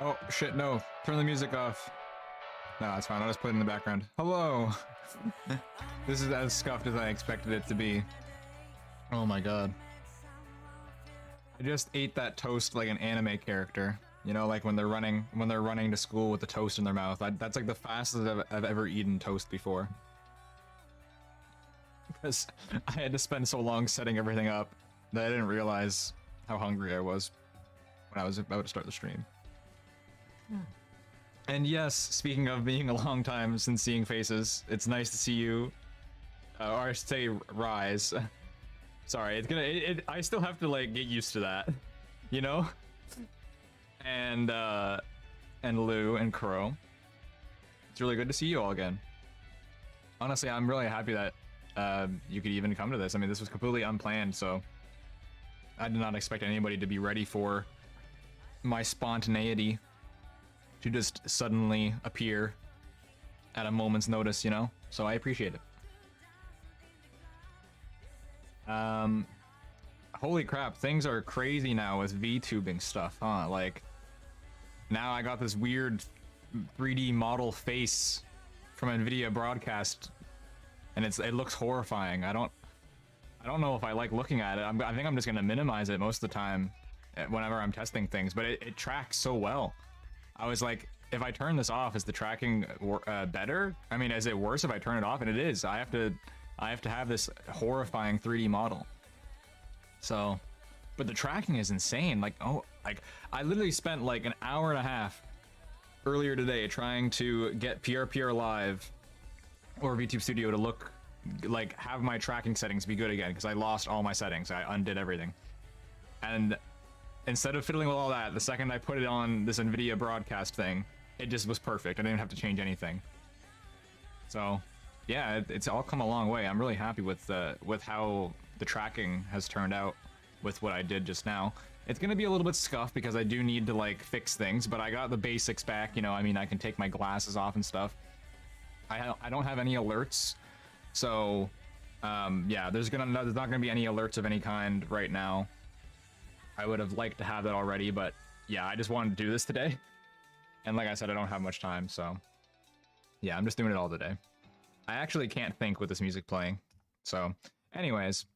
Oh, shit, no. Turn the music off. No, it's fine. I'll just put it in the background. Hello! This is as scuffed as I expected it to be. Oh my god. I just ate that toast like an anime character. You know, like when they're running to school with the toast in their mouth. That's like the fastest I've ever eaten toast before. Because I had to spend so long setting everything up that I didn't realize how hungry I was when I was about to start the stream. And yes, speaking of being a long time since seeing faces, it's nice to see you, or I should say, Rise. Sorry, it's gonna. I still have to like get used to that, you know. And Lou and Crow. It's really good to see you all again. Honestly, I'm really happy that you could even come to this. I mean, this was completely unplanned, so I did not expect anybody to be ready for my spontaneity to just suddenly appear at a moment's notice, you know? So I appreciate it. Holy crap, things are crazy now with VTubing stuff, huh? Like, now I got this weird 3D model face from NVIDIA broadcast, and it looks horrifying. I don't know if I like looking at it. I think I'm just gonna minimize it most of the time whenever I'm testing things, but it tracks so well. I was like, if I turn this off, is the tracking better? I mean, is it worse if I turn it off? And it is. I have to have this horrifying 3D model. So, but the tracking is insane. Like, I literally spent like an hour and a half earlier today trying to get PRPR Live or VTube Studio to look like have my tracking settings be good again because I lost all my settings. I undid everything, and instead of fiddling with all that, the second I put it on this NVIDIA broadcast thing, it just was perfect. I didn't have to change anything. So, yeah, it's all come a long way. I'm really happy with how the tracking has turned out with what I did just now. It's gonna be a little bit scuffed because I do need to like fix things, but I got the basics back. You know, I mean, I can take my glasses off and stuff. I don't have any alerts, so yeah, there's not gonna be any alerts of any kind right now. I would have liked to have that already, but yeah, I just wanted to do this today. And like I said, I don't have much time, so yeah, I'm just doing it all today. I actually can't think with this music playing. So anyways,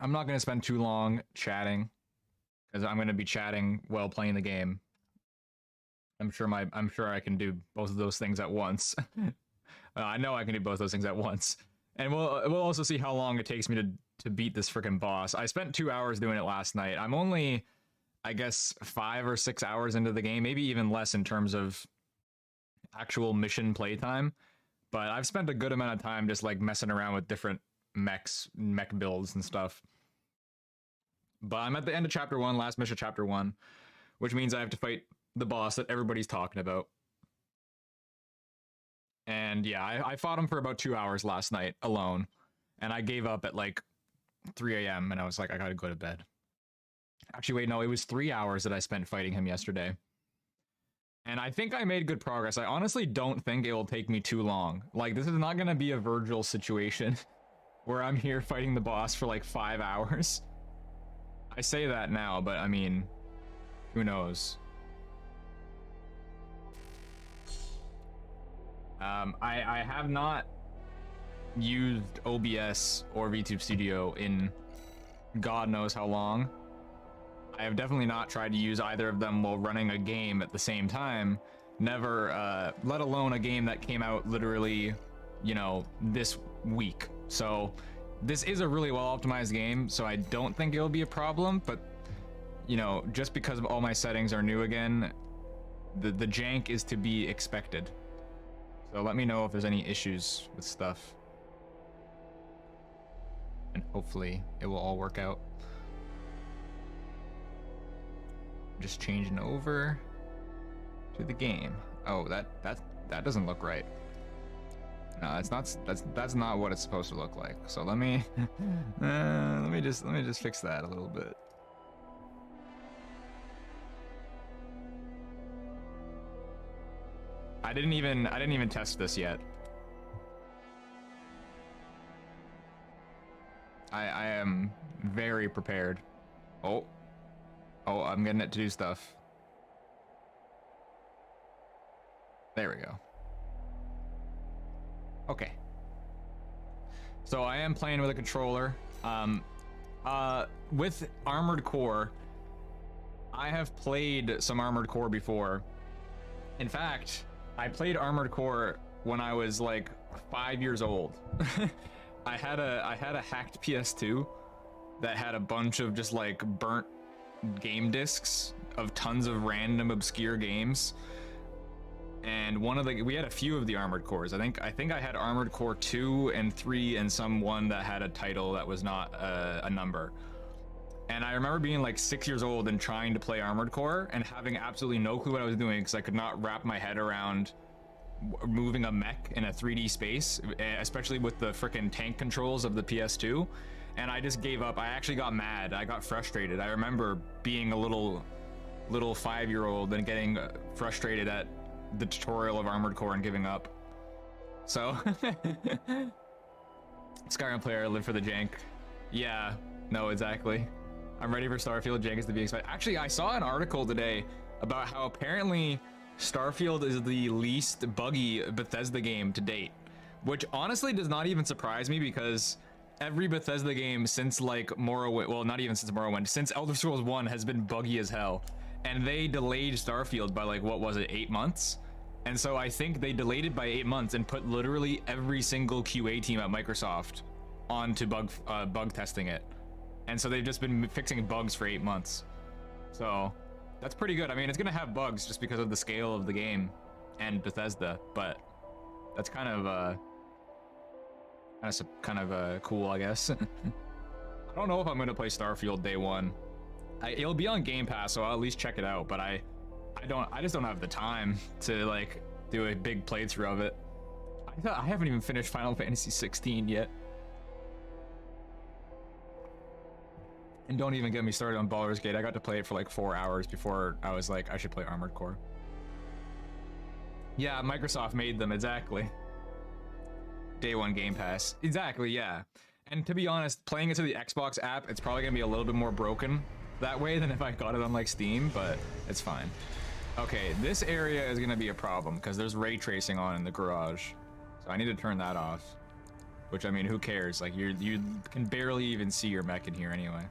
I'm not going to spend too long chatting because I'm going to be chatting while playing the game. I'm sure I can do both of those things at once. I know I can do both those things at once. And we'll also see how long it takes me to beat this freaking boss. I spent 2 hours doing it last night. I'm only, I guess, 5 or 6 hours into the game, maybe even less in terms of actual mission playtime. But I've spent a good amount of time just like messing around with different mech builds and stuff. But I'm at the end of chapter 1, last mission chapter 1, which means I have to fight the boss that everybody's talking about. And yeah, I fought him for about 2 hours last night alone. And I gave up at like 3 a.m. and I was like, I gotta go to bed. Actually, wait, no, it was 3 hours that I spent fighting him yesterday. And I think I made good progress. I honestly don't think it will take me too long. Like, this is not gonna be a Virgil situation where I'm here fighting the boss for like 5 hours. I say that now, but I mean, who knows? I have not used OBS or VTube Studio in God knows how long. I have definitely not tried to use either of them while running a game at the same time. Never, let alone a game that came out literally, you know, this week. So this is a really well optimized game, so I don't think it'll be a problem, but you know, just because all my settings are new again, the jank is to be expected. So let me know if there's any issues with stuff. And hopefully it will all work out. Just changing over to the game. Oh, that doesn't look right. No, that's not what it's supposed to look like. So let me let me just fix that a little bit. I didn't even test this yet. I am very prepared. Oh, I'm getting it to do stuff. There we go. Okay. So I am playing with a controller. With Armored Core, I have played some Armored Core before. In fact, I played Armored Core when I was like 5 years old. I had a hacked PS2 that had a bunch of just like burnt game discs of tons of random obscure games. And we had a few of the Armored Cores. I think I had Armored Core 2 and 3 and some one that had a title that was not a number. And I remember being like 6 years old and trying to play Armored Core and having absolutely no clue what I was doing because I could not wrap my head around moving a mech in a 3D space, especially with the frickin' tank controls of the PS2. And I just gave up. I actually got mad. I got frustrated. I remember being a little 5-year-old and getting frustrated at the tutorial of Armored Core and giving up. So Skyrim player, live for the jank. Yeah, no, exactly. I'm ready for Starfield. Jank is to be expected. Actually, I saw an article today about how apparently Starfield is the least buggy Bethesda game to date, which honestly does not even surprise me because every Bethesda game since like Morrowind, well, not even since Morrowind, since Elder Scrolls 1 has been buggy as hell. And they delayed Starfield by like, what was it, 8 months? And so I think they delayed it by 8 months and put literally every single QA team at Microsoft onto bug testing it. And so they've just been fixing bugs for 8 months. So that's pretty good. I mean, it's gonna have bugs just because of the scale of the game and Bethesda, but that's kind of cool, I guess. I don't know if I'm gonna play Starfield day one. It'll be on Game Pass, so I'll at least check it out. But I just don't have the time to like do a big playthrough of it. I haven't even finished Final Fantasy 16 yet. And don't even get me started on Baldur's Gate. I got to play it for like 4 hours before I was like, I should play Armored Core. Yeah, Microsoft made them, exactly. Day one Game Pass. Exactly, yeah. And to be honest, playing it to the Xbox app, it's probably gonna be a little bit more broken that way than if I got it on like Steam, but it's fine. Okay, this area is gonna be a problem because there's ray tracing on in the garage. So I need to turn that off. Which, I mean, who cares? Like, you can barely even see your mech in here anyway.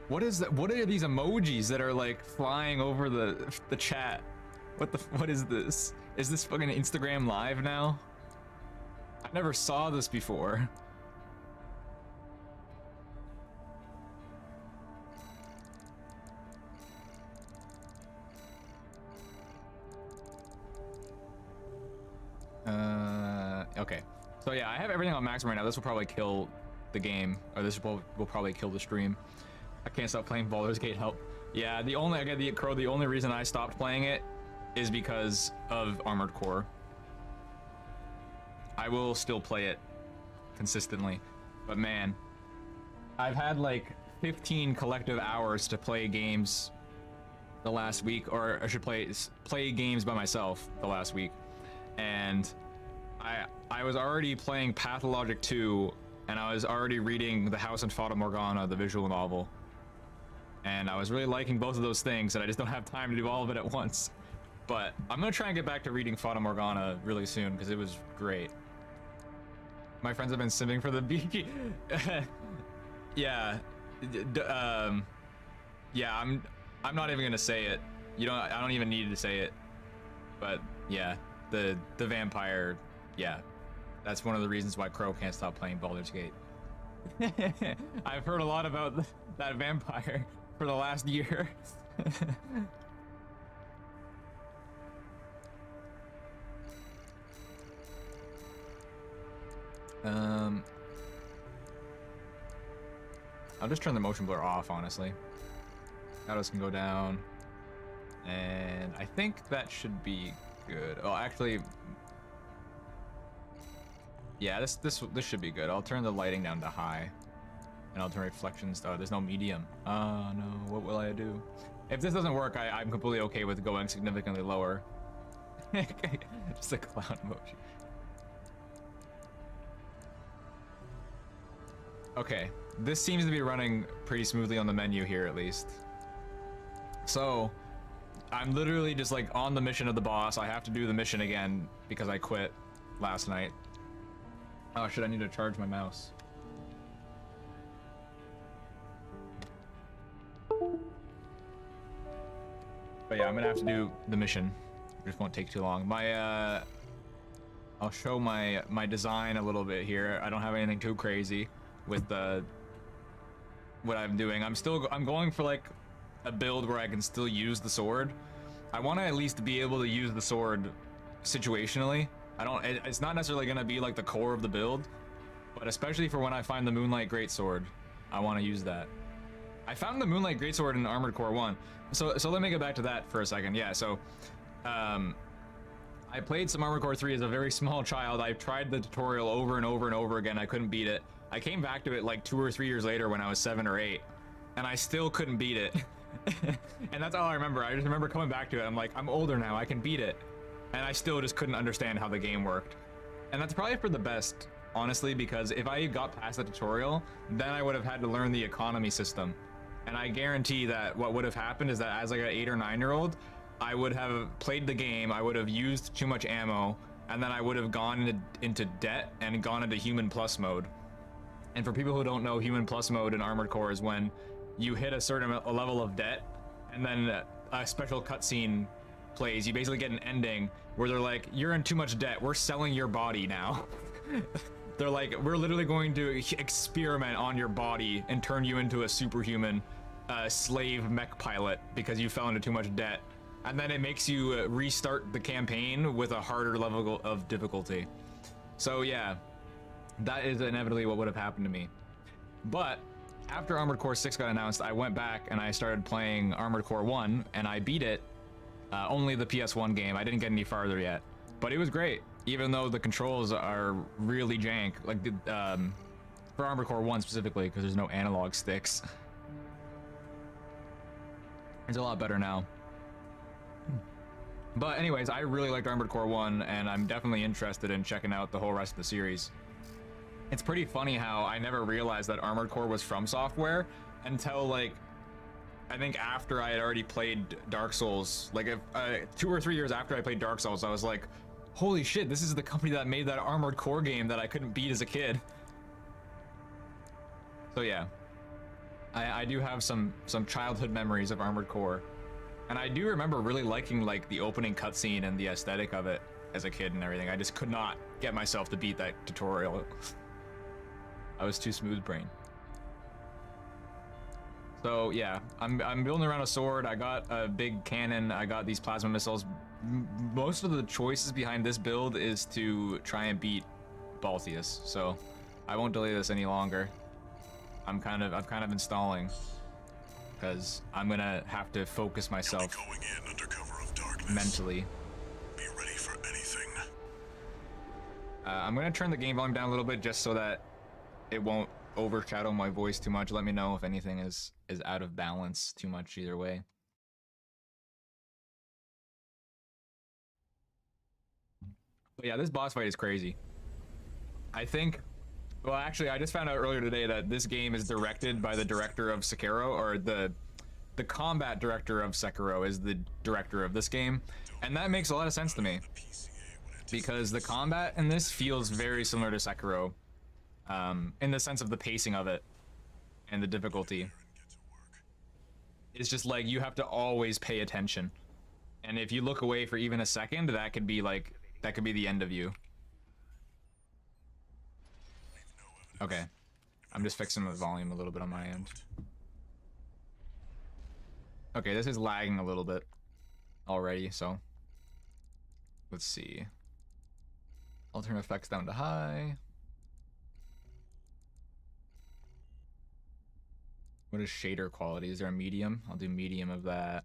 What is that? What are these emojis that are like flying over the chat? What is this? Is this fucking Instagram Live now? I never saw this before. Okay. So yeah, I have everything on maximum right now. This will probably kill the game, or this will probably kill the stream. I can't stop playing Baldur's Gate. Help. Yeah, the only reason I stopped playing it is because of Armored Core. I will still play it consistently, but man, I've had like 15 collective hours to play games the last week, or I should play games by myself the last week, and I was already playing Pathologic 2, and I was already reading The House and Fata Morgana, the visual novel, and I was really liking both of those things, and I just don't have time to do all of it at once. But I'm gonna try and get back to reading Fata Morgana really soon because it was great. My friends have been simming for the BG. Yeah, yeah. I'm not even gonna say it. I don't even need to say it. But yeah, the vampire. Yeah, that's one of the reasons why Crow can't stop playing Baldur's Gate. I've heard a lot about that vampire for the last year. I'll just turn the motion blur off, honestly. Shadows can go down, and I think that should be good. Oh, actually, yeah, this should be good. I'll turn the lighting down to high, and I'll turn reflections. Oh, there's no medium. Oh no, what will I do? If this doesn't work, I'm completely okay with going significantly lower. Just a clown emoji. Okay, this seems to be running pretty smoothly on the menu here, at least. So I'm literally just like on the mission of the boss. I have to do the mission again because I quit last night. Oh shit, I need to charge my mouse. But yeah, I'm gonna have to do the mission. It just won't take too long. I'll show my design a little bit here. I don't have anything too crazy with what I'm doing. I'm going for like a build where I can still use the sword. I want to at least be able to use the sword situationally. It's not necessarily going to be like the core of the build, but especially for when I find the Moonlight Greatsword, I want to use that. I found the Moonlight Greatsword in Armored Core 1. So let me get back to that for a second. Yeah, so I played some Armored Core 3 as a very small child. I tried the tutorial over and over and over again. I couldn't beat it. I came back to it like 2 or 3 years later when I was 7 or 8, and I still couldn't beat it. And that's all I remember. I just remember coming back to it. I'm like, I'm older now, I can beat it. And I still just couldn't understand how the game worked. And that's probably for the best, honestly, because if I got past the tutorial, then I would have had to learn the economy system. And I guarantee that what would have happened is that as like an 8 or 9-year-old, I would have played the game, I would have used too much ammo, and then I would have gone into debt and gone into Human Plus mode. And for people who don't know, Human Plus mode in Armored Core is when you hit a certain level of debt, and then a special cutscene plays. You basically get an ending where they're like, you're in too much debt, we're selling your body now. They're like, we're literally going to experiment on your body and turn you into a superhuman slave mech pilot because you fell into too much debt. And then it makes you restart the campaign with a harder level of difficulty. So yeah, that is inevitably what would have happened to me. But after Armored Core 6 got announced, I went back and I started playing Armored Core 1, and I beat it. Only the PS1 game. I didn't get any farther yet, but it was great, even though the controls are really jank, like for Armored Core 1 specifically, because there's no analog sticks. It's a lot better now. But anyways, I really liked Armored Core 1, and I'm definitely interested in checking out the whole rest of the series. It's pretty funny how I never realized that Armored Core was from Software until like I think after I had already played Dark Souls. Like 2 or 3 years after I played Dark Souls, I was like, holy shit, this is the company that made that Armored Core game that I couldn't beat as a kid. So yeah, I do have some childhood memories of Armored Core. And I do remember really liking like the opening cutscene and the aesthetic of it as a kid and everything. I just could not get myself to beat that tutorial. I was too smooth-brained. So yeah, I'm building around a sword. I got a big cannon. I got these plasma missiles. Most of the choices behind this build is to try and beat Balteus. So I won't delay this any longer. I've kind of been stalling because I'm gonna have to focus myself going in under cover of darkness. Mentally. Be ready for anything. I'm gonna turn the game volume down a little bit just so that it won't overshadow my voice too much. Let me know if anything is out of balance too much either way. But yeah, this boss fight is crazy. I think, well actually I just found out earlier today that this game is directed by the director of Sekiro, or the combat director of Sekiro is the director of this game. And that makes a lot of sense to me, because the combat in this feels very similar to Sekiro. In the sense of the pacing of it and the difficulty. It's just like you have to always pay attention, and if you look away for even a second, that could be the end of you. Okay, I'm just fixing the volume a little bit on my end. Okay, this is lagging a little bit already, so let's see. I'll turn effects down to high. What is shader quality? Is there a medium? I'll do medium of that.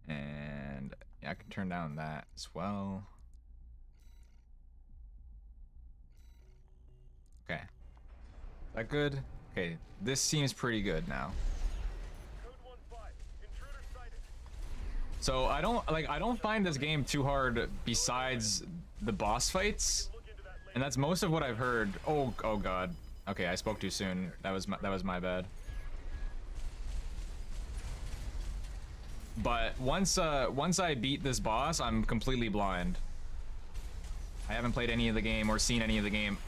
And yeah, I can turn down that as well. Okay. Is that good? Okay, this seems pretty good now. So I don't find this game too hard besides the boss fights. And that's most of what I've heard. Oh god. Okay, I spoke too soon. That was my bad. But once I beat this boss, I'm completely blind. I haven't played any of the game or seen any of the game.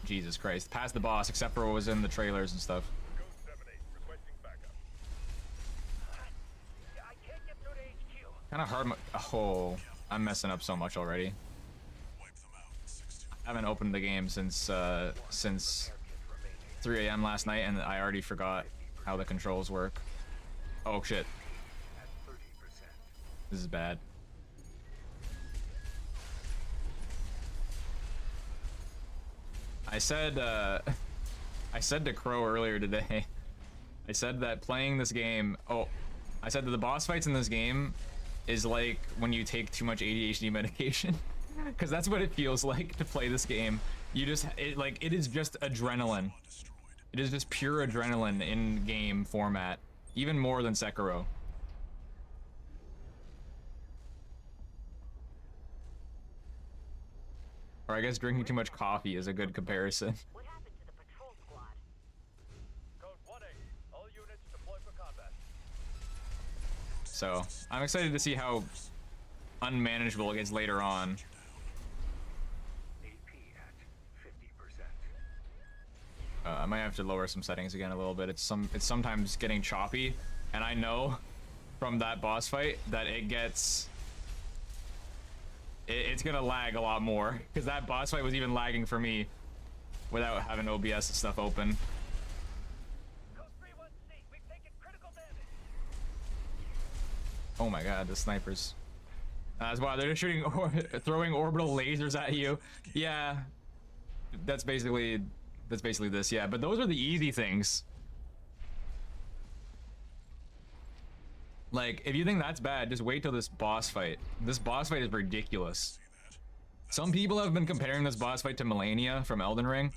Jesus Christ. Past the boss, except for what was in the trailers and stuff. Kind of hard. Oh, I'm messing up so much already. I haven't opened the game since 3 a.m. last night, and I already forgot how the controls work. Oh shit. This is bad. I said to Crow earlier today, I said that playing this game, I said that the boss fights in this game is like when you take too much ADHD medication, because that's what it feels like to play this game. You just, it is just adrenaline. It is just pure adrenaline in game format, even more than Sekiro. Or I guess drinking too much coffee is a good comparison. What happened to the patrol squad? Code 1-8. All units deploy for combat. So, I'm excited to see how unmanageable it gets later on. AP at 50%. I might have to lower some settings again a little bit. It's sometimes getting choppy, and I know from that boss fight that it's gonna lag a lot more, because that boss fight was even lagging for me without having OBS and stuff open. Code 3-1C. We've taken critical damage. Oh my god, the snipers. That's why they're just shooting throwing orbital lasers at you. Yeah, that's basically this. Yeah, but those are the easy things. Like, if you think that's bad, just wait till this boss fight. This boss fight is ridiculous. Some people have been comparing this boss fight to Melania from Elden Ring.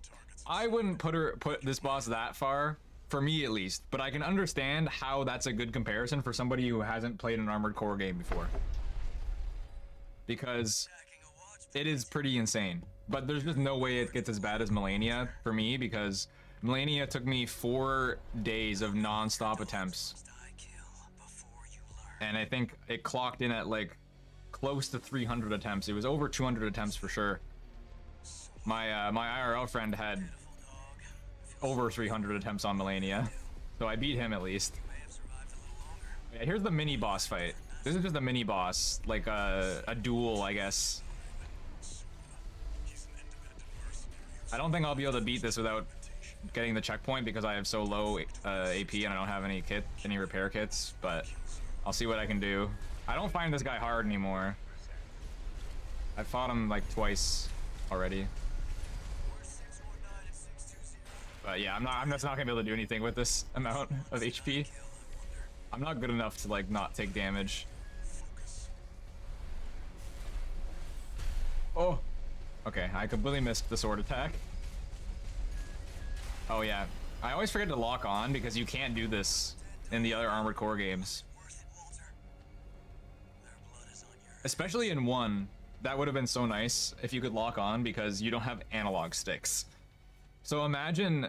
I wouldn't put this boss that far, for me at least, but I can understand how that's a good comparison for somebody who hasn't played an Armored Core game before. Because it is pretty insane. But there's just no way it gets as bad as Melania for me, because Melania took me 4 days of non-stop attempts. And I think it clocked in at like close to 300 attempts. It was over 200 attempts for sure. My my IRL friend had over 300 attempts on Melania, so I beat him at least. Yeah, here's the mini boss fight. This is just a mini boss, like a duel, I guess. I don't think I'll be able to beat this without getting the checkpoint, because I have so low AP and I don't have any repair kits, but I'll see what I can do. I don't find this guy hard anymore. I've fought him like twice already. But yeah, I'm just not gonna be able to do anything with this amount of HP. I'm not good enough to like not take damage. Oh, okay, I completely missed the sword attack. Oh yeah, I always forget to lock on because you can't do this in the other Armored Core games. Especially in 1, that would have been so nice if you could lock on, because you don't have analog sticks. So imagine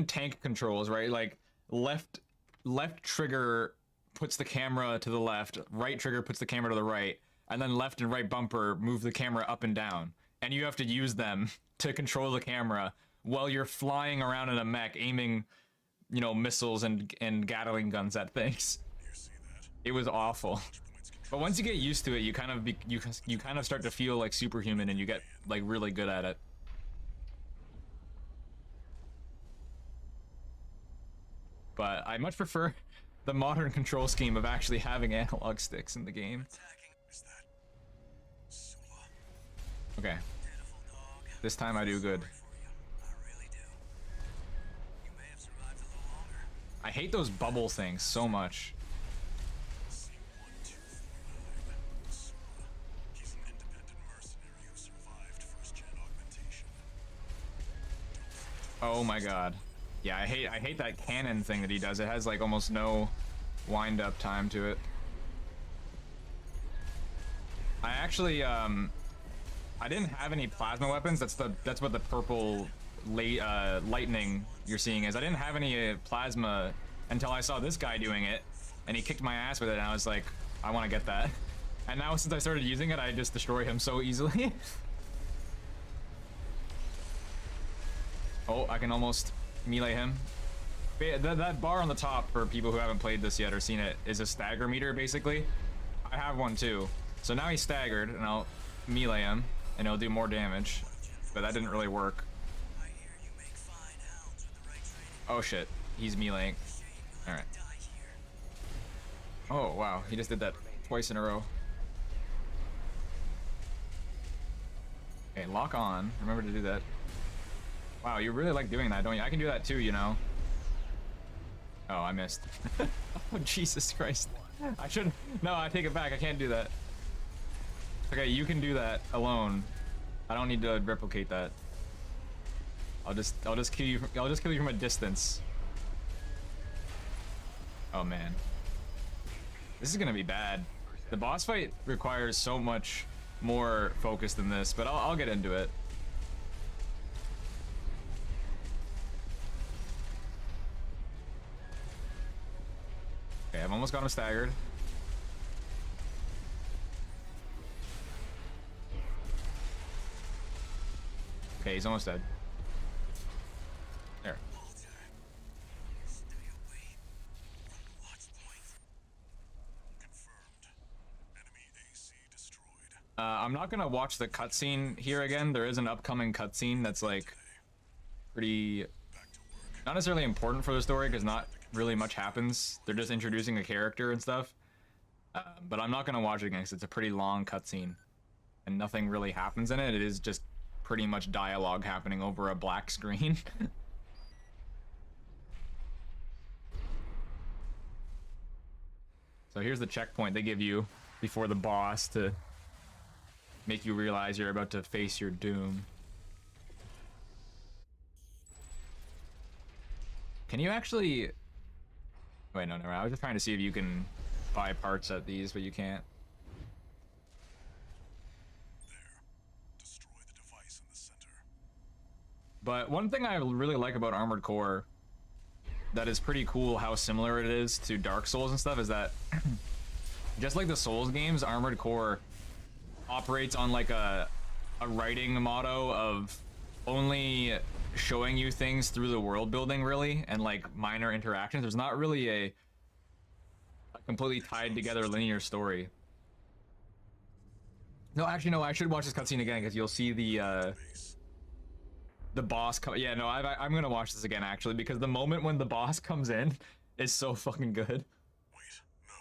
tank controls, right? Like left trigger puts the camera to the left, right trigger puts the camera to the right, and then left and right bumper move the camera up and down. And you have to use them to control the camera while you're flying around in a mech aiming, you know, missiles and Gatling guns at things. It was awful. But once you get used to it, you kind of start to feel like superhuman, and you get like really good at it. But I much prefer the modern control scheme of actually having analog sticks in the game. Okay. This time I do good. I hate those bubble things so much. Oh my god. Yeah, I hate that cannon thing that he does. It has like almost no wind up time to it. I actually I didn't have any plasma weapons. That's what the purple lightning you're seeing is. I didn't have any plasma until I saw this guy doing it, and he kicked my ass with it, and I was like, I want to get that. And now since I started using it, I just destroy him so easily. Oh, I can almost melee him. That bar on the top, for people who haven't played this yet or seen it, is a stagger meter, basically. I have one too. So now he's staggered, and I'll melee him, and it'll do more damage. But that didn't really work. Oh shit, he's meleeing. Alright. Oh wow, he just did that twice in a row. Okay, lock on. Remember to do that. Wow, you really like doing that, don't you? I can do that too, you know. Oh, I missed. Oh, Jesus Christ. I shouldn't. No, I take it back. I can't do that. Okay, you can do that alone. I don't need to replicate that. I'll just kill you. I'll just kill you from a distance. Oh man, this is gonna be bad. The boss fight requires so much more focus than this, but I'll get into it. Okay, I've almost got him staggered. Okay, he's almost dead. There. I'm not gonna watch the cutscene here again. There is an upcoming cutscene that's like pretty, not necessarily important for the story because not really much happens. They're just introducing a character and stuff. But I'm not gonna watch it again because it's a pretty long cutscene and nothing really happens in it. It is just pretty much dialogue happening over a black screen. So here's the checkpoint they give you before the boss to make you realize you're about to face your doom. Can you actually... Wait, no, I was just trying to see if you can buy parts at these, but you can't. Destroy the device in the center. But one thing I really like about Armored Core that is pretty cool how similar it is to Dark Souls and stuff is that just like the Souls games, Armored Core operates on like a writing motto of only showing you things through the world building, really, and like minor interactions. There's not really a completely tied together linear story. No, actually, no, I should watch this cutscene again because you'll see the boss come. Yeah, no, I'm gonna watch this again actually because the moment when the boss comes in is so fucking good. Wait, no.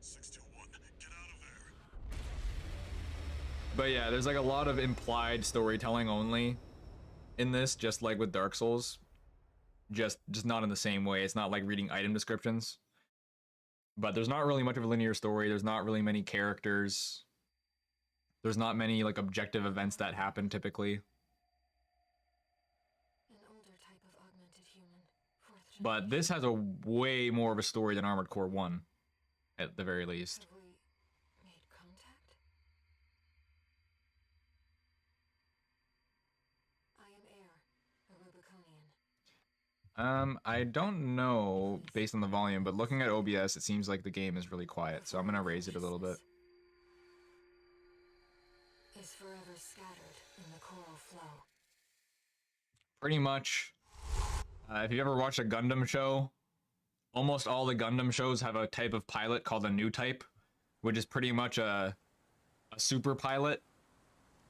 621, get out of there. But yeah, there's like a lot of implied storytelling only in this, just like with Dark Souls. Just not in the same way. It's not like reading item descriptions. But there's not really much of a linear story. There's not really many characters. There's not many like objective events that happen typically. An older type of augmented human. Fourth But this has a way more of a story than Armored Core 1, at the very least. Have we made contact? I am Air, a Rubiconian. I don't know based on the volume, but looking at OBS, it seems like the game is really quiet, so I'm gonna raise it a little bit. Is forever scattered in the coral flow. Pretty much, if you've ever watched a Gundam show, almost all the Gundam shows have a type of pilot called a new type, which is pretty much a super pilot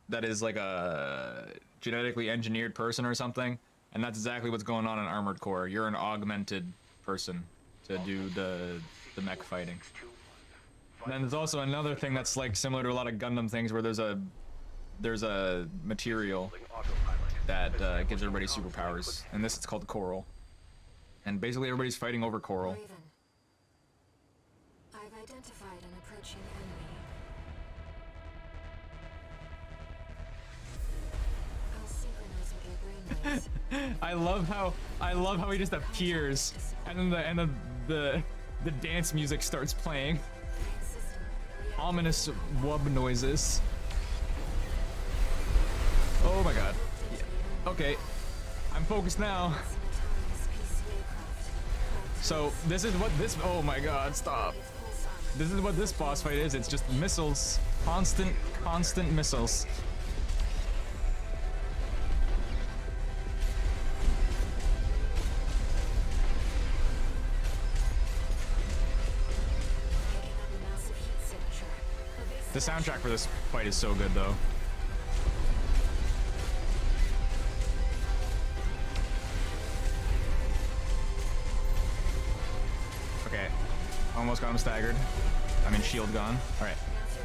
that is like a genetically engineered person or something. And that's exactly what's going on in Armored Core. You're an augmented person to do the mech fighting. And then there's also another thing that's like similar to a lot of Gundam things where there's a material that gives everybody superpowers. And this is called coral. And basically everybody's fighting over coral. Raven. I've identified an approaching enemy. I'll synchronize with your brainwaves. I love how he just appears and then the dance music starts playing. System. Ominous wub noises. Oh my god. Into Okay, I'm focused now. So this is what this, oh my god, stop. This is what this boss fight is. It's just missiles. Constant missiles. The soundtrack for this fight is so good though. Okay, almost got him staggered. I mean, shield gone. All right,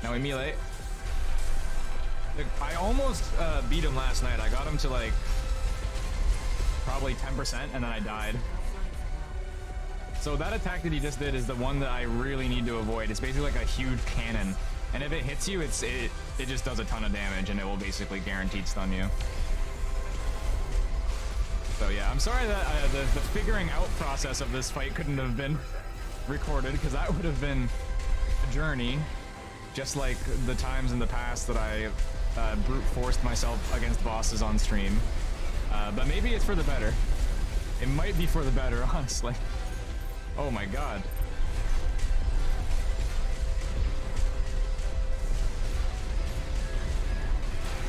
now we melee. I almost beat him last night. I got him to like probably 10% and then I died. So that attack that he just did is the one that I really need to avoid. It's basically like a huge cannon. And if it hits you, it just does a ton of damage and it will basically guaranteed stun you. So yeah, I'm sorry that the figuring out process of this fight couldn't have been recorded, because that would have been a journey, just like the times in the past that I brute forced myself against bosses on stream. But maybe it's for the better. It might be for the better, honestly. Oh my god.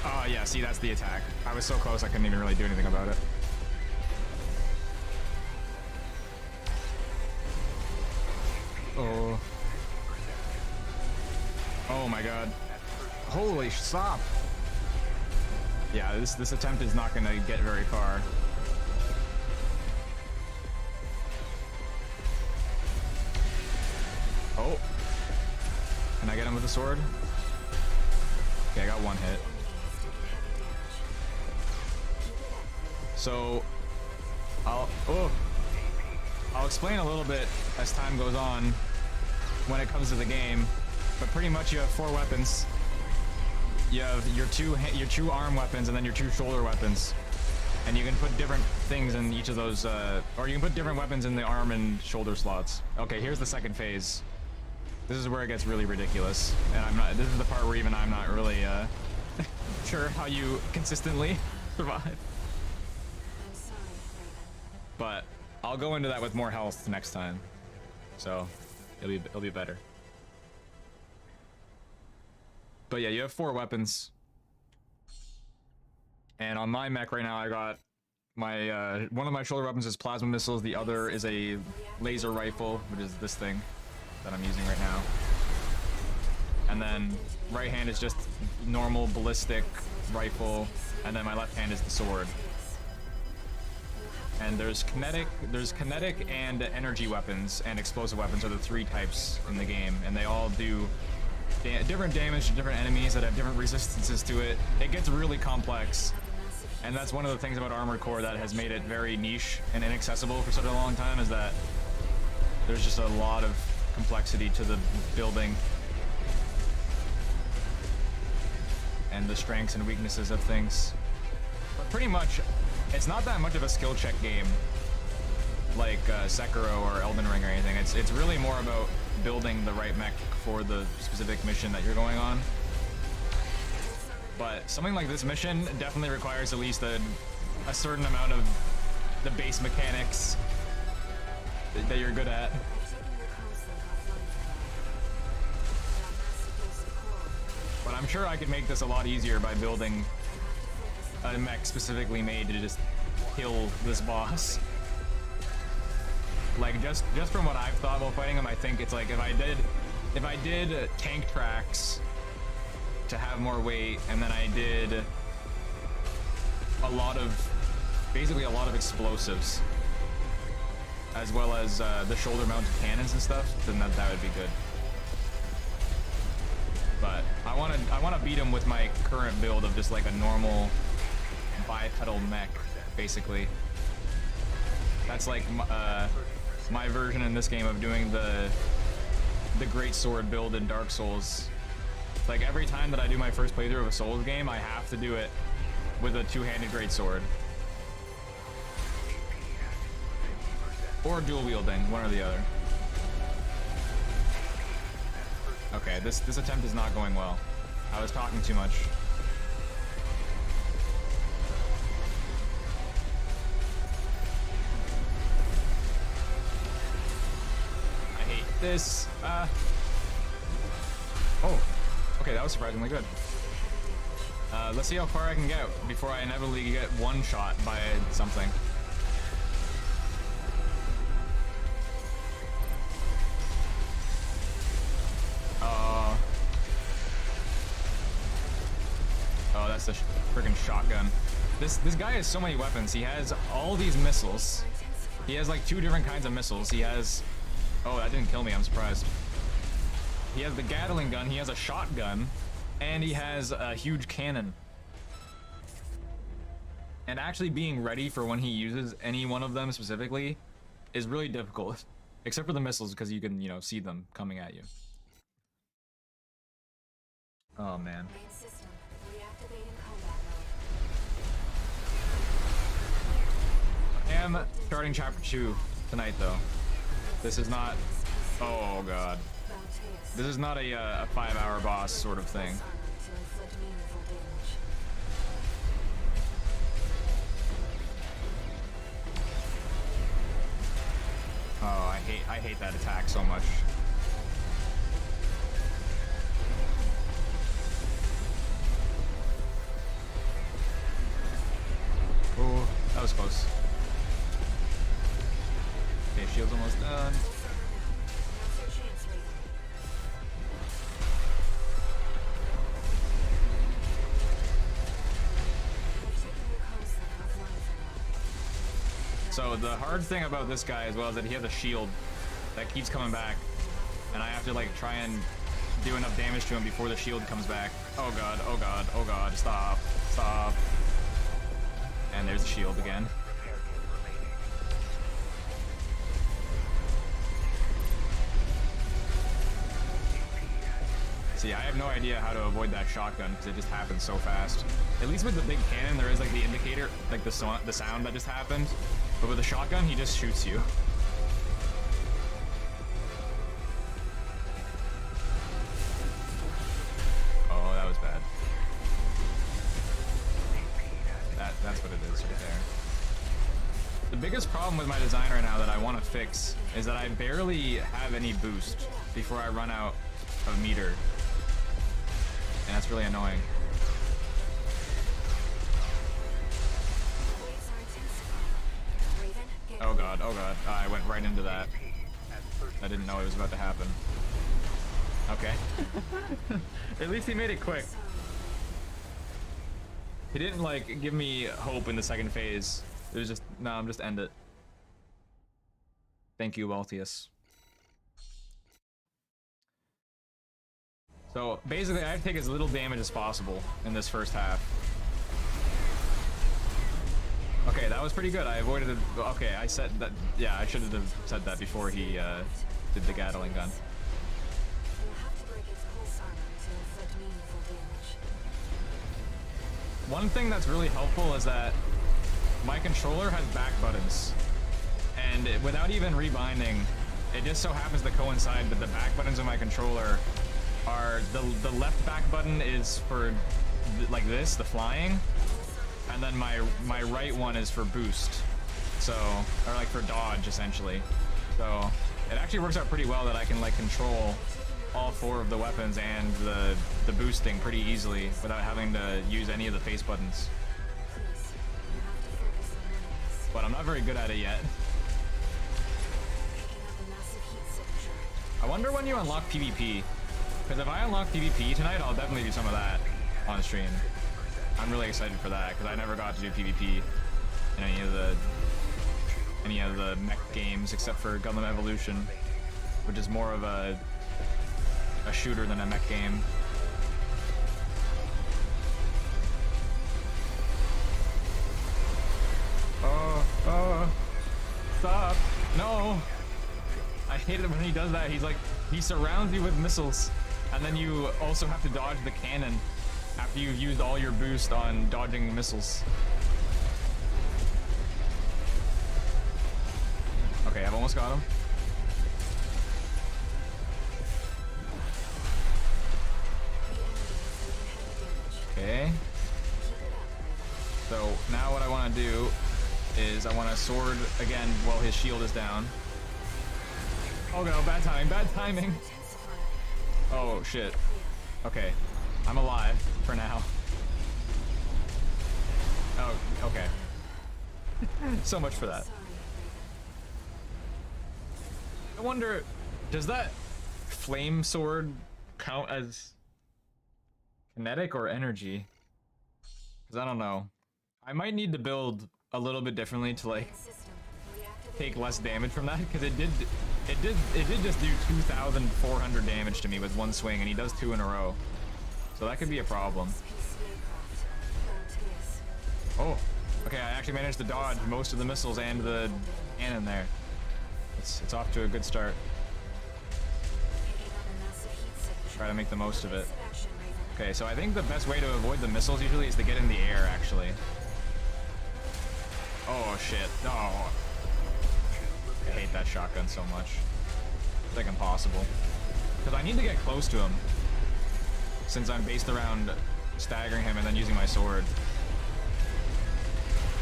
Oh yeah, see, that's the attack. I was so close I couldn't even really do anything about it. Oh. Oh my god. Holy stop. Yeah, this attempt is not gonna get very far. Oh. Can I get him with the sword? Okay, I got one hit. So I'll explain a little bit as time goes on when it comes to the game, but pretty much you have 4 weapons. You have your two arm weapons and then your 2 shoulder weapons, and you can put different things in each of those, or you can put different weapons in the arm and shoulder slots. Okay, here's the second phase. This is where it gets really ridiculous, and this is the part where even I'm not really sure how you consistently survive. But I'll go into that with more health next time, so it'll be better. But yeah, you have 4 weapons, and on my mech right now, I got my one of my shoulder weapons is plasma missiles. The other is a laser rifle, which is this thing that I'm using right now. And then right hand is just normal ballistic rifle, and then my left hand is the sword. And there's kinetic and energy weapons and explosive weapons are the 3 types in the game, and they all do different damage to different enemies that have different resistances to it. It gets really complex, and that's one of the things about Armored Core that has made it very niche and inaccessible for such a long time, is that there's just a lot of complexity to the building and the strengths and weaknesses of things. But pretty much, it's not that much of a skill check game like Sekiro or Elden Ring or anything. It's really more about building the right mech for the specific mission that you're going on. But something like this mission definitely requires at least a certain amount of the base mechanics that you're good at. But I'm sure I could make this a lot easier by building a mech specifically made to just kill this boss. Like just from what I've thought while fighting him, I think it's like if I did tank tracks to have more weight, and then I did basically a lot of explosives, as well as the shoulder mounted cannons and stuff, then that would be good. But I want to beat him with my current build of just like a normal bipedal mech, basically. That's like my version in this game of doing the great sword build in Dark Souls. Like every time that I do my first playthrough of a Souls game, I have to do it with a 2-handed great sword, or dual wielding, one or the other. Okay, this attempt is not going well. I was talking too much. this. Oh, okay, that was surprisingly good. Let's see how far I can get before I inevitably get one shot by something. Oh, that's the freaking shotgun. This guy has so many weapons. He has all these missiles. He has like 2 different kinds of missiles. He has... Oh, that didn't kill me. I'm surprised. He has the Gatling gun. He has a shotgun. And he has a huge cannon. And actually being ready for when he uses any one of them specifically is really difficult. Except for the missiles, because you can, you know, see them coming at you. Oh, man. Main system, reactivating combat I am starting chapter 2 tonight, though. This is not... Oh, God. Balteus. This is not a 5-hour boss sort of thing. Armor to inflict meaningful damage. Oh, I hate that attack so much. Oh, that was close. Okay, shield's almost done. Now's your chance, Raven. They're taking your comm center offline for now. So the hard thing about this guy as well is that he has a shield that keeps coming back, and I have to like try and do enough damage to him before the shield comes back. Oh god, oh god, oh god, stop, stop. And there's the shield again. See, I have no idea how to avoid that shotgun because it just happens so fast. At least with the big cannon, there is like the indicator, like the sound that just happened. But with the shotgun, he just shoots you. Oh, that was bad. That's what it is right there. The biggest problem with my design right now that I want to fix is that I barely have any boost before I run out of meter. And that's really annoying. Waves are intensifying. Raven, get Oh god, oh god. I went right into that. I didn't know it was about to happen. Okay. At least he made it quick. He didn't like give me hope in the second phase. It was just, no, I'm just end it. Thank you, Balteus. So basically, I have to take as little damage as possible in this first half. Okay, that was pretty good. I avoided it. Okay, I said that. Yeah, I should have said that before he did the Gatling gun. You'll have to break its pulse armor to inflict meaningful damage. One thing that's really helpful is that my controller has back buttons, and without even rebinding, it just so happens to coincide that the back buttons of my controller are the left back button is for like this, the flying, and then my right one is for boost, so, or like for dodge essentially. So it actually works out pretty well that I can like control all 4 of the weapons and the boosting pretty easily without having to use any of the face buttons. Please, you have to focus on winning this. But I'm not very good at it yet. Picking up a massive heat signature. I wonder when you unlock PvP. Because if I unlock PvP tonight, I'll definitely do some of that on stream. I'm really excited for that because I never got to do PvP in any of the mech games except for Gundam Evolution, which is more of a shooter than a mech game. Oh, stop! No! I hate it when he does that. He's like, he surrounds you with missiles, and then you also have to dodge the cannon after you've used all your boost on dodging missiles. Okay, I've almost got him. Okay. So now what I want to do is I want to sword again while his shield is down. Oh no, bad timing, bad timing. Intensifying. Oh shit. Okay. I'm alive for now. Oh, okay. So much for that. Sorry, I wonder, does that flame sword count as kinetic or energy? Because I don't know. I might need to build a little bit differently to like system. Reactivating take less combat damage from that, because it did just do 2,400 damage to me with one swing, and he does 2 in a row. So that could be a problem. Balteus. Oh, okay, I actually managed to dodge most of the missiles and the cannon there. It's off to a good start. Picking up a massive heat signature. Try to make the most of it. Evasive action, Raven. Okay, so I think the best way to avoid the missiles usually is to get in the air, actually. Oh shit, no. I hate that shotgun so much. It's like impossible. Because I need to get close to him, since I'm based around staggering him and then using my sword.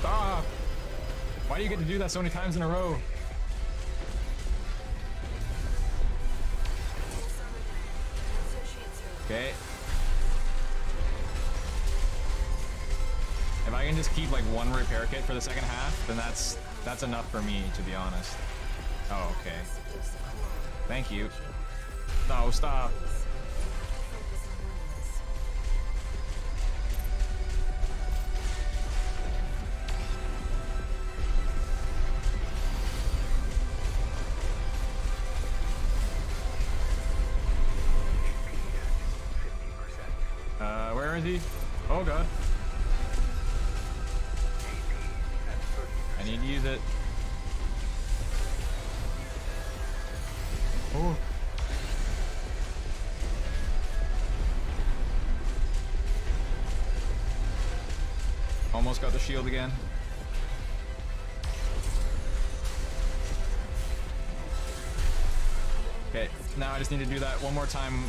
Ah! Why do you get to do that so many times in a row? Okay. If I can just keep like one repair kit for the second half, then that's enough for me, to be honest. Oh, okay. Thank you. No, stop. Where is he? Oh god. I need to use it. Oh. Almost got the shield again. Okay, now I just need to do that one more time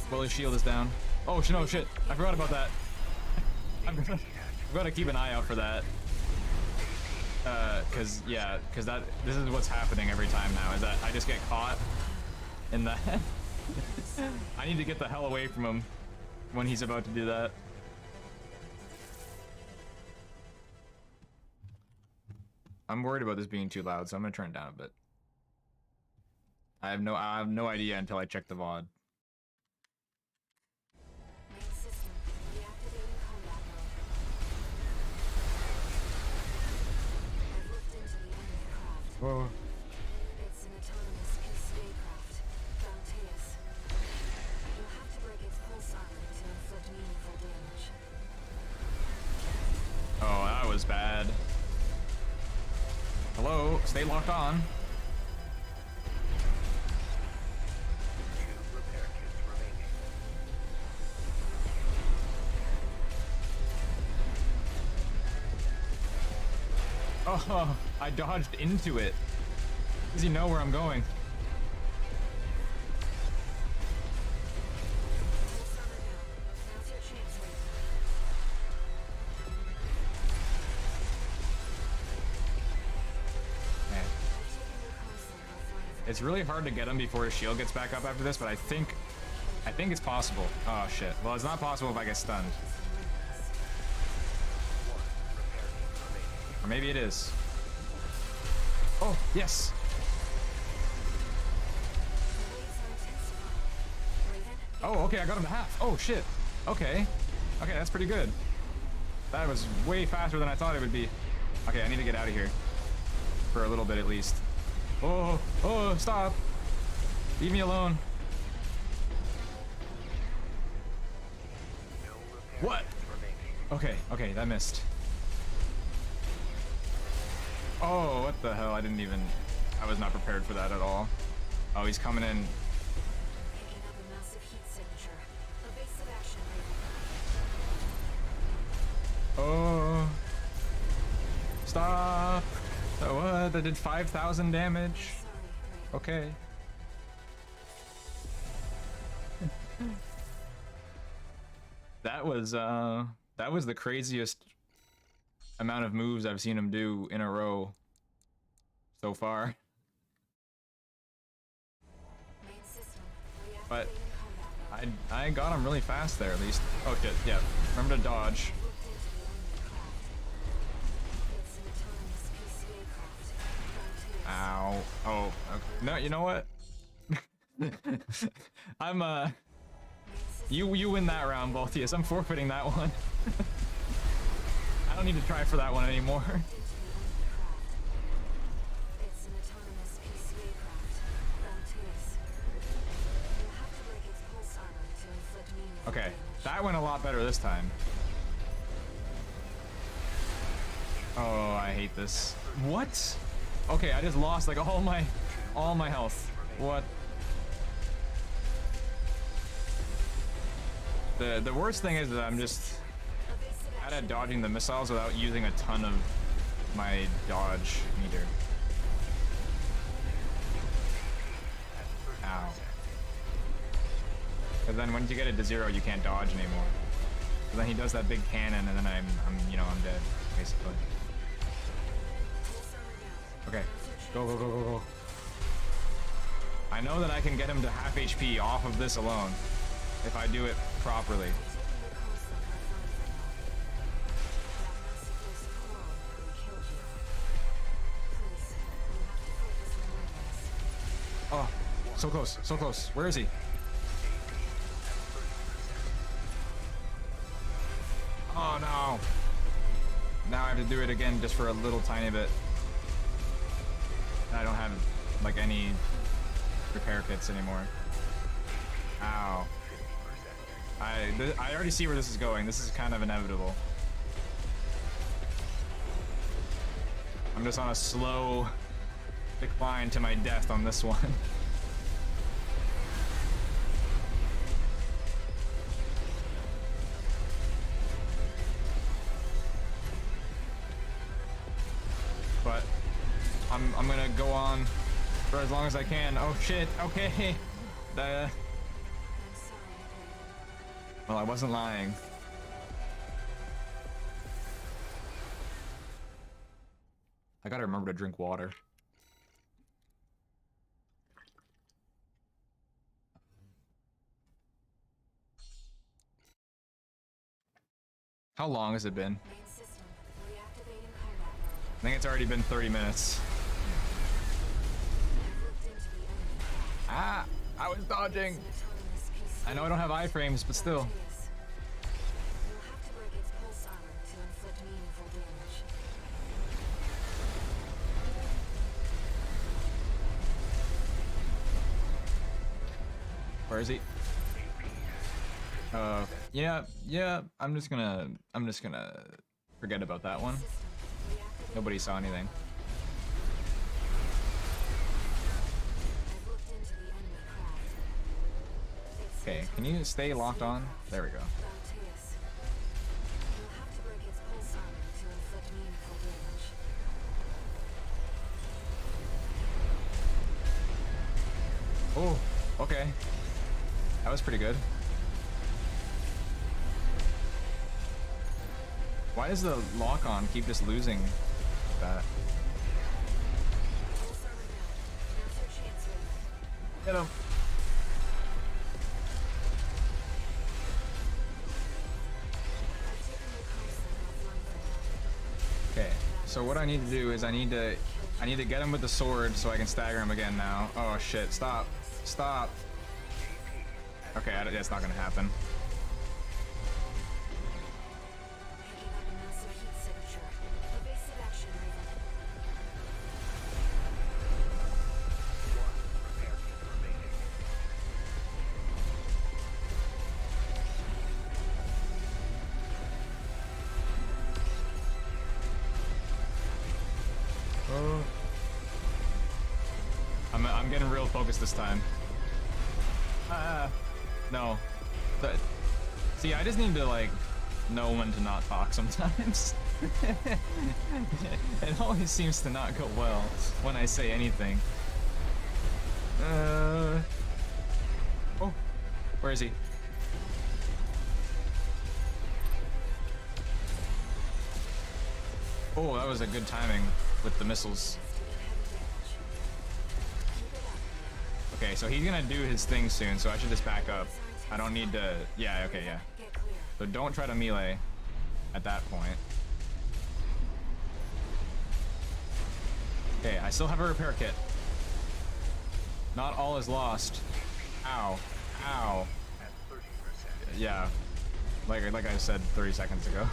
while his shield is down. Oh no, shit! I forgot about that. I'm gonna keep an eye out for that. Cause this is what's happening every time now, is that I just get caught in that. I need to get the hell away from him when he's about to do that. I'm worried about this being too loud, so I'm gonna turn it down a bit. I have no idea until I check the VOD. Main system. Reactivating combat mode. I've looked into the enemy craft. Whoa. It's an autonomous PCA craft. Balteus. You'll have to break its pulse armor to inflict meaningful damage. Oh, that was bad. Hello, stay locked on. Oh, I dodged into it. Does he know where I'm going? Pulse armor down. Now's your chance, Raven. Man, I've taken your console offline for it's really hard to get him before his shield gets back up after this, but I think it's possible. Oh shit. Well, it's not possible if I get stunned. Or maybe it is. Oh, yes. The waves are intensifying. Raven, Oh, okay, I got him to half. Oh shit. Okay. Okay, that's pretty good. That was way faster than I thought it would be. Okay, I need to get out of here. For a little bit at least. Oh, oh, stop. Leave me alone. What? Okay, okay, that missed. Oh, what the hell? I was not prepared for that at all. Oh, he's coming in. picking up a massive heat signature. Evasive action, Raven. Oh. Stop. So what? That did 5,000 damage. Sorry, Raven. Okay. That was the craziest amount of moves I've seen him do in a row so far. But I got him really fast there, at least. Oh shit, yeah. Remember to dodge. Ow. Oh, okay. No, you know what? I'm you win that round, Balteus. I'm forfeiting that one. I don't need to try for that one anymore. It's an autonomous PCA craft, Balteus. You'll have to break its pulse armor to inflict meaningful Okay, damage. that went a lot better this time. Oh, I hate this. What? Okay, I just lost like all my health. What? The worst thing is that I'm just bad at dodging the missiles without using a ton of my dodge meter. Ow. Because then once you get it to 0, you can't dodge anymore. So then he does that big cannon, and then I'm dead, basically. Okay, go, go, go, go, go. I know that I can get him to half HP off of this alone, if I do it properly. Oh, so close, so close. Where is he? Oh no. Now I have to do it again just for a little tiny bit. I don't have like any repair kits anymore. Ow. I already see where this is going. This is kind of inevitable. I'm just on a slow decline to my death on this one. But I'm gonna go on for as long as I can. Oh shit, okay. Well, I wasn't lying. I gotta remember to drink water. How long has it been? Main system, reactivating combat mode. I think it's already been 30 minutes. I've looked into the enemy craft. Ah! I was dodging! It's an autonomous PCA I know I don't have iframes, but still. Balteus. You'll have to break its pulse armor to inflict meaningful damage. Where is he? Yeah, I'm just gonna forget about that one. System, reactivating. Nobody saw anything. I've looked into the enemy craft. It's Okay, can you stay locked on? There we go. Balteus. You'll have to break its pulse armor to inflict meaningful damage. Oh, okay. That was pretty good. Why does the lock-on keep just losing that? Pulse armor down. Now's your chance, Raven. Get him. I've taken the constant offline for now. Okay, so what I need to do is I need to get him with the sword so I can stagger him again now. Oh shit, stop. Stop. Okay, that's not gonna happen. Picking up a massive heat signature. Evasive action, Raven. Oh. I'm getting real focused this time. No. See, I just need to like know when to not talk sometimes. It always seems to not go well when I say anything. Oh, where is he? Oh, that was a good timing with the missiles. Okay, so he's gonna do his thing soon, so I should just back up. I don't need to... Yeah, okay, yeah. Get clear. So don't try to melee at that point. Okay, I still have a repair kit. Not all is lost. Ow. Ow. Yeah. Like I said 30 seconds ago.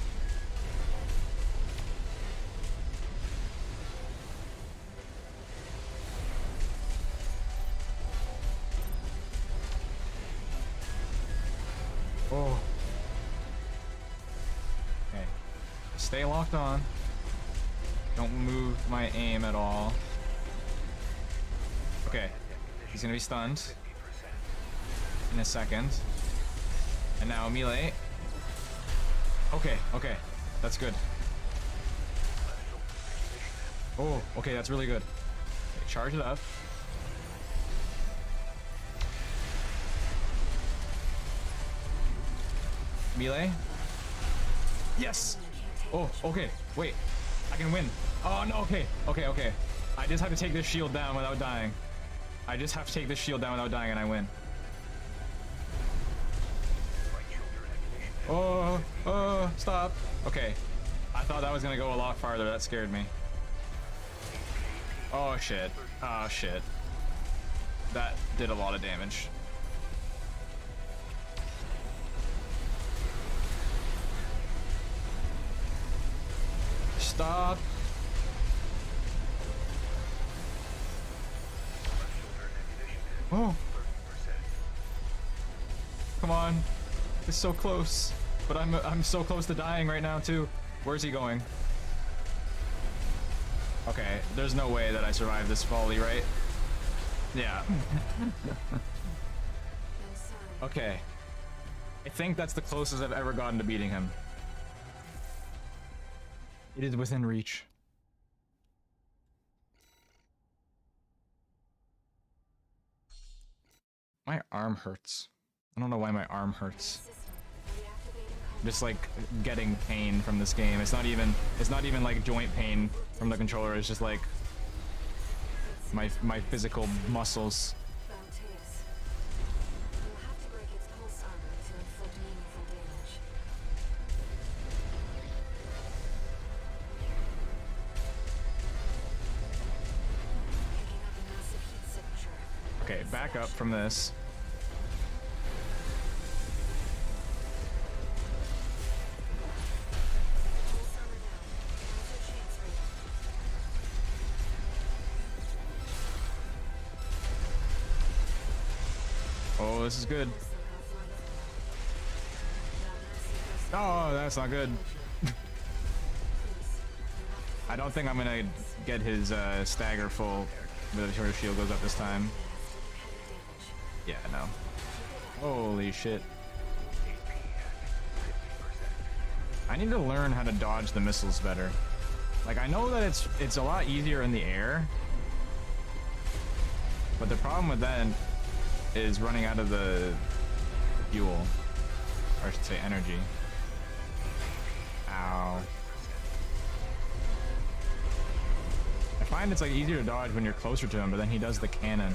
Oh. Okay. Stay locked on. Don't move my aim at all. Okay. He's gonna be stunned in a second. And now melee. Okay, okay. That's good. Oh, okay, that's really good. Okay, charge it up. Melee. Yes! Oh, okay. Wait. I can win. Oh, no, okay. Okay, okay. I just have to take this shield down without dying. I just have to take this shield down without dying and I win. Oh, stop. Okay. I thought that was gonna go a lot farther. That scared me. Oh, shit. Oh, shit. That did a lot of damage. Stop. Oh. Come on. It's so close. But I'm so close to dying right now too. Where's he going? Okay, there's no way that I survive this volley, right? Yeah. Okay. I think that's the closest I've ever gotten to beating him. It is within reach. My arm hurts. I don't know why my arm hurts. Just like getting pain from this game. It's not even like joint pain from the controller. It's just like my physical muscles. Balteus. You'll have to break its pulse armor to inflict meaningful damage. Picking up a massive heat signature. Okay, back up from this. Pulse armor down. How's your chance rate? Oh, this is good. Oh, that's not good. I don't think I'm gonna get his stagger full. The shorter shield goes up this time. Yeah, no. Holy shit. I need to learn how to dodge the missiles better. Like, I know that it's a lot easier in the air. But the problem with that is running out of the fuel. Or I should say energy. Ow. I find it's like easier to dodge when you're closer to him, but then he does the cannon.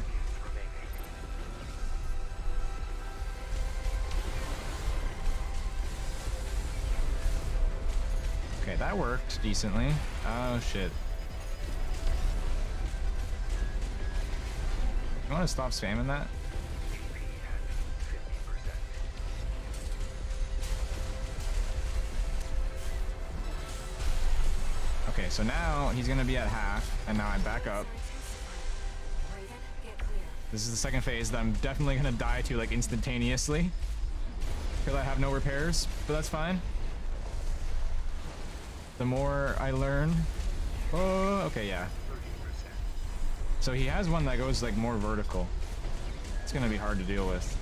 Okay, that worked decently. Oh shit. You want to stop spamming that? Okay, so now he's gonna be at half, and now I back up. Raven, get clear. This is the second phase that I'm definitely gonna die to like instantaneously. Because I have no repairs, but that's fine. The more I learn. Oh, okay, yeah. So he has one that goes like more vertical. It's gonna be hard to deal with.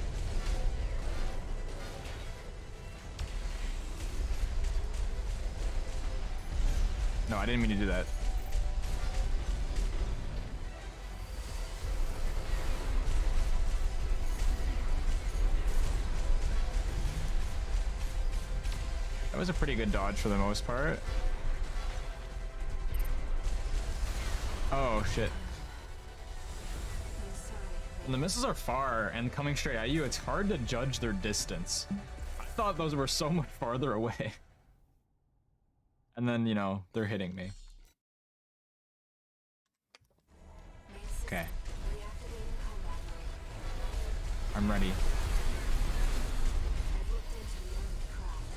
No, I didn't mean to do that. That was a pretty good dodge for the most part. Oh shit. I'm sorry, When the missiles are far and coming straight at you, it's hard to judge their distance. I thought those were so much farther away. And then, you know, they're hitting me. Okay. Reactivating combat mode. I'm ready. I've looked into the enemy craft.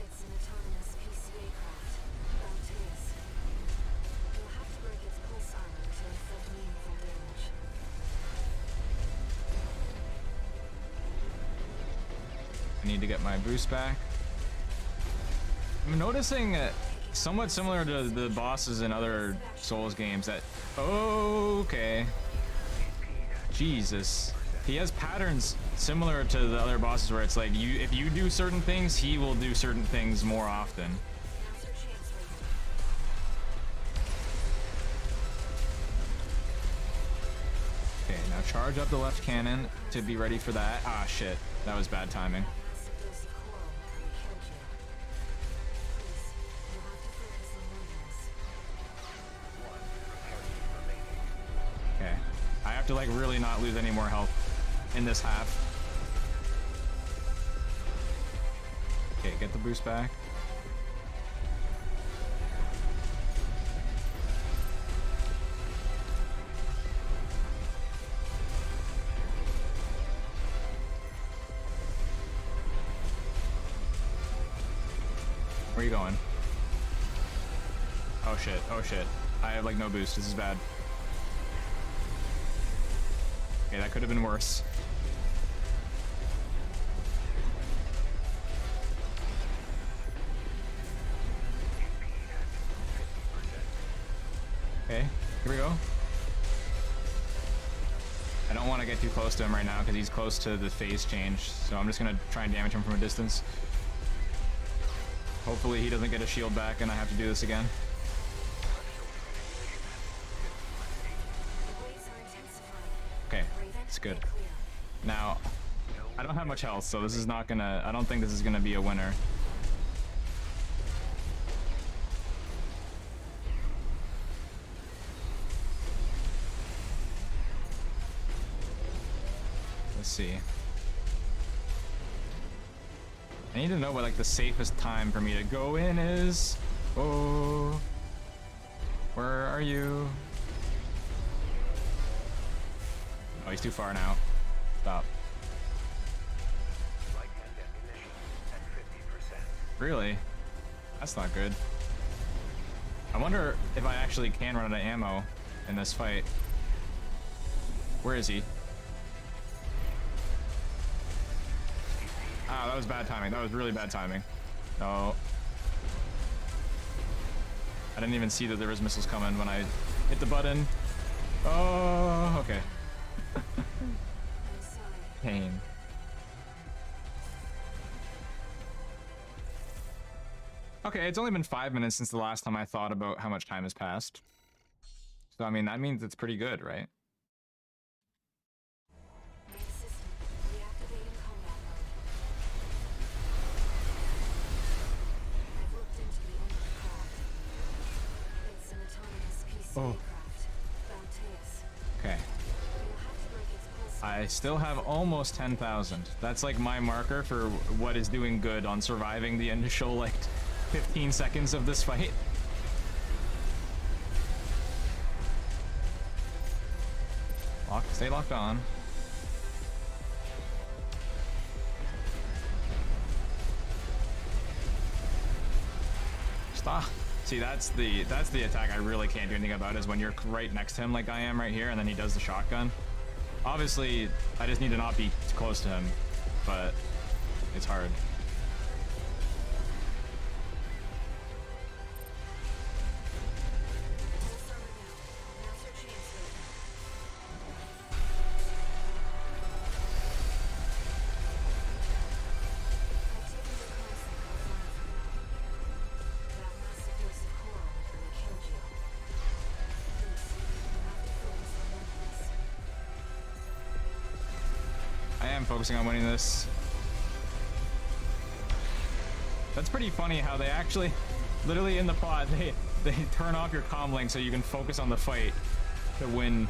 It's an autonomous PCA craft, Balteus. You'll have to break its pulse armor to inflict meaningful damage. I need to get my boost back. I'm noticing somewhat similar to the bosses in other Souls games that... Okay. Jesus. He has patterns similar to the other bosses where it's like, if you do certain things, he will do certain things more often. Now's your chance, Raven. Okay, now charge up the left cannon to be ready for that. Ah, shit. That was bad timing. Massive dose of coral nearly killed you. Please, you'll have to focus on winning this. Okay. I have to, like, really not lose any more health in this half. Okay, get the boost back. Where are you going? Oh shit, oh shit. I have like no boost, this is bad. Okay, that could have been worse. Okay, here we go. I don't want to get too close to him right now because he's close to the phase change, so I'm just gonna try and damage him from a distance. Hopefully he doesn't get a shield back and I have to do this again. The waves are intensifying. Okay, Raven, it's good. stay clear. Now, I don't have much health, so this is not gonna... I don't think this is gonna be a winner. Let's see. I need to know what like the safest time for me to go in is. Oh, where are you? Oh, he's too far now. Stop. Light and ammunition at 50%. Really? That's not good. I wonder if I actually can run out of ammo in this fight. Where is he? Ah, that was bad timing. That was really bad timing. No. I didn't even see that there was missiles coming when I hit the button. Oh, okay. I'm sorry. Pain. Okay, it's only been 5 minutes since the last time I thought about how much time has passed. So, I mean, that means it's pretty good, right? Main system, reactivating combat mode. I've looked into the enemy craft. It's an autonomous PCA Oh. craft, Balteus. Okay. You'll have to break its pulse I armor still to have inflict almost 10,000. That's like my marker for what is doing good on surviving the initial like 15 seconds of this fight. Stay locked on. Stop. See, that's the attack I really can't do anything about is when you're right next to him like I am right here and then he does the shotgun. Obviously, I just need to not be too close to him, but it's hard. pulse armor down. Now's your chance, Raven. I've taken the constant offline for now. That massive dose of coral nearly killed you. Please, you'll have to focus on winning this. I am focusing on winning this. That's pretty funny how they actually, literally in the plot, they turn off your comm link so you can focus on the fight to win.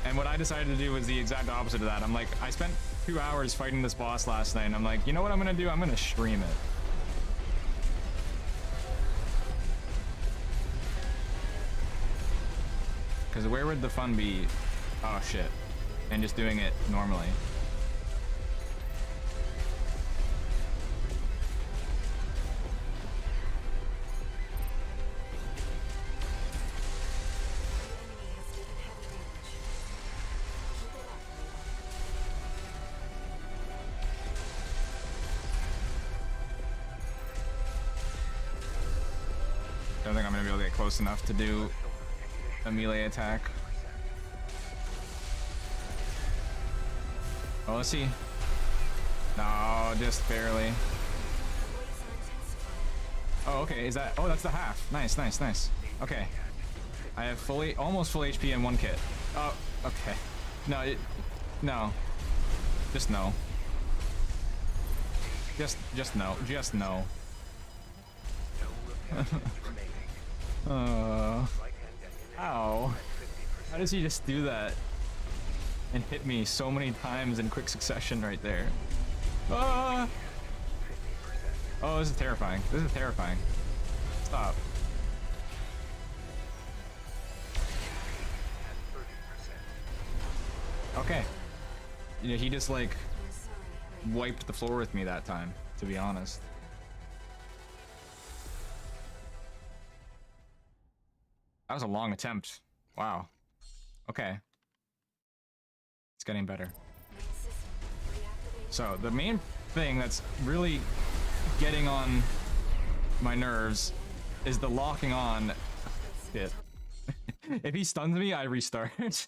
And what I decided to do was the exact opposite of that. I'm like, I spent 2 hours fighting this boss last night, and I'm like, you know what I'm gonna do? I'm gonna stream it. Because where would the fun be? Oh shit. And just doing it normally. Don't think I'm gonna be able to get close enough to do a melee attack. Oh, let's see. No, just barely. Oh, okay. Is that? Oh, that's the half. Nice, nice, nice. Okay. I have almost full HP in one kit. Oh, okay. No, no. Just no. Just no. Just no. Ow. How does he just do that and hit me so many times in quick succession right there? Ah! Oh, this is terrifying. This is terrifying. Stop. Okay. You know, he just like wiped the floor with me that time, to be honest. That was a long attempt. Wow. Okay. It's getting better. So, the main thing that's really getting on my nerves is the locking on. Shit. If he stuns me, I restart. This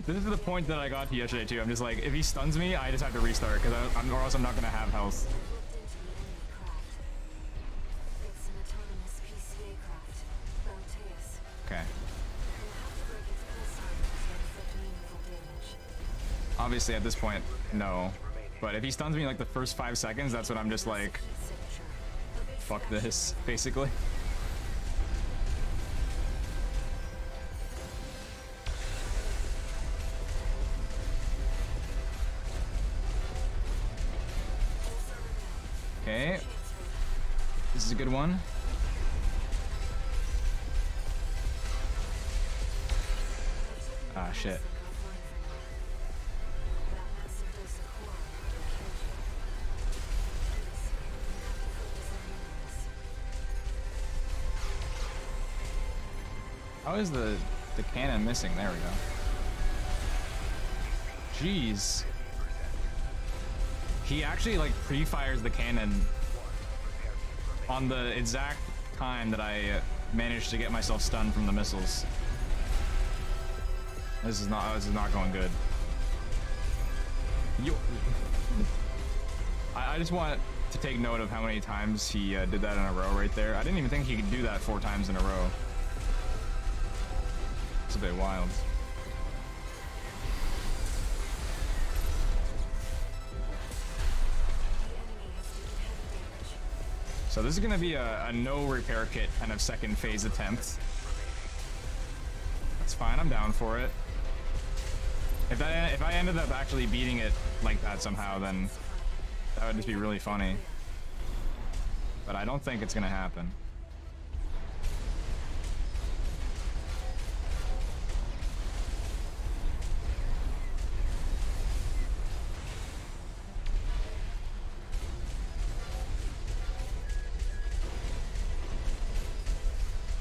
is the point that I got to yesterday too. I'm just like, if he stuns me, I just have to restart because or else I'm not gonna have health. It's an autonomous PCA craft, Balteus. Okay. You'll have to break its pulse armor to inflict meaningful damage. Obviously, at this point, no. But if he stuns me like the first 5 seconds, that's when I'm just like, Signature. A big fuck fraction. this, basically. Okay. This is a good one. Ah, shit. How is the cannon missing? There we go. Jeez. He actually like pre-fires the cannon on the exact time that I managed to get myself stunned from the missiles. This is not going good. I just want to take note of how many times he did that in a row right there. I didn't even think he could do that 4 times in a row. It's a bit wild. So this is gonna be a no repair kit kind of second phase attempt. That's fine, I'm down for it. If I ended up actually beating it like that somehow, then that would just be really funny. But I don't think it's gonna happen.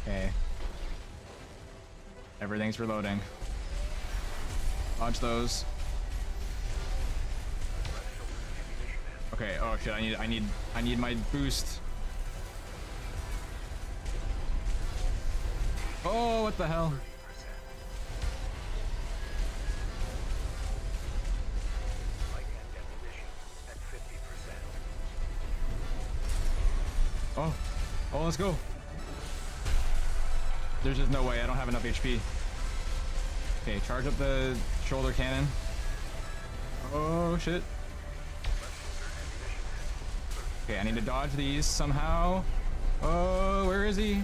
Okay. Everything's reloading. Launch those. Okay, oh shit, I need my boost. Oh, what the hell? Oh, let's go. There's just no way, I don't have enough HP. Okay, charge up the shoulder cannon. Oh shit. Okay, I need to dodge these somehow. Oh, where is he?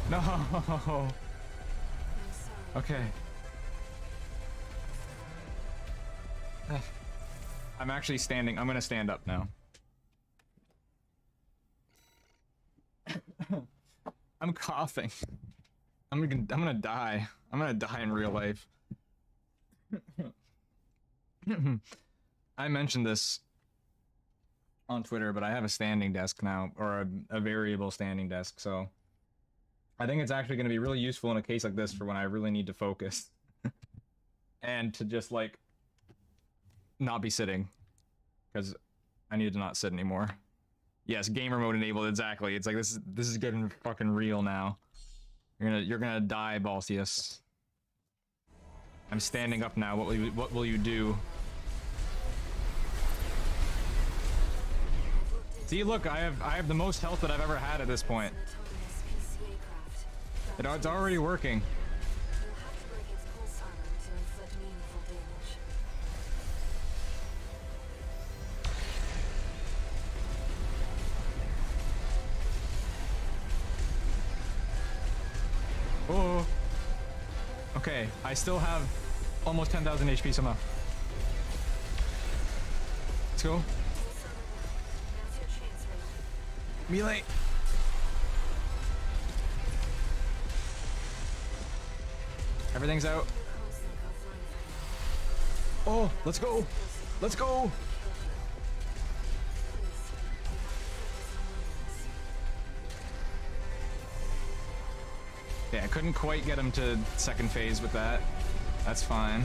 No. I'm sorry. Okay. I'm actually standing. I'm gonna stand up now. I'm coughing. I'm gonna die. I'm gonna die in real life. I mentioned this on Twitter, but I have a standing desk now, or a variable standing desk, so I think it's actually gonna be really useful in a case like this for when I really need to focus. And to just, like, not be sitting. Because I need to not sit anymore. Yes, gamer mode enabled, exactly. It's like, this is getting fucking real now. You're gonna die, Balteus. I'm standing up now. What will you do? See, look, I have the most health that I've ever had at this point. It's an autonomous PCA craft. It's already working. You'll have to break its pulse armor to inflict meaningful damage. Oh. Okay, I still have almost 10,000 HP somehow. Let's go. Pulse armor down. Now's your chance, Raven. Melee. Everything's out. You're constantly offline for now. Oh, let's go. Let's go. Yeah, I couldn't quite get him to second phase with that. That's fine.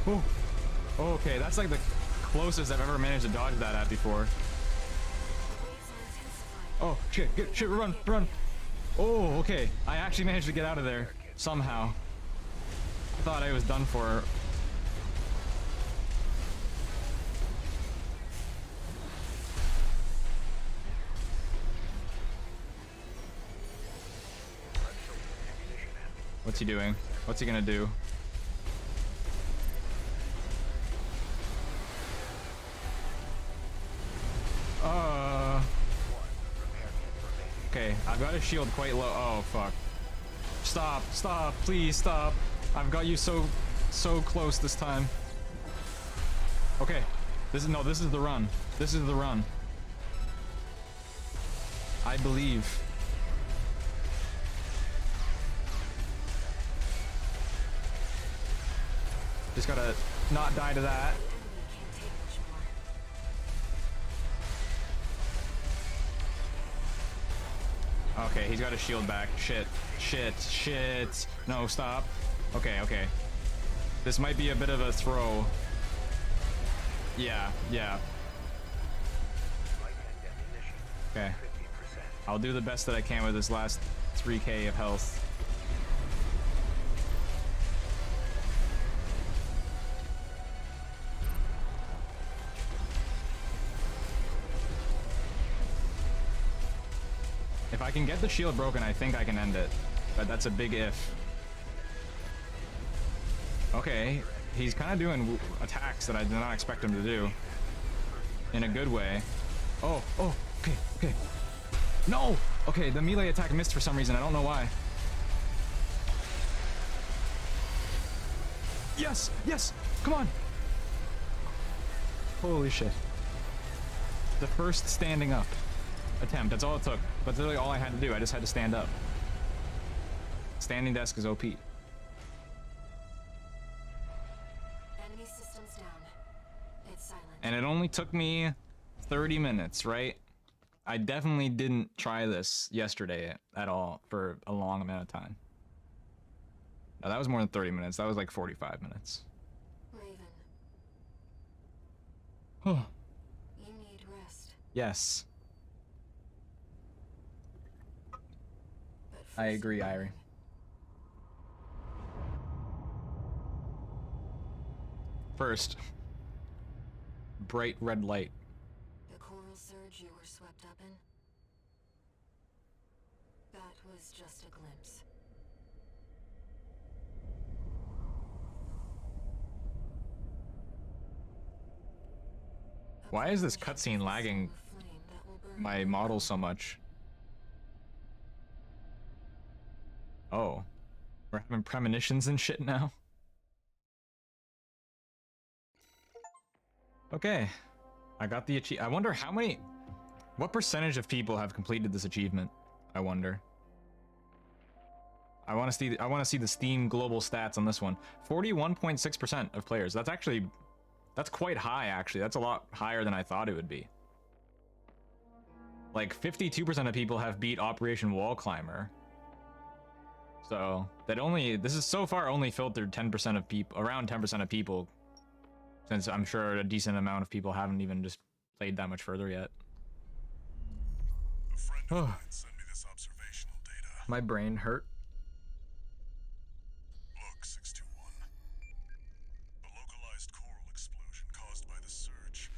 Oh, okay, that's like the closest I've ever managed to dodge that at before. Oh, shit, shit, run, run. Oh, okay, I actually managed to get out of there, somehow. I thought I was done for. What's he doing? What's he gonna do? Okay, I've got his shield quite low. Oh, fuck. Stop, stop, please stop. I've got you so close this time. Okay, this is the run. This is the run. I believe. Just gotta not die to that. Okay, he's got his shield back. Shit, shit, shit. No, stop. Okay, okay. This might be a bit of a throw. Yeah, yeah. Okay. I'll do the best that I can with this last 3k of health. If I can get the shield broken, I think I can end it. But that's a big if. Okay, he's kind of doing attacks that I did not expect him to do. In a good way. Oh, oh, okay, okay. No! Okay, the melee attack missed for some reason. I don't know why. Yes! Yes! Come on! Holy shit. The first standing up attempt. That's all it took. That's literally all I had to do. I just had to stand up. Standing desk is OP. Enemy systems down. It's silent. And it only took me 30 minutes, right? I definitely didn't try this yesterday at all for a long amount of time. No, that was more than 30 minutes. That was like 45 minutes. Raven, Oh, you need rest. yes. But I first agree, you Irie. First, bright red light. The coral surge you were swept up in? That was just a glimpse. Why is this cutscene lagging my model so much? Oh, we're having premonitions and shit now. Okay, I got the achievement. I wonder how many, what percentage of people have completed this achievement? I wonder. I want to see the Steam global stats on this one. 41.6% of players. That's actually, that's quite high actually. That's a lot higher than I thought it would be. Like 52% of people have beat Operation Wall Climber. So that only, this is so far only filtered 10% of people, around 10% of people, since I'm sure a decent amount of people haven't even just played that much further yet. A friend of mine sent me this observational data. My brain hurt. Look, 621. The localized coral explosion caused by the surge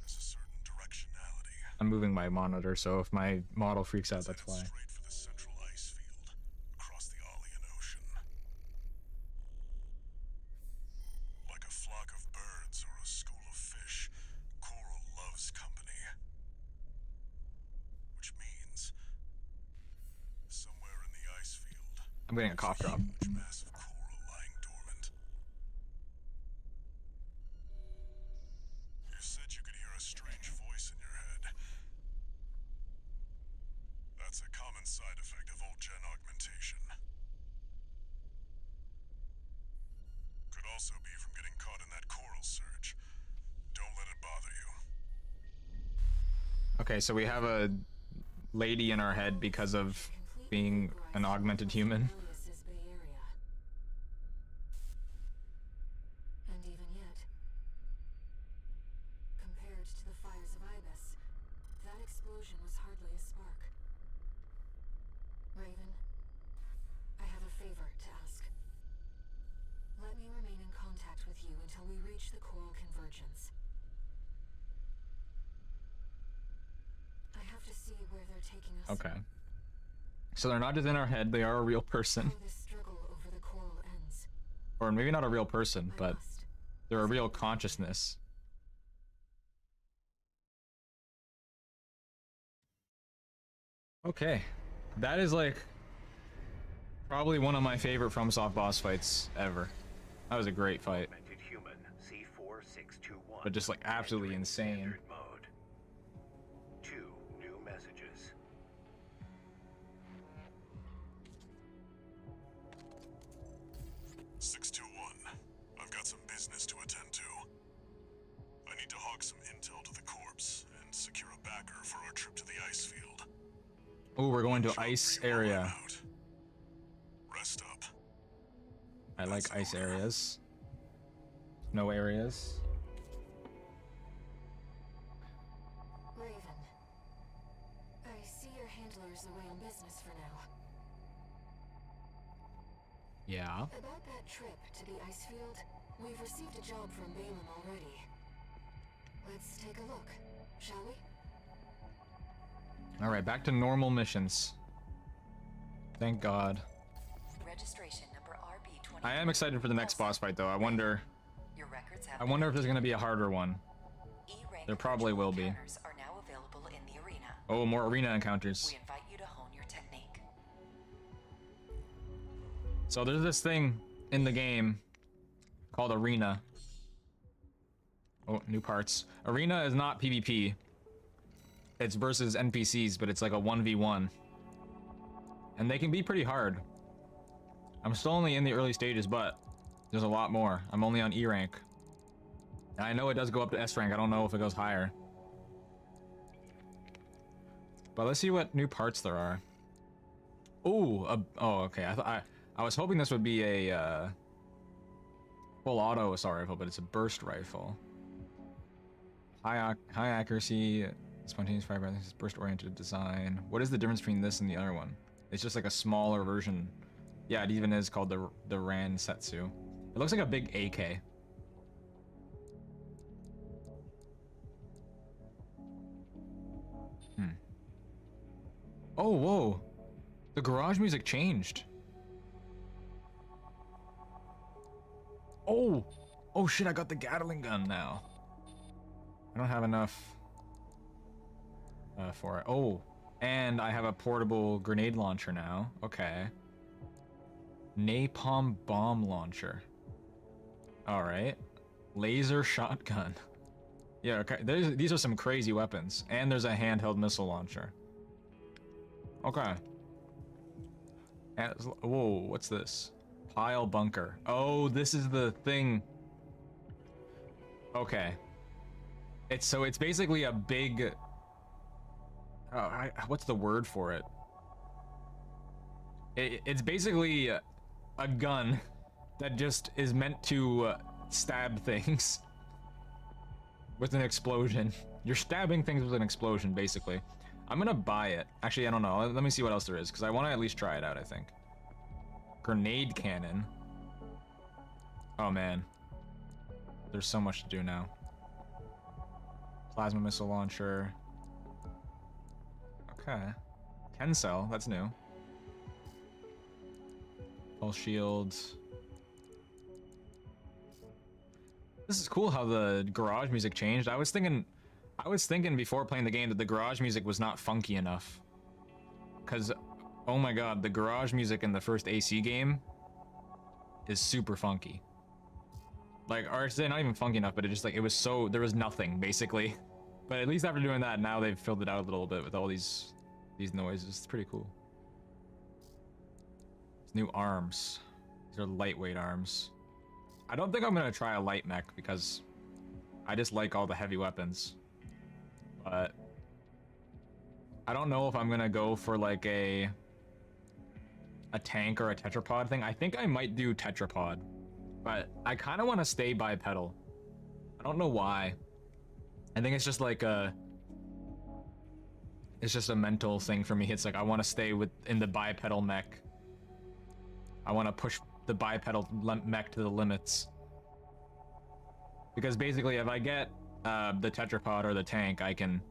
has a certain directionality. I'm moving my monitor, so if my model freaks out, that's why. Straight for the central ice field across the Arlean Ocean. Like a flock of birds or a school of fish, coral loves company. Which means somewhere in the ice field, I'm getting a cough drop. huge mass of coral lying dormant. You said you could hear a strange voice in your head. That's a common side effect of old gen augmentation. Could also be from getting caught in that coral surge. Don't let it bother you. Okay, so we have a lady in our head because of being an augmented human. Balteus's Bay Area. And even yet, compared to the fires of Ibis, that explosion was hardly a spark. Raven, I have a favor to ask. Let me remain in contact with you until we reach the coral convergence. I have to see where they're taking us. Okay. So they're not just in our head, they are a real person. How this struggle over the coral ends. Or maybe not a real person, I but must. they're a real consciousness. Okay. That is like probably one of my favorite FromSoft boss fights ever. That was a great fight. Augmented human C4621. But just like absolutely Entering insane. standard mode. 2 new messages. I've got some business to attend to. I need to hawk some intel to the corpse and secure a backer for our trip to the ice field. Oh, we're going to Drop ice me while I'm area. out. Rest up. I like ice areas. No areas. Raven, I see your handler's away on business for now. Yeah. About that trip to the ice field, we've received a job from Balin already. Let's take a look, shall we? All right, back to normal missions. Thank God. Registration number RB20. I am excited for the next boss fight, though. I wonder Your records have if there's gonna be a harder one. E-rank There probably virtual will be. encounters are now available in the arena. Oh, more arena encounters. We invite you to hone your technique. So there's this thing in the game called Arena. Oh, new parts. Arena is not PvP. It's versus NPCs, but it's like a 1v1. And they can be pretty hard. I'm still only in the early stages, but there's a lot more. I'm only on E rank. And I know it does go up to S rank. I don't know if it goes higher. But let's see what new parts there are. Ooh, oh, okay. I was hoping this would be a full auto assault rifle, but it's a burst rifle. High accuracy, spontaneous fire, I think it's burst oriented design. What is the difference between this and the other one? It's just like a smaller version. Yeah, it even is called the Ran Setsu. It looks like a big AK. Oh, whoa. The garage music changed. Oh! Oh shit, I got the Gatling gun now. I don't have enough for it. Oh, and I have a portable grenade launcher now. Okay. Napalm bomb launcher. Alright. Laser shotgun. Yeah, okay. These are some crazy weapons. And there's a handheld missile launcher. Okay. And, whoa, what's this? Pile bunker. Oh, this is the thing. Okay. It's basically a big... what's the word for it? It's basically a gun that just is meant to stab things with an explosion. You're stabbing things with an explosion, basically. I'm gonna buy it. Actually, I don't know. Let me see what else there is, because I want to at least try it out, I think. Grenade cannon. Oh, man. There's so much to do now. Plasma missile launcher. Okay. 10 cell, that's new. Pulse shields. This is cool how the garage music changed. I was thinking before playing the game that the garage music was not funky enough. Cause, oh my god, the garage music in the first AC game is super funky. Like, or it's not even funky enough, but it just like, it was so, there was nothing, basically. But at least after doing that, now they've filled it out a little bit with all these noises. It's pretty cool. These new arms. These are lightweight arms. I don't think I'm gonna try a light mech because I just like all the heavy weapons. But I don't know if I'm gonna go for like a tank or a tetrapod thing. I think I might do tetrapod, but I kind of want to stay bipedal. I don't know why. I think it's just like it's just a mental thing for me. It's like I want to stay in the bipedal mech. I want to push the bipedal mech to the limits. Because basically, if I get the tetrapod or the tank, I can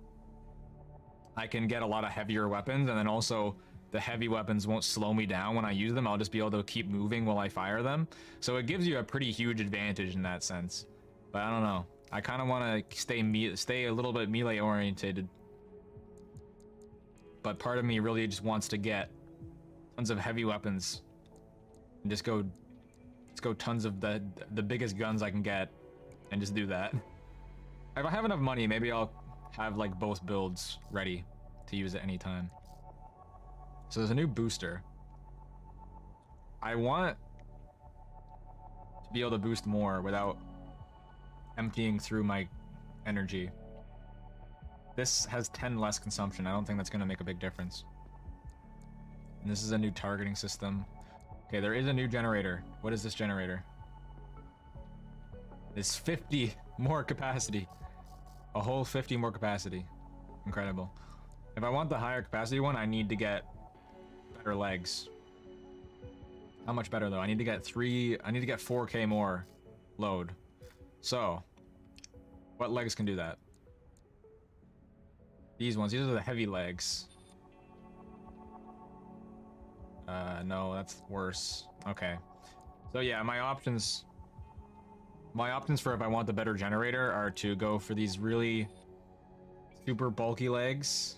get a lot of heavier weapons, and then also the heavy weapons won't slow me down when I use them. I'll just be able to keep moving while I fire them. So it gives you a pretty huge advantage in that sense. But I don't know. I kind of want to stay a little bit melee oriented. But part of me really just wants to get tons of heavy weapons and just go tons of the biggest guns I can get and just do that. If I have enough money, maybe I'll have like both builds ready to use at any time. So there's a new booster. I want to be able to boost more without emptying through my energy. This has 10 less consumption. I don't think that's going to make a big difference. And this is a new targeting system. Okay, there is a new generator. What is this generator? It's 50 more capacity. A whole 50 more capacity. Incredible. If I want the higher capacity one, I need to get better legs. How much better though? I need to get 4K more load. So, what legs can do that? These ones. These are the heavy legs. No, that's worse. Okay. So yeah, my options for if I want the better generator are to go for these really super bulky legs,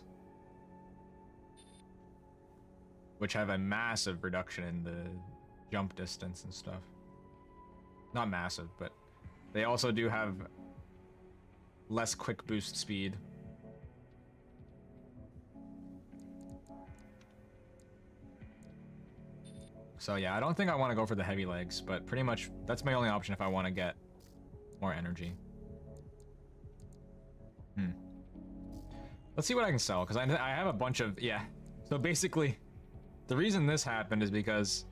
which have a massive reduction in the jump distance and stuff. Not massive, but they also do have less quick boost speed. So yeah, I don't think I want to go for the heavy legs, but pretty much that's my only option if I want to get more energy. Let's see what I can sell, because I have a bunch of, yeah. So basically, the reason this happened is because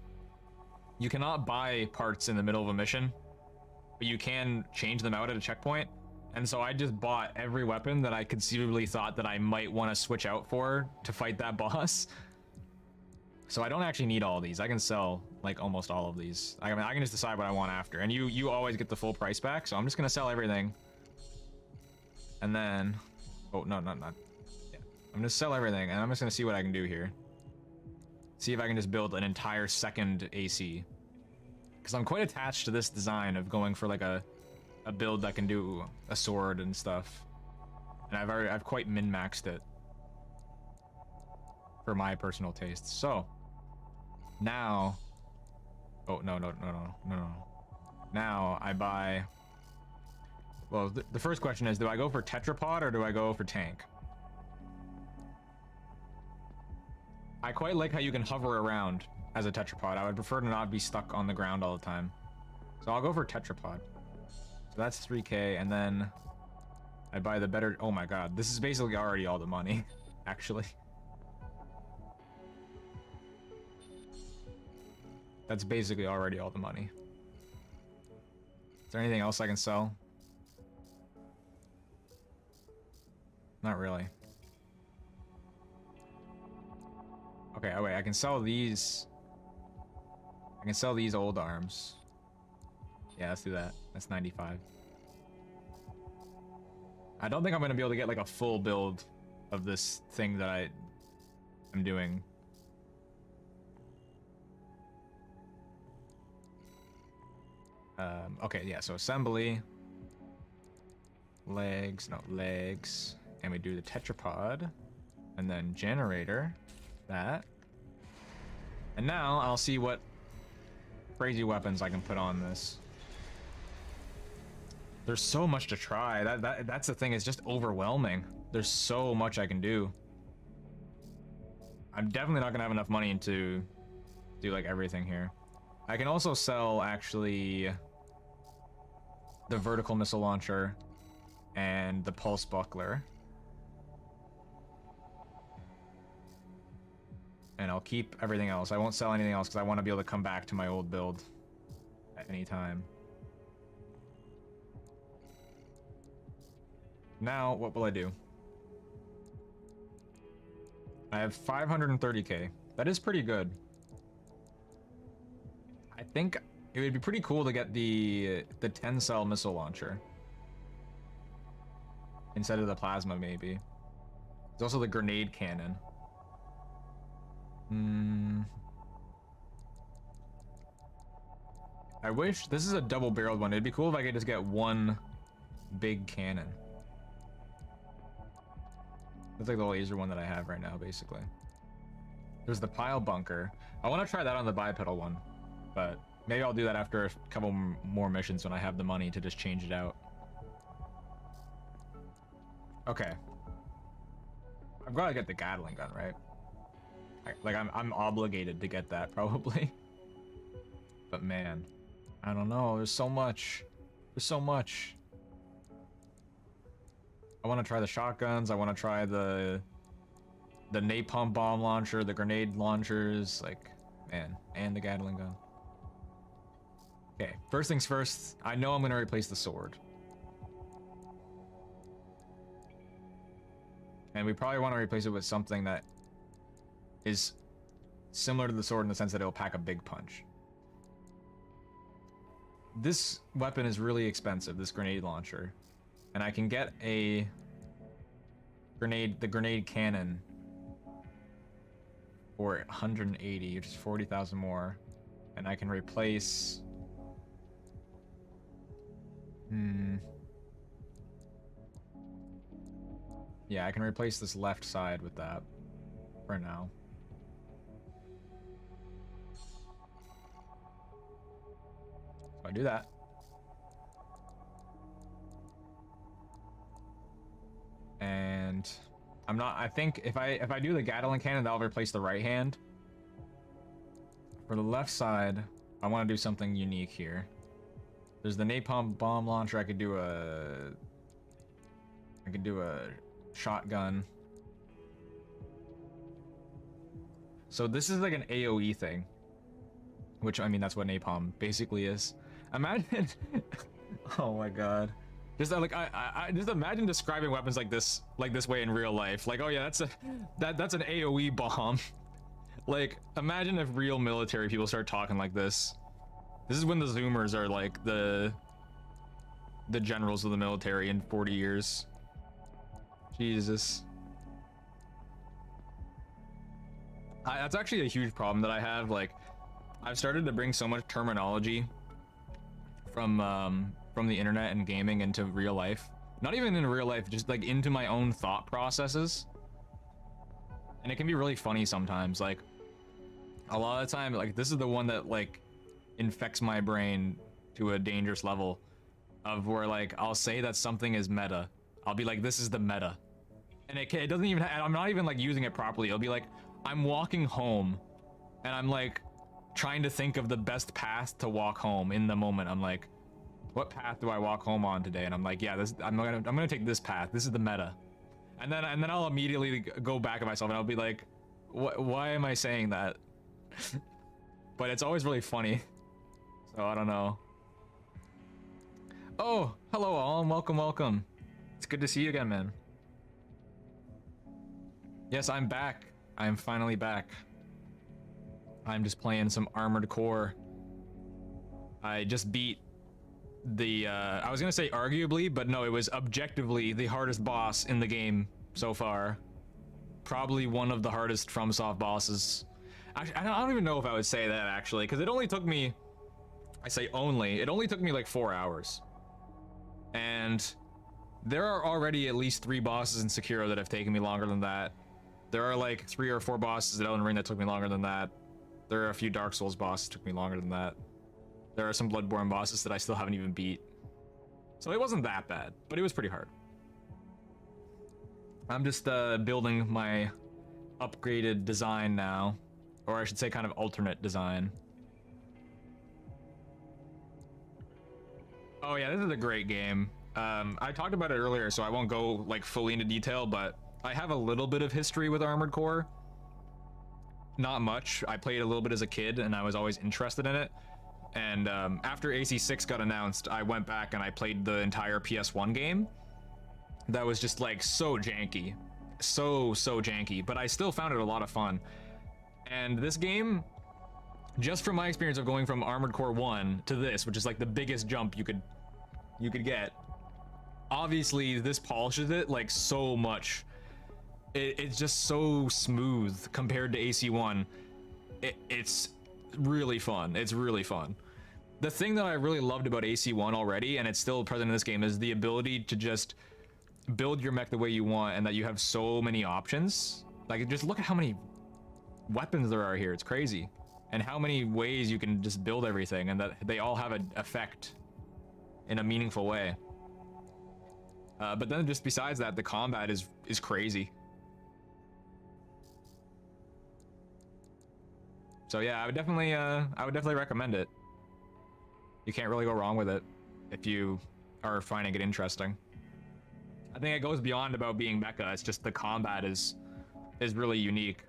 you cannot buy parts in the middle of a mission, but you can change them out at a checkpoint. And so I just bought every weapon that I conceivably thought that I might want to switch out for to fight that boss. So I don't actually need all of these. I can sell like almost all of these. I mean, I can just decide what I want after. And you always get the full price back. So I'm just gonna sell everything. And then, oh no, not. Yeah. I'm gonna sell everything, and I'm just gonna see what I can do here. See if I can just build an entire second AC. Because I'm quite attached to this design of going for like a build that can do a sword and stuff. And I've quite min-maxed it for my personal tastes. So now, oh no. Now I buy. Well, the first question is, do I go for tetrapod or do I go for tank? I quite like how you can hover around as a tetrapod. I would prefer to not be stuck on the ground all the time. So I'll go for tetrapod. So that's 3K, and then I buy the better. Oh my god, this is basically already all the money, actually. That's basically already all the money. Is there anything else I can sell? Not really. Okay, oh wait, I can sell these. I can sell these old arms. Yeah, let's do that. That's 95. I don't think I'm gonna be able to get like a full build of this thing that I'm doing. Okay, yeah, so assembly. Legs, and we do the tetrapod. And then generator. That. And now I'll see what crazy weapons I can put on this. There's so much to try. That's the thing, it's just overwhelming. There's so much I can do. I'm definitely not gonna have enough money to do like everything here. I can also sell actually the vertical missile launcher and the pulse buckler. And I'll keep everything else. I won't sell anything else because I want to be able to come back to my old build at any time. Now, what will I do? I have 530k. That is pretty good. I think it would be pretty cool to get the 10-cell missile launcher instead of the plasma, maybe. There's also the grenade cannon. I wish this is a double-barreled one. It'd be cool if I could just get one big cannon. That's like the laser one that I have right now, basically. There's the pile bunker. I want to try that on the bipedal one, but maybe I'll do that after a couple more missions when I have the money to just change it out. Okay. I've got to get the Gatling gun, right? Like I'm obligated to get that probably. But man, I don't know. There's so much. There's so much. I want to try the shotguns. I want to try the napalm bomb launcher, the grenade launchers, like, man, and the Gatling gun. Okay, first things first. I know I'm gonna replace the sword. And we probably want to replace it with something that is similar to the sword in the sense that it'll pack a big punch. This weapon is really expensive, this grenade launcher. And I can get the grenade cannon for 180, which is 40,000 more. And I can replace... Yeah, I can replace this left side with that for now. So I do that. And I think if I do the Gatling cannon, that'll replace the right hand. For the left side, I want to do something unique here. There's the napalm bomb launcher. I could do a shotgun. So this is like an AoE thing, which, I mean, that's what napalm basically is. Imagine oh my god, just like I just imagine describing weapons like this way in real life. Like, oh yeah, that's an AoE bomb. Like, imagine if real military people start talking like this. This is when the Zoomers are like the generals of the military in 40 years. Jesus. That's actually a huge problem that I have. Like, I've started to bring so much terminology from the internet and gaming into real life. Not even in real life, just like into my own thought processes. And it can be really funny sometimes. Like, a lot of the time, like, this is the one that like infects my brain to a dangerous level of where, like, I'll say that something is meta. I'll be like, this is the meta. And it doesn't even, I'm not even like using it properly. It'll be like, I'm walking home and I'm like trying to think of the best path to walk home in the moment. I'm like, what path do I walk home on today? And I'm like, yeah, I'm gonna take this path. This is the meta. And then I'll immediately go back at myself and I'll be like, why am I saying that? But it's always really funny. So I don't know. Oh, hello all and welcome. It's good to see you again, man. Yes, I'm back. I am finally back. I'm just playing some Armored Core. I just beat the, I was gonna say arguably, but no, it was objectively the hardest boss in the game so far. Probably one of the hardest FromSoft bosses. Actually, I don't even know if I would say that, actually, because it only took me, I say only, it only took me like 4 hours. And there are already at least 3 bosses in Sekiro that have taken me longer than that. There are like 3 or 4 bosses at Elden Ring that took me longer than that. There are a few Dark Souls bosses that took me longer than that. There are some Bloodborne bosses that I still haven't even beat. So it wasn't that bad, but it was pretty hard. I'm just building my upgraded design now. Or I should say kind of alternate design. Oh yeah, this is a great game. I talked about it earlier, so I won't go like fully into detail, but I have a little bit of history with Armored Core. Not much. I played a little bit as a kid and I was always interested in it. And after AC6 got announced, I went back and I played the entire PS1 game. That was just like so janky. So janky, but I still found it a lot of fun. And this game, just from my experience of going from Armored Core 1 to this, which is like the biggest jump you could get, obviously this polishes it like so much. It's just so smooth compared to AC1. It's really fun. It's really fun. The thing that I really loved about AC1 already, and it's still present in this game, is the ability to just build your mech the way you want and that you have so many options. Like, just look at how many weapons there are here. It's crazy. And how many ways you can just build everything, and that they all have an effect in a meaningful way. But then just besides that, the combat is crazy. So yeah, I would definitely recommend it. You can't really go wrong with it if you are finding it interesting. I think it goes beyond about being mecha. It's just the combat is really unique.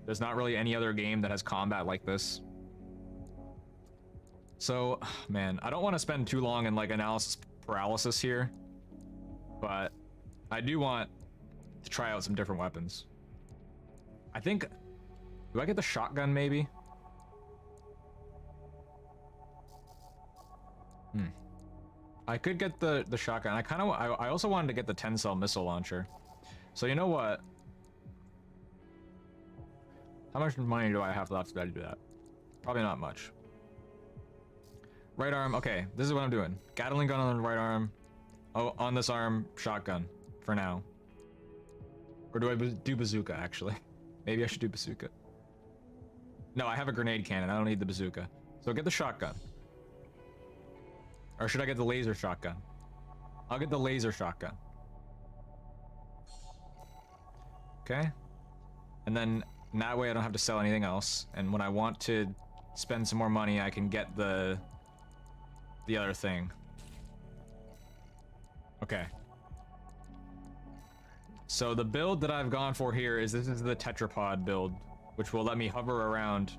There's not really any other game that has combat like this. So, man, I don't want to spend too long in like analysis paralysis here, but I do want to try out some different weapons. I think, do I get the shotgun maybe? I could get the shotgun. I also wanted to get the 10-cell missile launcher. So you know what? How much money do I have left to do that? Probably not much. Right arm, okay, this is what I'm doing. Gatling gun on the right arm. Oh, on this arm, shotgun for now. Or do I do bazooka, actually? Maybe I should do bazooka. No, I have a grenade cannon. I don't need the bazooka. So get the shotgun. Or should I get the laser shotgun? I'll get the laser shotgun. Okay. And then that way I don't have to sell anything else. And when I want to spend some more money, I can get the other thing. Okay. So the build that I've gone for here is this is the tetrapod build, which will let me hover around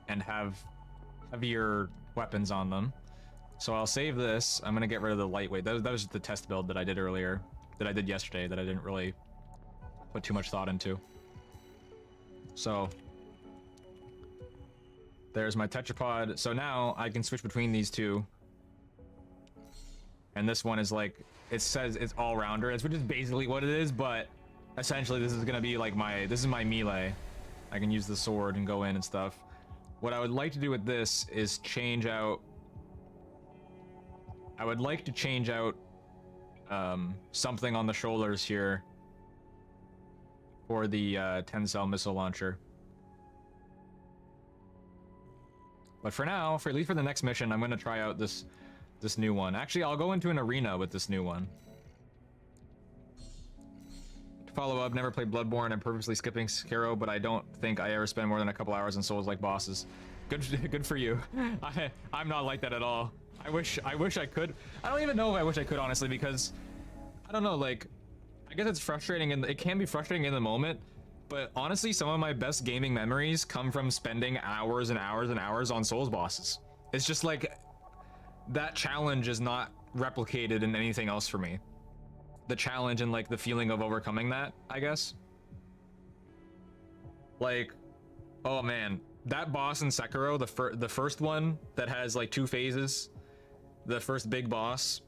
and have heavier weapons on them. So I'll save this. I'm gonna get rid of the lightweight. That was the test build that I did earlier, that I did yesterday, that I didn't really put too much thought into. So there's my tetrapod. So now I can switch between these two. And this one is like, it says it's all-rounder, which is basically what it is, but essentially this is gonna be like this is my melee. I can use the sword and go in and stuff. What I would like to do with this is change out... I would like to change out something on the shoulders here for the 10-cell missile launcher. But for now, at least for the next mission, I'm going to try out this new one. Actually, I'll go into an arena with this new one. To follow up, never played Bloodborne. I'm purposely skipping Sekiro, but I don't think I ever spend more than a couple hours in Souls-like bosses. Good for you. I'm not like that at all. I wish I could. I don't even know if I wish I could, honestly, because I don't know, like, I guess it's frustrating, and it can be frustrating in the moment, but honestly, some of my best gaming memories come from spending hours and hours and hours on Souls bosses. It's just like, that challenge is not replicated in anything else for me. The challenge and like the feeling of overcoming that, I guess. Like, oh man, that boss in Sekiro, the first one that has like 2 phases, the first big boss,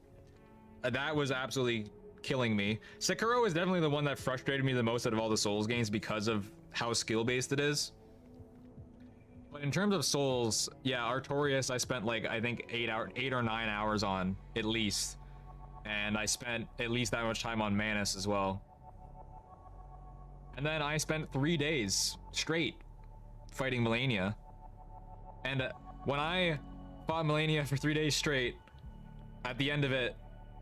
that was absolutely killing me. Sekiro is definitely the one that frustrated me the most out of all the Souls games because of how skill-based it is. But in terms of Souls, yeah, Artorias I spent like, I think 8 or 9 hours on, at least. And I spent at least that much time on Manus as well. And then I spent 3 days straight fighting Melania. And when I fought Melania for 3 days straight, at the end of it,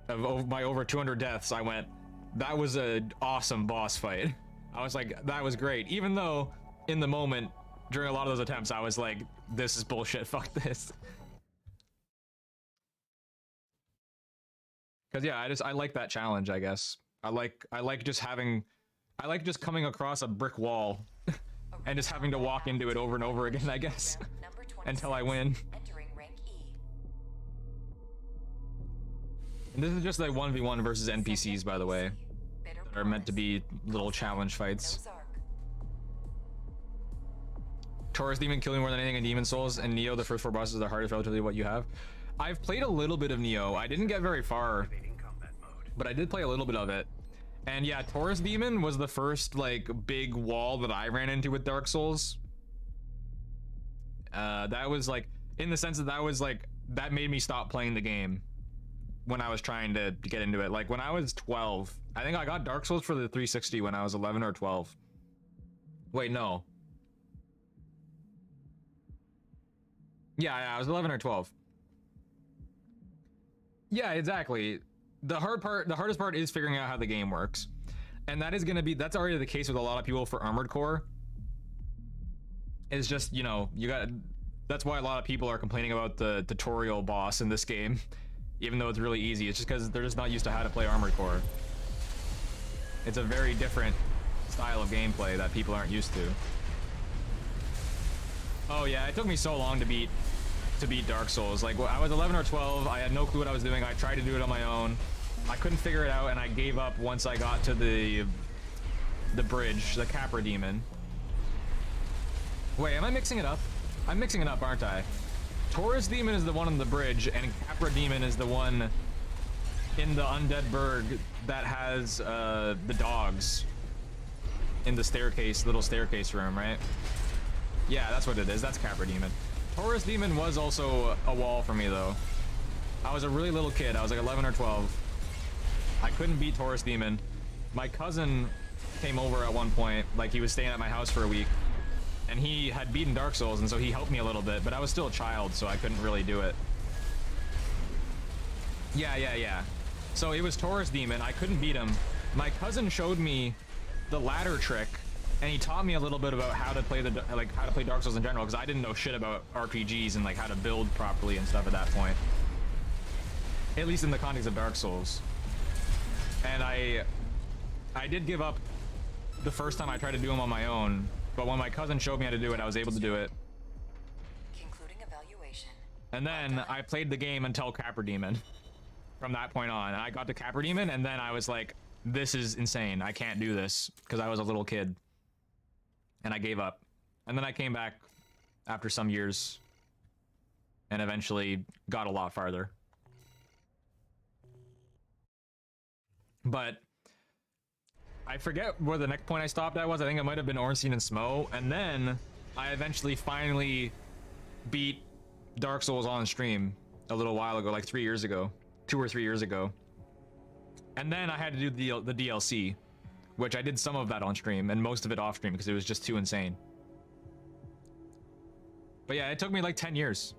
of my over 200 deaths, I went, that was an awesome boss fight. I was like, that was great. Even though, in the moment, during a lot of those attempts, I was like, this is bullshit, fuck this. Because yeah, I like that challenge, I guess. I like just coming across a brick wall and just having to walk into it over and over again, I guess, until I win. Entering rank E. And this is just like 1v1 versus NPCs, by the way, that are meant to be little challenge fights. Taurus Demon killing more than anything in Demon Souls, and Neo, the first 4 bosses are the hardest relatively what you have. I've played a little bit of Neo. I didn't get very far, but I did play a little bit of it. And yeah, Taurus Demon was the first like big wall that I ran into with Dark Souls. That was like, in the sense that that made me stop playing the game when I was trying to get into it. Like when I was 12, I think I got Dark Souls for the 360 when I was 11 or 12. Wait, no. Yeah, I was 11 or 12. Yeah, exactly. The hardest part is figuring out how the game works. And that's already the case with a lot of people for Armored Core. It's just, you know, that's why a lot of people are complaining about the tutorial boss in this game, even though it's really easy. It's just because they're just not used to how to play Armored Core. It's a very different style of gameplay that people aren't used to. Oh yeah, it took me so long to beat Dark Souls. Like, I was 11 or 12, I had no clue what I was doing. I tried to do it on my own. I couldn't figure it out, and I gave up once I got to the bridge, the Capra Demon. Wait, am I mixing it up? I'm mixing it up, aren't I? Taurus Demon is the one on the bridge, and Capra Demon is the one in the Undead Burg that has the dogs in the staircase, little staircase room, right? Yeah, that's what it is. That's Capra Demon. Taurus Demon was also a wall for me, though. I was a really little kid. I was like 11 or 12. I couldn't beat Taurus Demon. My cousin came over at one point, like he was staying at my house for a week, and he had beaten Dark Souls, and so he helped me a little bit, but I was still a child, so I couldn't really do it. Yeah. So it was Taurus Demon. I couldn't beat him. My cousin showed me the ladder trick, and he taught me a little bit about how to play how to play Dark Souls in general, because I didn't know shit about RPGs and like how to build properly and stuff at that point. At least in the context of Dark Souls. And I did give up the first time I tried to do them on my own, but when my cousin showed me how to do it, I was able to do it. Concluding evaluation. And then I played the game until Capra Demon. From that point on, and I got to Capra Demon, and then I was like, this is insane. I can't do this, because I was a little kid. And I gave up. And then I came back after some years and eventually got a lot farther. But I forget where the next point I stopped at was. I think it might have been Ornstein and Smo, and then I eventually finally beat Dark Souls on stream a little while ago, like 3 years ago, 2 or 3 years ago. And then I had to do the DLC, which I did some of that on stream and most of it off stream because it was just too insane. But yeah, it took me like 10 years.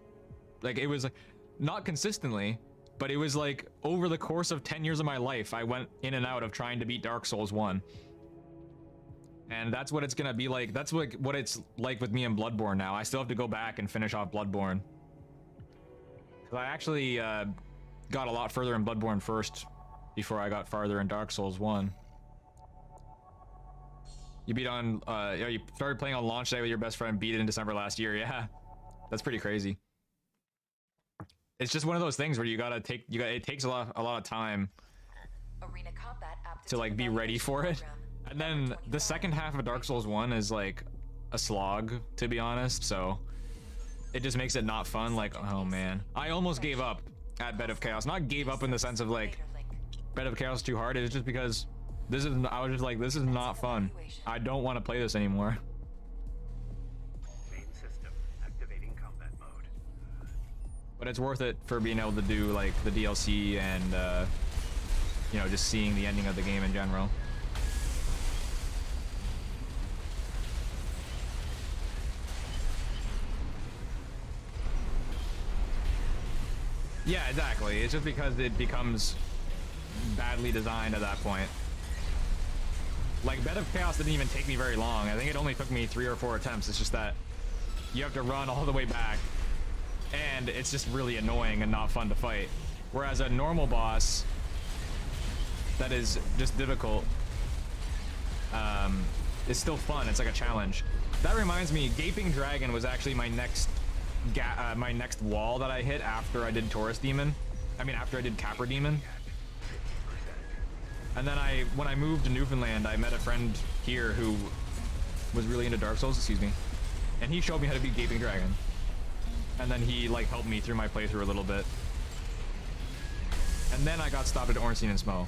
Like, it was like, not consistently, but it was like over the course of 10 years of my life, I went in and out of trying to beat Dark Souls 1. And that's what it's gonna be like. That's like what it's like with me in Bloodborne now. I still have to go back and finish off Bloodborne. Cause I actually got a lot further in Bloodborne first before I got farther in Dark Souls 1. You beat on, you started playing on launch day with your best friend, beat it in December last year. Yeah, that's pretty crazy. It's just one of those things where it takes a lot of time Arena combat to like be ready for it. And then the second half of Dark Souls 1 is like a slog, to be honest, so it just makes it not fun. Like, oh man, I almost gave up at Bed of Chaos. Not gave up in the sense of like Bed of Chaos is too hard. It's just because I was just like, this is not fun. I don't want to play this anymore. Main system activating combat mode. But it's worth it for being able to do like the DLC and you know, just seeing the ending of the game in general. Yeah, exactly. It's just because it becomes badly designed at that point. Like, Bed of Chaos didn't even take me very long. I think it only took me 3 or 4 attempts. It's just that you have to run all the way back, and it's just really annoying and not fun to fight. Whereas a normal boss that is just difficult is still fun. It's like a challenge. That reminds me, Gaping Dragon was actually my next wall that I hit after I did Taurus Demon. I mean, after I did Capra Demon. And then when I moved to Newfoundland, I met a friend here who was really into Dark Souls, excuse me. And he showed me how to beat Gaping Dragon. And then he like helped me through my playthrough a little bit. And then I got stopped at Ornstein and Smo.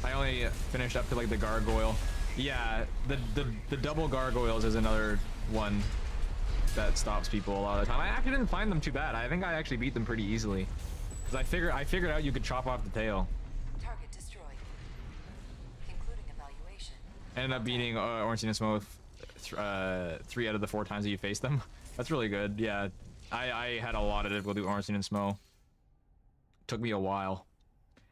I only finished up to like the gargoyle. Yeah, the double gargoyles is another one that stops people a lot of the time. I actually didn't find them too bad. I think I actually beat them pretty easily. Cause I figured out you could chop off the tail. Target destroyed. Concluding evaluation. I ended up beating Ornstein and Smo 3 out of the 4 times that you faced them. That's really good. Yeah, I had a lot of difficulty with Ornstein and Smo. Took me a while.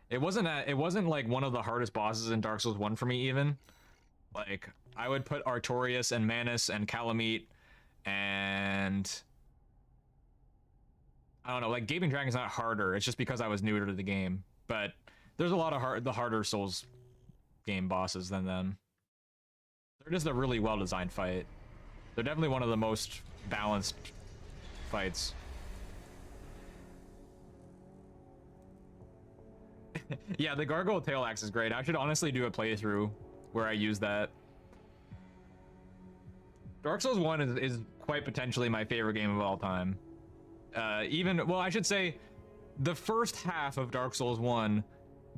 It wasn't like one of the hardest bosses in Dark Souls 1 for me even. Like, I would put Artorias and Manus and Calamite and I don't know, like Gaping Dragon's not harder. It's just because I was newer to the game. But there's a lot of the harder Souls game bosses than them. They're just a really well designed fight. They're definitely one of the most balanced fights. Yeah, the Gargoyle Tail Axe is great. I should honestly do a playthrough where I use that. Dark Souls 1 is quite potentially my favorite game of all time. Well, I should say the first half of Dark Souls 1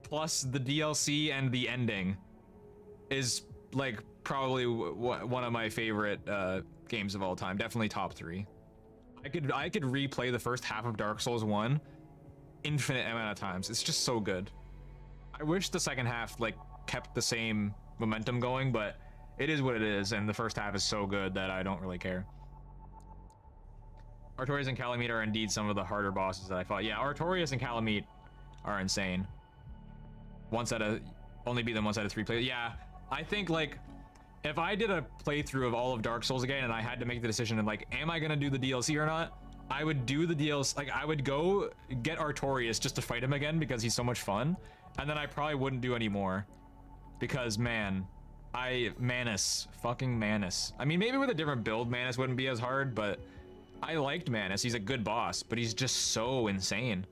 plus the DLC and the ending is like probably one of my favorite games of all time. Definitely top 3. I could replay the first half of Dark Souls 1 infinite amount of times. It's just so good. I wish the second half like kept the same momentum going, but it is what it is, and the first half is so good that I don't really care. Artorias and Calamite are indeed some of the harder bosses that I fought. Yeah, Artorias and Calamite are insane. Only beat them once out of 3 plays. Yeah, I think like if I did a playthrough of all of Dark Souls again and I had to make the decision of like, am I gonna do the DLC or not? I would do the DLC, like I would go get Artorias just to fight him again because he's so much fun, and then I probably wouldn't do any more because man, Manus, fucking Manus. I mean, maybe with a different build, Manus wouldn't be as hard, but I liked Manus. He's a good boss, but he's just so insane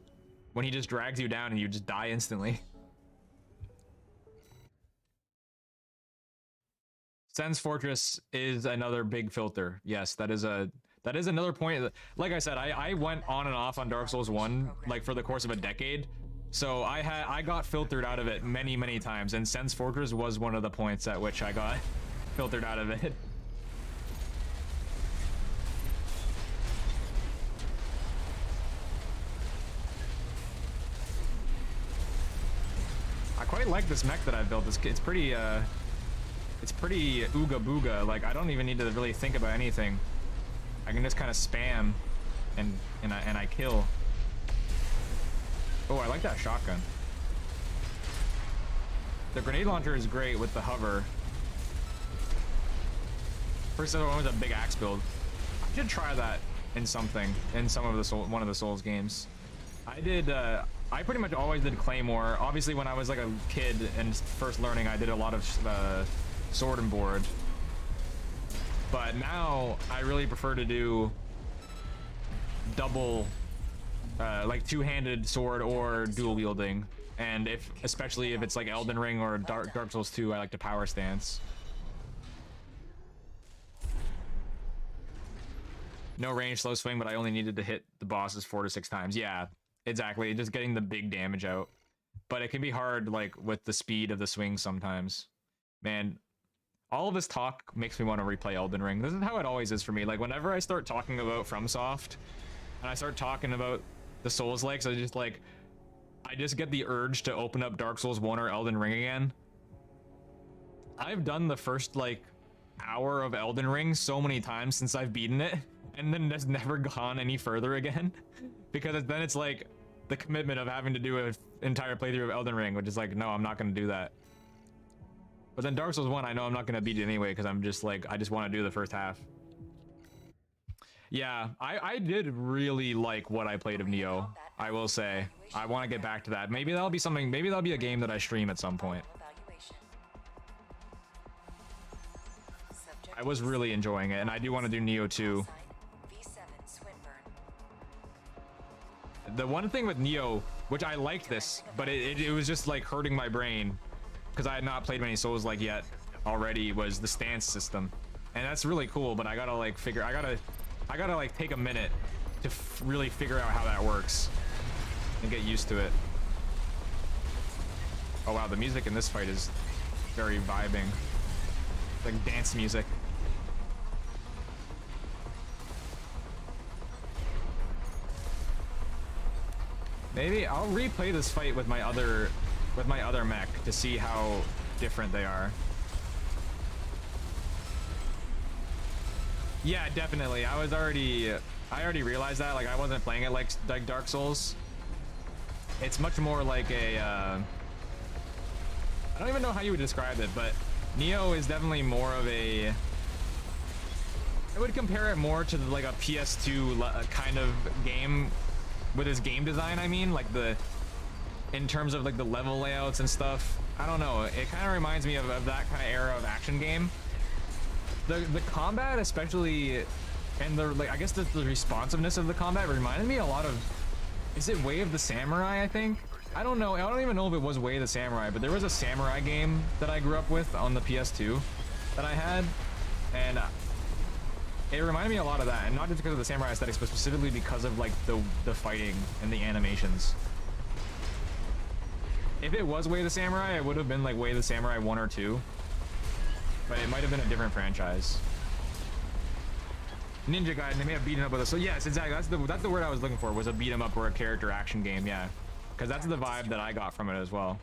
when he just drags you down and you just die instantly. Sen's Fortress is another big filter. Yes, that is another point. Like I said, I went on and off on Dark Souls 1 like for the course of a decade. So I got filtered out of it many times, and Sense Fortress was one of the points at which I got filtered out of it. I quite like this mech that I've built. It's pretty ooga booga. Like, I don't even need to really think about anything. I can just kind of spam and I kill. Oh, I like that shotgun. The grenade launcher is great with the hover. First one was a big axe build. I should try that in something, in some of the one of the Souls games. I did. I pretty much always did Claymore. Obviously, when I was like a kid and first learning, I did a lot of sword and board. But now I really prefer to do double, like two-handed sword or dual wielding. And especially if it's like Elden Ring or Dark Souls 2, I like to power stance. No range, slow swing, but I only needed to hit the bosses 4 to 6 times. Yeah, exactly. Just getting the big damage out. But it can be hard, like, with the speed of the swing sometimes. Man, all of this talk makes me want to replay Elden Ring. This is how it always is for me. Like, whenever I start talking about FromSoft, and I start talking about the Souls-likes, I just get the urge to open up Dark Souls 1 or Elden Ring again. I've done the first, like, hour of Elden Ring so many times since I've beaten it, and then just never gone any further again. Because then it's like the commitment of having to do an entire playthrough of Elden Ring, which is like, no, I'm not going to do that. But then Dark Souls 1, I know I'm not going to beat it anyway, because I'm just like, I just want to do the first half. Yeah, I did really like what I played of Neo, I will say. I want to get back to that. Maybe that'll be something, maybe that'll be a game that I stream at some point. I was really enjoying it, and I do want to do Neo 2. The one thing with Neo, which I liked this, but it was just like hurting my brain, because I had not played many Souls like yet already, was the stance system. And that's really cool, but I gotta like I gotta like take a minute to really figure out how that works and get used to it. Oh wow, the music in this fight is very vibing. Like dance music. Maybe I'll replay this fight with my other mech to see how different they are. Yeah, definitely. I already realized that. Like, I wasn't playing it like Dark Souls. It's much more like a I don't even know how you would describe it, but Neo is definitely more of a, I would compare it more to like a PS2 kind of game with his game design. I mean, like in terms of like the level layouts and stuff. I don't know. It kind of reminds me of that kind of era of action game. The combat, especially, and I guess the responsiveness of the combat reminded me a lot of, is it Way of the Samurai, I think? I don't know. I don't even know if it was Way of the Samurai, but there was a samurai game that I grew up with on the PS2 that I had, and it reminded me a lot of that, and not just because of the samurai aesthetics, but specifically because of like the fighting and the animations. If it was Way of the Samurai, it would have been like Way of the Samurai 1 or 2. But it might have been a different franchise. Ninja Gaiden, they may have beaten up with us. So yes, exactly. That's the word I was looking for, was a beat 'em up or a character action game, yeah. Because that's the vibe that I got from it as well.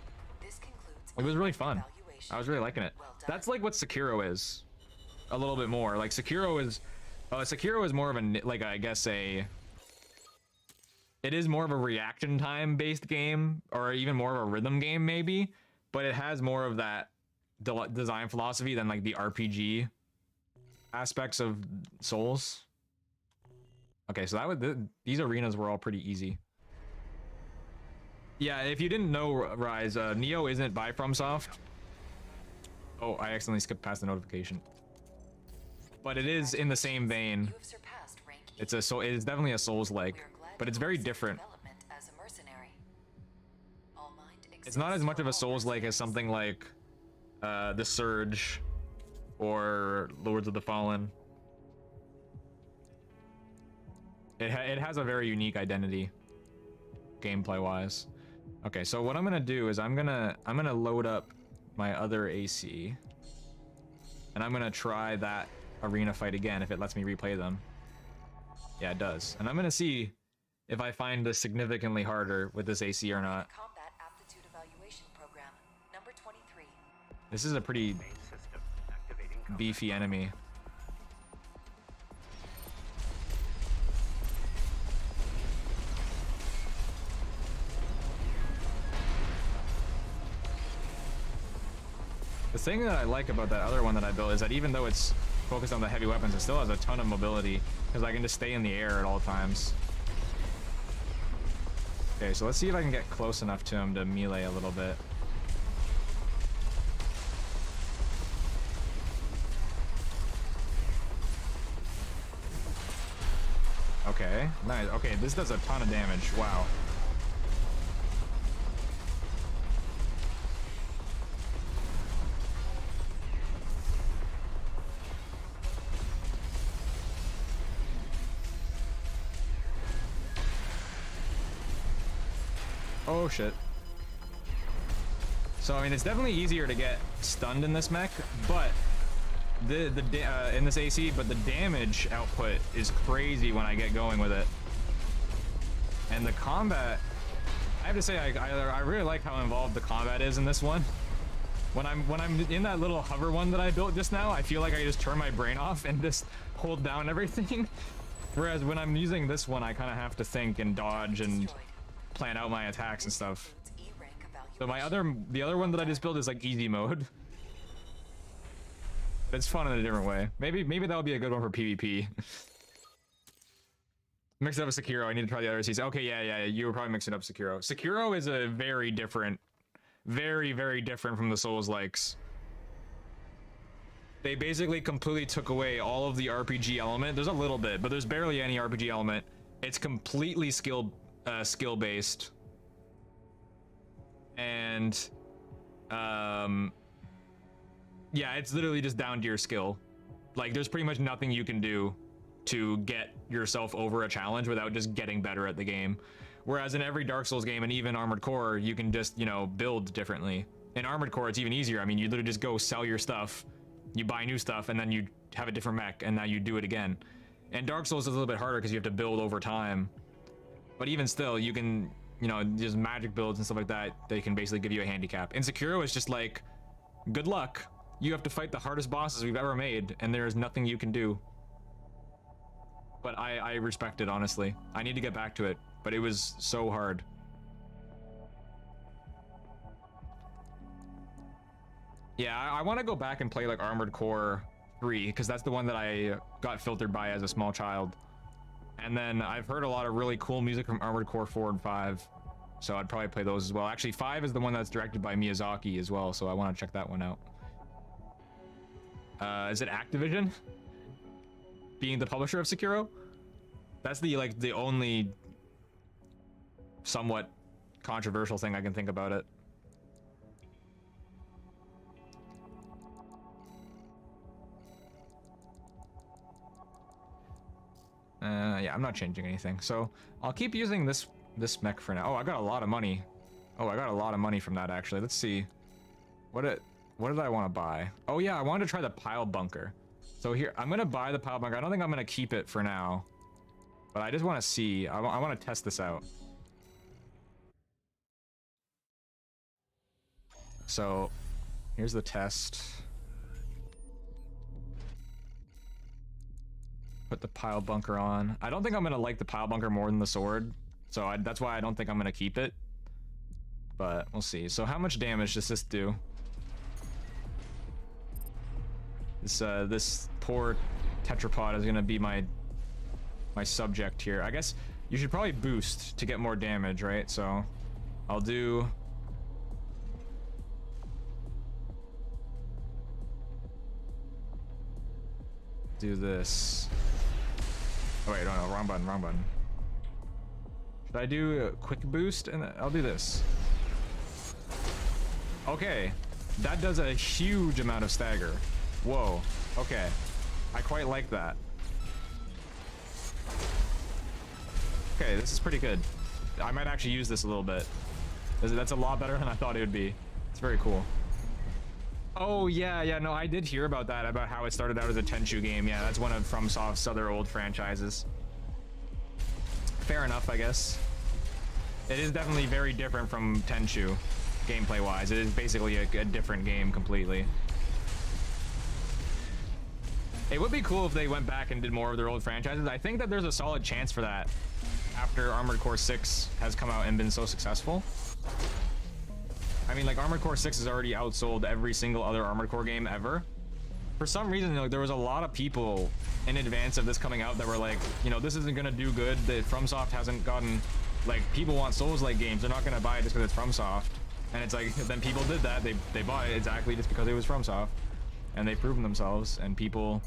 It was really fun. I was really liking it. That's like what Sekiro is. A little bit more. Like Sekiro is more of a, like, I guess it is more of a reaction time based game, or even more of a rhythm game maybe, but it has more of that design philosophy than like the RPG aspects of Souls. Okay, so these arenas were all pretty easy. Yeah, if you didn't know, Rise, Neo isn't by FromSoft. Oh, I accidentally skipped past the notification. But it is in the same vein. It is definitely a Souls-like, but it's very different. It's not as much of a Souls-like as something like The Surge or Lords of the Fallen. It has a very unique identity, gameplay-wise. Okay, so what I'm gonna do is I'm gonna load up my other AC, and I'm gonna try that arena fight again if it lets me replay them. Yeah, it does. And I'm gonna see if I find this significantly harder with this AC or not. Combat Aptitude Evaluation Program, number 23. This is a pretty Main system activating combat. beefy enemy. The thing that I like about that other one that I built is that even though it's focused on the heavy weapons, it still has a ton of mobility because I can just stay in the air at all times. Okay, so let's see if I can get close enough to him to melee a little bit. Okay, nice. Okay, this does a ton of damage. Wow. Oh shit. So I mean, it's definitely easier to get stunned in this mech, but in this AC, but the damage output is crazy when I get going with it. And the combat, I have to say, I really like how involved the combat is in this one. When I'm in that little hover one that I built just now, I feel like I just turn my brain off and just hold down everything. Whereas when I'm using this one, I kind of have to think and dodge and plan out my attacks and stuff. So the other one that I just built is like easy mode. But it's fun in a different way. Maybe that'll be a good one for PvP. Mix it up with Sekiro. I need to try the other season. Okay, yeah. You were probably mixing up Sekiro. Sekiro is a very different, very different from the Souls-likes. They basically completely took away all of the RPG element. There's a little bit, but there's barely any RPG element. It's completely skill based, and yeah, it's literally just down to your skill. Like, there's pretty much nothing you can do to get yourself over a challenge without just getting better at the game. Whereas in every Dark Souls game, and even Armored Core, you can just, you know, build differently. In Armored Core, it's even easier. I mean, you literally just go sell your stuff, you buy new stuff, and then you have a different mech, and now you do it again. And Dark Souls is a little bit harder because you have to build over time. But even still, you can, you know, just magic builds and stuff like that, they can basically give you a handicap. In Sekiro, it's just like, good luck. You have to fight the hardest bosses we've ever made, and there is nothing you can do. But I respect it, honestly. I need to get back to it, but it was so hard. Yeah, I want to go back and play like Armored Core 3, because that's the one that I got filtered by as a small child. And then I've heard a lot of really cool music from Armored Core 4 and 5, so I'd probably play those as well. Actually, 5 is the one that's directed by Miyazaki as well, so I want to check that one out. Is it Activision being the publisher of Sekiro? That's the only somewhat controversial thing I can think about it. Yeah, I'm not changing anything, so I'll keep using this mech for now. Oh, I got a lot of money. Oh, I got a lot of money from that, actually. Let's see. What did I want to buy? Oh yeah, I wanted to try the pile bunker. So here, I'm gonna buy the pile bunker. I don't think I'm gonna keep it for now, but I just want to see. I want to test this out. So here's the test. Put the pile bunker on. I don't think I'm gonna like the pile bunker more than the sword, so that's why I don't think I'm gonna keep it. But we'll see. So how much damage does this do? This poor tetrapod is gonna be my subject here. I guess you should probably boost to get more damage, right? So I'll do this. Oh wait, no, wrong button. Should I do a quick boost? And I'll do this. Okay, that does a huge amount of stagger. Whoa, okay. I quite like that. Okay, this is pretty good. I might actually use this a little bit. That's a lot better than I thought it would be. It's very cool. Oh yeah, no, I did hear about that, about how it started out as a Tenchu game. Yeah, that's one of FromSoft's other old franchises. Fair enough, I guess. It is definitely very different from Tenchu, gameplay-wise. It is basically a different game completely. It would be cool if they went back and did more of their old franchises. I think that there's a solid chance for that after Armored Core 6 has come out and been so successful. I mean, like, Armored Core 6 has already outsold every single other Armored Core game ever. For some reason, like, there was a lot of people in advance of this coming out that were like, you know, this isn't gonna do good. That FromSoft hasn't gotten, like, people want Souls-like games. They're not gonna buy it just because it's FromSoft. And it's like, then people did that. They bought it exactly just because it was FromSoft. And they've proven themselves, and people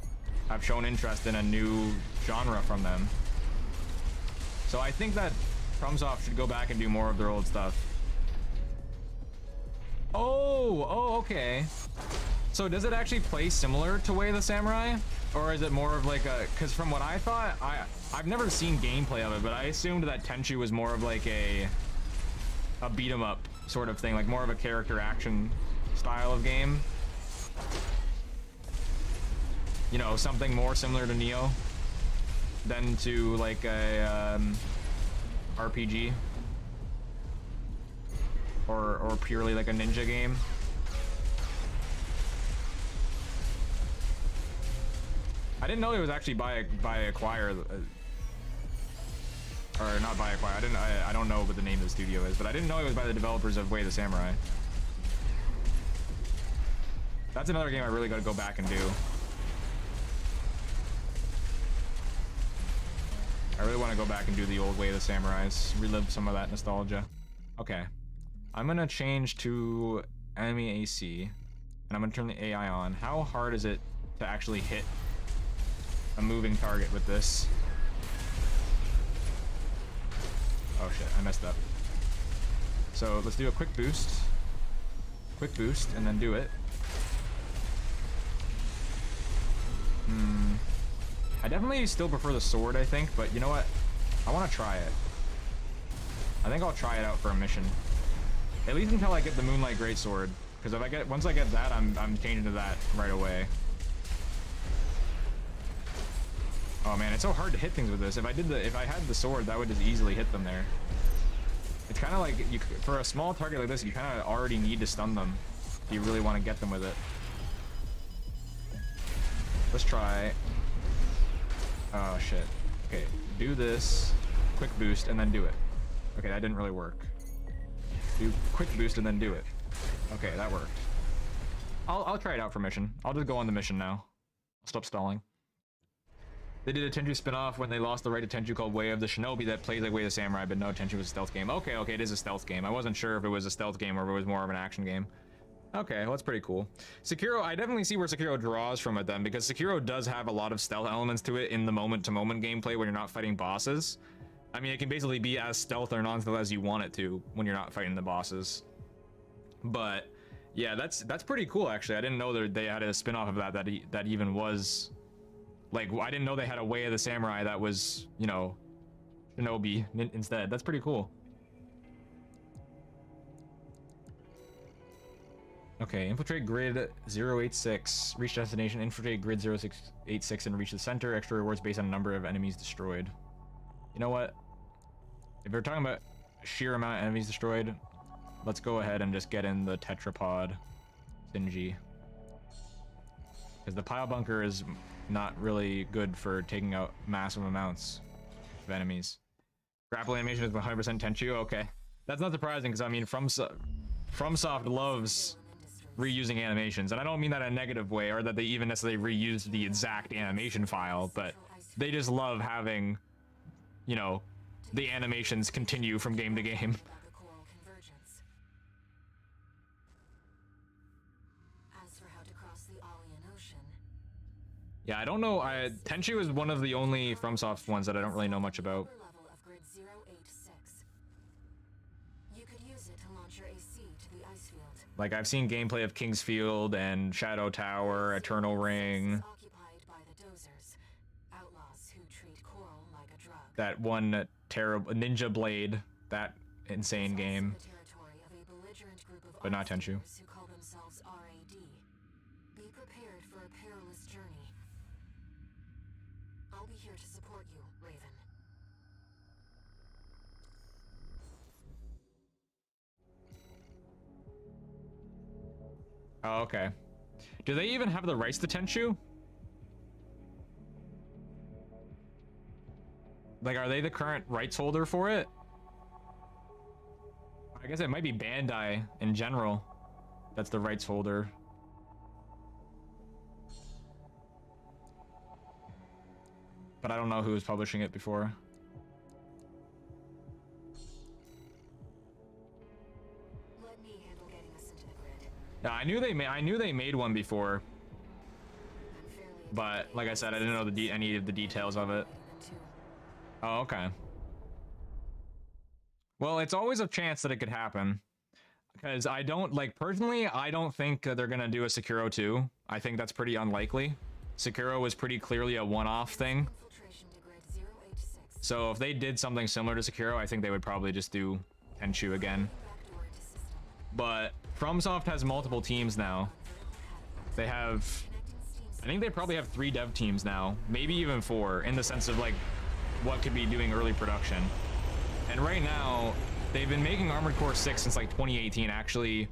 have shown interest in a new genre from them. So I think that FromSoft should go back and do more of their old stuff. Oh, okay. So does it actually play similar to Way of the Samurai? Or is it more of like a, because from what I thought, I've never seen gameplay of it, but I assumed that Tenchu was more of like a beat 'em up sort of thing, like more of a character action style of game. You know, something more similar to Neo than to like a RPG. Or purely like a ninja game. I didn't know it was actually by Acquire, or not by Acquire. I don't know what the name of the studio is, but I didn't know it was by the developers of Way of the Samurai. That's another game I really got to go back and do. I really want to go back and do the old Way of the Samurais, relive some of that nostalgia. Okay. I'm gonna change to enemy AC, and I'm gonna turn the AI on. How hard is it to actually hit a moving target with this? Oh shit, I messed up. So let's do a quick boost, and then do it. I definitely still prefer the sword, I think, but you know what? I want to try it. I think I'll try it out for a mission. At least until I get the Moonlight Greatsword, because if once I get that, I'm changing to that right away. Oh man, it's so hard to hit things with this. If I had the sword, that would just easily hit them there. It's kind of like for a small target like this, you kind of already need to stun them if you really want to get them with it. Let's try. Oh shit. Okay, do this, quick boost, and then do it. Okay, that didn't really work. Do quick boost and then do it. Okay, that worked. I'll try it out for mission. I'll just go on the mission now. I'll stop stalling. They did a Tenchu spin-off when they lost the right to Tenchu called Way of the Shinobi that plays like Way of the Samurai, but no, Tenchu was a stealth game. Okay, it is a stealth game. I wasn't sure if it was a stealth game or if it was more of an action game. Okay, well, that's pretty cool. Sekiro, I definitely see where Sekiro draws from it then, because Sekiro does have a lot of stealth elements to it in the moment-to-moment gameplay when you're not fighting bosses. I mean, it can basically be as stealth or non-stealth as you want it to when you're not fighting the bosses. But yeah, that's pretty cool actually. I didn't know that they had a spin-off of that even was like, I didn't know they had a Way of the Samurai that was, you know, Shinobi instead. That's pretty cool. Okay, infiltrate grid 086, reach destination, infiltrate grid 0686 and reach the center. Extra rewards based on number of enemies destroyed. You know what? If we're talking about sheer amount of enemies destroyed, let's go ahead and just get in the tetrapod Shinji. Because the pile bunker is not really good for taking out massive amounts of enemies. Grapple animation is 100% Tenchu. Okay. That's not surprising because I mean FromSoft loves reusing animations, and I don't mean that in a negative way or that they even necessarily reuse the exact animation file, but they just love having, you know, the animations continue from game to game. Yeah, I don't know. Tenchu is one of the only FromSoft ones that I don't really know much about. Like, I've seen gameplay of King's Field and Shadow Tower, Eternal Ring. That one terrible Ninja Blade, that insane game. but not Tenchu. Officers who call themselves RAD. Be prepared for a perilous journey. I'll be here to support you, Raven. Oh, okay. Do they even have the rights to Tenchu? Like, are they the current rights holder for it? I guess it might be Bandai in general that's the rights holder. But I don't know who was publishing it before. Let me handle getting us into the grid. Yeah, I knew they made one before, I'm fairly but like I said, I didn't know any of the details of it. Oh, okay. Well, it's always a chance that it could happen. Because I don't, like, personally, I don't think they're going to do a Sekiro 2. I think that's pretty unlikely. Sekiro was pretty clearly a one-off thing. Infiltration to grid 086. So if they did something similar to Sekiro, I think they would probably just do Tenchu again. Backdoor into system. But FromSoft has multiple teams now. They have, I think they probably have 3 dev teams now, maybe even 4, in the sense of, like, what could be doing early production. And right now, they've been making Armored Core 6 since like 2018. Actually,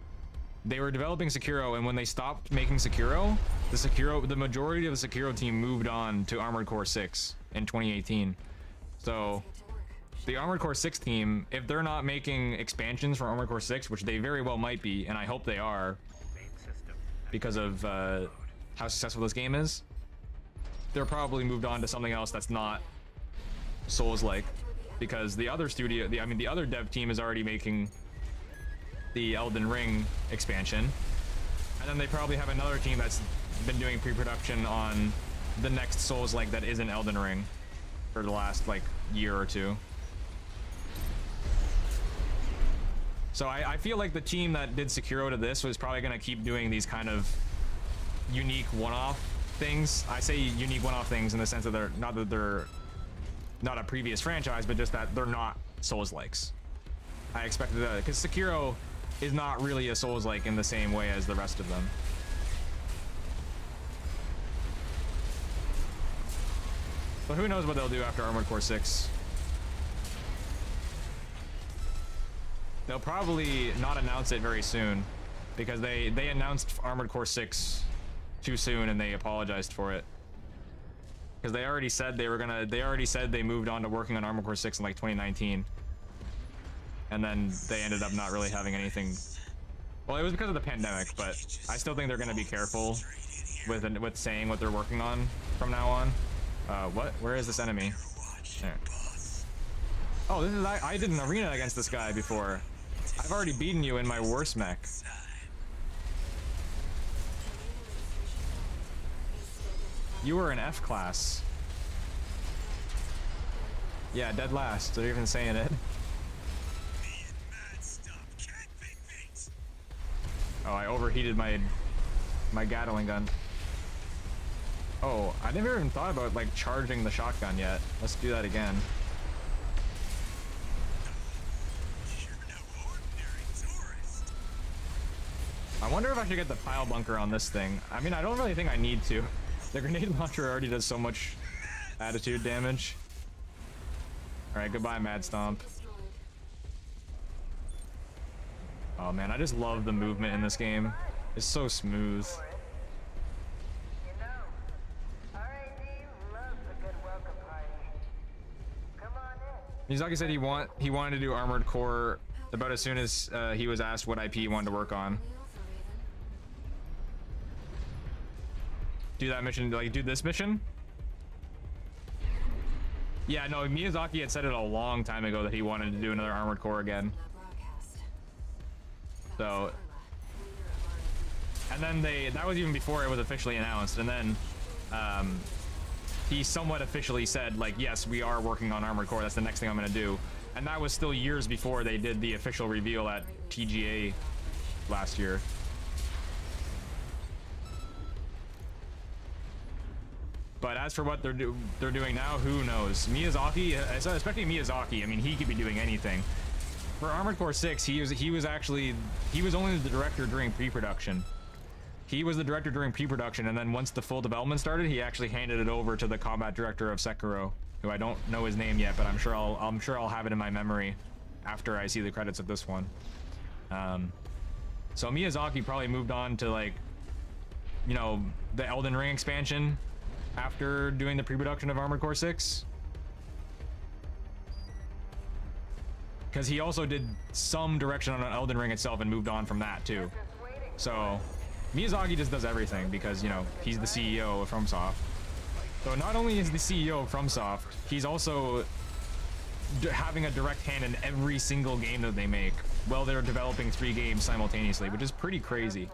they were developing Sekiro, and when they stopped making Sekiro, the majority of the Sekiro team moved on to Armored Core 6 in 2018. So Get to work. the Armored Core 6 team, if they're not making expansions for Armored Core 6, which they very well might be, and I hope they are, because of how successful this game is, they're probably moved on to something else that's not Souls-like, because the other studio, the other dev team is already making the Elden Ring expansion, and then they probably have another team that's been doing pre-production on the next Souls-like that isn't Elden Ring for the last like year or two. So I feel like the team that did Sekiro to this was probably going to keep doing these kind of unique one-off things. I say unique one-off things in the sense that they're not a previous franchise, but just that they're not Souls-likes. I expected that, because Sekiro is not really a Souls-like in the same way as the rest of them. But who knows what they'll do after Armored Core 6. They'll probably not announce it very soon, because they announced Armored Core 6 too soon and they apologized for it. Because they already said they moved on to working on Armored Core 6 in like 2019. And then they ended up not really having anything. Well, it was because of the pandemic, but I still think they're going to be careful with saying what they're working on from now on. Where is this enemy? There. Oh, this is, I did an arena against this guy before. I've already beaten you in my worst mech. You were an F class. Yeah, dead last. They're even saying it. Oh, I overheated my Gatling gun. Oh, I never even thought about like charging the shotgun yet. Let's do that again. I wonder if I should get the pile bunker on this thing. I mean, I don't really think I need to. The grenade launcher already does so much attitude damage. Alright, goodbye, Mad Stomp. Oh man, I just love the movement in this game. It's so smooth. You know, RAD loves a good welcome party. Come on in. Miyazaki said he wanted to do Armored Core about as soon as he was asked what IP he wanted to work on. Do that mission, like do this mission? Yeah, no, Miyazaki had said it a long time ago that he wanted to do another Armored Core again. So, and then that was even before it was officially announced, and then he somewhat officially said, like, yes, we are working on Armored Core, that's the next thing I'm gonna do. And that was still years before they did the official reveal at TGA last year. But as for what they're doing now, who knows? Miyazaki, especially Miyazaki, I mean, he could be doing anything. For Armored Core 6, he was only the director during pre-production. He was the director during pre-production, and then once the full development started, he actually handed it over to the combat director of Sekiro, who I don't know his name yet, but I'm sure I'll have it in my memory after I see the credits of this one. So Miyazaki probably moved on to, like, you know, the Elden Ring expansion after doing the pre-production of Armored Core 6. Because he also did some direction on Elden Ring itself and moved on from that too. So Miyazaki just does everything because, you know, he's the CEO of FromSoft. So not only is the CEO of FromSoft, he's also having a direct hand in every single game that they make while they're developing 3 games simultaneously, which is pretty crazy.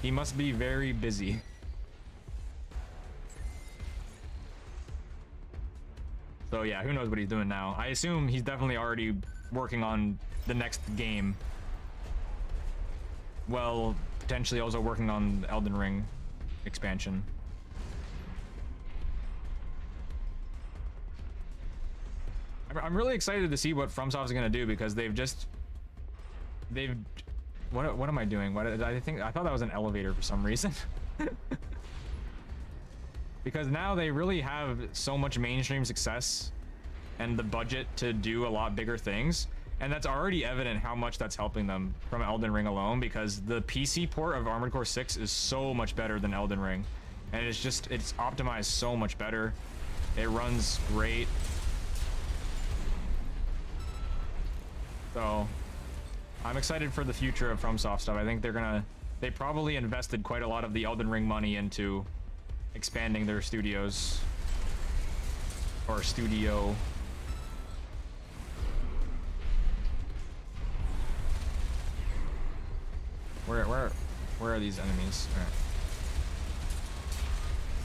He must be very busy. So yeah, who knows what he's doing now. I assume he's definitely already working on the next game. Well, potentially also working on the Elden Ring expansion. I'm really excited to see what FromSoft is gonna do because what am I doing? I thought that was an elevator for some reason. Because now they really have so much mainstream success and the budget to do a lot bigger things, and that's already evident how much that's helping them from Elden Ring alone, because the PC port of Armored Core 6 is so much better than Elden Ring, and it's optimized so much better. It runs great. So I'm excited for the future of FromSoft stuff. I think they probably invested quite a lot of the Elden Ring money into expanding their studios or studio. Where are these enemies? All right.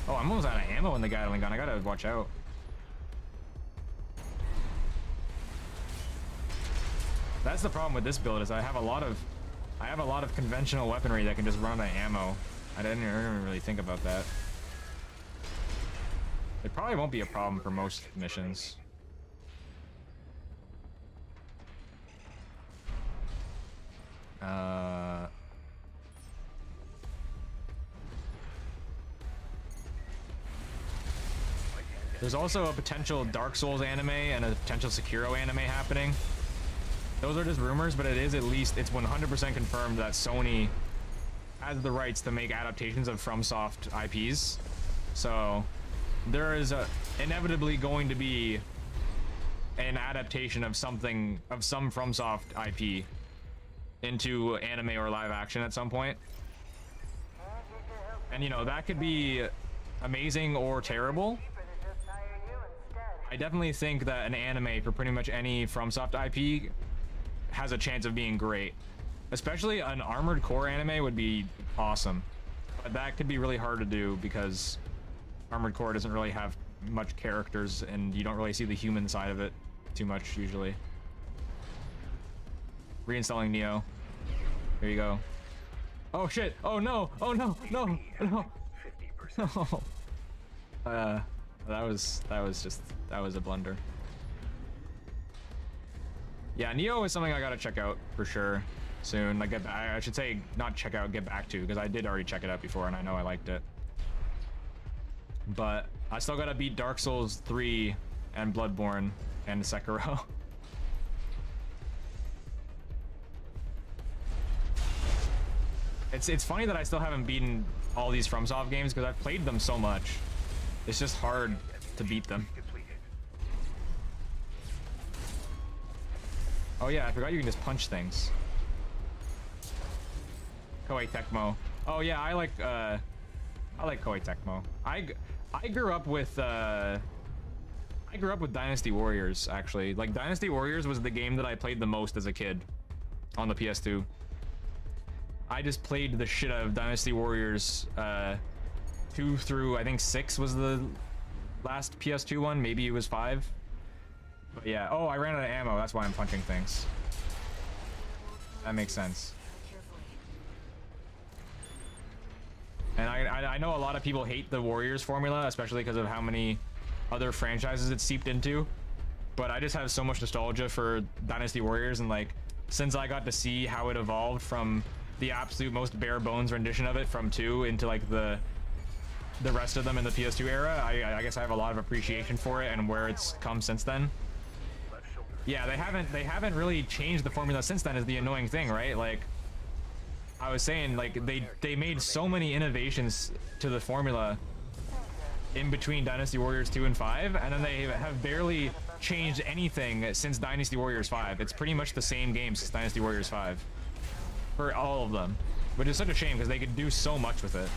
Oh, I'm almost out of ammo in the Gatling gun. I gotta watch out. That's the problem with this build, is I have a lot of conventional weaponry that can just run out of ammo. I didn't really think about that. It probably won't be a problem for most missions. There's also a potential Dark Souls anime and a potential Sekiro anime happening. Those are just rumors, but it's 100% confirmed that Sony has the rights to make adaptations of FromSoft IPs. So there is inevitably going to be an adaptation of some FromSoft IP into anime or live action at some point. And you know, that could be amazing or terrible. I definitely think that an anime for pretty much any FromSoft IP has a chance of being great. Especially an Armored Core anime would be awesome. But that could be really hard to do because Armored Core doesn't really have much characters and you don't really see the human side of it too much usually. Reinstalling Neo. Here you go. Oh shit! Oh no! Oh no! No! No! No! That was a blunder. Yeah, Neo is something I gotta check out for sure soon. Like, I should say not check out, get back to, because I did already check it out before and I know I liked it. But I still gotta beat Dark Souls 3 and Bloodborne and Sekiro. It's funny that I still haven't beaten all these FromSoft games because I've played them so much. It's just hard to beat them. Oh yeah, I forgot you can just punch things. Koei Tecmo. Oh yeah, I like Koei Tecmo. I grew up with Dynasty Warriors, actually. Like, Dynasty Warriors was the game that I played the most as a kid on the PS2. I just played the shit out of Dynasty Warriors 2 through, I think 6 was the last PS2 one. Maybe it was 5. But yeah. Oh, I ran out of ammo. That's why I'm punching things. That makes sense. And I know a lot of people hate the Warriors formula, especially because of how many other franchises it's seeped into. but I just have so much nostalgia for Dynasty Warriors, and like since I got to see how it evolved from the absolute most bare bones rendition of it from 2 into like the rest of them in the PS2 era, I guess I have a lot of appreciation for it and where it's come since then. Yeah, they haven't really changed the formula since then, is the annoying thing, right? Like I was saying, like they made so many innovations to the formula in between Dynasty Warriors 2 and 5, and then they have barely changed anything since Dynasty Warriors 5. It's pretty much the same game since Dynasty Warriors 5 for all of them, which is such a shame because they could do so much with it.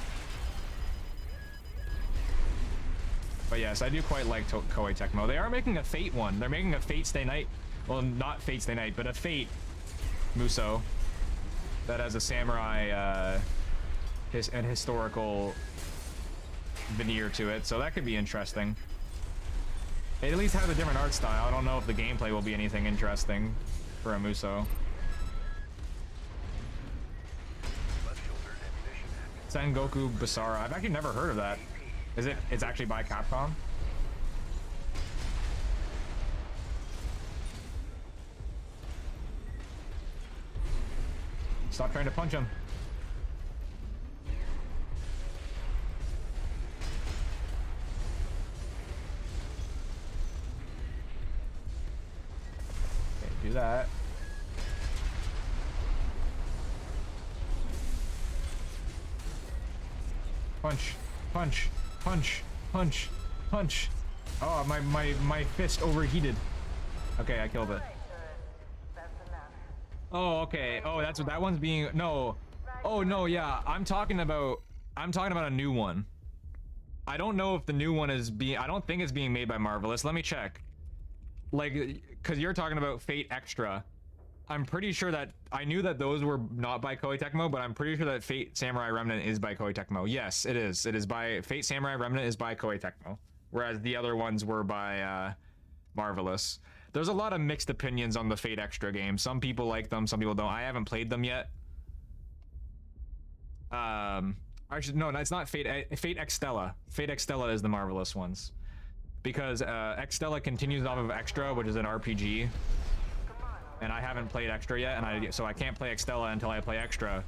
But yes, I do quite like Koei Tecmo. They are making a Fate one. They're making a Fate Stay Night. Well, not Fate Stay Night, but a Fate Muso that has a samurai and historical veneer to it. So that could be interesting. It at least has a different art style. I don't know if the gameplay will be anything interesting for a Muso. Sengoku Basara. I've actually never heard of that. Is it? It's actually by Capcom? Stop trying to punch him. Okay, do that. Punch, punch, punch, punch, punch. Oh, my fist overheated. Okay, I killed it. Oh, okay. Oh, that's what that one's being. No. Oh no, yeah. I'm talking about a new one. I don't know if the new one is being. I don't think it's being made by Marvelous. Let me check. Like, cause you're talking about Fate Extra. I'm pretty sure that I knew that those were not by Koei Tecmo, but I'm pretty sure that Fate Samurai Remnant is by Koei Tecmo. Yes, it is. It is by Fate Samurai Remnant is by Koei Tecmo, whereas the other ones were by Marvelous. There's a lot of mixed opinions on the Fate Extra games. Some people like them, some people don't. I haven't played them yet. No, it's not Fate. Fate Extella. Fate Extella is the Marvelous ones, because Extella continues off of Extra, which is an RPG. And I haven't played Extra yet, and so I can't play Extella until I play Extra,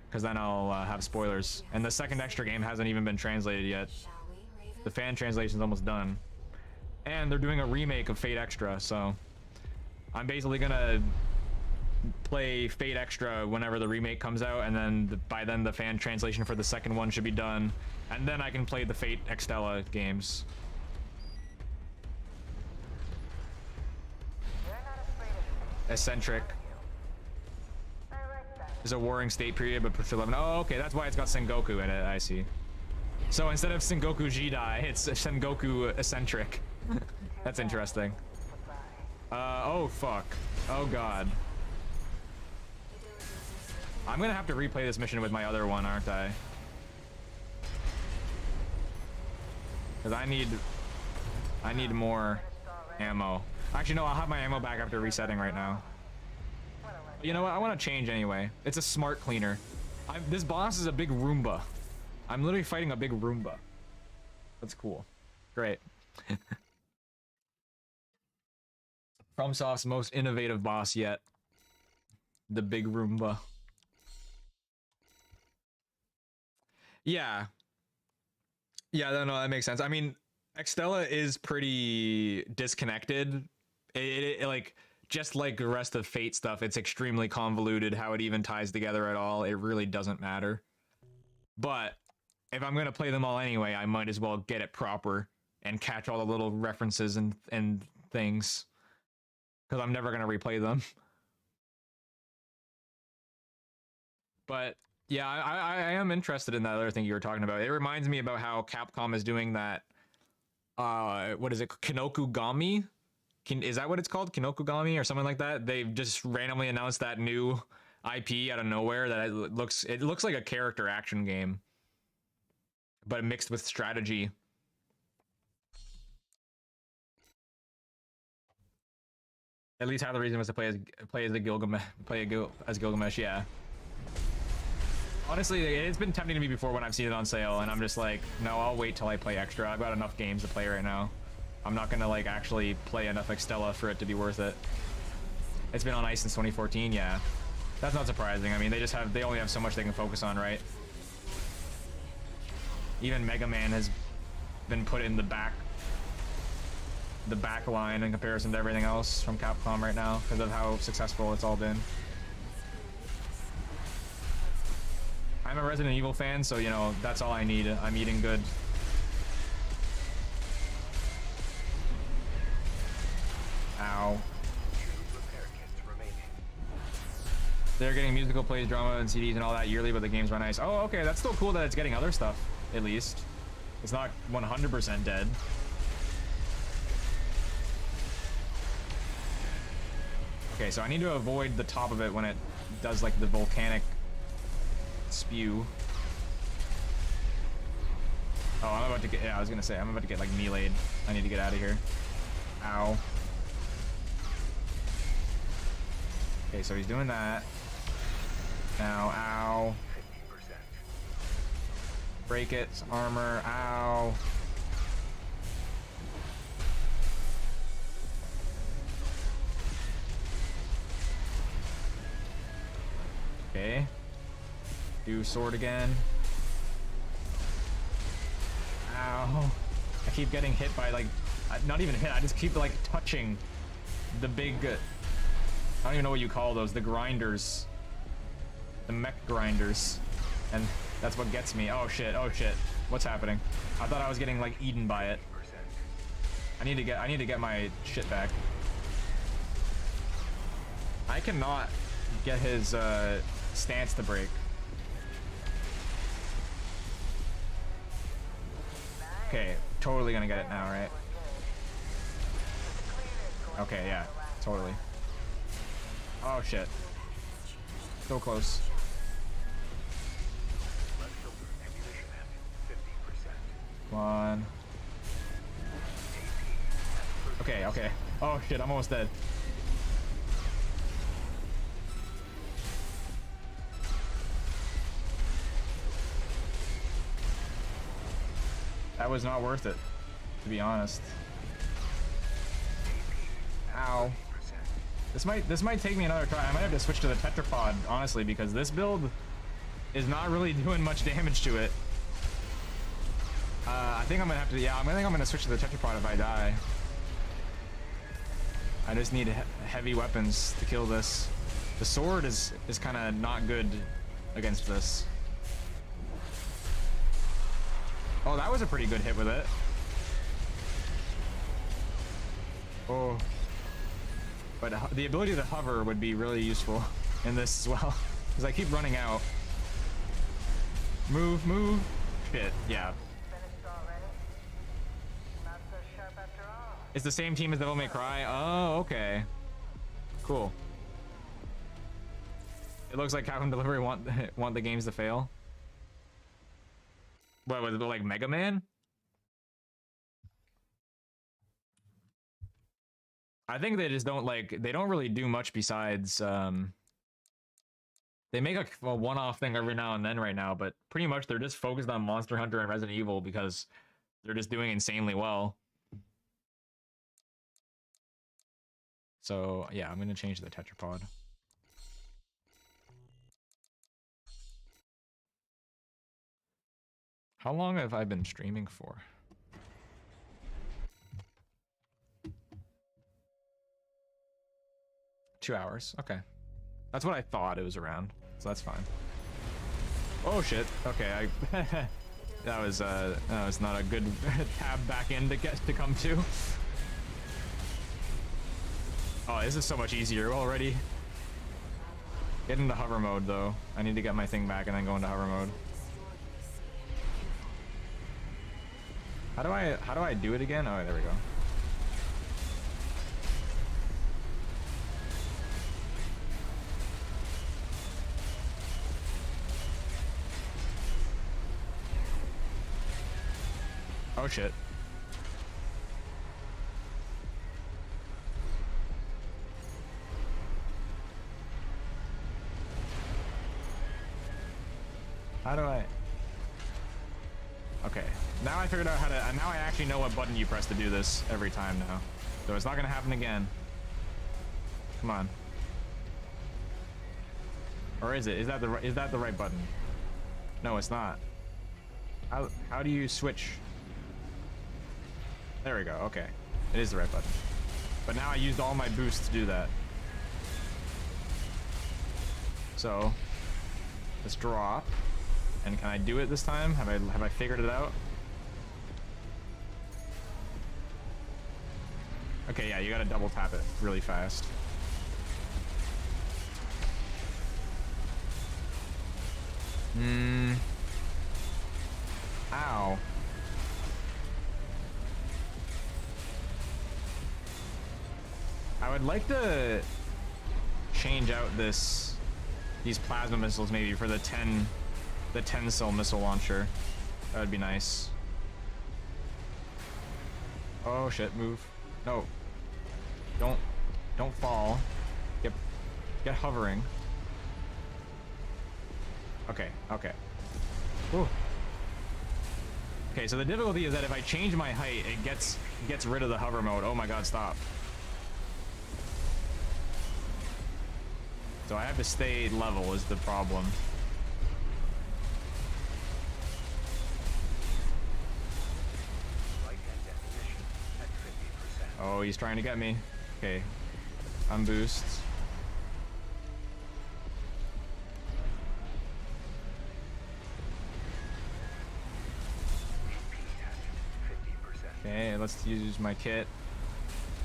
because then I'll have spoilers. And the second Extra game hasn't even been translated yet. The fan translation's almost done. And they're doing a remake of Fate Extra, so I'm basically gonna play Fate Extra whenever the remake comes out, and then by then the fan translation for the second one should be done, and then I can play the Fate Extella games. Eccentric. There's a warring state period, but push 11. Oh, okay, that's why it's got Sengoku in it. I see. So instead of Sengoku Jidai, it's Sengoku Eccentric. That's interesting. Oh fuck. Oh god. I'm gonna have to replay this mission with my other one, aren't I? Because I need more ammo. Actually, no, I'll have my ammo back after resetting right now. You know what? I want to change anyway. It's a smart cleaner. This boss is a big Roomba. I'm literally fighting a big Roomba. That's cool. Great. FromSoft's most innovative boss yet. The big Roomba. Yeah. Yeah, no, that makes sense. I mean, Extella is pretty disconnected. It like, just like the rest of Fate stuff, it's extremely convoluted how it even ties together at all. It really doesn't matter. But if I'm gonna play them all anyway, I might as well get it proper and catch all the little references and things, because I'm never gonna replay them. But yeah, I am interested in that other thing you were talking about. It reminds me about how Capcom is doing that. What is it? Kinokugami? Is that what it's called? Kinokugami or something like that? They've just randomly announced that new IP out of nowhere that it looks like a character action game, but mixed with strategy. At least half the reason was to play as Gilgamesh, yeah. Honestly, it's been tempting to me before when I've seen it on sale, and I'm just like, no, I'll wait till I play Extra. I've got enough games to play right now. I'm not gonna like actually play enough Extella for it to be worth it. It's been on ice since 2014, yeah. That's not surprising. I mean, they only have so much they can focus on, right? Even Mega Man has been put in the back line in comparison to everything else from Capcom right now because of how successful it's all been. I'm a Resident Evil fan, so you know, that's all I need. I'm eating good. Ow. They're getting musical plays, drama, and CDs and all that yearly, but the games run nice. Oh, okay, that's still cool that it's getting other stuff, at least. It's not 100% dead. Okay, so I need to avoid the top of it when it does like the volcanic spew. Oh, I'm about to get, yeah, I was gonna say, I'm about to get like meleeed. I need to get out of here. Ow. Okay, so he's doing that. Now, ow. Break it, armor, ow. Okay. Do sword again. Ow. I keep getting hit by like, not even hit, I just keep like touching the big, I don't even know what you call those, the grinders. The mech grinders. And that's what gets me. Oh shit, oh shit. What's happening? I thought I was getting like eaten by it. I need to get my shit back. I cannot get his stance to break. Okay, totally gonna get it now, right? Okay, yeah, totally. Oh shit. So close. Come on. Okay, okay. Oh shit, I'm almost dead. That was not worth it, to be honest. Ow. This might take me another try. I might have to switch to the tetrapod, honestly, because this build is not really doing much damage to it. I think I'm gonna have to, yeah, I think I'm gonna switch to the tetrapod if I die. I just need heavy weapons to kill this. The sword is kind of not good against this. Oh, that was a pretty good hit with it. Oh. But the ability to hover would be really useful in this as well. Because I keep running out. Move, move. Shit, yeah. It's the same team as Devil May Cry? Oh, okay. Cool. It looks like Capcom Delivery want the games to fail. What, was it like Mega Man? I think they just don't they don't really do much besides, they make a one-off thing every now and then right now, but pretty much they're just focused on Monster Hunter and Resident Evil because they're just doing insanely well. So, yeah, I'm gonna change to the tetrapod. How long have I been streaming for? Two hours. Okay. That's what I thought it was around, so that's fine. Oh shit. Okay, that was not a good tab back in to come to. Oh, this is so much easier already. Get into hover mode though. I need to get my thing back and then go into hover mode. How do I do it again? Oh, there we go. Oh shit. How do I? Okay, now I figured out how to, now I actually know what button you press to do this every time now. So it's not gonna happen again. Come on. Or is it? Is that the right button? No, it's not. How do you switch? There we go, okay. It is the right button. But now I used all my boosts to do that. So, let's drop. And can I do it this time? Have I figured it out? Okay, yeah, you gotta double tap it really fast. Ow. I would like to change out these plasma missiles maybe for the 10 cell missile launcher. That would be nice. Oh shit, move. No. Don't fall. Get hovering. Okay. Whew. Okay, so the difficulty is that if I change my height, it gets rid of the hover mode. Oh my god, stop. So I have to stay level is the problem. Oh, he's trying to get me. Okay. I'm boost. Okay, let's use my kit.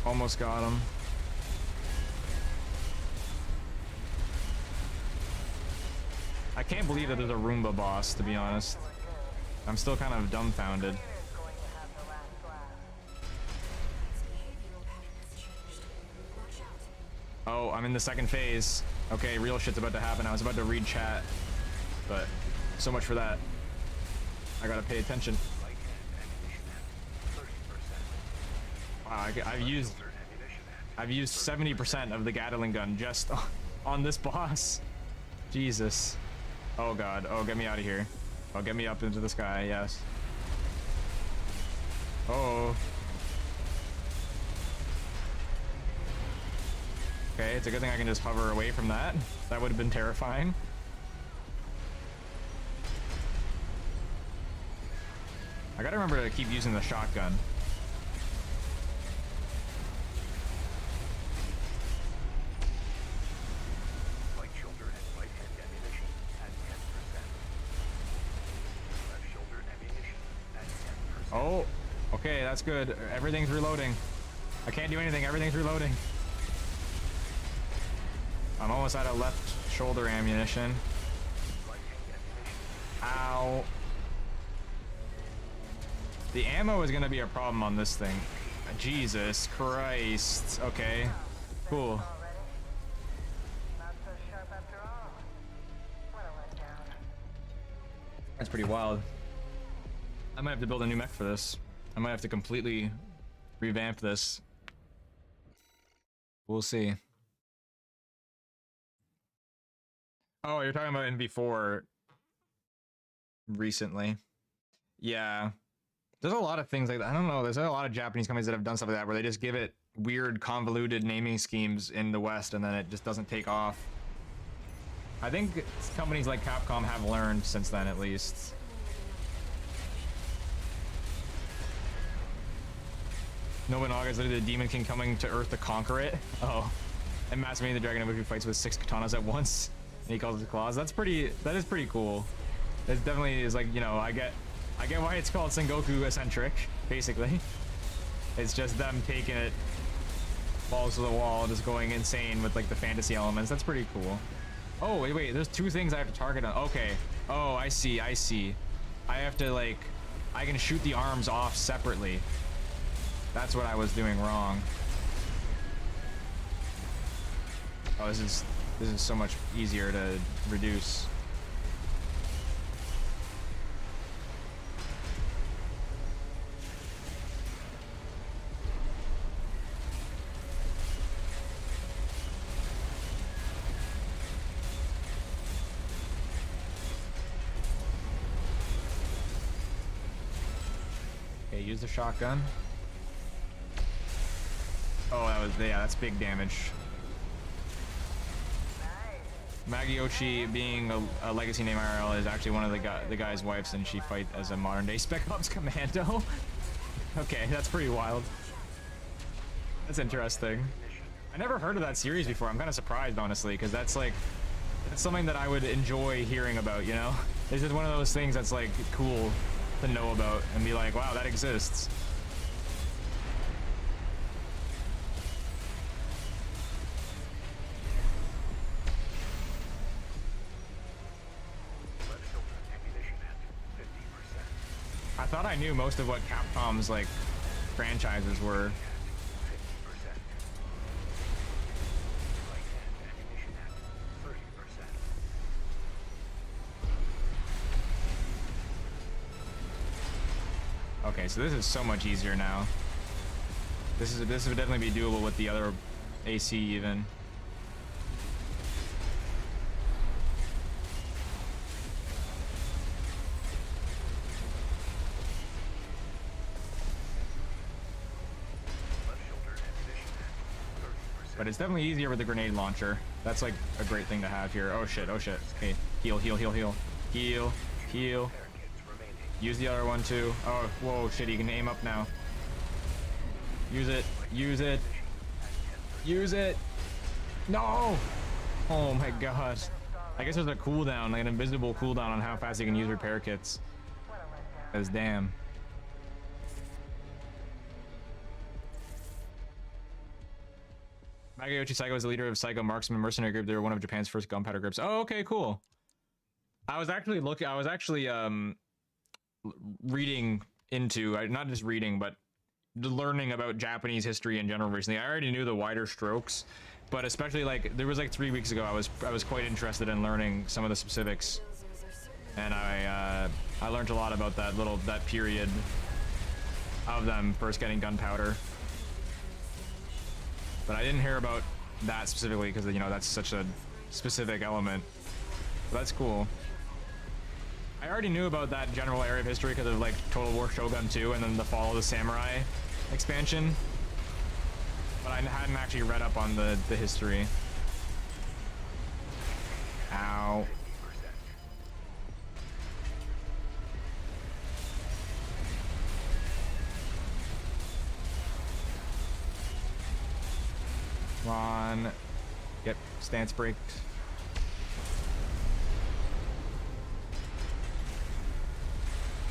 Almost got him. I can't believe that there's a Roomba boss, to be honest. I'm still kind of dumbfounded. Its behavioral pattern has changed. Watch out. Oh, I'm in the second phase. Okay, real shit's about to happen. I was about to read chat, but so much for that. I gotta pay attention. Wow, I've used 70% of the Gatling gun just on this boss. Jesus. Oh god. Oh, get me out of here. Oh, get me up into the sky. Yes. Oh. Okay, it's a good thing I can just hover away from that. That would have been terrifying. I gotta remember to keep using the shotgun. Right shoulder and right hand ammunition at 10%. Left shoulder ammunition at 10%. Oh, okay, that's good. Everything's reloading. I can't do anything. Everything's reloading. I'm almost out of left shoulder ammunition. Right hand ammunition. Ow. The ammo is gonna be a problem on this thing. Jesus Christ. Okay. Cool. Already? Not so sharp after all. What a letdown. That's pretty wild. I might have to build a new mech for this. I might have to completely revamp this. We'll see. Oh, you're talking about in V4 recently. Yeah. There's a lot of things like that. I don't know. There's a lot of Japanese companies that have done stuff like that where they just give it weird, convoluted naming schemes in the West and then it just doesn't take off. I think companies like Capcom have learned since then, at least. Nobunaga is literally the Demon King coming to Earth to conquer it. Oh. And Masamune the Dragon who fights with 6 katanas at once. And he calls it claws. That is pretty cool. It definitely is like, you know, I get why it's called Sengoku eccentric, basically. It's just them taking it balls to the wall, just going insane with like the fantasy elements. That's pretty cool. Oh, wait, there's 2 things I have to target on. Okay. Oh, I see. I have to like, I can shoot the arms off separately. That's what I was doing wrong. Oh, this is so much easier to reduce. use the shotgun. Oh, that was, yeah, that's big damage. Magiochi, being a legacy name IRL, is actually one of the guy's wives, and she fights as a modern day Spec Ops commando. Okay, that's pretty wild. That's interesting. I never heard of that series before. I'm kind of surprised, honestly, because that's like, it's something that I would enjoy hearing about, you know? It's just one of those things that's like cool to know about and be like, wow, that exists. I thought I knew most of what Capcom's like franchises were. Okay, so this is so much easier now. This would definitely be doable with the other AC even. But it's definitely easier with the grenade launcher. That's like a great thing to have here. Oh shit, oh shit. Okay, heal, heal, heal, heal. Heal, heal. Use the other one too. Oh, whoa, shit, you can aim up now. Use it, use it. Use it. No! Oh my god. I guess there's a cooldown, like an invisible cooldown on how fast you can use repair kits. Because damn. Magiochi Psycho is the leader of Psycho Marksman Mercenary Group. They were one of Japan's first gunpowder groups. Oh, okay, cool. I was actually reading into, not just reading, but learning about Japanese history in general recently. I already knew the wider strokes, but especially like there was like 3 weeks ago, I was quite interested in learning some of the specifics, and I learned a lot about that period of them first getting gunpowder. But I didn't hear about that specifically because, you know, that's such a specific element. But that's cool. I already knew about that general area of history because of like Total War Shogun 2 and then the Fall of the Samurai expansion. But I hadn't actually read up on the history. Ow. Come on. Yep, stance break.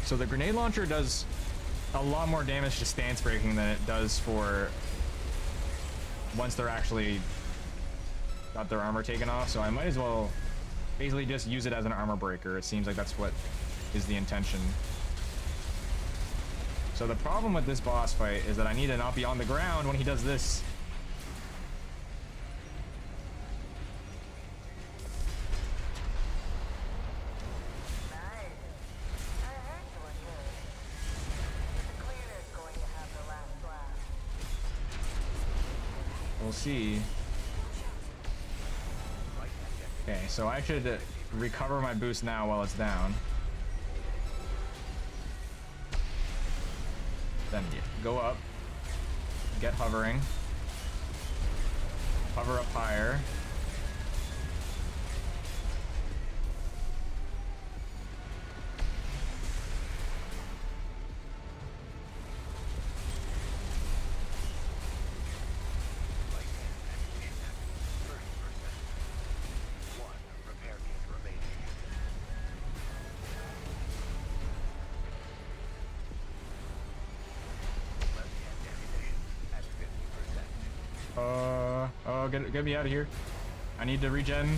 So the grenade launcher does a lot more damage to stance breaking than it does for once they're actually got their armor taken off. So I might as well basically just use it as an armor breaker. It seems like that's what is the intention. So the problem with this boss fight is that I need to not be on the ground when he does this. We'll see. Okay, so I should recover my boost now while it's down. Then go up, get hovering, hover up higher. Oh, get me out of here. I need to regen.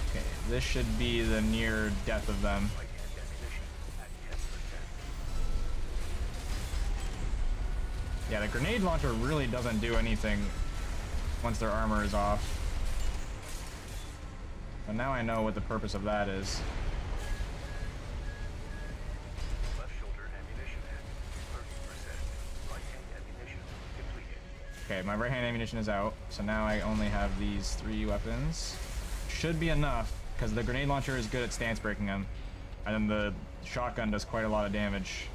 Okay, this should be the near death of them. Yeah, the grenade launcher really doesn't do anything once their armor is off. But now I know what the purpose of that is. Okay, my right hand ammunition is out, so now I only have these 3 weapons. Should be enough, because the grenade launcher is good at stance breaking them. And then the shotgun does quite a lot of damage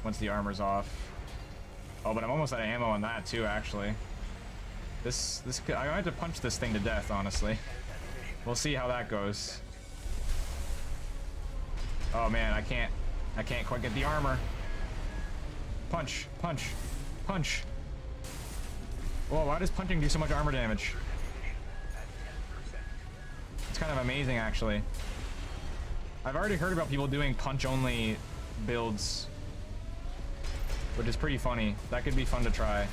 once the armor's off. Oh, but I'm almost out of ammo on that too, actually. This could, I might have to punch this thing to death, honestly. We'll see how that goes. Oh man, I can't quite get the armor. Punch, punch, punch. Whoa, why does punching do so much armor damage? It's kind of amazing, actually. I've already heard about people doing punch-only builds, which is pretty funny. That could be fun to try.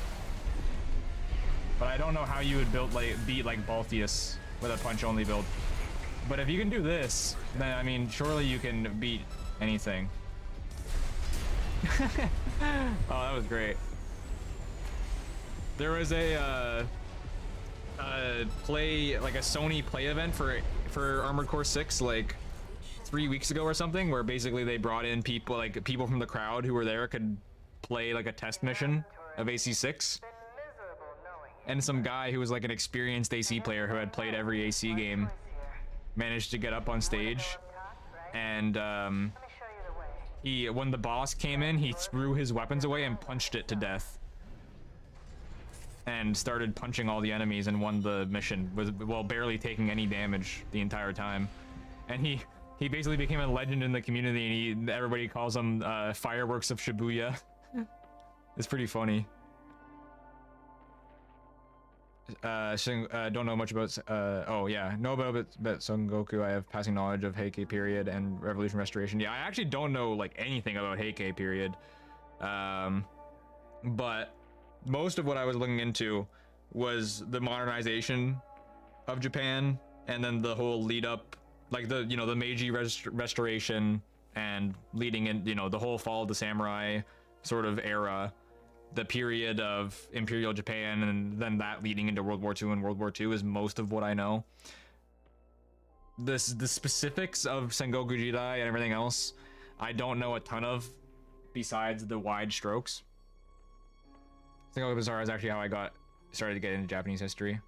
But I don't know how you would beat like Balteus with a punch-only build. But if you can do this, then I mean, surely you can beat anything. Oh, that was great. There was a Sony play event for Armored Core 6 like 3 weeks ago or something, where basically they brought in people from the crowd who were there could play like a test mission of AC6. And some guy who was like an experienced AC player who had played every AC game managed to get up on stage, and when the boss came in, he threw his weapons away and punched it to death. And started punching all the enemies and won the mission, while barely taking any damage the entire time. And he basically became a legend in the community, and everybody calls him Fireworks of Shibuya. It's pretty funny. Don't know much about oh yeah, know about Son Goku. I have passing knowledge of Heike period and Revolution Restoration. Yeah, I actually don't know like anything about Heike period, but most of what I was looking into was the modernization of Japan, and then the whole lead up, like the the Meiji Restoration, and leading in the whole fall of the samurai sort of era, the period of Imperial Japan, and then that leading into World War II and World War II is most of what I know. The specifics of Sengoku Jidai and everything else, I don't know a ton of, besides the wide strokes. Sengoku Bizarre is actually how I started to get into Japanese history.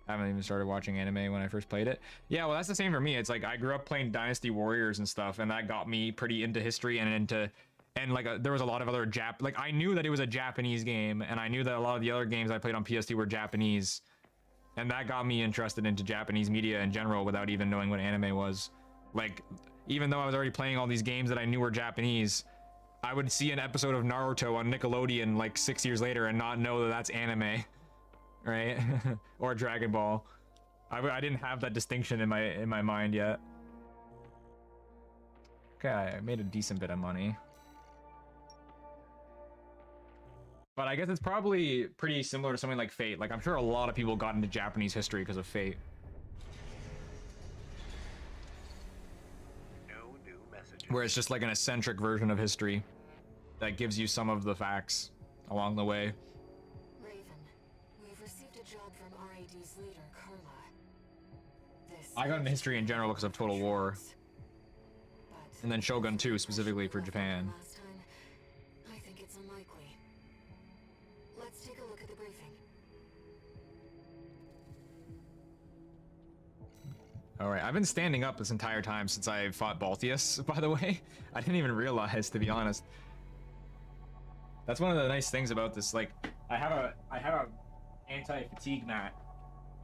I haven't even started watching anime when I first played it. Yeah, well, that's the same for me. It's like I grew up playing Dynasty Warriors and stuff, and that got me pretty into history and into... And like there was a lot of other I knew that it was a Japanese game, and I knew that a lot of the other games I played on PS2 were Japanese, and that got me interested into Japanese media in general without even knowing what anime was. Like, even though I was already playing all these games that I knew were Japanese, I would see an episode of Naruto on Nickelodeon like 6 years later and not know that that's anime, right? Or Dragon Ball. I didn't have that distinction in my mind yet. Okay, I made a decent bit of money. But I guess it's probably pretty similar to something like Fate. Like, I'm sure a lot of people got into Japanese history because of Fate. No new messages. Where it's just like an eccentric version of history that gives you some of the facts along the way. Raven, we've received a job from RAD's leader, Carla. I got into history in general because of Total War. And then Shogun 2 specifically for Japan. Last time, I think it's unlikely. Let's take a look at the briefing. Alright, I've been standing up this entire time since I fought Balteus, by the way. I didn't even realize, to be honest. That's one of the nice things about this. Like, I have a anti-fatigue mat.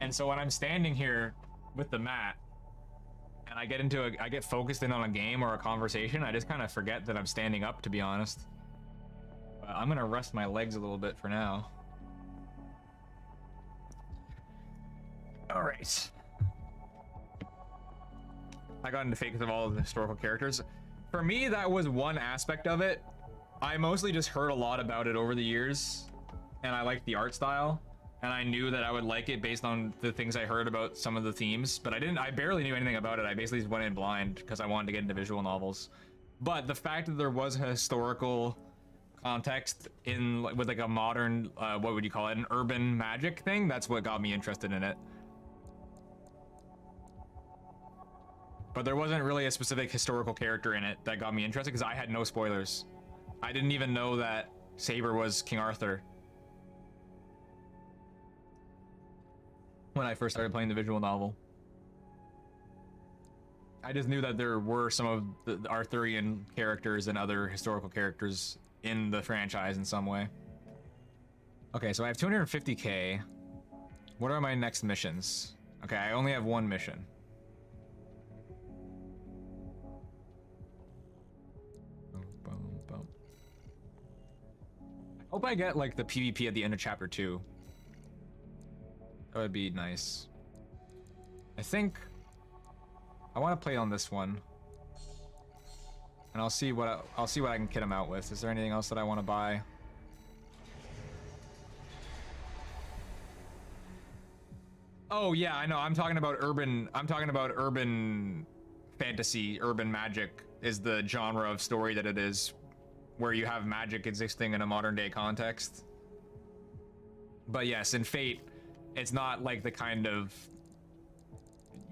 And so when I'm standing here with the mat, and I get focused in on a game or a conversation, I just kind of forget that I'm standing up, to be honest. But I'm gonna rest my legs a little bit for now. Alright. I got into Fate because of all of the historical characters. For me, that was one aspect of it. I mostly just heard a lot about it over the years, and I liked the art style, and I knew that I would like it based on the things I heard about some of the themes, but I barely knew anything about it. I basically just went in blind because I wanted to get into visual novels. But the fact that there was a historical context with like a modern, what would you call it, an urban magic thing, that's what got me interested in it. But there wasn't really a specific historical character in it that got me interested because I had no spoilers. I didn't even know that Saber was King Arthur. When I first started playing the visual novel. I just knew that there were some of the Arthurian characters and other historical characters in the franchise in some way. Okay, so I have 250k. What are my next missions? Okay, I only have one mission. I hope I get like the PvP at the end of chapter 2. That would be nice. I think I want to play on this one, and I'll see what I can kit him out with. Is there anything else that I want to buy? Oh yeah, I know. I'm talking about urban fantasy. Urban magic is the genre of story that it is, where you have magic existing in a modern day context. But yes, in Fate, it's not like the kind of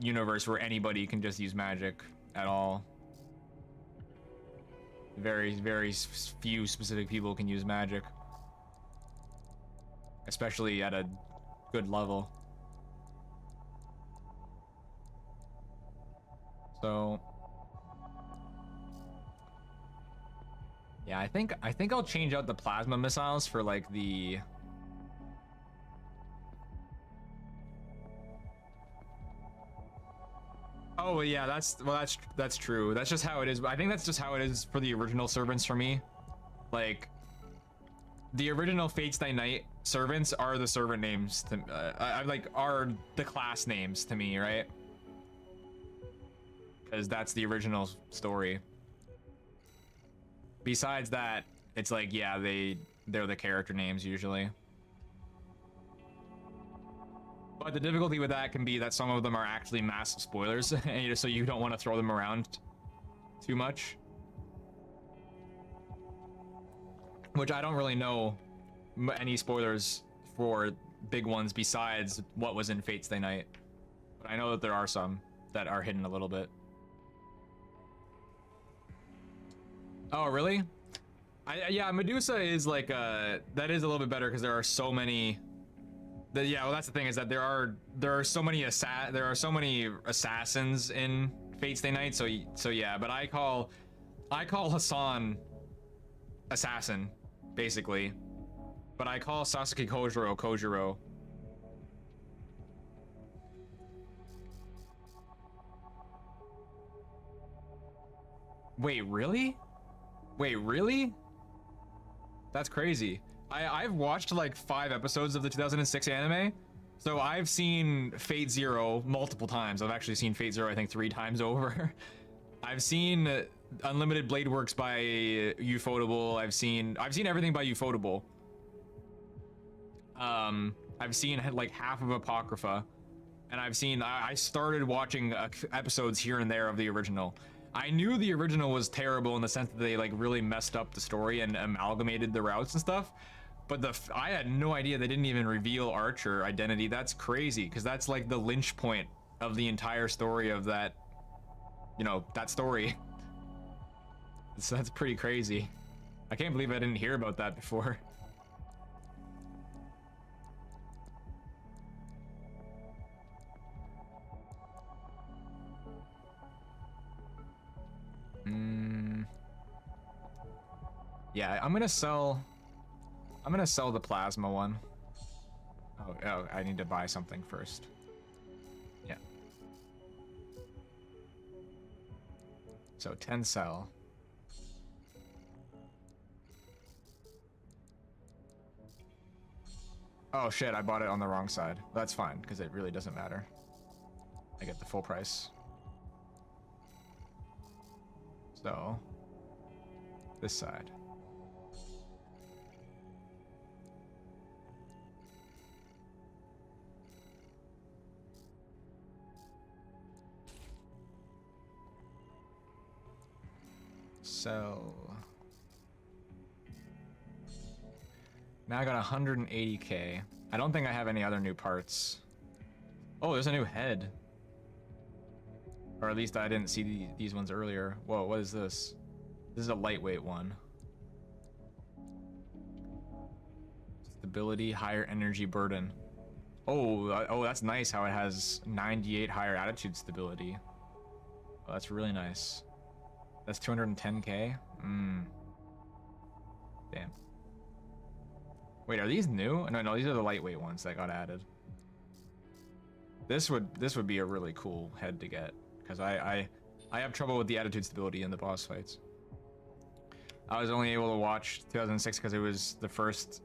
universe where anybody can just use magic at all. Very, very few specific people can use magic, especially at a good level. So yeah, I think I'll change out the plasma missiles for like the oh yeah, that's true. That's just how it is. I think that's just how it is for the original servants for me. Like the original Fates Night Night servants are the servant names to are the class names to me, right? Because that's the original story. Besides that, it's like, yeah, they're the character names usually. But the difficulty with that can be that some of them are actually massive spoilers, and so you don't want to throw them around too much. Which I don't really know any spoilers for big ones besides what was in Fates Day Night. But I know that there are some that are hidden a little bit. Oh, really? Yeah, Medusa is like that is a little bit better because there are so many. Yeah, well, that's the thing, is that there are so many assassins in Fates Day Night. So yeah, but I call Hassan assassin basically, but I call Sasuke Kojiro. Wait, really? Wait, really? That's crazy. I've watched like 5 episodes of the 2006 anime, so I've seen Fate Zero multiple times. I've actually seen Fate Zero, I think 3 times over. I've seen Unlimited Blade Works by Ufotable. I've seen everything by Ufotable. I've seen like half of Apocrypha, and I started watching episodes here and there of the original. I knew the original was terrible in the sense that they like really messed up the story and amalgamated the routes and stuff. But I had no idea they didn't even reveal Archer identity. That's crazy, because that's like the lynch point of the entire story of that, you know, that story. So that's pretty crazy. I can't believe I didn't hear about that before. Yeah, I'm gonna sell the plasma one. Oh, I need to buy something first. Yeah. So 10 sell. Oh shit, I bought it on the wrong side. That's fine, because it really doesn't matter. I get the full price. So, this side. So now I got 180k. I don't think I have any other new parts. Oh, there's a new head. Or at least I didn't see these ones earlier. Whoa, what is this? This is a lightweight one. Stability, higher energy burden. Oh, that's nice how it has 98 higher attitude stability. Oh, that's really nice. That's 210k. Damn. Wait, are these new? No, these are the lightweight ones that got added. This would be a really cool head to get, because I have trouble with the attitude stability in the boss fights. I was only able to watch 2006 because it was the first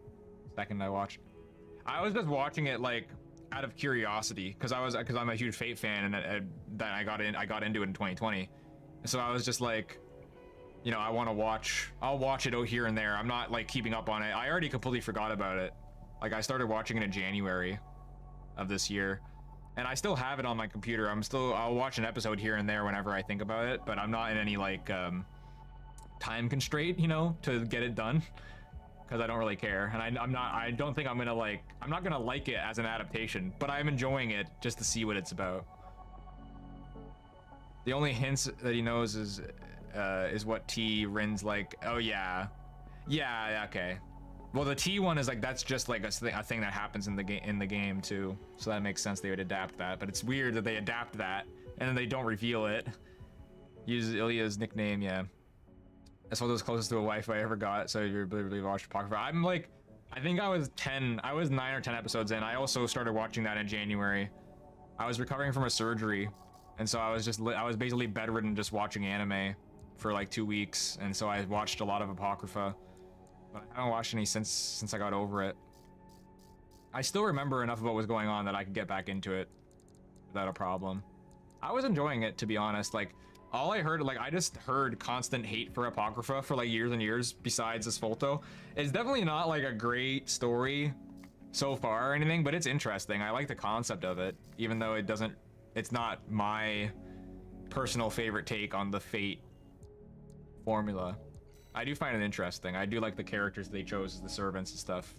second I watched. I was just watching it like out of curiosity because I'm a huge Fate fan, and that I got into it in 2020. So I was just like, you know, I'll watch it out here and there. I'm not like keeping up on it. I already completely forgot about it. Like I started watching it in January of this year, and I still have it on my computer. I'll watch an episode here and there whenever I think about it, but I'm not in any like time constraint, you know, to get it done, because I don't really care, and I don't think I'm not gonna like it as an adaptation, but I'm enjoying it just to see what it's about. The only hints that he knows is what T Rin's like. Oh yeah, okay. Well, the T one is like, that's just like a thing that happens in the game too, so that makes sense they would adapt that. But it's weird that they adapt that and then they don't reveal it. Use Ilya's nickname, yeah. That's one of those closest to a wife I ever got. So you really watched Apocrypha. I'm like, I think I was 9 or 10 episodes in. I also started watching that in January. I was recovering from a surgery, and so I was basically bedridden just watching anime for like 2 weeks, and so I watched a lot of Apocrypha, but I haven't watched any since I got over it. I still remember enough of what was going on that I could get back into it without a problem. I was enjoying it, to be honest. Like, all I heard, like, I just heard constant hate for Apocrypha for like years and years besides Asphalto. It's definitely not like a great story so far or anything, but it's interesting. I like the concept of it, even though it's not my personal favorite take on the Fate formula. I do find it interesting. I do like the characters they chose as the servants and stuff.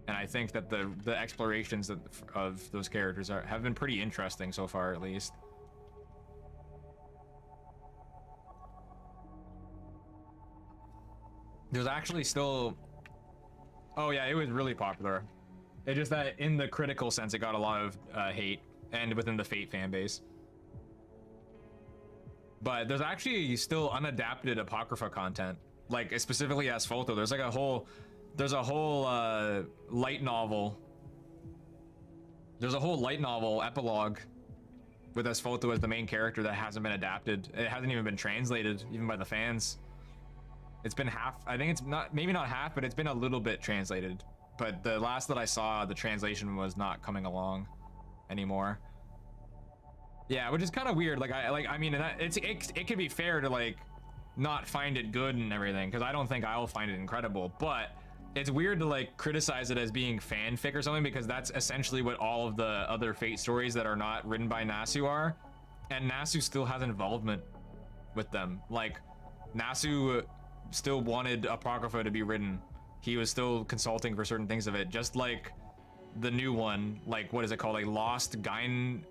And I think that the explorations of those characters have been pretty interesting so far, at least. There's actually still... Oh yeah, it was really popular. It's just that in the critical sense, it got a lot of hate, and within the Fate fan base. But there's actually still unadapted Apocrypha content, like specifically Asphalto. There's like a whole light novel. There's a whole light novel epilogue with Asphalto as the main character that hasn't been adapted. It hasn't even been translated, even by the fans. It's been half. I think it's not, maybe not half, but it's been a little bit translated. But the last that I saw, the translation was not coming along anymore. Yeah, which is kind of weird. I mean, it could be fair to like not find it good and everything, because I don't think I'll find it incredible. But it's weird to like criticize it as being fanfic or something, because that's essentially what all of the other Fate stories that are not written by Nasu are, and Nasu still has involvement with them. Like, Nasu still wanted Apocrypha to be written. He was still consulting for certain things of it, just like the new one. Like, what is it called? Like Lost Gain.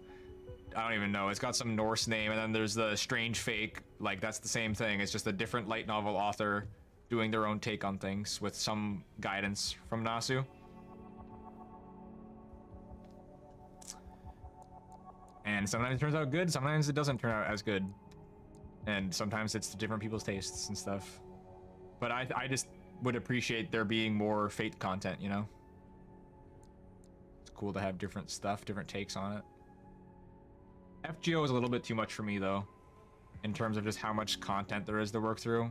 I don't even know. It's got some Norse name, and then there's the Strange Fake. Like, that's the same thing. It's just a different light novel author doing their own take on things with some guidance from Nasu. And sometimes it turns out good, sometimes it doesn't turn out as good. And sometimes it's different people's tastes and stuff. But I just would appreciate there being more Fate content, you know? It's cool to have different stuff, different takes on it. FGO is a little bit too much for me, though, in terms of just how much content there is to work through.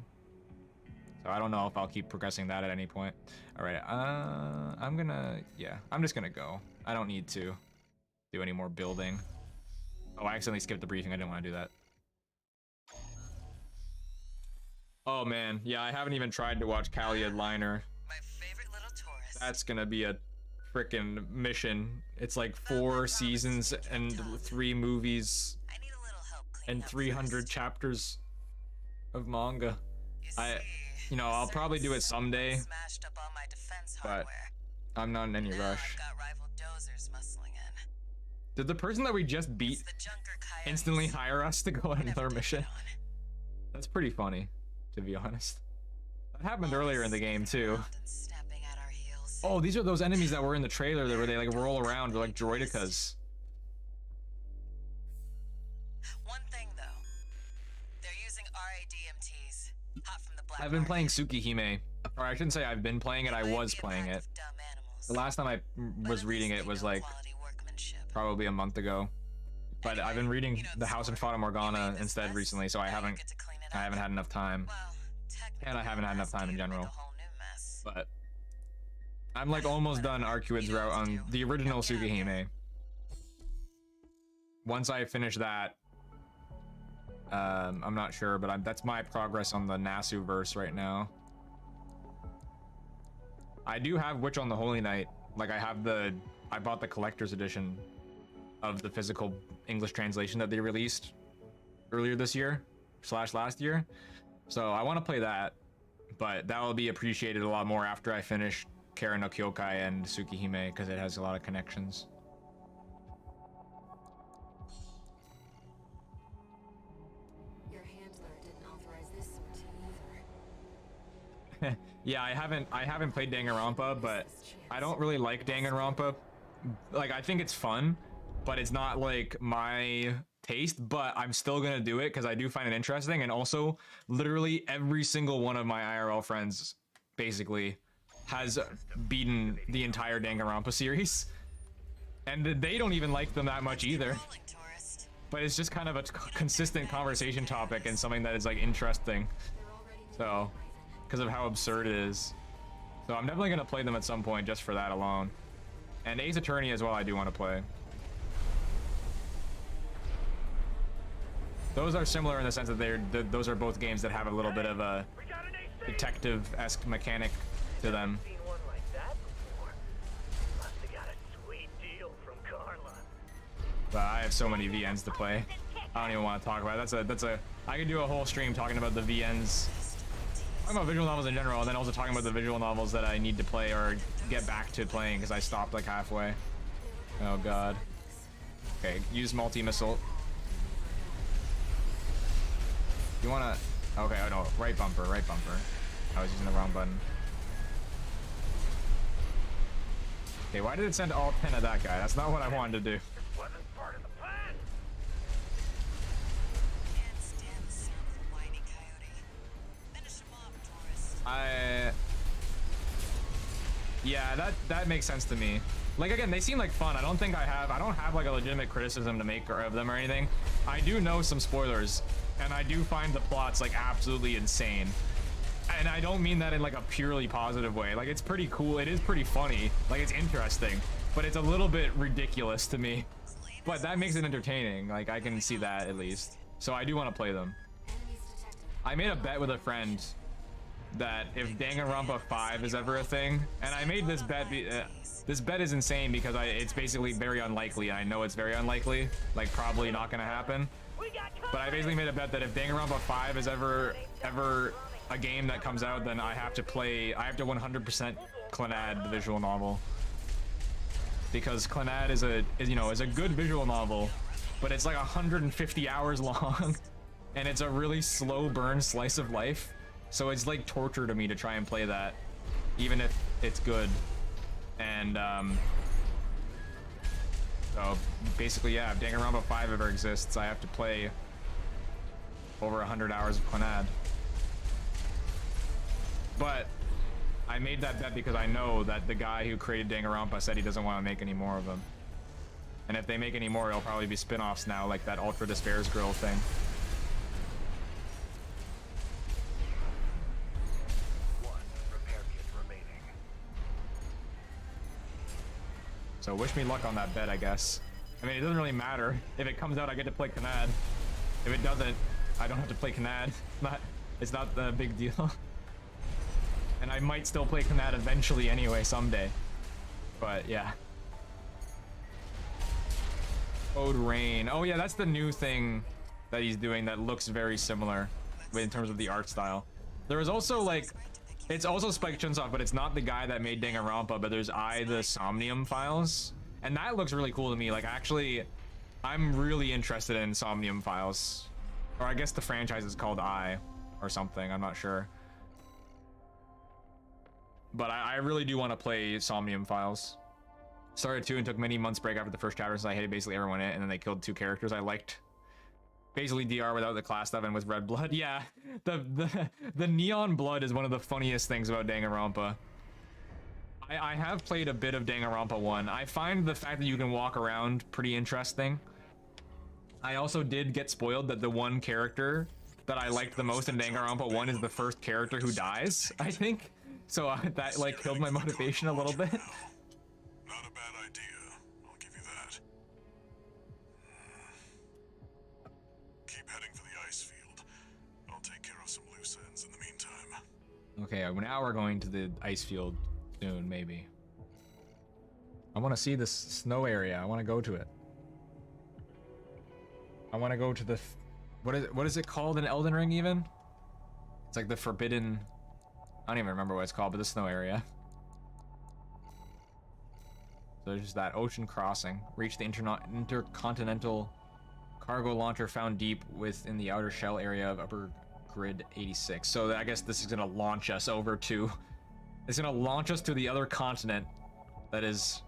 So I don't know if I'll keep progressing that at any point. All right, I'm just gonna go. I don't need to do any more building. Oh, I accidentally skipped the briefing. I didn't want to do that. Oh man, yeah, I haven't even tried to watch Kaliad Liner. My favorite little tourist. That's gonna be a freaking mission. It's like 4 seasons and 3 movies I need a little help and 300 chapters of manga. I'll probably do it someday, Smashed up all my defense but hardware. I'm not in any Now rush. I've got rival dozers muscling in. Did the person that we just beat It's the Junker Coyotes. instantly hire us to go on Never another took mission? it on. That's pretty funny, to be honest. That happened earlier in the game too. Snapping at our heels. Oh, these are those enemies that were in the trailer where they like roll around. They're like droidicas. One thing though, they're using RADMTs, hot from the black I've been playing market. Tsukihime. Or I shouldn't say I've been playing it, I Might was be a playing pack it. of dumb animals, The last time I but was at reading least it they was know like quality workmanship. probably a month ago. But I've been reading The House and Fata Morgana instead recently, so I haven't had enough time. Well, And I haven't had enough time in general. A whole new mess. But I'm like almost done Arcuid's route on the original Tsukihime. Once I finish that, I'm not sure, but that's my progress on the Nasu verse right now. I do have Witch on the Holy Night. Like I bought the collector's edition of the physical English translation that they released earlier this year / last year. So I want to play that, but that will be appreciated a lot more after I finish Kara no Kyokai and Tsukihime, because it has a lot of connections. Your handler didn't authorize this sword to you either. Yeah, I haven't played Danganronpa, but I don't really like Danganronpa. Like, I think it's fun, but it's not like my taste, but I'm still gonna do it because I do find it interesting. And also, literally every single one of my IRL friends basically has beaten the entire Danganronpa series, and they don't even like them that much either. But it's just kind of a consistent conversation topic and something that is like interesting, so because of how absurd it is. So I'm definitely gonna play them at some point just for that alone. And Ace Attorney as well, I do want to play. Those are similar in the sense that those are both games that have a little bit of a detective-esque mechanic to them. Seen one like that before. Must have got a sweet deal from Carla. But I have so many VNs to play. I don't even want to talk about it. I could do a whole stream talking about the VNs. Talking about visual novels in general, and then also talking about the visual novels that I need to play or get back to playing because I stopped like halfway. Oh god. Okay, use multi-missile. You wanna... Okay, oh no, right bumper. I was using the wrong button. Okay, why did it send all 10 of that guy? That's not what I wanted to do. Wasn't part of the plan. Can't stand the sound of a whiny coyote. Finish him off, tourist. Yeah, that makes sense to me. Like, again, they seem like fun. I don't have like a legitimate criticism to make of them or anything. I do know some spoilers, and I do find the plots like absolutely insane. And I don't mean that in like a purely positive way. Like, it's pretty cool. It is pretty funny. Like, it's interesting, but it's a little bit ridiculous to me. But that makes it entertaining. Like, I can see that at least. So I do want to play them. Enemies detected. I made a bet with a friend that if Danganronpa 5 is ever a thing, and I made this bet, this bet is insane because it's basically very unlikely. I know it's very unlikely, like probably not gonna happen. But I basically made a bet that if Danganronpa 5 is ever a game that comes out, then I have to 100% Clannad, the visual novel. Because Clannad is a good visual novel, but it's like 150 hours long, and it's a really slow burn slice of life. So it's like torture to me to try and play that, even if it's good. And so basically, yeah, if Danganronpa 5 ever exists, I have to play over 100 hours of Clannad. But I made that bet because I know that the guy who created Danganronpa said he doesn't want to make any more of them. And if they make any more, it'll probably be spin-offs now, like that Ultra Despair's Girl thing. One repair kit remaining. So wish me luck on that bet, I guess. I mean, it doesn't really matter. If it comes out, I get to play Clannad. If it doesn't, I don't have to play Clannad. It's not the big deal. And I might still play Clannad eventually anyway, someday. But yeah. Code Rain. Oh yeah, that's the new thing that he's doing that looks very similar in terms of the art style. There was also like, it's also Spike Chunsoft, but it's not the guy that made Danganronpa, but there's the Somnium Files. And that looks really cool to me. Like, actually, I'm really interested in Somnium Files. Or I guess the franchise is called or something, I'm not sure. But I really do want to play Somnium Files. Started 2 and took many months break after the first chapter, so I hated basically everyone in it, and then they killed 2 characters I liked. Basically DR without the class stuff and with red blood. Yeah, the neon blood is one of the funniest things about Danganronpa. I have played a bit of Danganronpa 1. I find the fact that you can walk around pretty interesting. I also did get spoiled that the one character that I liked the most in Danganronpa 1 is the first character who dies, I think. So that like killed my motivation a little bit. Not a bad idea, I'll give you that. Keep heading for the ice field. I'll take care of some loose ends in the meantime. Okay, now we're going to the ice field soon, maybe. I want to see this snow area. I want to go to it. I want to go to the... What is it called in Elden Ring, even? It's like the forbidden... I don't even remember what it's called, but the snow area. So there's just that ocean crossing. Reach the intercontinental cargo launcher found deep within the outer shell area of Upper Grid 86. So I guess this is gonna launch us over to... It's gonna launch us to the other continent that is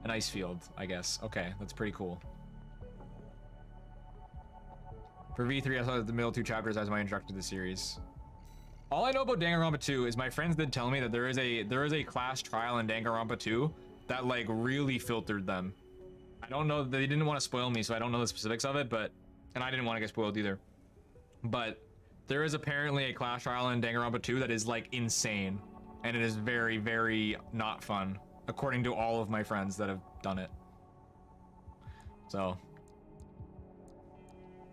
an ice field, I guess. Okay, that's pretty cool. For V3, I saw the middle 2 chapters as my introduction to the series. All I know about Danganronpa 2 is my friends did tell me that there is a class trial in Danganronpa 2 that like really filtered them. I don't know, they didn't want to spoil me, so I don't know the specifics of it, but and I didn't want to get spoiled either. But there is apparently a class trial in Danganronpa 2 that is like insane, and it is very, very not fun, according to all of my friends that have done it. So,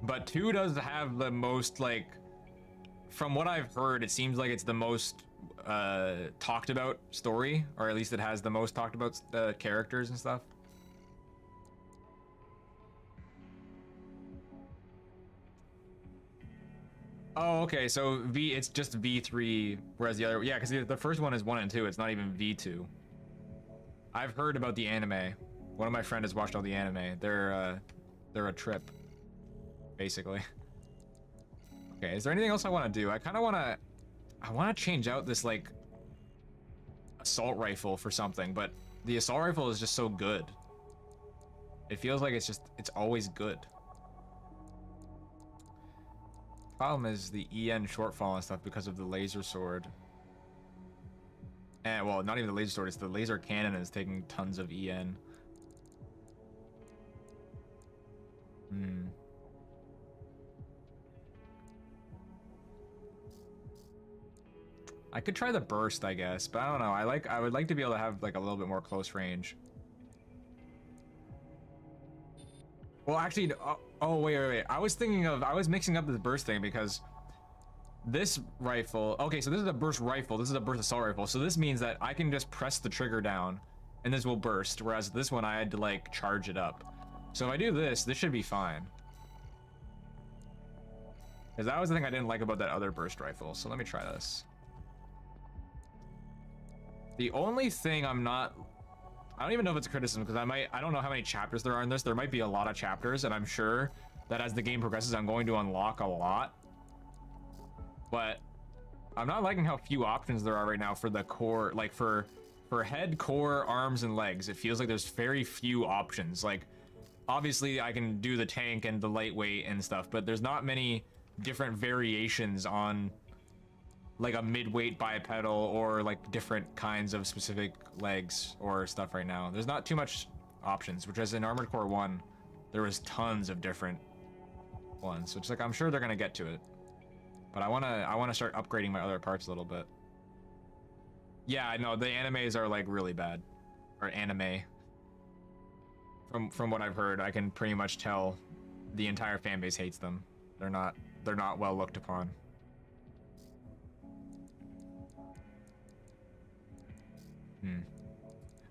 but 2 does have the most, like, from what I've heard, it seems like it's the most talked about story, or at least it has the most talked about characters and stuff. Oh, okay, so it's just V3, whereas the other, yeah, because the first one is 1 and 2, it's not even V2. I've heard about the anime. One of my friends has watched all the anime. They're a trip, basically. Okay, is there anything else I want to do? I kind of want to change out this, like, assault rifle for something, but the assault rifle is just so good. It feels like it's always good. Problem is the EN shortfall and stuff because of the laser sword. And, well, not even the laser sword, it's the laser cannon is taking tons of EN. I could try the burst, I guess, but I don't know. I would like to be able to have like a little bit more close range. Well, actually, oh wait. I was mixing up this burst thing because this rifle, okay, so this is a burst rifle, this is a burst assault rifle, so this means that I can just press the trigger down and this will burst, whereas this one I had to like charge it up. So if I do this should be fine. Because that was the thing I didn't like about that other burst rifle, so let me try this. The only thing I don't even know if it's a criticism, because I don't know how many chapters there are in this. There might be a lot of chapters, and I'm sure that as the game progresses, I'm going to unlock a lot. But I'm not liking how few options there are right now for the core, like for head, core, arms, and legs. It feels like there's very few options. Like, obviously I can do the tank and the lightweight and stuff, but there's not many different variations on like a mid-weight bipedal or like different kinds of specific legs or stuff right now. There's not too much options, which is in Armored Core 1, there was tons of different ones, which like I'm sure they're gonna get to it. But I wanna start upgrading my other parts a little bit. Yeah, I know the animes are like really bad, or anime. From what I've heard, I can pretty much tell the entire fan base hates them. They're not well looked upon.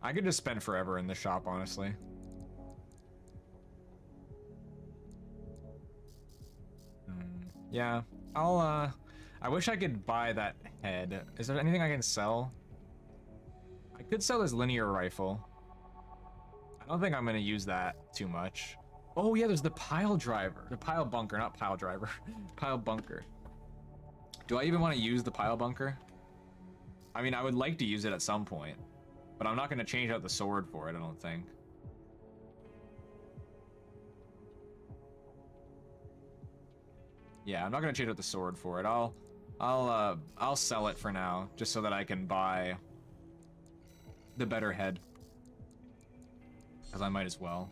I could just spend forever in the shop, honestly. Yeah, I wish I could buy that head. Is there anything I can sell? I could sell this linear rifle. I don't think I'm gonna use that too much. Oh yeah, there's the pile driver. The pile bunker, not pile driver. Pile bunker. Do I even want to use the pile bunker? I mean, I would like to use it at some point, but I'm not going to change out the sword for it, I don't think. Yeah, I'm not going to change out the sword for it. I'll sell it for now, just so that I can buy the better head. Because I might as well.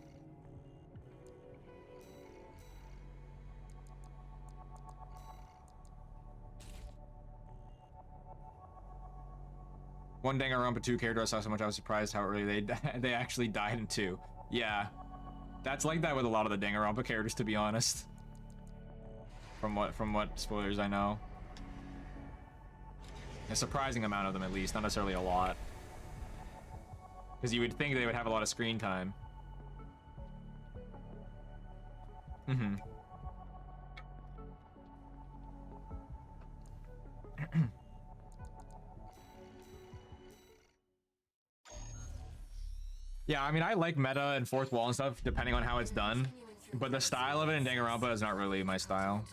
One Danganronpa 2 character I saw so much I was surprised how early they actually died in 2. Yeah. That's like that with a lot of the Danganronpa characters, to be honest. From what spoilers I know. A surprising amount of them, at least, not necessarily a lot. Because you would think they would have a lot of screen time. Mm-hmm. Yeah, I mean, I like meta and fourth wall and stuff, depending on how it's done. But the style of it in Danganronpa is not really my style.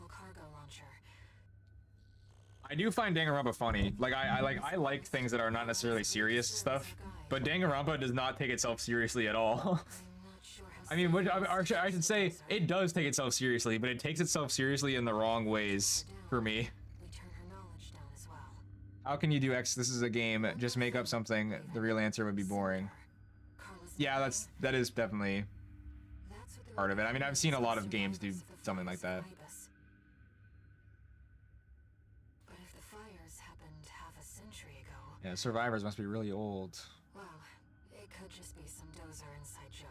I do find Danganronpa funny. Like I like things that are not necessarily serious stuff, but Danganronpa does not take itself seriously at all. I mean, I should say it does take itself seriously, but it takes itself seriously in the wrong ways for me. How can you do X? This is a game. Just make up something. The real answer would be boring. Yeah, that is definitely part of it. I mean, I've seen a lot of games do something like that. But if the fires happened half a century ago, Yeah, survivors must be really old. well, it could just be some dozer inside joke.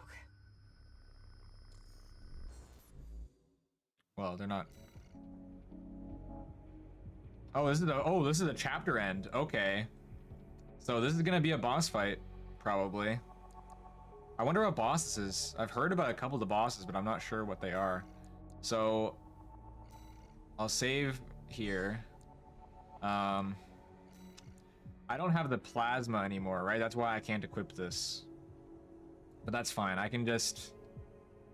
Well, they're not. Oh, this is a chapter end. Okay. So this is gonna be a boss fight, probably. I wonder what boss this is. I've heard about a couple of the bosses, but I'm not sure what they are. So I'll save here. I don't have the plasma anymore, right? That's why I can't equip this. But that's fine. I can just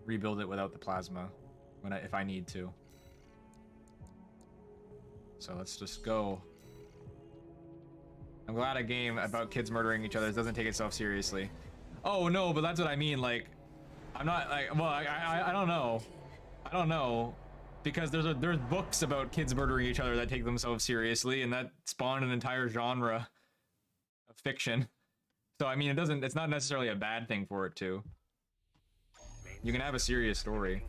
rebuild it without the plasma if I need to. So let's just go. I'm glad a game about kids murdering each other doesn't take itself seriously. Oh no, but that's what I mean. Like, I'm not like. Well, I don't know. I don't know, because there's books about kids murdering each other that take themselves seriously, and that spawned an entire genre of fiction. So I mean, it's not necessarily a bad thing for it to. You can have a serious story.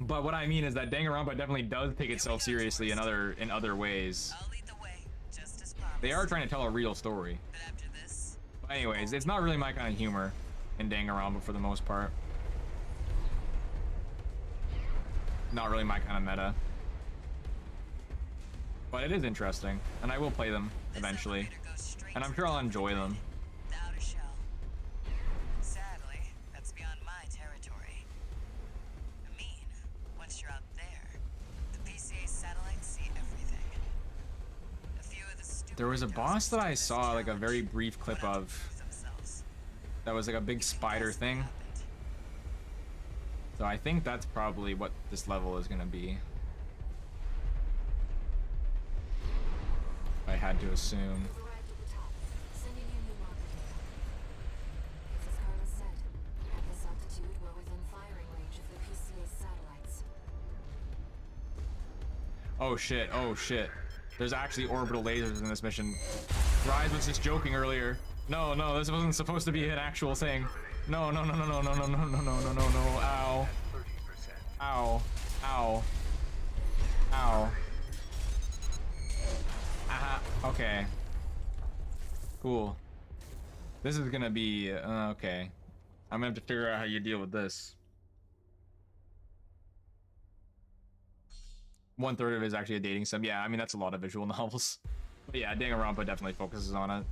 But what I mean is that Danganronpa definitely does take itself seriously in other ways. I'll lead the way, just as promised. They are trying to tell a real story. But after this, But anyways, it's not really my kind of humor in Danganronpa for the most part. Not really my kind of meta. But it is interesting, and I will play them this eventually. elevator goes straight And I'm to sure the I'll enjoy them. The outer shell. Sadly, that's beyond my territory. I mean, once you're out there, the PCA satellites see everything. A few of the stupid There was a boss that I saw like a very brief clip went out to of prove themselves. that was like a big spider thing. Happened. So I think that's probably what this level is gonna be. I had to assume. Arrived at the top, sending you new marker data. It's as Carla said. At this altitude, we're within firing range of the PCA's satellites. Oh shit, oh shit. There's actually orbital lasers in this mission. Rise was just joking earlier. No, no, this wasn't supposed to be an actual thing. No, no, no, no, no, no, no, no, no, no, no, no, no, ow. 30%. Ow. Ow. Ow. Aha, okay. Cool. This is gonna be, okay. I'm gonna have to figure out how you deal with this. 1/3 of it is actually a dating sim. Yeah, I mean, that's a lot of visual novels. But yeah, Danganronpa definitely focuses on it.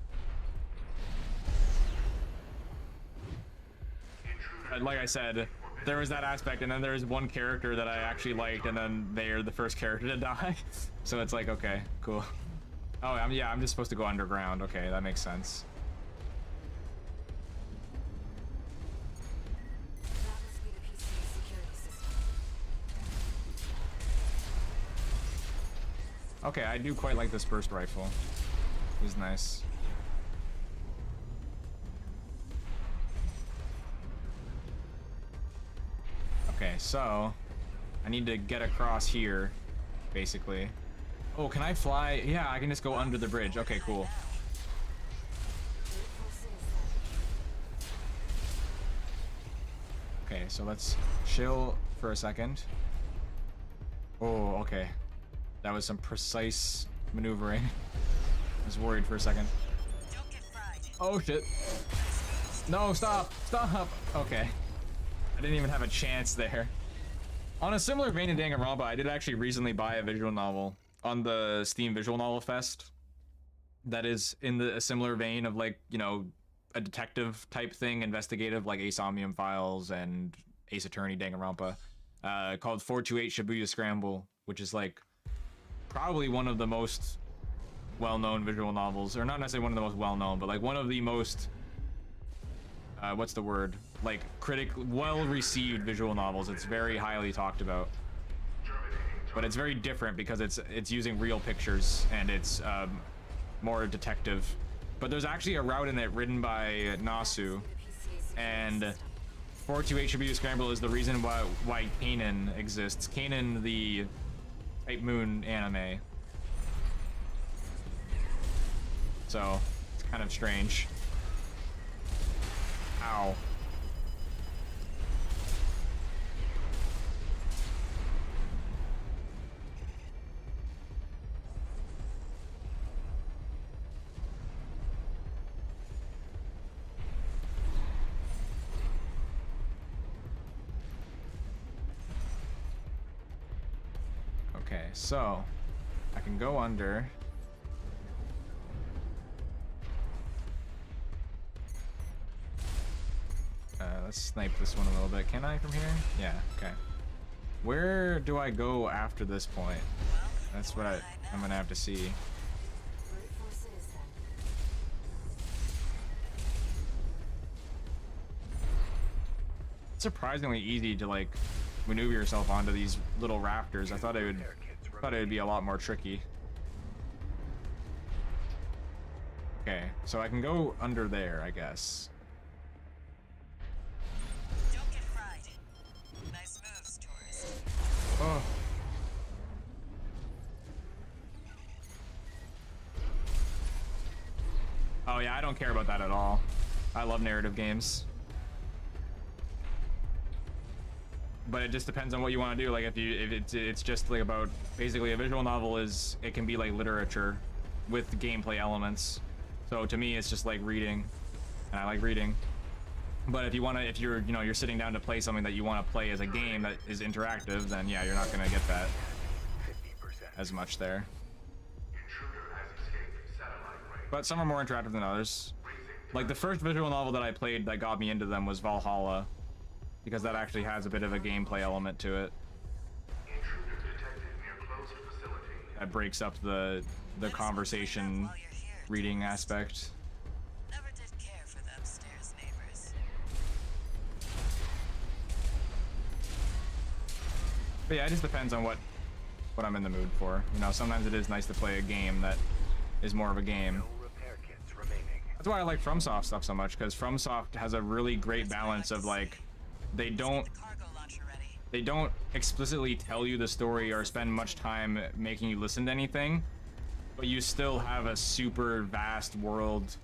But like I said, there was that aspect, and then there's one character that I actually liked, and then they're the first character to die. So it's like, okay, cool. Oh, I'm just supposed to go underground. Okay, that makes sense. That must be the PCA security system. Okay, I do quite like this burst rifle. is nice. Okay, so I need to get across here, basically. Oh, can I fly? Yeah, I can just go under the bridge. Okay, cool. Okay, so let's chill for a second. Oh, okay. That was some precise maneuvering. I was worried for a second. Don't get fried. Oh shit. No, stop! Stop! Okay. I didn't even have a chance there. On a similar vein to Danganronpa, I did actually recently buy a visual novel on the Steam Visual Novel Fest. That is in a similar vein of, like, you know, a detective type thing, investigative, like Ace Omnium Files and Ace Attorney Danganronpa, called 428 Shibuya Scramble, which is like probably one of the most well-known visual novels, or not necessarily one of the most well-known, but like one of the most what's the word, like well-received visual novels. It's very highly talked about, but it's very different because it's using real pictures and it's more detective. But there's actually a route in it written by Nasu, and 428 Shibuya Scramble is the reason why Kanon exists. Kanon, the Type Moon anime. So it's kind of strange. Ow. Okay, so I can go under. Let's snipe this one a little bit. Can I from here? Yeah, okay. Where do I go after this point? That's what I'm gonna have to see. Brute force it is then. It's surprisingly easy to like maneuver yourself onto these little rafters. I thought it would be a lot more tricky. Okay, so I can go under there, I guess. Don't get fried. Nice moves, tourist. Oh. Oh yeah, I don't care about that at all. I love narrative games. But it just depends on what you want to do. Like if it's just like about basically a visual novel it can be like literature with gameplay elements. So to me it's just like reading, and I like reading. But if you're sitting down to play something that you want to play as a game that is interactive, then yeah, you're not gonna get that as much there. But some are more interactive than others. Like the first visual novel that I played that got me into them was Valhalla, because that actually has a bit of a gameplay element to it. That breaks up the conversation reading aspect. Never did care for the upstairs neighbors. But yeah, it just depends on what I'm in the mood for. You know, sometimes it is nice to play a game that is more of a game. Repair kits remaining. That's why I like FromSoft stuff so much, because FromSoft has a really great balance of like, they don't The cargo launcher ready. they don't explicitly tell you the story or spend much time making you listen to anything, but you still have a super vast world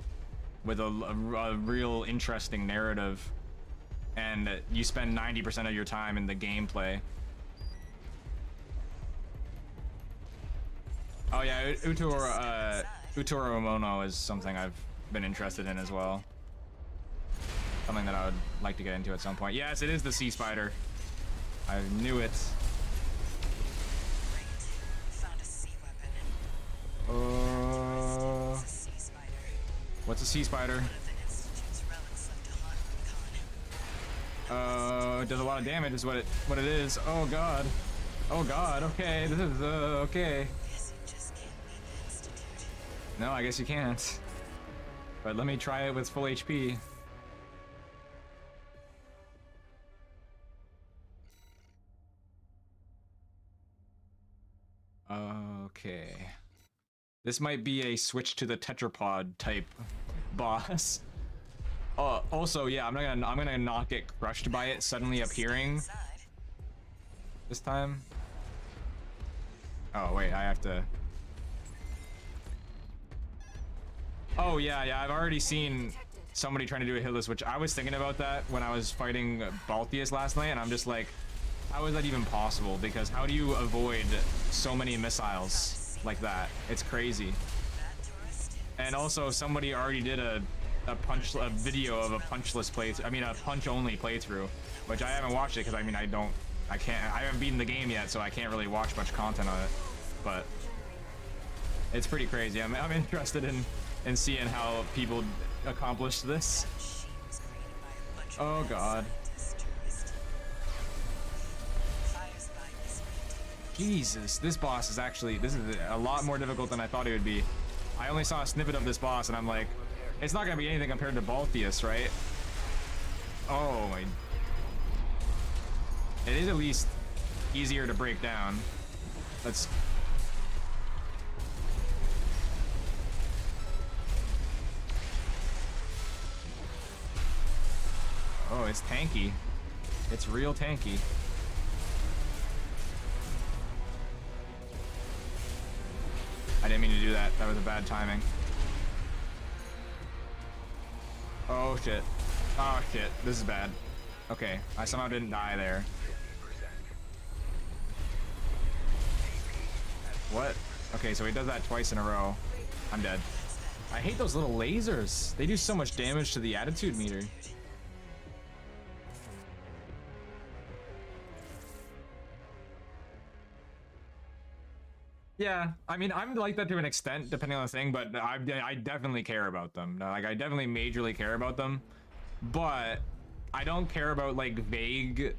with a real interesting narrative, and you spend 90% of your time in the gameplay. Oh yeah, Utoro Umono is something I've been interested in as well. Something that I would like to get into at some point. Yes, it is the sea spider. I knew it. Great. Found a sea weapon. It's a sea spider. What's a sea spider? One of the Institute's relics left to haunt Recon. It does a lot of damage is what it is. Oh god. Oh god, okay, this is okay. Guess you just can't leave the Institute. No, I guess you can't. But let me try it with full HP. Okay. This might be a switch to the tetrapod type boss. Also, yeah, I'm gonna not get crushed by it suddenly appearing Inside. this time. Oh wait, I have to. Oh yeah, I've already seen somebody trying to do a hitless switch. I was thinking about that when I was fighting Balteus last night, and I'm just like, how is that even possible? Because how do you avoid so many missiles like that? It's crazy. That tourist. And also, somebody already did a video of a punchless playthrough. I mean, a punch only playthrough, which I haven't watched it because I mean, I haven't beaten the game yet, so I can't really watch much content on it. But it's pretty crazy. I'm interested in seeing how people accomplish this. Machine was created by a bunch of Oh mad god. scientists, tourist. Fires by this way. Jesus, this boss is actually, this is a lot more difficult than I thought it would be. I only saw a snippet of this boss and I'm like, it's not gonna be anything compared to Balteus, right? Oh my. It is at least easier to break down. Let's. Oh, it's tanky. It's real tanky. I didn't mean to do that. That was a bad timing. Oh shit. Oh shit. This is bad. Okay. I somehow didn't die there. What? Okay, so he does that twice in a row. I'm dead. I hate those little lasers. They do so much damage to the attitude meter. Yeah, I mean, I'm like that to an extent, depending on the thing, but I definitely care about them. Like, I definitely majorly care about them, but I don't care about, like, vague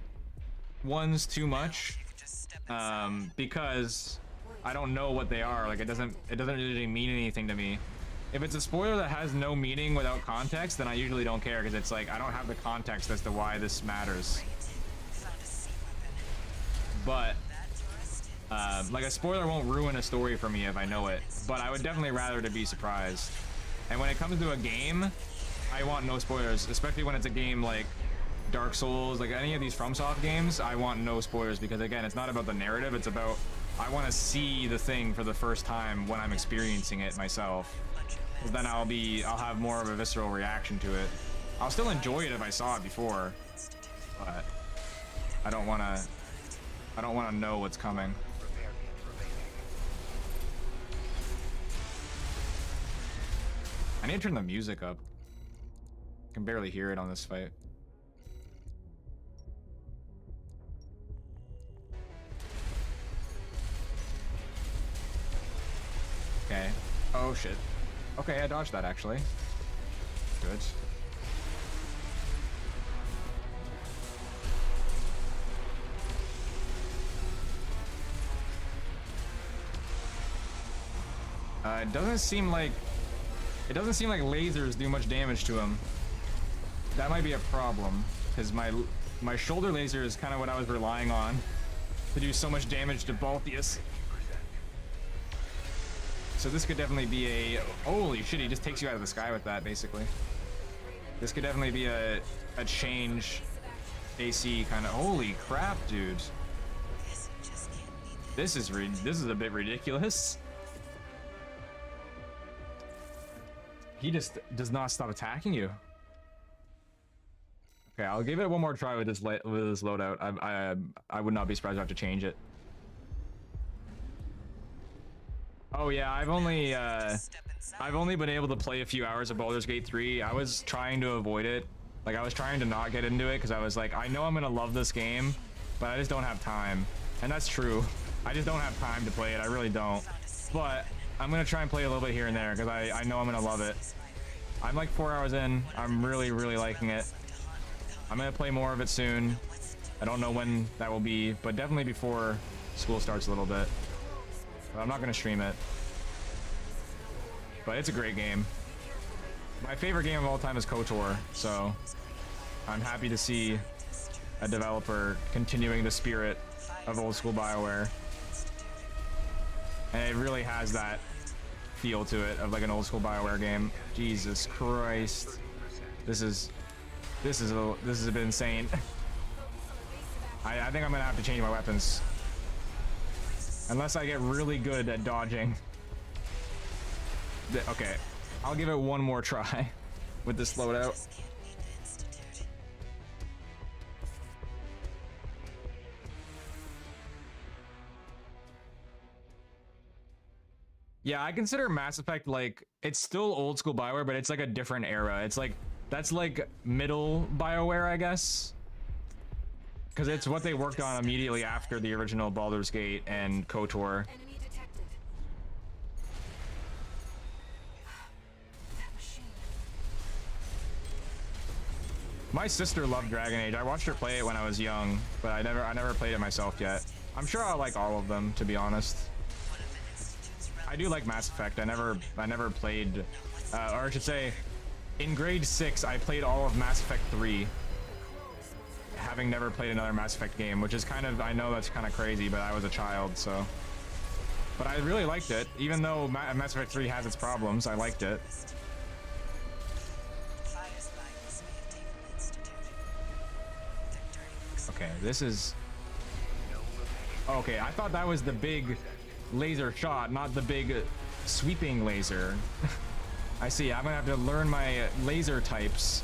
ones too much, You could just step inside. because I don't know what they are. Like, it doesn't really mean anything to me. If it's a spoiler that has no meaning without context, then I usually don't care, because it's like, I don't have the context as to why this matters. Found a sea weapon. But That tourist. like, a spoiler won't ruin a story for me if I know it, but I would definitely rather to be surprised. And when it comes to a game, I want no spoilers, especially when it's a game like Dark Souls, like any of these FromSoft games. I want no spoilers because, again, it's not about the narrative, it's about, I want to see the thing for the first time when I'm experiencing it myself. 'Cause then I'll have more of a visceral reaction to it. I'll still enjoy it if I saw it before, but I don't want to know what's coming. I need to turn the music up. I can barely hear it on this fight. Okay. Oh shit. Okay, I dodged that actually. Good. It doesn't seem like lasers do much damage to him. That might be a problem, because my shoulder laser is kind of what I was relying on to do so much damage to Balteus. So this could definitely be a, holy shit, he just takes you out of the sky with that, basically. This could definitely be a change AC kind of, holy crap, dude. Guess you just can't beat this. This is a bit ridiculous. He just does not stop attacking you. Okay, I'll give it one more try with this loadout. I would not be surprised if I have to change it. Oh yeah, I've only been able to play a few hours of Baldur's Gate 3. I was trying to avoid it. Like, I was trying to not get into it because I was like, I know I'm gonna love this game, but I just don't have time. And that's true. I just don't have time to play it. I really don't. But I'm gonna try and play a little bit here and there because I know I'm gonna love it. I'm like 4 hours in. I'm really liking it. I'm gonna play more of it soon. I don't know when that will be, but definitely before school starts a little bit. But I'm not gonna stream it. But it's a great game. My favorite game of all time is KOTOR, so I'm happy to see a developer continuing the spirit of old school BioWare. And it really has that feel to it of like an old school BioWare game. Jesus Christ. This is a bit insane. I think I'm gonna have to change my weapons. Unless I get really good at dodging. Okay, I'll give it one more try with this loadout. Just can't beat the Institute. Yeah, I consider Mass Effect like, it's still old school BioWare, but it's like a different era. It's like, that's like middle BioWare, I guess. Because it's what they worked on immediately after the original Baldur's Gate and KOTOR. Enemy detected. That machine. My sister loved Dragon Age. I watched her play it when I was young, but I never played it myself yet. I'm sure I'll like all of them, to be honest. One of the Institute's I do like Mass Effect. I never played, or I should say, in grade 6, I played all of Mass Effect 3, having never played another Mass Effect game, which is kind of, I know that's kind of crazy, but I was a child, so. But I really liked it, even though Mass Effect 3 has its problems, I liked it. Fires by this may have taken the Institute. Their dirty books Okay, this is... Okay, I thought that was the big laser shot, not the big sweeping laser. I see, I'm gonna have to learn my laser types.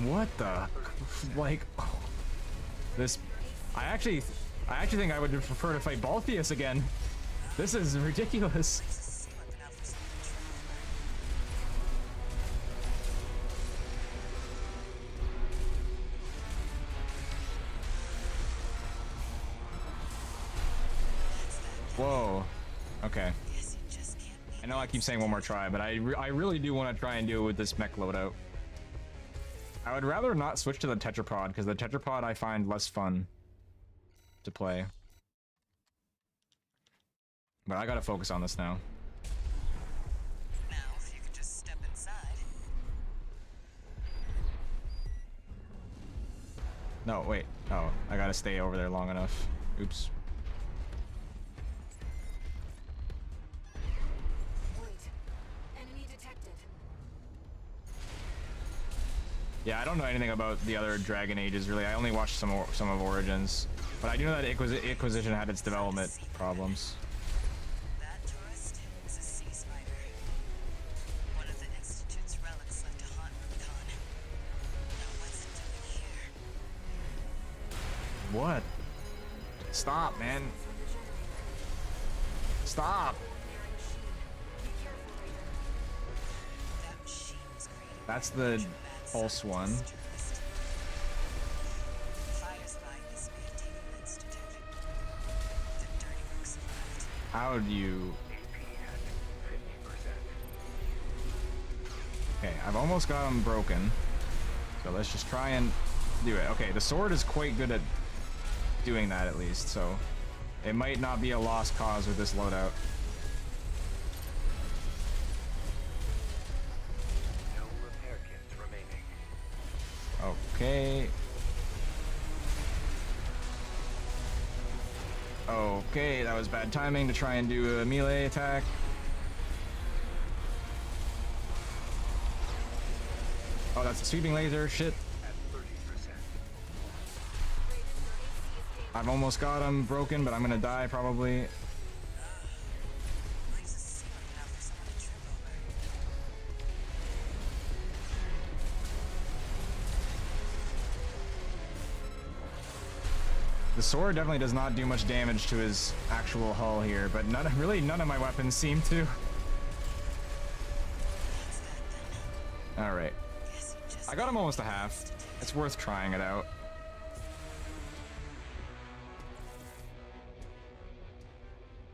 What the, like, oh, this, I actually think I would prefer to fight Balteus again. This is ridiculous. slipping out for some trouble. Whoa, okay. Guess you just can't beat I know I keep saying one more try, but I really do want to try and do it with this mech loadout. I would rather not switch to the tetrapod, because the tetrapod I find less fun to play. But I gotta focus on this now. now if you could just step inside. No, wait. Oh, I gotta stay over there long enough. Oops. Wait. Enemy detected. Yeah, I don't know anything about the other Dragon Ages, really. I only watched some of Origins. But I do know that Inquisition had its development problems. That tourist is a sea spider. One of the Institute's relics left to haunt Rubicon. Now what's it doing here? What? Stop, man. Stop. That machine was created That's the pulse one. Fires by this may have taken the Institute. The dirty books survived. How do you... Okay, I've almost got him broken. So let's just try and do it. Okay, the sword is quite good at doing that at least, so it might not be a lost cause with this loadout. No repair kits remaining. Okay. Okay, that was bad timing to try and do a melee attack. Oh, that's a sweeping laser. Shit. At 30%. I've almost got him broken, but I'm gonna die probably. Leaves a ceiling enough for someone to trip over. The sword definitely does not do much damage to his actual hull here, but really none of my weapons seem to. Alright. Guess you just I got him almost a half. It's worth trying it out.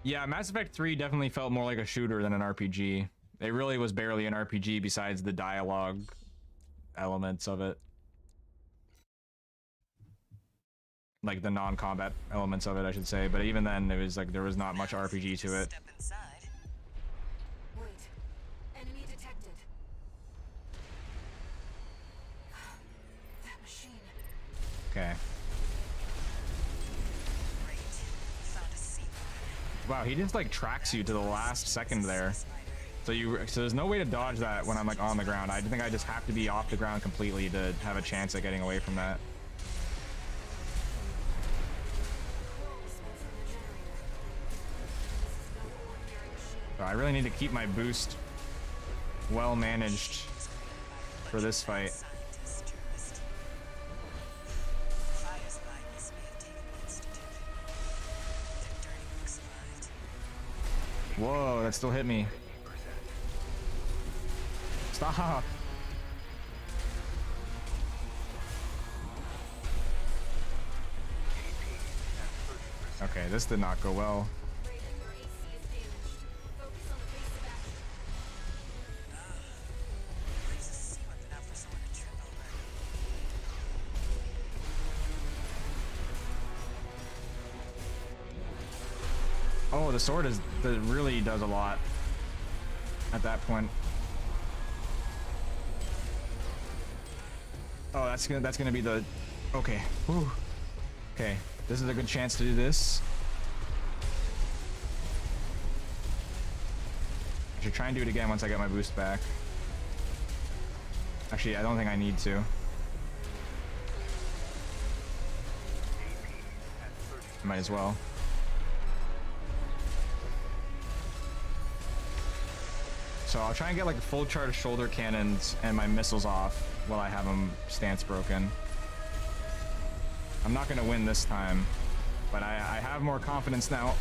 Yeah, Mass Effect 3 definitely felt more like a shooter than an RPG. It really was barely an RPG besides the dialogue elements of it. Like the non-combat elements of it, I should say. But even then, it was like there was not much RPG to it. step inside. Wait. Enemy detected. That machine. Okay. Great. You found a sea Wow, he just like tracks you to the last second there. So there's no way to dodge that when I'm like on the ground. I think I just have to be off the ground completely to have a chance at getting away from that. So I really need to keep my boost well managed for this fight. Whoa, that still hit me. Stop. Okay, this did not go well. Oh, the sword really does a lot at that point. Oh, that's gonna be the okay. Whew. Okay, this is a good chance to do this. I should try and do it again once I get my boost back. Actually, I don't think I need to. Might as well. So I'll try and get like a full charge shoulder cannons and my missiles off while I have them stance broken. I'm not gonna win this time, but I have more confidence now.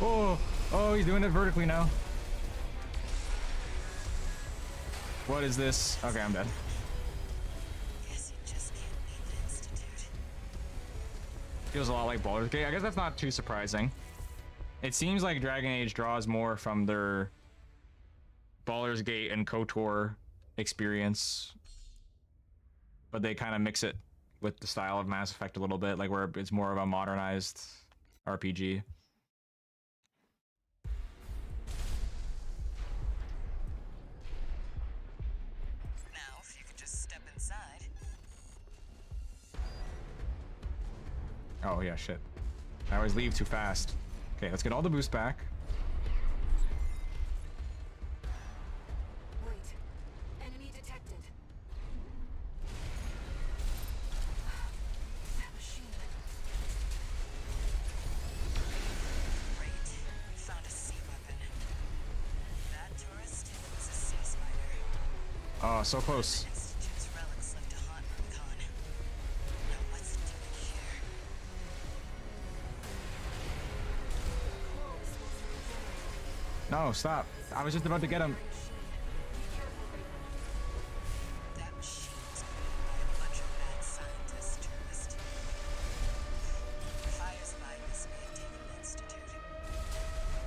Oh, he's doing it vertically now. What is this? Okay, I'm dead. Feels a lot like Baldur's Gate. I guess that's not too surprising. It seems like Dragon Age draws more from their Baldur's Gate and KOTOR experience, but they kind of mix it with the style of Mass Effect a little bit, like where it's more of a modernized RPG. Now, if you could just step inside. Oh yeah, shit. I always leave too fast. Okay, let's get all the boost back. Wait. Enemy detected. That machine. Great. Found a sea weapon. That tourist is a sea spider. Oh, so close. Institute's relics left to haunt Rubicon. Now what's it doing here? No, stop. I was just about to get him. That machine was made by a bunch of mad scientists, tourist. Fires by this may have taken the Institute.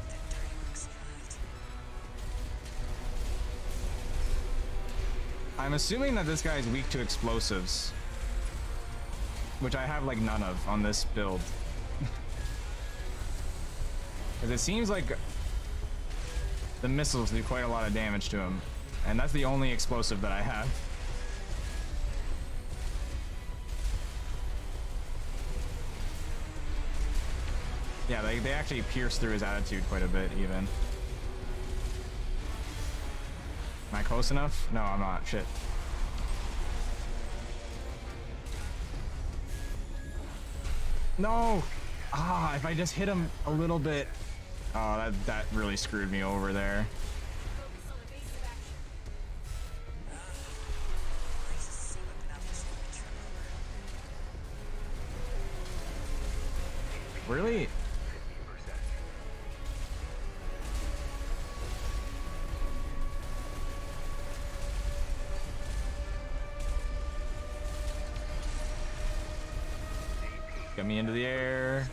Their dirty work survived. I'm assuming that this guy's weak to explosives, which I have like none of on this build. Because it seems like the missiles do quite a lot of damage to him, and that's the only explosive that I have. Yeah, they actually pierce through his attitude quite a bit, even. Am I close enough? No, I'm not. Shit. No! Ah, if I just hit him a little bit. Oh, that really screwed me over there. Focus on the base of action. There's a sea weapon out there so we can trip over. Really? Get me into the air.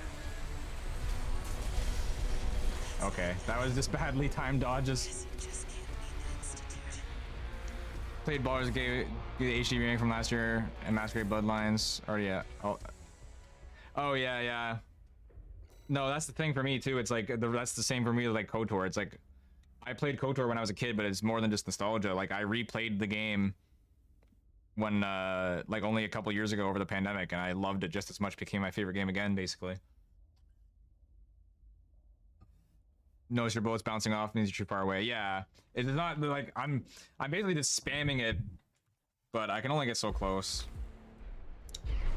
Okay, that was just badly timed dodges. You just can't beat the Institute. Played Baldur's Gate, the HD remake from last year, and Masquerade Bloodlines. Oh yeah. Oh yeah, yeah. No, that's the thing for me too. It's like that's the same for me with like KOTOR. It's like I played KOTOR when I was a kid, but it's more than just nostalgia. Like I replayed the game when like only a couple years ago over the pandemic, and I loved it just as much. Became my favorite game again, basically. Notice your bullets bouncing off means you're too far away. Yeah, it's not like I'm basically just spamming it, but I can only get so close.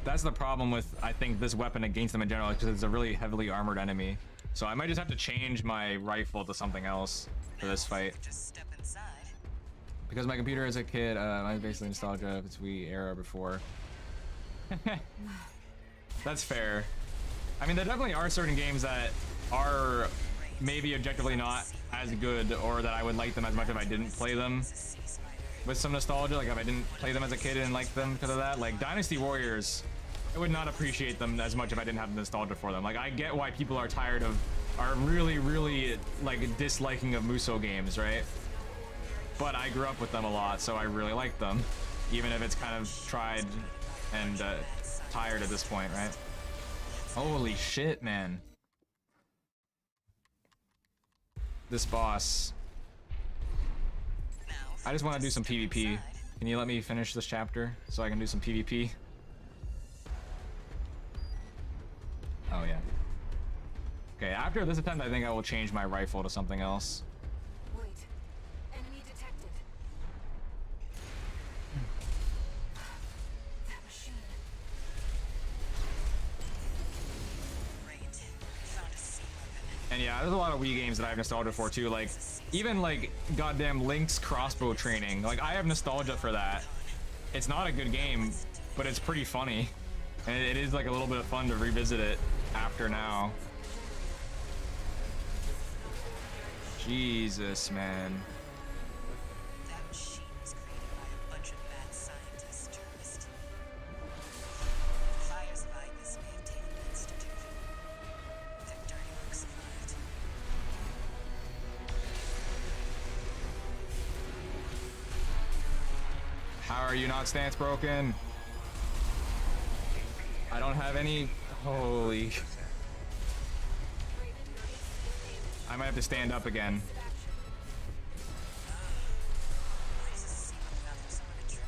That's the problem with, I think, this weapon against them in general, because it's a really heavily armored enemy. So I might just have to change my rifle to something else for this fight. Just step inside. Because my computer as a kid, I basically nostalgia of its Wii era before. That's fair. I mean, there definitely are certain games that are maybe objectively not as good, or that I would like them as much if I didn't play them with some nostalgia. Like if I didn't play them as a kid and like them because of that. Like Dynasty Warriors, I would not appreciate them as much if I didn't have the nostalgia for them. Like I get why people are really like disliking of Muso games, right? But I grew up with them a lot, so I really like them, even if it's kind of tried and tired at this point, right? Holy shit, man. This boss. I just want to do some PvP. Can you let me finish this chapter so I can do some PvP? Oh yeah. Okay, after this attempt, I think I will change my rifle to something else. Wait. Enemy detected. That machine. Great. Found a C weapon. And yeah, there's a lot of Wii games that I have nostalgia for too. Like, even like goddamn Link's crossbow training. Like, I have nostalgia for that. It's not a good game, but it's pretty funny. And it is like a little bit of fun to revisit it after now. Jesus, man. That machine was created by a bunch of mad scientists, tourists. Fires of Ibis may have taken the Institute. Their dirty work survived. How are you not stance broken? I don't have any. Holy. I might have to stand up again. What is a C weapon out for someone to trip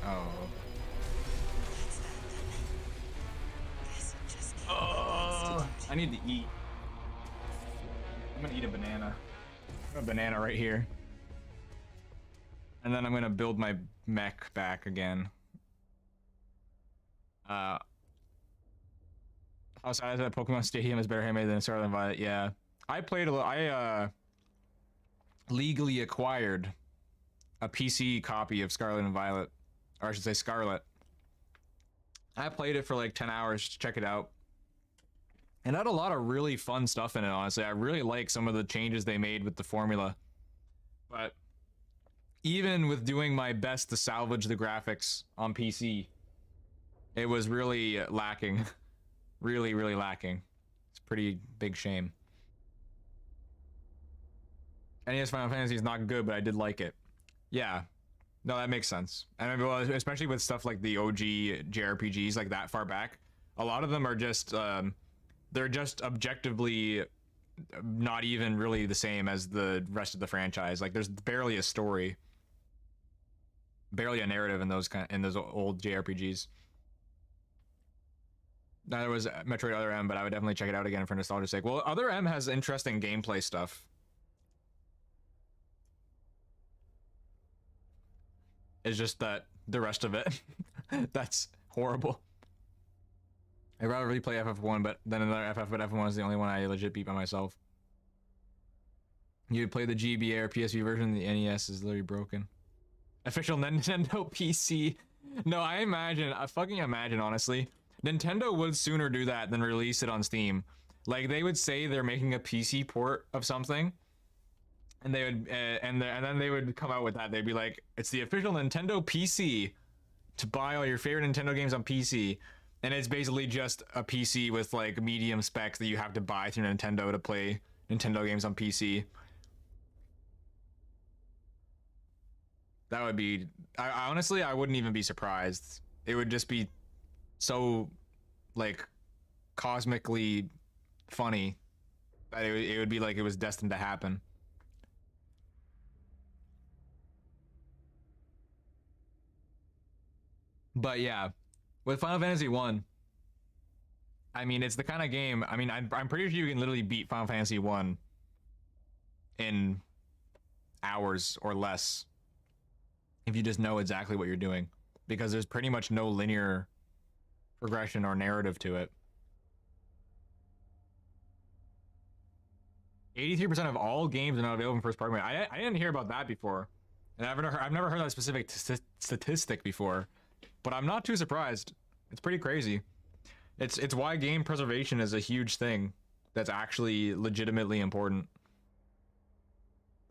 over? Oh. That's that then. Guess it just can't Oh. I need to eat. I'm gonna eat a banana. A banana right here. And then I'm gonna build my mech back again. How sad is that Pokemon Stadium is better handmade than Scarlet and Violet? Yeah. I played a little. I legally acquired a PC copy of Scarlet and Violet. Or I should say Scarlet. I played it for like 10 hours to check it out. And it had a lot of really fun stuff in it, honestly. I really like some of the changes they made with the formula. But even with doing my best to salvage the graphics on PC, it was really lacking. Really, really lacking. It's a pretty big shame. NES Final Fantasy is not good, but I did like it. Yeah. No, that makes sense. And well, especially with stuff like the OG JRPGs, like that far back, a lot of them are just, they're just objectively not even really the same as the rest of the franchise. Like, there's barely a story, barely a narrative in those old JRPGs. Now there was Metroid Other M, but I would definitely check it out again for nostalgia's sake. Well, Other M has interesting gameplay stuff. It's just that the rest of it, that's horrible. I'd rather replay FF1, but then another FF, but F1 is the only one I legit beat by myself. You would play the GBA or PSP version, the NES is literally broken. Official Nintendo PC. No, I fucking imagine, honestly. Nintendo would sooner do that than release it on Steam. Like, they would say they're making a PC port of something, and they would, and then they would come out with that. They'd be like, it's the official Nintendo PC to buy all your favorite Nintendo games on PC. And it's basically just a PC with like medium specs that you have to buy through Nintendo to play Nintendo games on PC. That would be, I honestly, I wouldn't even be surprised. It would just be so like cosmically funny that it would be like it was destined to happen. But yeah, with Final Fantasy 1, I mean, it's the kind of game, I mean, I'm pretty sure you can literally beat Final Fantasy 1 in hours or less if you just know exactly what you're doing, because there's pretty much no linear progression or narrative to it. 83% of all games are not available in first party mode. I didn't hear about that before, and I've never heard that specific statistic before, but I'm not too surprised. It's pretty crazy. It's why game preservation is a huge thing that's actually legitimately important.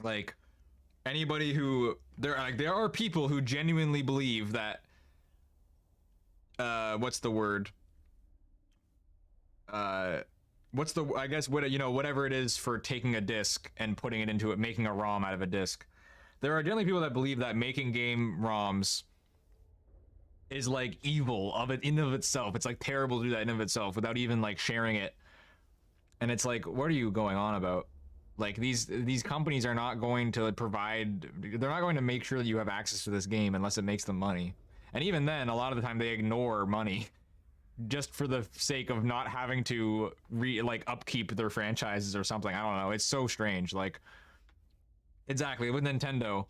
Like, anybody who there are people who genuinely believe that what's the word? I guess what, you know, whatever it is for taking a disc and putting it into it, making a ROM out of a disc. There are generally people that believe that making game ROMs is like evil of it in of itself. It's like terrible to do that in of itself without even like sharing it. And it's like, what are you going on about? Like, these companies are not going to provide, they're not going to make sure that you have access to this game unless it makes them money. And even then, a lot of the time they ignore money just for the sake of not having to upkeep their franchises or something. I don't know. It's so strange. Like, exactly, with Nintendo,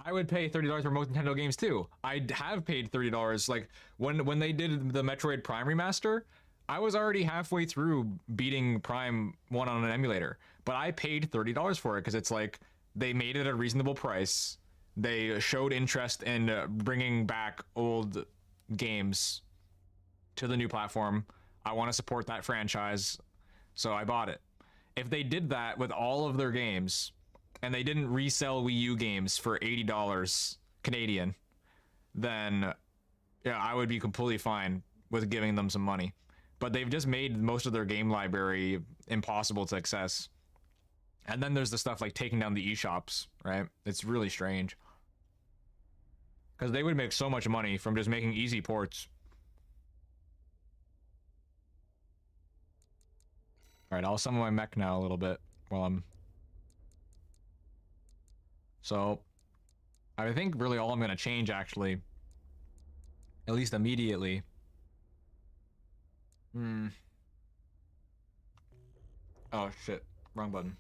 I would pay $30 for most Nintendo games too. I have paid $30. Like, when they did the Metroid Prime remaster, I was already halfway through beating Prime 1 on an emulator, but I paid $30 for it because it's like they made it a reasonable price. They showed interest in bringing back old games to the new platform. I want to support that franchise, so I bought it. If they did that with all of their games and they didn't resell Wii U games for $80 Canadian, then yeah, I would be completely fine with giving them some money. But they've just made most of their game library impossible to access. And then there's the stuff like taking down the eShops, right? It's really strange. Because they would make so much money from just making easy ports. Alright, I'll summon my mech now a little bit while I'm... So, I think really all I'm going to change, actually, at least immediately... Oh shit, wrong button.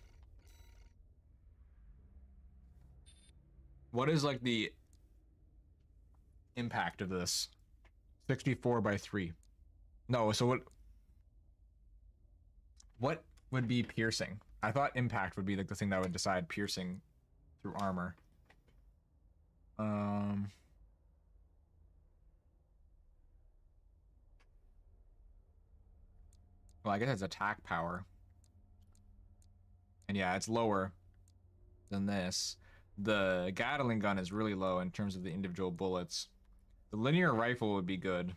What is like the impact of this? 64 by 3. No, so what would be piercing? I thought impact would be like the thing that would decide piercing through armor. Well, I guess it's attack power. And yeah, it's lower than this. The Gatling gun is really low in terms of the individual bullets. The linear rifle would be good.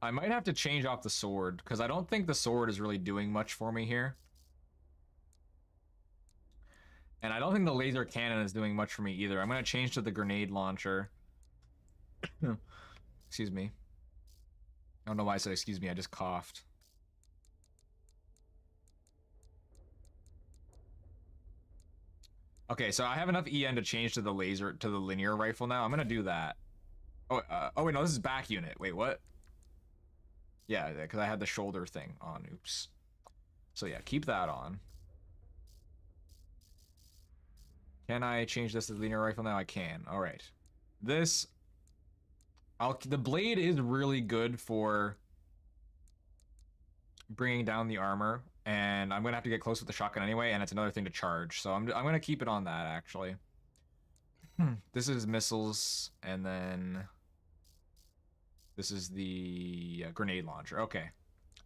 I might have to change off the sword, because I don't think the sword is really doing much for me here. And I don't think the laser cannon is doing much for me either. I'm going to change to the grenade launcher. Excuse me. I don't know why I said excuse me, I just coughed. Okay, so I have enough EN to change to the linear rifle now. I'm going to do that. Oh wait, no, this is back unit. Wait, what? Yeah, because I had the shoulder thing on. Oops. So yeah, keep that on. Can I change this to the linear rifle now? I can. All right. This... the blade is really good for bringing down the armor, and I'm going to have to get close with the shotgun anyway, and it's another thing to charge. So I'm going to keep it on that, actually. This is missiles, and then... this is the grenade launcher. Okay.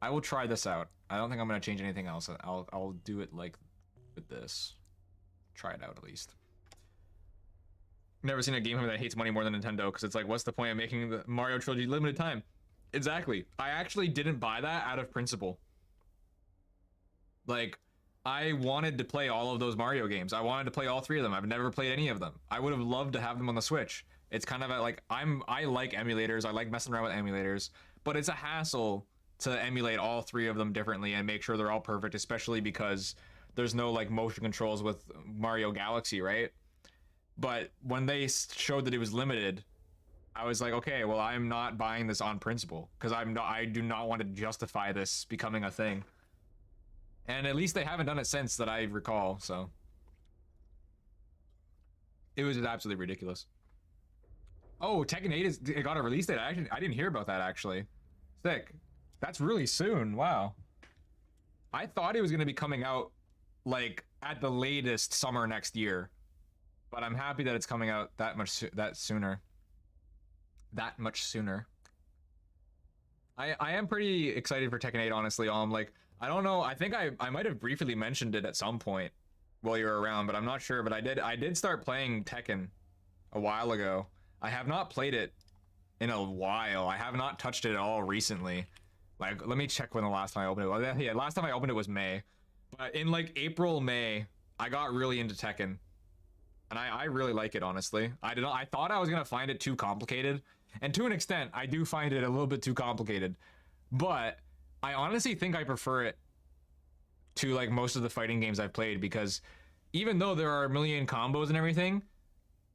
I will try this out. I don't think I'm going to change anything else. I'll do it like with this. Try it out at least. Never seen a game that hates money more than Nintendo, because it's like, what's the point of making the Mario trilogy limited time? Exactly. I actually didn't buy that out of principle. Like, I wanted to play all of those Mario games. I wanted to play all 3 of them. I've never played any of them. I would have loved to have them on the Switch. It's kind of like, I like emulators. I like messing around with emulators, but it's a hassle to emulate all 3 of them differently and make sure they're all perfect, especially because there's no like motion controls with Mario Galaxy, right? But when they showed that it was limited, I was like, okay, well, I'm not buying this on principle because I do not want to justify this becoming a thing. And at least they haven't done it since that I recall, so it was just absolutely ridiculous. Oh, Tekken 8 it got a release date. I didn't hear about that actually. Sick. That's really soon. Wow. I thought it was going to be coming out like at the latest summer next year. But I'm happy that it's coming out that much sooner. That much sooner. I am pretty excited for Tekken 8, honestly. Like, I don't know. I think I might have briefly mentioned it at some point while you were around, but I'm not sure. But I did start playing Tekken a while ago. I have not played it in a while. I have not touched it at all recently. Like, let me check when the last time I opened it was. Yeah, last time I opened it was May. But in like April, May, I got really into Tekken. And I really like it, honestly. I thought I was gonna find it too complicated. And to an extent, I do find it a little bit too complicated. But I honestly think I prefer it to like most of the fighting games I've played, because even though there are a million combos and everything,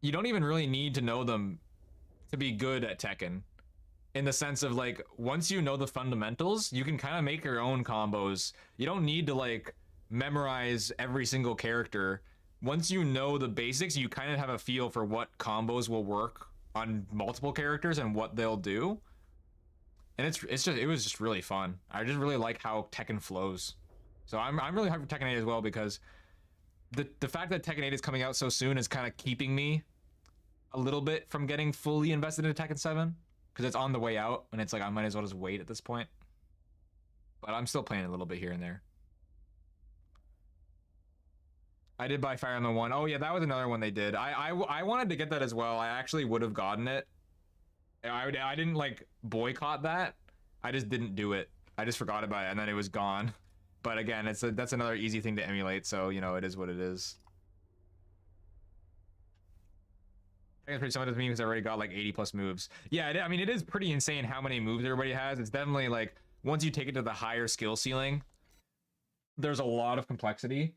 you don't even really need to know them to be good at Tekken. In the sense of like, once you know the fundamentals, you can kind of make your own combos. You don't need to like memorize every single character. Once you know the basics, you kind of have a feel for what combos will work on multiple characters and what they'll do. And it was just really fun. I just really like how Tekken flows. So I'm really hyped for Tekken 8 as well, because the fact that Tekken 8 is coming out so soon is kind of keeping me a little bit from getting fully invested into Tekken 7, because it's on the way out and it's like I might as well just wait at this point. But I'm still playing a little bit here and there. I did buy Fire Emblem 1. Oh yeah, that was another one they did. I wanted to get that as well. I actually would have gotten it. I didn't like boycott that. I just didn't do it. I just forgot about it and then it was gone. But again, that's another easy thing to emulate, so you know, it is what it is. I think it's pretty similar to me because I already got like 80 plus moves. Yeah, I mean, it is pretty insane how many moves everybody has. It's definitely like, once you take it to the higher skill ceiling, there's a lot of complexity.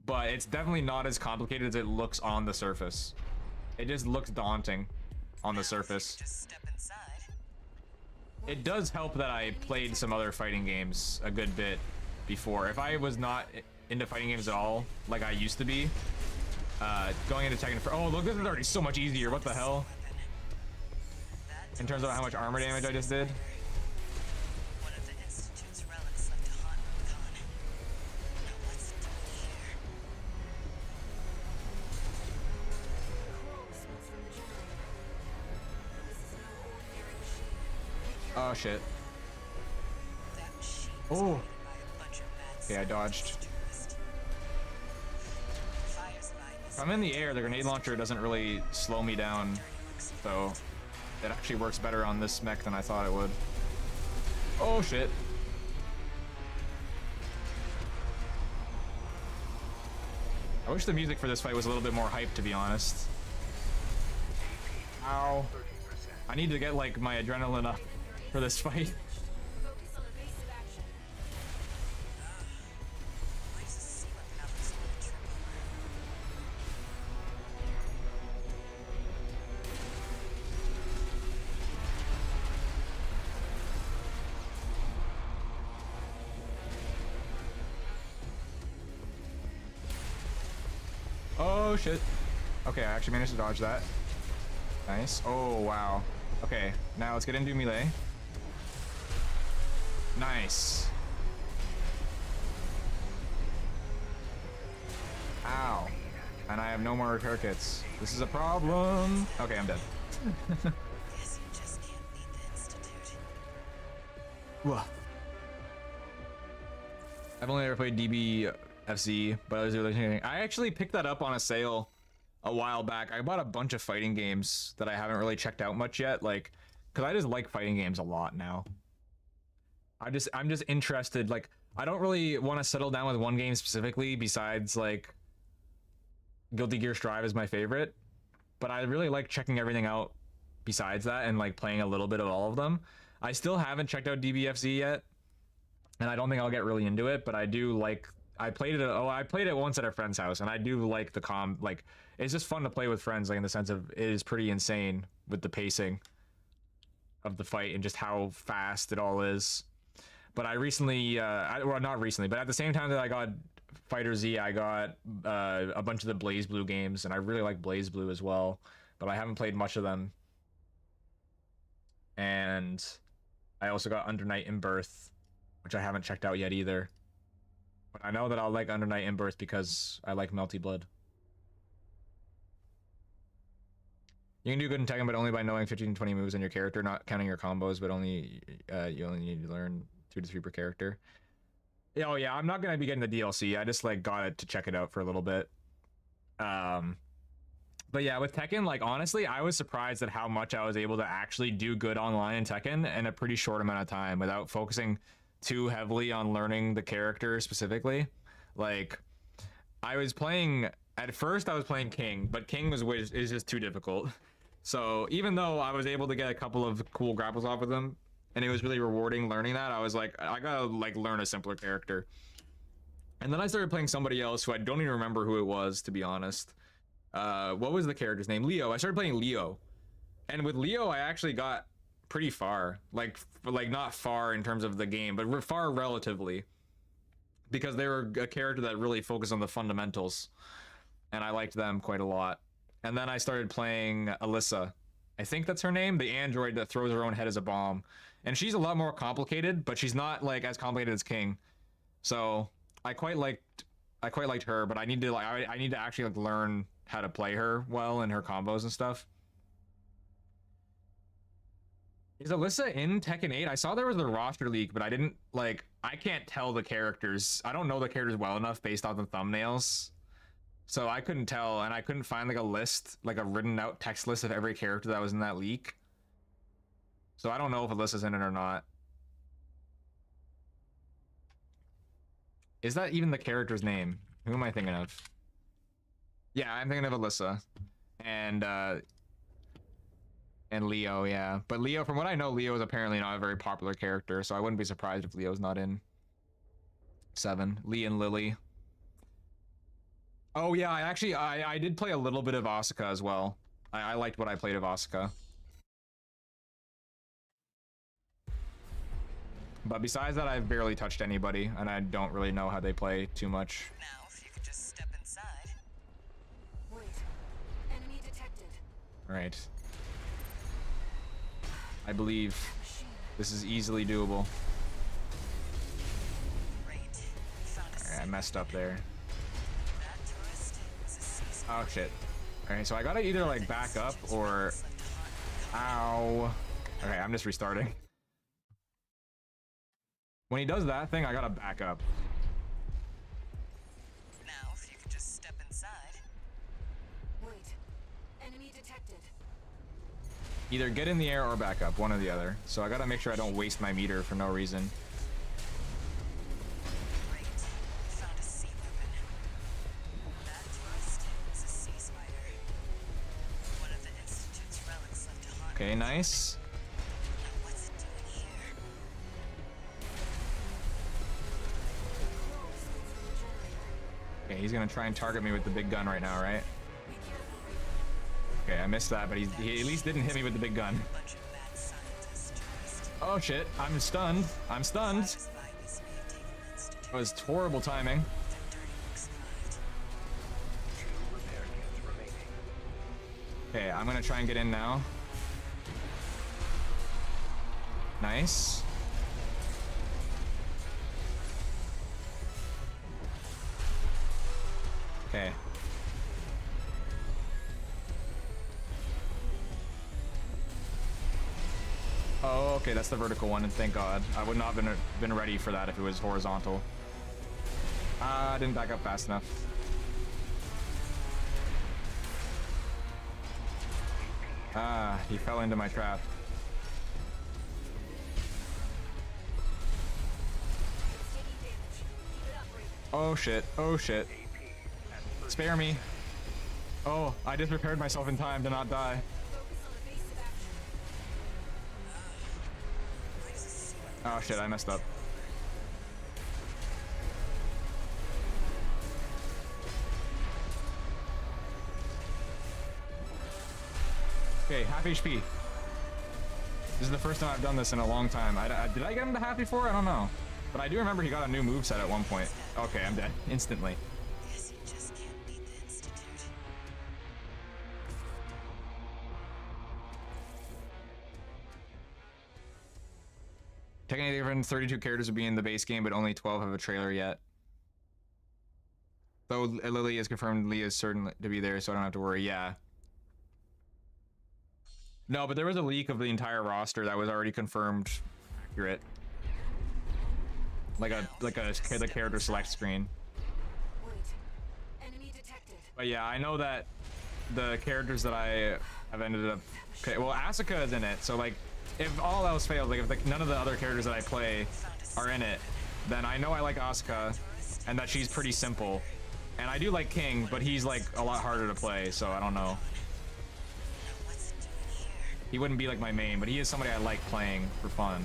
But it's definitely not as complicated as it looks on the surface. It just looks daunting on the surface. Just step inside. It does help that I played some other fighting games a good bit before. If I was not into fighting games at all, like I used to be, going into Tekken... Oh, look, this is already so much easier. What the hell? In terms of how much armor damage I just did. One of the Institute's relics left to haunt Khan. Now what's it doing here? Close once from the generator. This is no ordinary machine. Oh, shit. That machine was Oh. created by a bunch of mad Okay, I dodged. tourists. Fire's light is If I'm in the air, the grenade launcher doesn't really slow me down, so it actually works better on this mech than I thought it would. Oh shit. I wish the music for this fight was a little bit more hype, to be honest. Ow. I need to get like my adrenaline up for this fight. Focus on evasive action. Why does the sea weapon have this little trip over? Oh shit. Okay, I actually managed to dodge that. Nice. Oh wow. Okay, now let's get into melee. Nice. Ow. And I have no more repair kits. This is a problem. Okay, I'm dead. Guess you just can't beat the Institute. Whoa. I've only ever played DBFZ, but I actually picked that up on a sale a while back. I bought a bunch of fighting games that I haven't really checked out much yet, like, cause I just like fighting games a lot now. I'm just interested. Like, I don't really want to settle down with one game specifically, besides like Guilty Gear Strive is my favorite, but I really like checking everything out besides that and like playing a little bit of all of them. I still haven't checked out DBFZ yet, and I don't think I'll get really into it, but I do like I played it. Oh, I played it once at a friend's house, and I do like the like. It's just fun to play with friends, like in the sense of it is pretty insane with the pacing of the fight and just how fast it all is. But I recently, well, not recently, but at the same time that I got Fighter Z, I got a bunch of the Blaze Blue games, and I really like Blaze Blue as well. But I haven't played much of them. And I also got Under Night in Birth, which I haven't checked out yet either. But I know that I'll like Under Night in Birth because I like Melty Blood. You can do good in Tekken, but only by knowing 15 to 20 moves on your character, not counting your combos, but only you only need to learn 2 to 3 per character. Oh yeah, I'm not gonna be getting the DLC. I just like got it to check it out for a little bit. But yeah, with Tekken, like honestly, I was surprised at how much I was able to actually do good online in Tekken in a pretty short amount of time without focusing too heavily on learning the character specifically. Like, I was playing at first. I was playing King, but King is just too difficult. So even though I was able to get a couple of cool grapples off with him, and it was really rewarding learning that, I was like, I gotta like learn a simpler character. And then I started playing somebody else who I don't even remember who it was, to be honest. What was the character's name? Leo. I started playing Leo, and with Leo, I actually got pretty far. Like not far in terms of the game, but far relatively, because they were a character that really focused on the fundamentals, and I liked them quite a lot. And then I started playing Alyssa. I think that's her name, the android that throws her own head as a bomb. And she's a lot more complicated, but she's not like as complicated as King. So I quite liked her, but I need to I need to actually like learn how to play her well and her combos and stuff. Is Alyssa in Tekken 8? I saw there was a roster leak, but I didn't like, I can't tell the characters. I don't know the characters well enough based on the thumbnails. So I couldn't tell, and I couldn't find like a list, like a written out text list of every character that was in that leak. So I don't know if Alyssa's in it or not. Is that even the character's name? Who am I thinking of? Yeah, I'm thinking of Alyssa. And Leo, yeah. But Leo, from what I know, Leo is apparently not a very popular character, so I wouldn't be surprised if Leo's not in 7. Lee and Lily. Oh yeah, I did play a little bit of Asuka as well. I liked what I played of Asuka. But besides that, I've barely touched anybody, and I don't really know how they play too much. Now, if you could just step inside. Wait. Enemy detected. Right. I believe this is easily doable. Great. Found a Alright, I messed up there. That tourist is a seasoned Oh shit. Alright, so I gotta either like back up or... Ow. Okay, I'm just restarting. When he does that thing, I gotta back up. Now, if you could just step inside. Wait. Enemy detected. Either get in the air or back up, one or the other. So I gotta make sure I don't waste my meter for no reason. Great. Found a sea weapon. That tourist is a sea spider. One of the Institute's relics left to haunt. Okay, nice. Now, what's it doing here? Okay, he's gonna try and target me with the big gun right now, right? Okay, I missed that, but he at least didn't hit me with the big gun. Bunch of mad scientists, tourist. Oh shit, I'm stunned. I'm stunned. Satisfied this may have taken months to do. That was horrible timing. Their dirty work survived. 2 repair kits remaining. Okay, I'm gonna try and get in now. Nice. Okay. Oh, okay, that's the vertical one, and thank God. I would not have been ready for that if it was horizontal. I didn't back up fast enough. Ah, he fell into my trap. Oh shit, oh shit. Spare me. Oh, I just prepared myself in time to not die. Oh shit, I messed up. Okay, half HP. This is the first time I've done this in a long time. Did I get him to half before? I don't know. But I do remember he got a new moveset at one point. Okay, I'm dead. Instantly. Guess you just can't beat the Institute. Technically, different 32 characters would be in the base game, but only 12 have a trailer yet. Though Lily is confirmed, Leah is certain to be there, so I don't have to worry. Yeah. No, but there was a leak of the entire roster that was already confirmed accurate. Like the character select screen. Wait. Enemy detected. But yeah, I know that the characters that I have ended up... Okay, well, Asuka is in it, so like, if all else fails, like if none of the other characters that I play are in it, then I know I like Asuka, and that she's pretty simple. And I do like King, but he's like a lot harder to play, so I don't know. What's it doing here? He wouldn't be like my main, but he is somebody I like playing for fun.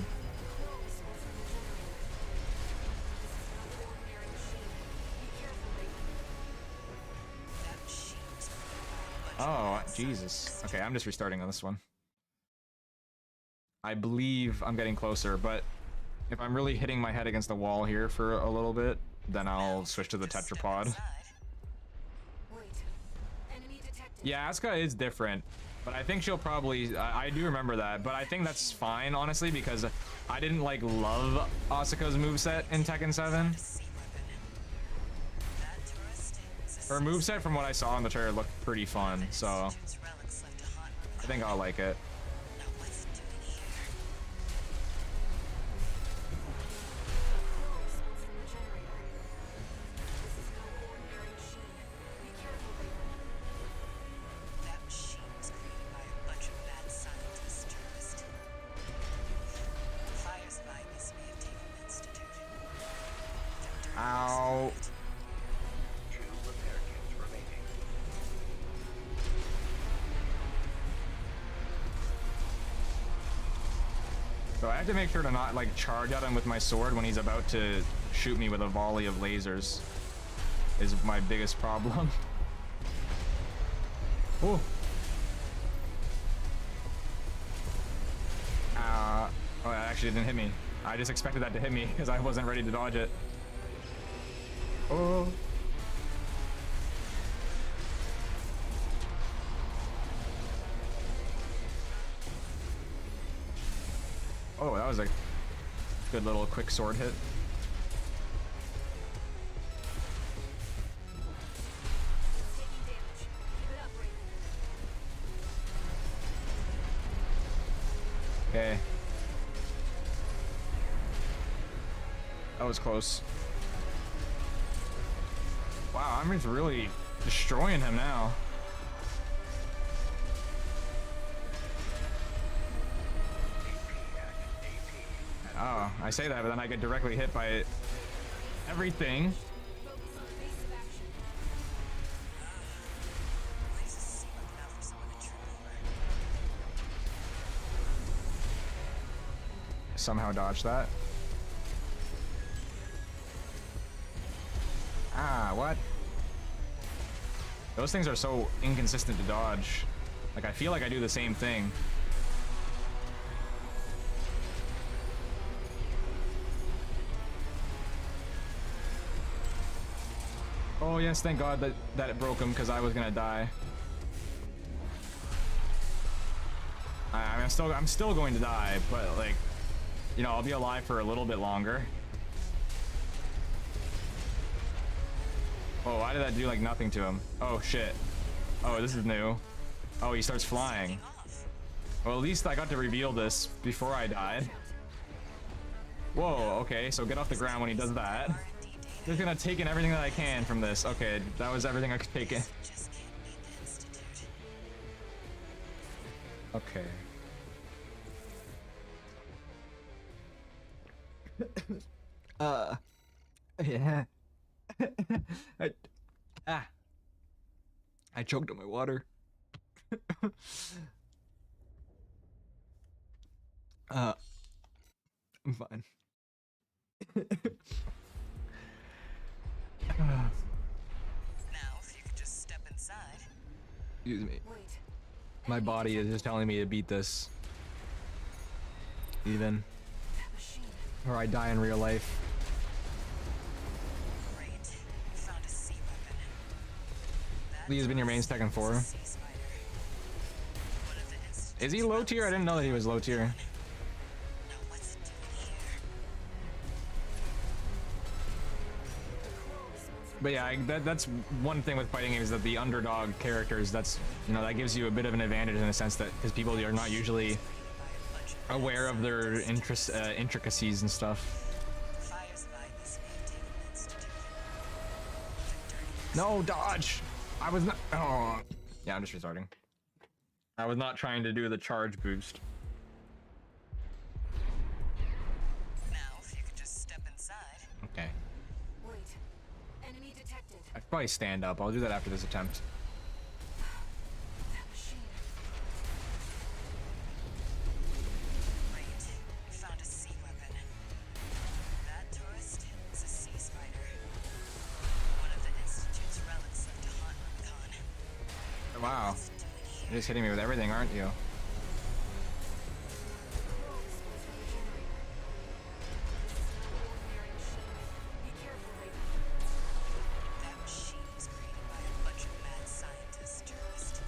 That machine's Oh, Jesus. Okay, I'm just restarting on this one. I believe I'm getting closer, but if I'm really hitting my head against the wall here for a little bit, then I'll switch to the tetrapod. inside. Wait. Enemy detected. Yeah, Asuka is different, but I think she'll probably... I do remember that, but I think that's fine, honestly, because I didn't, like, love Asuka's moveset in Tekken 7. Sea weapon. That tourist is a Her moveset, from what I saw in the trailer, looked pretty fun, so Institute's relics left to haunt I think I'll like it. Now what's it doing here? Fuel response from the generator. This is no ordinary machine. Be careful, Raven. That machine was created by a bunch of mad scientists, tourist. Fires by this may have taken the Institute. Though Ow. Two repair kits remaining. So I have to make sure to not, like, charge at him with my sword when he's about to shoot me with a volley of lasers. Is my biggest problem. Oh. Oh, that actually didn't hit me. I just expected that to hit me because I wasn't ready to dodge it. Oh. Oh, that was a good little quick sword hit. It's taking damage. Keep it up, Raven. Okay. That was close. Wow, I'm just really destroying him now. Oh, I say that, but then I get directly hit by everything. Focus on evasive action. why does this seem like enough for someone to trip over? Somehow dodge that. Ah, what? Those things are so inconsistent to dodge. Like, I feel like I do the same thing. Oh yes, thank God that it broke him, because I was gonna die. I mean, I'm still going to die, but like, you know, I'll be alive for a little bit longer. Oh, why did that do like nothing to him? Oh shit. Oh, this is new. Oh, he starts flying. Off. Well, at least I got to reveal this before I died. Whoa, okay, so get off the ground when he does that. R&D data Just gonna take in everything that I can from this. Okay, that was everything I could take in. just can't beat the Institute. Okay. Yeah. I choked on my water. I'm fine. Now, if you could just step inside. Excuse me. Wait. My body is just telling me to beat this. Even. That machine. Or I die in real life. Great. You found a sea weapon. That Lee has been your main Tekken 4. sea spider. One of the Institute's Is he low tier? I didn't know that he was low tier. Now what's it doing here? But yeah, that's one thing with fighting games, that the underdog characters, that's, you know, that gives you a bit of an advantage in a sense that, because people are not usually aware of their intricacies and stuff. Fires by this maintained institute. No, dodge! I was not. Oh. Yeah, I'm just restarting. I was not trying to do the charge boost. Now, if you could just step inside. Okay. Wait. Enemy detected. I should probably stand up. I'll do that after this attempt. That machine. Great. You found a sea weapon. That tourist is a sea spider. One of the Institute's relics left to haunt Rubicon. Wow. What's it doing here? You're just hitting me with everything, aren't you? That machine was created by a bunch of mad scientists, tourist.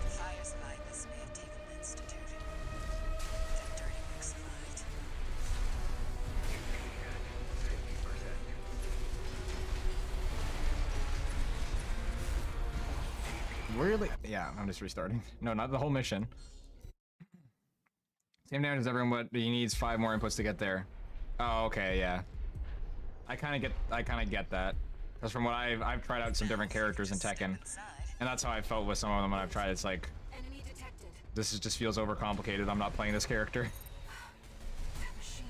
The fires of Magnus may have taken the Institute. That dirty work survived. Really? Yeah, I'm just restarting. No, not the whole mission. Same damage as everyone, but he needs 5 more inputs to get there. Oh, okay, yeah. I kind of get that. Because from what I've tried out some different characters in Tekken, Inside. and that's how I felt with some of them when I've tried. It's like, Enemy detected. this just feels overcomplicated. I'm not playing this character. That machine.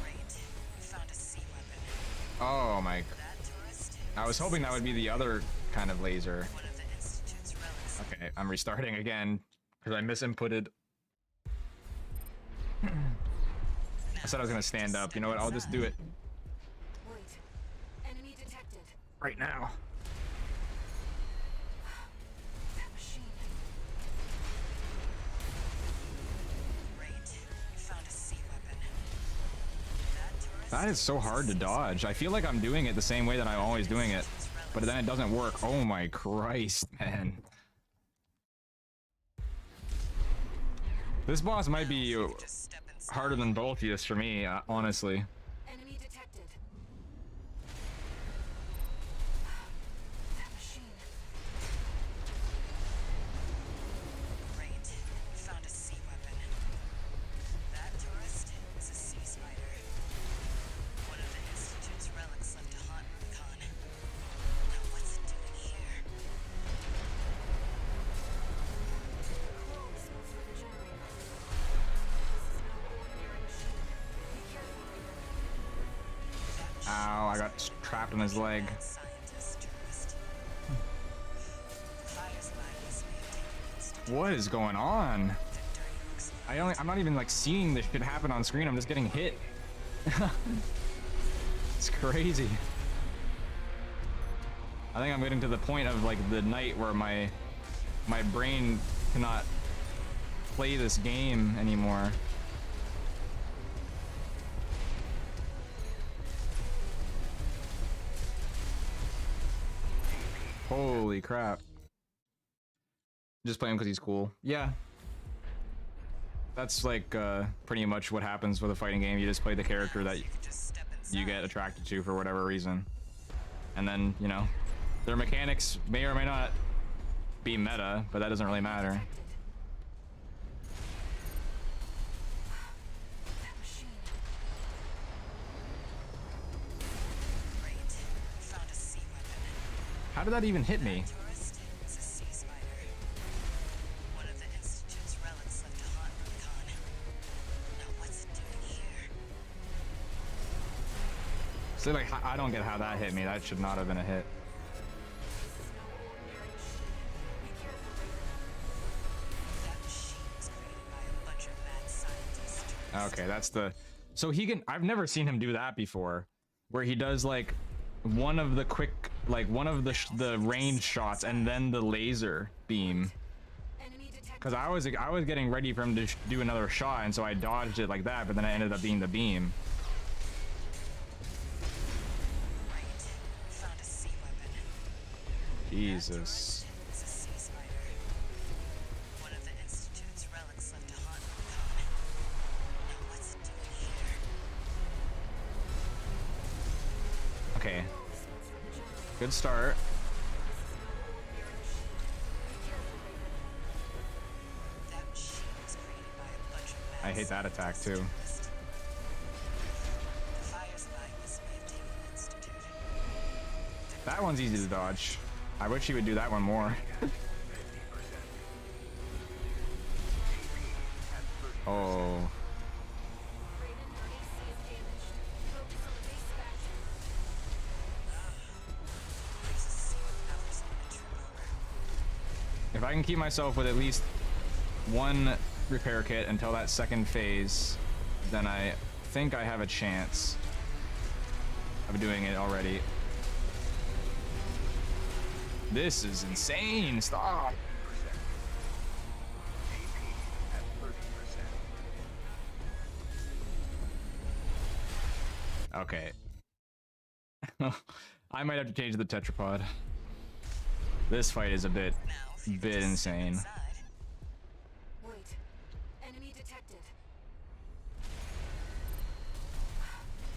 Great. You found a sea weapon. Oh my. That tourist I was hoping that would be the other kind of laser. one of the Institute's relics. Okay, I'm restarting again because I misinputted. I said I was gonna stand up. You know what? I'll just do it Wait. Enemy detected. right now. That machine. Great. You found a sea weapon. That tourist That is so hard to dodge. I feel like I'm doing it the same way that I'm always doing it, but then it doesn't work. Oh my Christ, man. This boss might be just step inside. harder than Balteus for me, honestly. Enemy detected. That machine. Great. You found a sea weapon. That tourist is a sea spider. One of the Institute's relics left to haunt Rubicon. Now what's it doing here? Close most of the generator. This is no ordinary machine. Be careful, Raven. Ow, I got trapped in his leg. Mad scientist tourist. Fires by this maintained Institute. What is going on? That dirty work survived. I'm not even like seeing this shit happen on screen. I'm just getting hit. It's crazy. I think I'm getting to the point of like the night where my brain cannot play this game anymore. Holy crap. Just play him because he's cool. Yeah. That's like pretty much what happens with a fighting game. You just play the character that You could just step inside. you get attracted to for whatever reason. And then, you know, their mechanics may or may not be meta, but that doesn't really matter. That machine. Great. You found a sea weapon. How did that even hit me? Tourist is a sea spider. One of the Institute's relics left to haunt Rubicon. Now what's it doing here? So like, I don't get how that hit me. That should not have been a hit. That machine was created by a bunch of mad scientists. Okay, that's the... So he can... I've never seen him do that before. Where he does like one of the quick like one of the range shots and then the laser beam. Enemy detected. Because I was getting ready for him to do another shot, and so I dodged it like that, but then it ended up being the beam. Right. Found a sea weapon. Jesus. It's a sea spider. One of the Institute's relics left to haunt Macon. Now what's it doing here? Okay. Good start. That machine was created by a bunch of I hate that attack too. The fires by this may have taken the Institute. That one's easy to dodge. I wish he would do that one more. Oh. Raven, your AC is damaged. Focus on the base faction. There's a sea of powers I'm gonna trip over. If I can keep myself with at least one repair kit until that second phase, then I think I have a chance of doing it already. This is insane. Stop. Okay. I might have to change the tetrapod. This fight is a bit Now, if you could just step insane. inside. Wait. Enemy detected.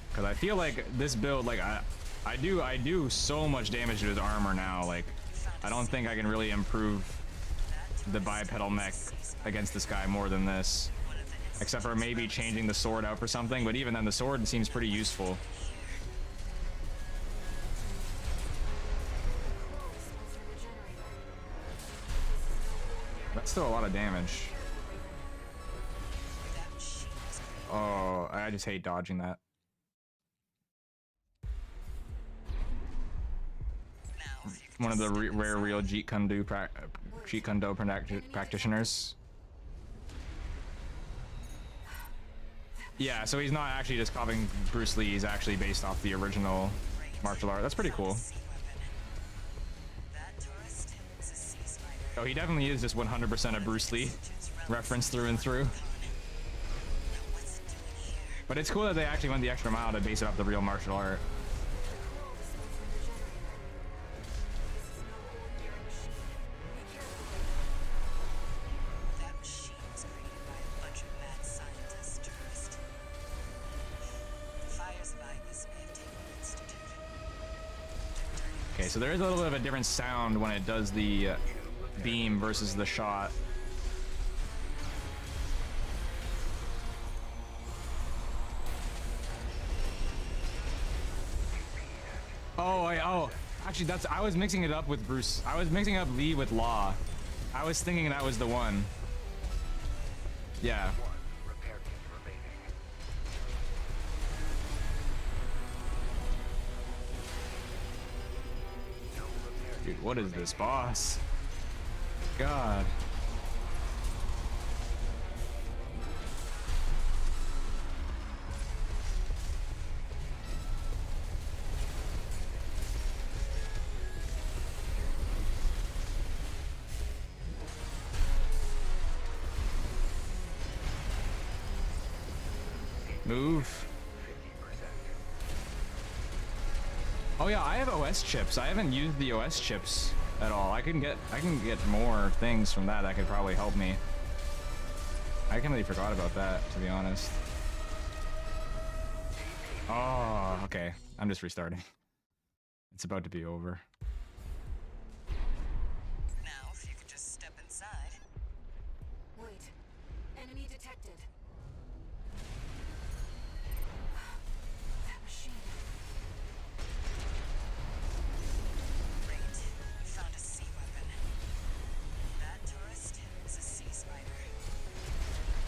Because I feel like this build, like I do so much damage to his armor now. Like I don't think I can really improve the bipedal mech against this guy more than this, except for maybe changing the sword out for something. But even then, the sword seems pretty useful. That's still a lot of damage. That machine was created. Oh, I just hate dodging that. Now, if you could One of just the step rare inside. real Jeet Kune Do practitioners. Yeah, so he's not actually just copying Bruce Lee. He's actually based off the original martial art. That's pretty cool. Sea weapon. That tourist is a sea spider. Oh, he definitely is just 100% a Bruce Lee reference through and through. Now what's it doing here? But it's cool that they actually went the extra mile to base it off the real martial art. That machine was created by a bunch of mad scientists, tourist. The fires by this may have taken the Institute. Okay, so there is a little bit of a different sound when it does the beam versus the shot. Actually, I was mixing it up with Bruce. I was mixing up Lee with Law. I was thinking that was the one. Yeah. Repair kit remaining. No repair Dude, what is this, boss? God. Move. Oh yeah, I have OS chips. I haven't used the OS chips at all. I can get more things from that could probably help me. I completely forgot about that, to be honest. Oh, okay. I'm just restarting. It's about to be over. Now, if you could just step inside. Wait. Enemy detected. That machine. Great. You found a sea weapon. That tourist is a sea spider.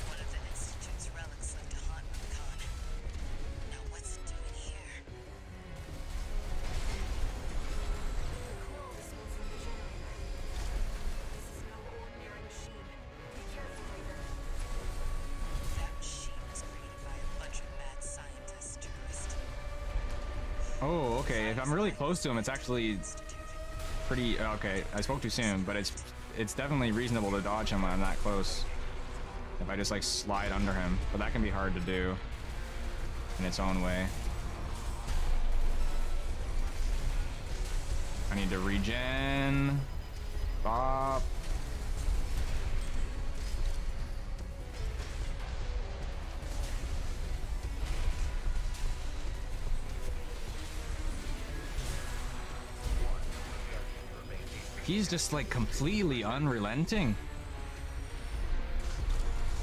One of the Institute's relics left to haunt Macon. Now what's it doing here? Oh, okay. If I'm really close to him, it's actually pretty... Okay, I spoke too soon, but it's definitely reasonable to dodge him when I'm that close. If I just, like, slide under him. But that can be hard to do in its own way. I need to regen. Bop. He's just like completely unrelenting.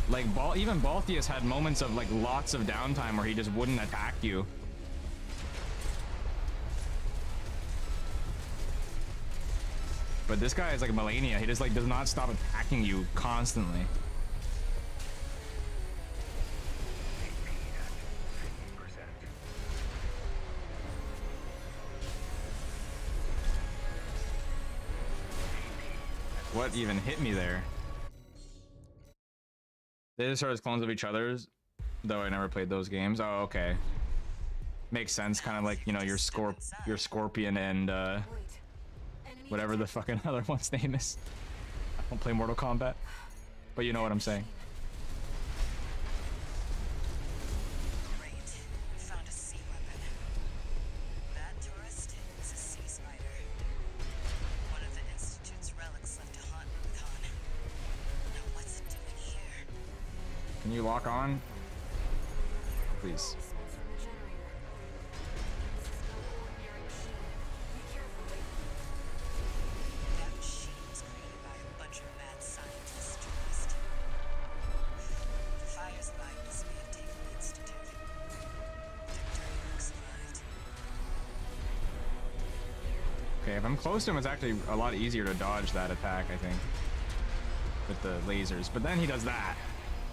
Like even Balteus had moments of like lots of downtime where he just wouldn't attack you. But this guy is like Melania. He just like does not stop attacking you constantly. What even hit me there? They just are as clones of each other's, though I never played those games. Oh, okay. Makes sense, kind of like, you know, your Scorpion and whatever the fucking other one's name is. I don't play Mortal Kombat, but you know what I'm saying. Great. We found a sea weapon. That tourist is a sea spider. One of the Institute's relics left to haunt Rubicon. Now what's it doing here? Can you lock on? Please. Response from the generator. This is no ordinary machine. Be careful, Raiden. That machine was created by a bunch of mad scientists, tourist. The fires alive must be have taken the Institute. Their dirty work survived. Okay, if I'm close to him, it's actually a lot easier to dodge that attack, I think. With the lasers. But then he does that,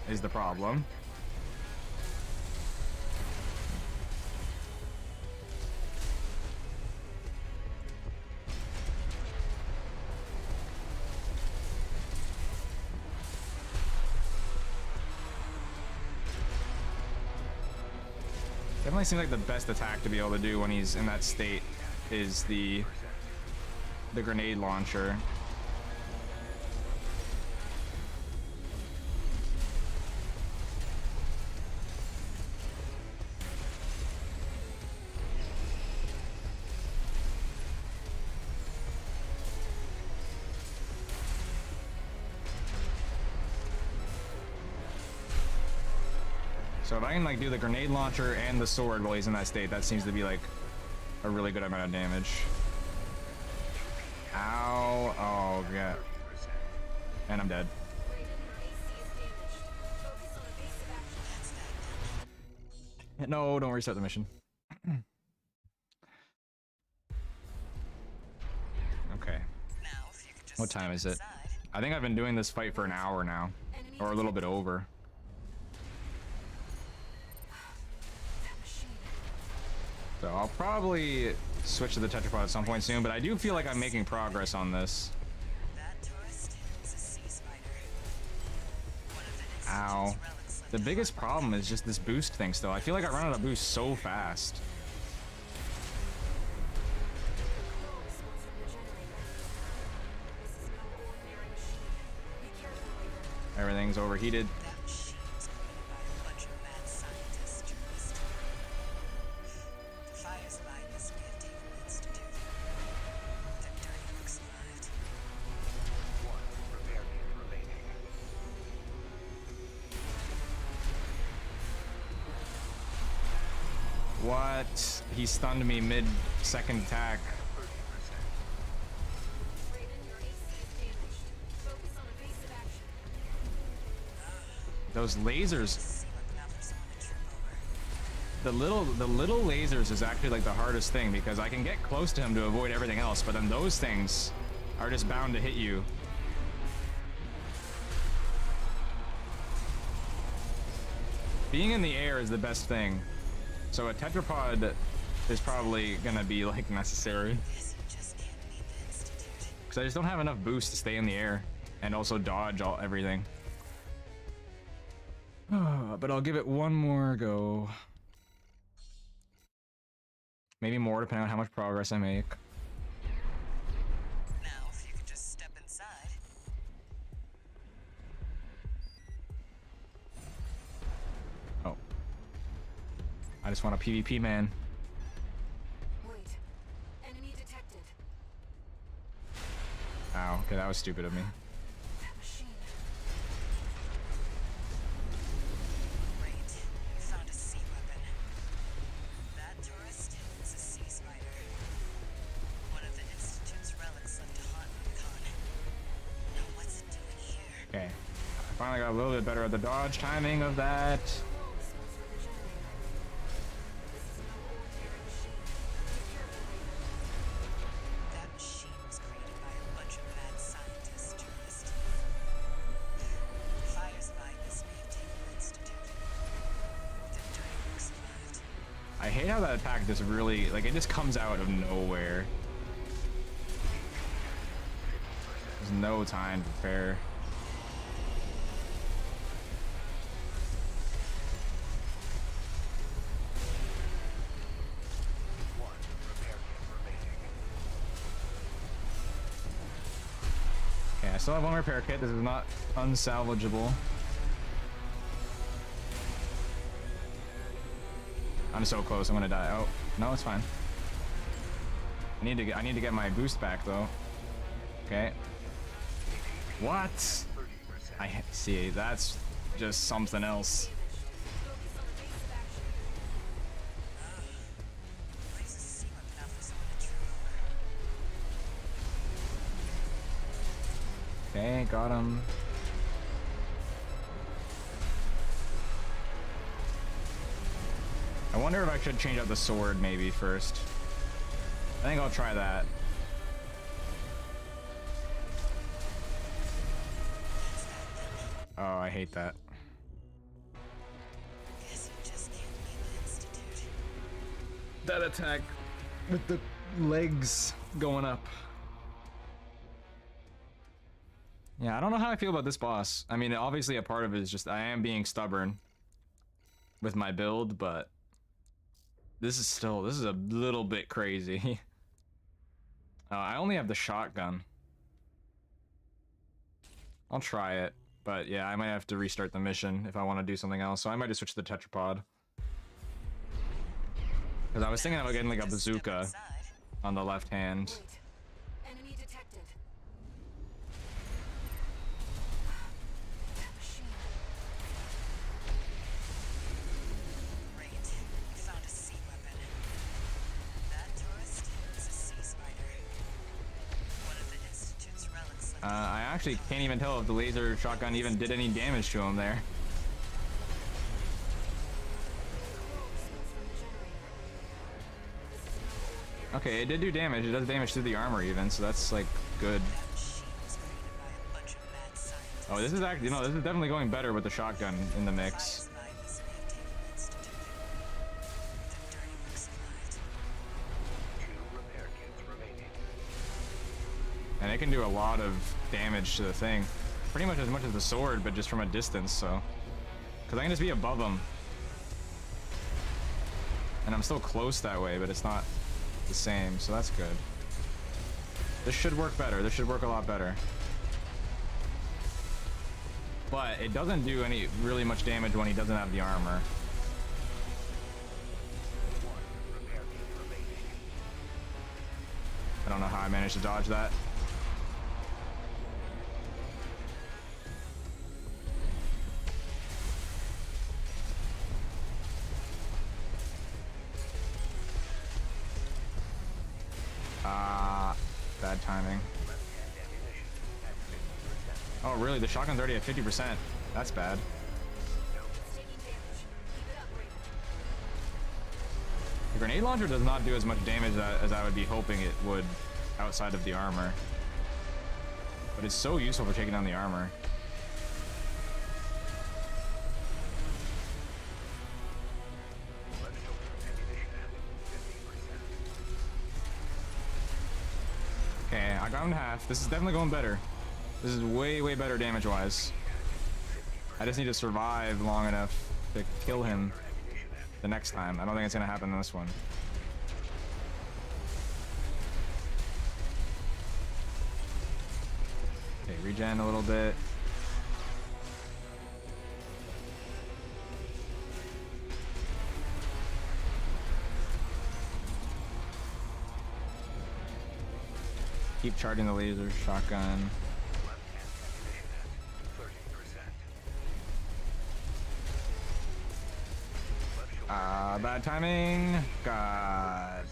is the problem. Definitely seems like the best attack to be able to do when he's in that state is the grenade launcher. So if I can like do the grenade launcher and the sword while he's in that state, that seems to be like a really good amount of damage. Ow. Oh, yeah. And I'm dead. Raiden, your AC is damaged. Focus on evasive action. No, don't restart the mission. Okay. Now, if you could just What time is step it? inside. I think I've been doing this fight for an hour now. Or a little bit over. That machine. So I'll probably switch to the tetrapod at some point soon, but I do feel like I'm making progress on this. That tourist is a sea spider. One of the Ow. Institute's relics left The to biggest haunt problem is just this boost thing still. I feel like I run out of boost so fast. No response from the generator. This is no ordinary machine. Be careful, Raiden. Everything's overheated. That machine was created by a bunch of mad scientists, tourist. The fires alive must be have taken the Institute. Their dirty work survived. One repair kit remaining. What? He stunned me mid-second attack. 30%. Raiden, your AC is damaged. Focus on evasive action. Those lasers, Sea weapon out for someone to trip over. the little lasers is actually like the hardest thing because I can get close to him to avoid everything else, but then those things are just bound to hit you. Being in the air is the best thing. So a tetrapod is probably gonna be like necessary. Guess you just can't beat the Institute. Because I just don't have enough boost to stay in the air and also dodge everything. But I'll give it one more go. Maybe more depending on how much progress I make. Now, if you could just step inside. Oh. I just want a PvP, man. Wait. Enemy detected. Ow. Okay, that was stupid of me. That machine. Great. You found a sea weapon. That tourist is a sea spider. One of the Institute's relics left to haunt Recon. Now what's it doing here? Okay. I finally got a little bit better at the dodge timing of that. Wall response for the generator. This is no ordinary machine. Be careful, Raven. That machine was created by a bunch of mad scientists, tourist. The fires by this Maintainment Institute. The dirty work survived. I hate how that attack just really, like, it just comes out of nowhere. There's no time to prepare. Okay, I still have one repair kit. This is not unsalvageable. I'm so close. I'm gonna die. Oh no, it's fine. I need to get my boost back though. Okay. What? I see. That's just something else. Focus on the base of action. Why is a sea weapon out for someone to trip over? Okay, got him. I wonder if I should change out the sword maybe first. I think I'll try that. Oh, I hate that. Guess you just can't leave the Institute. That attack with the legs going up. Yeah, I don't know how I feel about this boss. I mean, obviously a part of it is just I am being stubborn with my build, but this is a little bit crazy. I only have the shotgun. I'll try it, but yeah, I might have to restart the mission if I want to do something else, so I might just switch to the tetrapod. Because I was thinking about getting like a Just step bazooka inside. on the left hand. Wait. Enemy detected. That machine. Great. You found a sea weapon. That tourist is a sea spider. One of the Institute's relics left I actually can't even tell if the laser shotgun even did any damage to him there. Wall response from the generator. This is no ordinary. Okay, it did do damage. It does damage to the armor even, so that's like good. That machine was created by a bunch of mad scientists. Oh, this is actually, this is definitely going better with the shotgun in the mix. Fires by this Maintainment Institute. The dirty work survived. 2 repair kits remaining. And it can do a lot of damage to the thing. Pretty much as the sword, but just from a distance, so. Because I can just be above them. And I'm still close that way, but it's not the same, so that's good. This should work better. This should work a lot better. But it doesn't do any really much damage when he doesn't have the armor. 1 repair kit remaining. I don't know how I managed to dodge that. Bad timing. Left-hand ammunition at 50%. Oh, really? The shotgun's already at 50%. That's bad. It's taking damage. Keep it up, Raven. The grenade launcher does not do as much damage as I would be hoping it would outside of the armor. But it's so useful for taking down the armor. Leftover ammunition at 50%. Okay, I got him to half. This is definitely going better. This is way, way better damage-wise. I just need to survive long enough to kill him the next time. I don't think it's gonna happen in this one. Okay, regen a little bit. Keep charging the laser shotgun. Bad timing. God.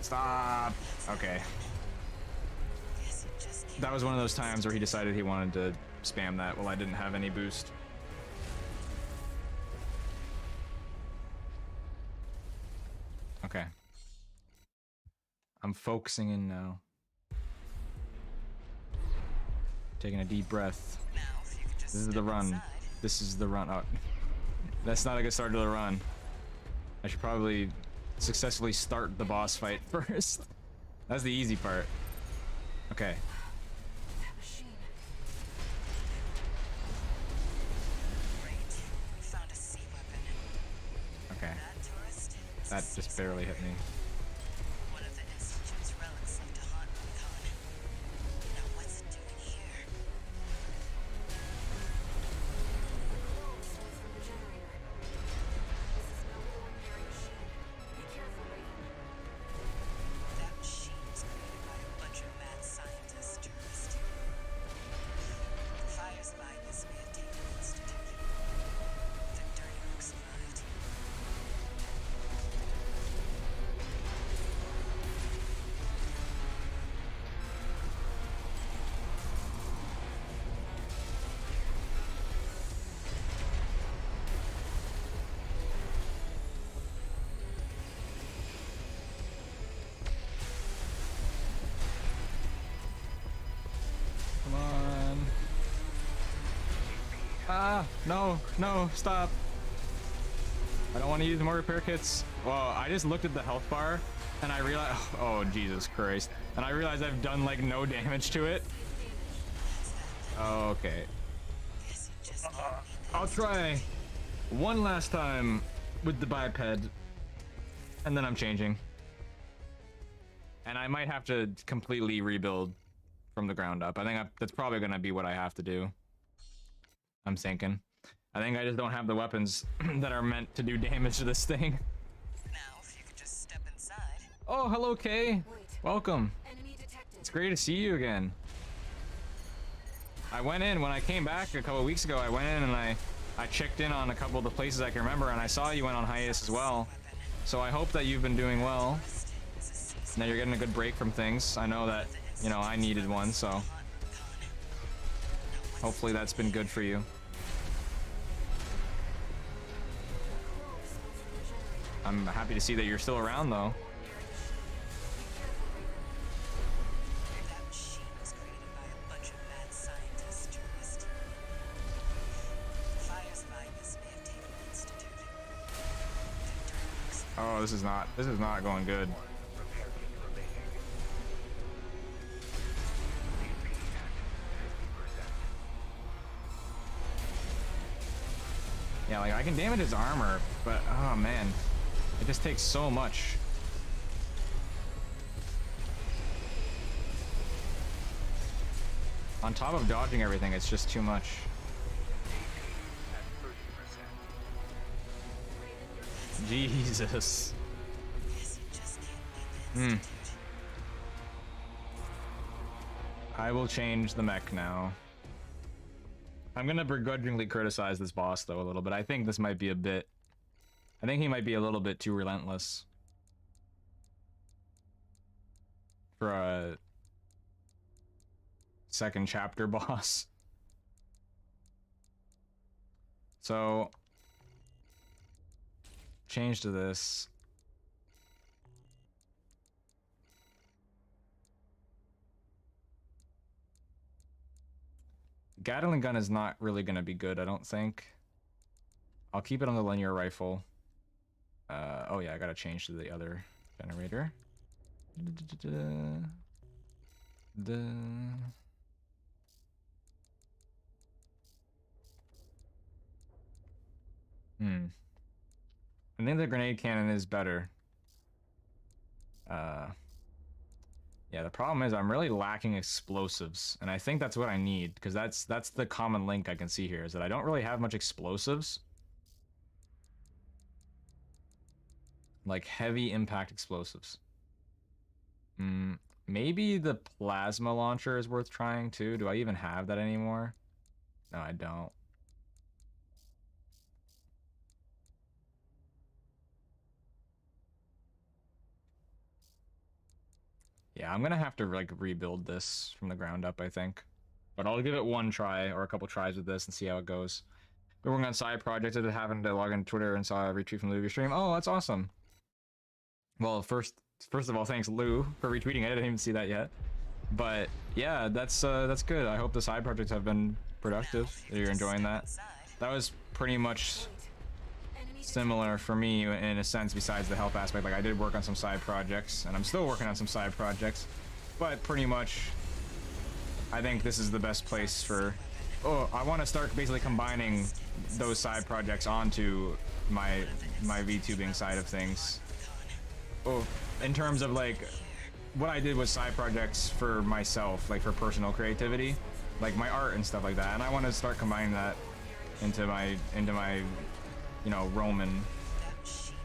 Stop. Okay. That was one of those times where he decided he wanted to spam that while I didn't have any boost. Okay. I'm focusing in now. Taking a deep breath. This is the run. This is the run. Oh, that's not a good start to the run. I should probably successfully start the boss fight first. That's the easy part. Okay. That machine. Great. We found a sea weapon. Okay. That tourist is That a just sea barely hit me. One of the Institute's relics left to haunt Recon. Now what's it doing here? Close was from the generator. This is no ordinary machine. Be careful, Raven. That machine was created by a bunch of mad scientists, tourists. The fires of Ibis may have taken the Institute. The dirty work survived. Come on. Ah, no, no, stop. I don't want to use more repair kits. Well, I just looked at the health bar and I realized, oh, Jesus Christ. And I realized I've done like no damage to it. Okay. Guess you just I'll try one last time with the biped and then I'm changing. And I might have to completely rebuild from the ground up. I think that's probably going to be what I have to do. I'm thinking. I think I just don't have the weapons that are meant to do damage to this thing. now if you could just step inside. Oh, hello, Kay. Wait. Welcome. Enemy detected. It's great to see you again. I went in when I came back a couple weeks ago. I went in and I checked in on a couple of the places I can remember, and I saw you went on hiatus as well. So I hope that you've been doing well. Now you're getting a good break from things. I know that, you know, I needed one, so hopefully that's been good for you. I'm happy to see that you're still around, though. That machine was created by a bunch of mad scientists, tourists. The fires of Ibis may have taken the Institute. The dirty work survived. Oh, this is not going good. Yeah, like I can damage his armor, but oh man, it just takes so much. On top of dodging everything, it's just too much. Jesus. Guess you just can't leave the Institute. I will change the mech now. I'm gonna begrudgingly criticize this boss though a little bit. I think this might be a bit... I think he might be a little bit too relentless for a second chapter boss. So, change to this. Gatling gun is not really going to be good, I don't think. I'll keep it on the linear rifle. Oh yeah, I gotta change to the other generator. I think the grenade cannon is better. Yeah, the problem is I'm really lacking explosives, and I think that's what I need, because that's the common link I can see here, is that I don't really have much explosives. Like heavy impact explosives. Maybe the plasma launcher is worth trying too. Do I even have that anymore? No, I don't. Yeah, I'm gonna have to like rebuild this from the ground up, I think. But I'll give it one try or a couple tries with this and see how it goes. Been working on side projects. I just happened to log into Twitter and saw a retweet from Lou stream. Oh, that's awesome. Well, first of all, thanks Lou for retweeting it. I didn't even see that yet. But yeah, that's good. I hope the side projects have been productive. That you're enjoying that. That was pretty much similar for me in a sense, besides the health aspect. Like I did work on some side projects, and I'm still working on some side projects, but pretty much I think this is the best place for... Oh, I want to start basically combining those side projects onto my VTubing side of things. Oh, in terms of like what I did with side projects for myself, like for personal creativity, like my art and stuff like that, and I want to start combining that into my you know, Roman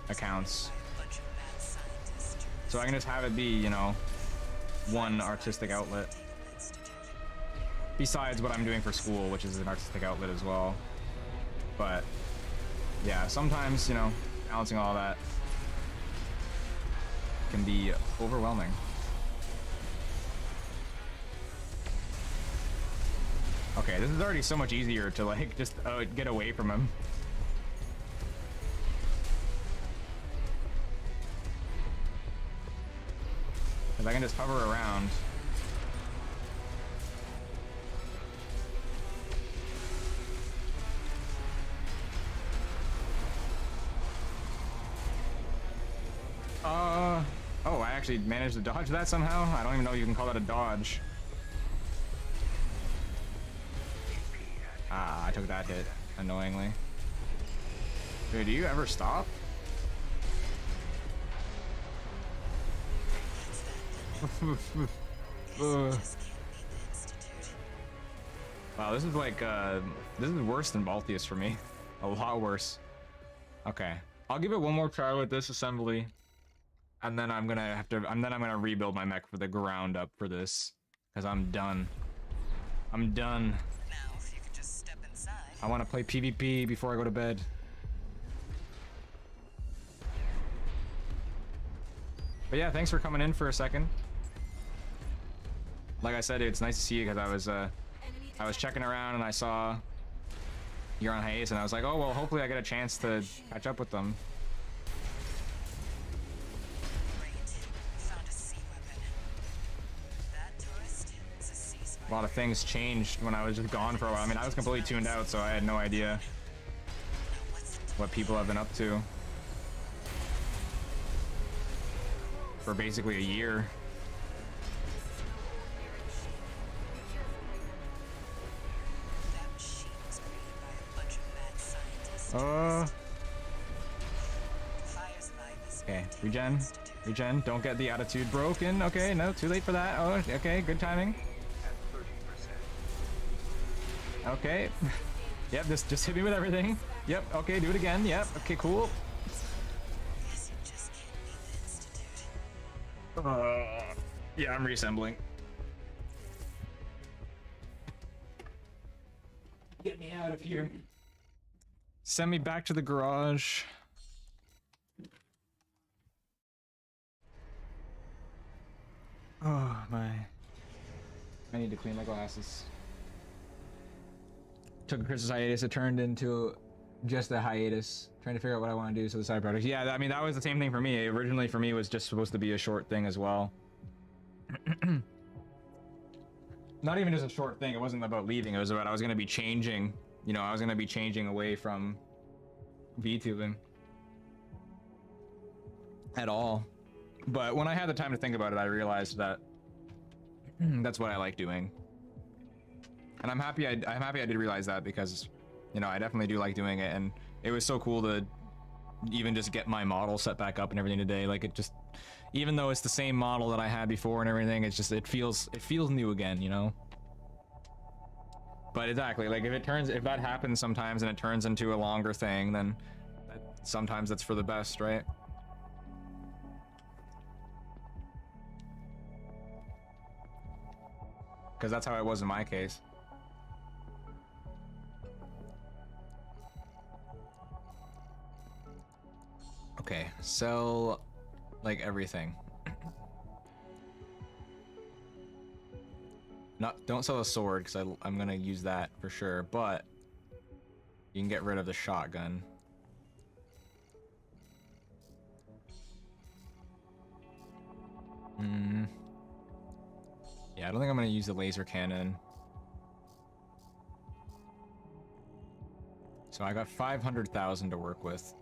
accounts, so I can just have it be, you know, one artistic outlet besides what I'm doing for school, which is an artistic outlet as well. But yeah, sometimes, you know, balancing all that can be overwhelming. Okay, this is already so much easier to like just get away from him. Because I can just hover around. Oh, I actually managed to dodge that somehow? I don't even know you can call that a dodge. Ah, I took that hit, annoyingly. Dude, do you ever stop? Wow, this is like, this is worse than Balteus for me. A lot worse. Okay, I'll give it one more try with this assembly. And then I'm gonna rebuild my mech for the ground up for this, because I'm done. I'm done. Now, if you could just step inside. I want to play PvP before I go to bed. But yeah, thanks for coming in for a second. Like I said, it's nice to see you, because I was checking around and I saw you're on hiatus, and I was like, oh well, hopefully I get a chance to catch up with them. A lot of things changed when I was just gone for a while. I mean, I was completely tuned out, so I had no idea what people have been up to for basically a year. Okay, regen, don't get the attitude broken. Okay, no, too late for that. Oh, okay, good timing. Okay. Yep, just hit me with everything. Yep, okay, do it again. Yep, okay, cool. Yeah, I'm reassembling. Get me out of here. Send me back to the garage. Oh my. I need to clean my glasses. Took a Christmas hiatus, it turned into just a hiatus. Trying to figure out what I want to do, so the side projects. Yeah, I mean, that was the same thing for me. Originally for me, it was just supposed to be a short thing as well. Not even just a short thing, it wasn't about leaving, it was about I was going to be changing. You know, I was going to be changing away from VTubing. At all. But when I had the time to think about it, I realized that that's what I like doing. And I'm happy I did realize that, because, you know, I definitely do like doing it, and it was so cool to even just get my model set back up and everything today. Like, it just, even though it's the same model that I had before and everything, it's just, it feels new again, you know? But exactly, like, if that happens sometimes and it turns into a longer thing, then sometimes that's for the best, right? Because that's how it was in my case. Okay, sell like everything. Don't sell a sword because I'm gonna use that for sure, but you can get rid of the shotgun. Yeah, I don't think I'm gonna use the laser cannon. So I got 500,000 to work with.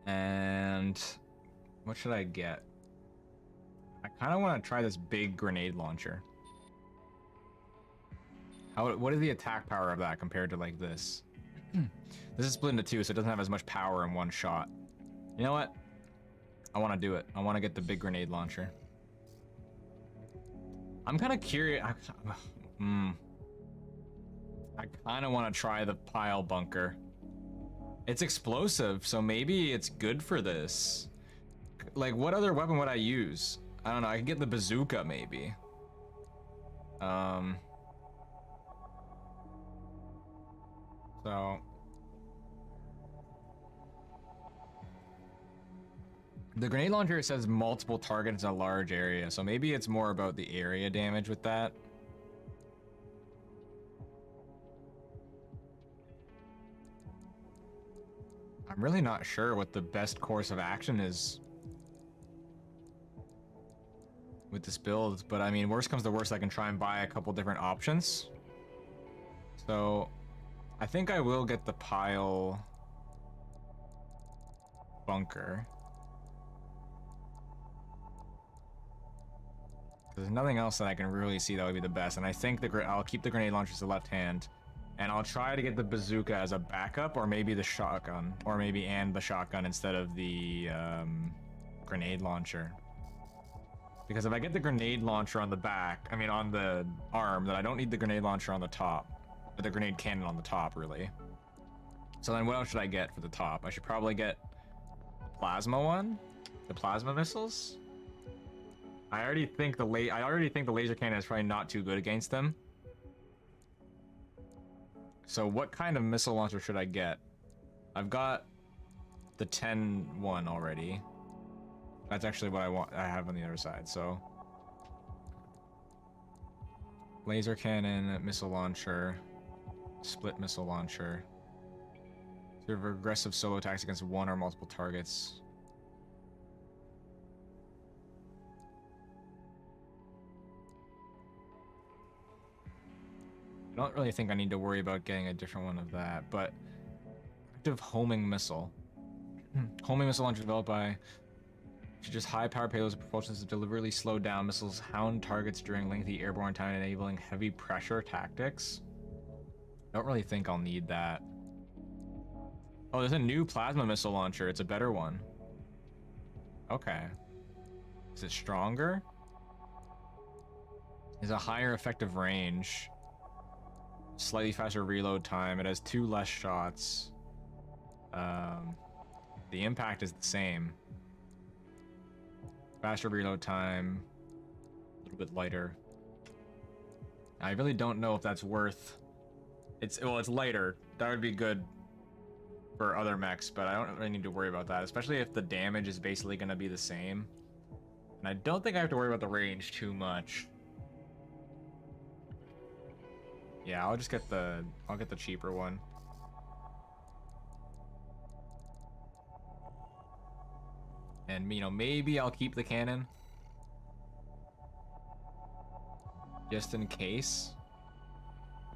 And what should I get? I kind of want to try this big grenade launcher. What is the attack power of that compared to like this? This is split into two, so it doesn't have as much power in one shot. You know what? I want to do it. I want to get the big grenade launcher. I'm kind of curious. I kind of want to try the pile bunker. It's explosive, so maybe it's good for this. Like, what other weapon would I use? I don't know. I could get the bazooka, maybe. So the grenade launcher says multiple targets in a large area, so maybe it's more about the area damage with that. I'm really not sure what the best course of action is with this build, but I mean, worst comes to worst, I can try and buy a couple different options. So I think I will get the pile bunker. There's nothing else that I can really see that would be the best, and I think I'll keep the grenade launcher as the left hand, and I'll try to get the bazooka as a backup, or maybe the shotgun, or maybe the shotgun instead of the grenade launcher. Because if I get the grenade launcher on the back, I mean on the arm, then I don't need the grenade launcher on the top, or the grenade cannon on the top, really. So then what else should I get for the top? I should probably get the plasma one, the plasma missiles. I already think the laser cannon is probably not too good against them. So what kind of missile launcher should I get? I've got the 10 one already. That's actually what I have on the other side, so laser cannon, missile launcher, split missile launcher. Sort of aggressive solo attacks against one or multiple targets. I don't really think I need to worry about getting a different one of that, but active homing missile. Homing missile launcher developed by just high power payloads and propulsion to deliberately slow down missiles, hound targets during lengthy airborne time, enabling heavy pressure tactics. I don't really think I'll need that. Oh, there's a new plasma missile launcher. It's a better one. Okay. Is it stronger? It's a higher effective range. Slightly faster reload time. It has 2 less shots. The impact is the same. Faster reload time. A little bit lighter. I really don't know if that's worth... It's lighter. That would be good for other mechs, but I don't really need to worry about that, especially if the damage is basically going to be the same. And I don't think I have to worry about the range too much. Yeah, I'll get the cheaper one. And you know, maybe I'll keep the cannon just in case.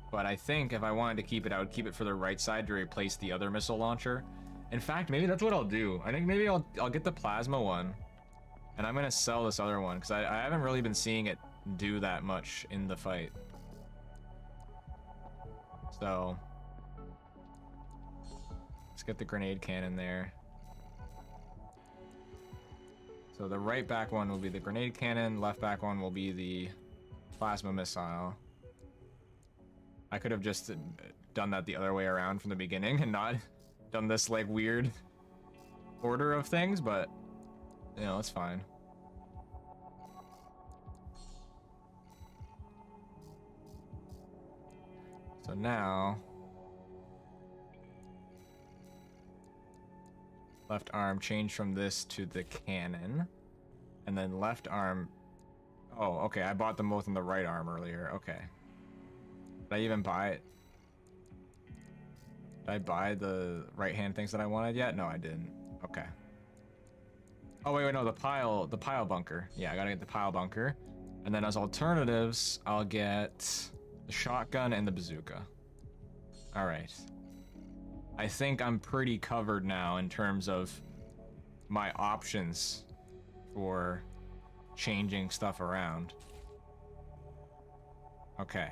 But I think if I wanted to keep it, I would keep it for the right side to replace the other missile launcher. In fact, maybe that's what I'll do. I think maybe I'll get the plasma one, and I'm gonna sell this other one because I haven't really been seeing it do that much in the fight. So get the grenade cannon there. So the right back one will be the grenade cannon, left back one will be the plasma missile. I could have just done that the other way around from the beginning and not done this like weird order of things, but you know, it's fine. So now left arm change from this to the cannon, and then left arm. Oh, okay, I bought them both in the right arm earlier. Okay. Did I even buy it? Did I buy the right hand things that I wanted yet? No, I didn't. Okay. Oh wait, no, the pile bunker. Yeah, I gotta get the pile bunker. And then as alternatives, I'll get the shotgun and the bazooka. Alright. I think I'm pretty covered now in terms of my options for changing stuff around. Okay.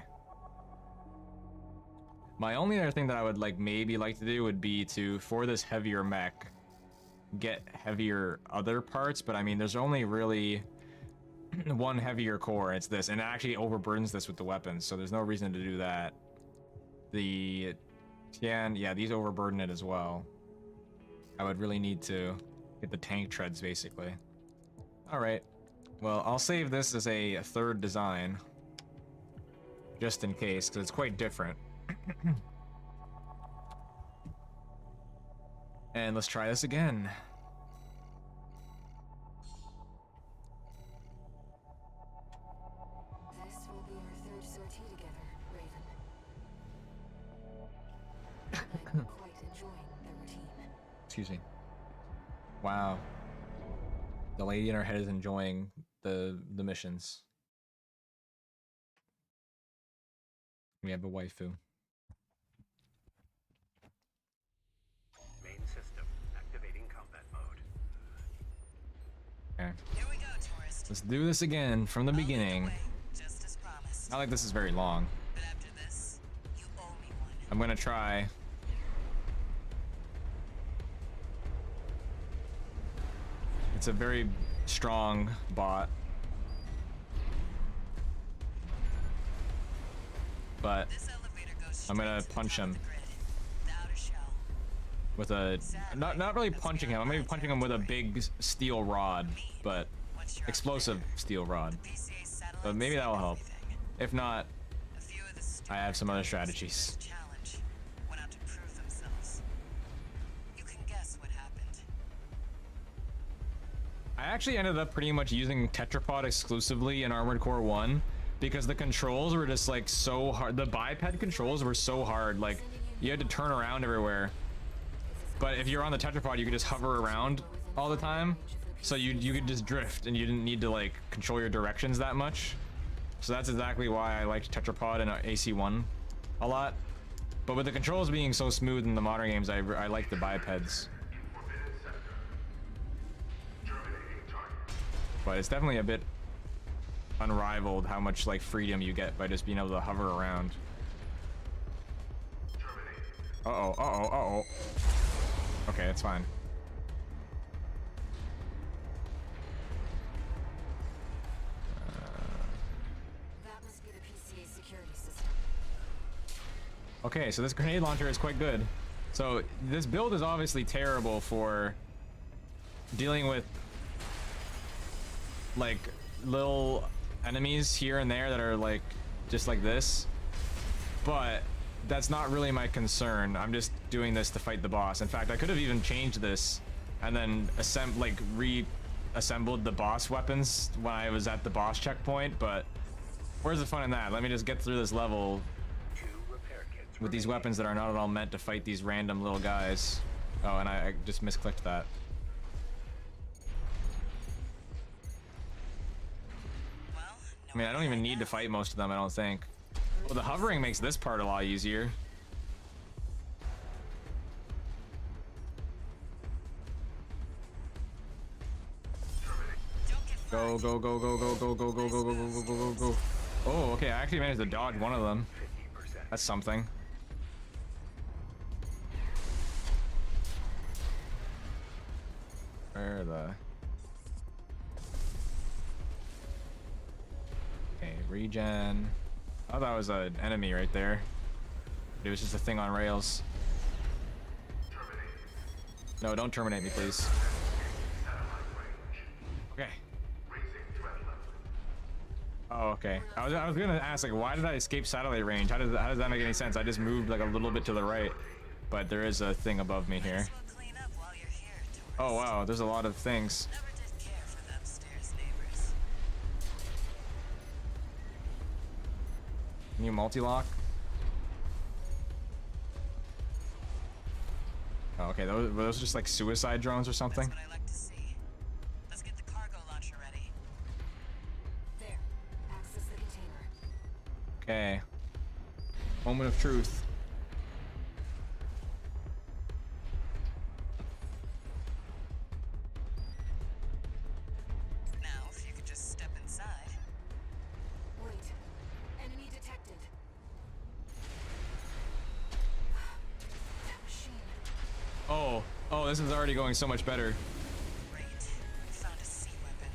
My only other thing that I would maybe like to do would be to, for this heavier mech, get heavier other parts, but I mean there's only really one heavier core, and it's this, and it actually overburdens this with the weapons, so there's no reason to do that. The Tian, yeah, these overburden it as well. I would really need to get the tank treads basically. Alright, well I'll save this as a third design just in case, because it's quite different. And let's try this again. This will be our third sortie together, Raven. I'm quite enjoying the routine. Excuse me. Wow. The lady in our head is enjoying the missions. We have a waifu. Main system activating combat mode. Okay. Here we go, tourist. Let's do this again from the I'll lead beginning. way, just as promised. Not like this is very long. But after this, you owe me one. I'm gonna try. It's a very strong bot. But This elevator goes I'm gonna straight to the punch top of him the grid, the outer shell. with a not really punching him. I'm maybe punching him with a big steel rod, but Once you're out explosive there, steel rod. the PCA satellites But maybe that will help. everything. If not, A few of the I have some other stupid strategies. challenge went out to prove themselves. You can guess what happened. I actually ended up pretty much using Tetrapod exclusively in Armored Core 1 because the controls were just like so hard. The biped controls were so hard, like you had to turn around everywhere. But if you're on the Tetrapod, you could just hover around all the time, so you could just drift and you didn't need to like control your directions that much. So that's exactly why I liked Tetrapod and AC1 a lot. But with the controls being so smooth in the modern games, I like the bipeds. But it's definitely a bit unrivaled how much like freedom you get by just being able to hover around. Uh-oh, uh-oh, uh-oh. Okay, it's fine. That must be the PCA security system. Okay, so this grenade launcher is quite good. So this build is obviously terrible for dealing with like little enemies here and there that are like just like this, but that's not really my concern. I'm just doing this to fight the boss. In fact, I could have even changed this and then reassembled the boss weapons when I was at the boss checkpoint, but where's the fun in that? Let me just get through this level 2 repair kits with these weapons that are not at all meant to fight these random little guys. Oh, and I just misclicked that. Well, I mean, I don't even need to fight most of them, I don't think. Well, the hovering makes this part a lot easier. Go, go, go, go, go, go, go, go, go, go, go, go, go, go, go. Oh, okay, I actually managed to dodge one of them. 50%. That's something. Where the... Okay, regen. Oh, that was an enemy right there. It was just a thing on rails. No, don't terminate me, please. Okay. Oh, okay. I was gonna ask, like, why did I escape satellite range? How does that make any sense? I just moved like a little bit to the right, but there is a thing above me here. We'll clean up while you're here, tourist. Oh wow, there's a lot of things. Never did care for the upstairs neighbors. Can you multi-lock? Oh, okay, were those just like suicide drones or something? That's what I like to see. Let's get the cargo launcher ready. There. Access the container. Okay. Moment of truth. Now, if you could just step inside. Wait. Enemy detected. That machine. Oh, this is already going so much better. Great. Found a sea weapon.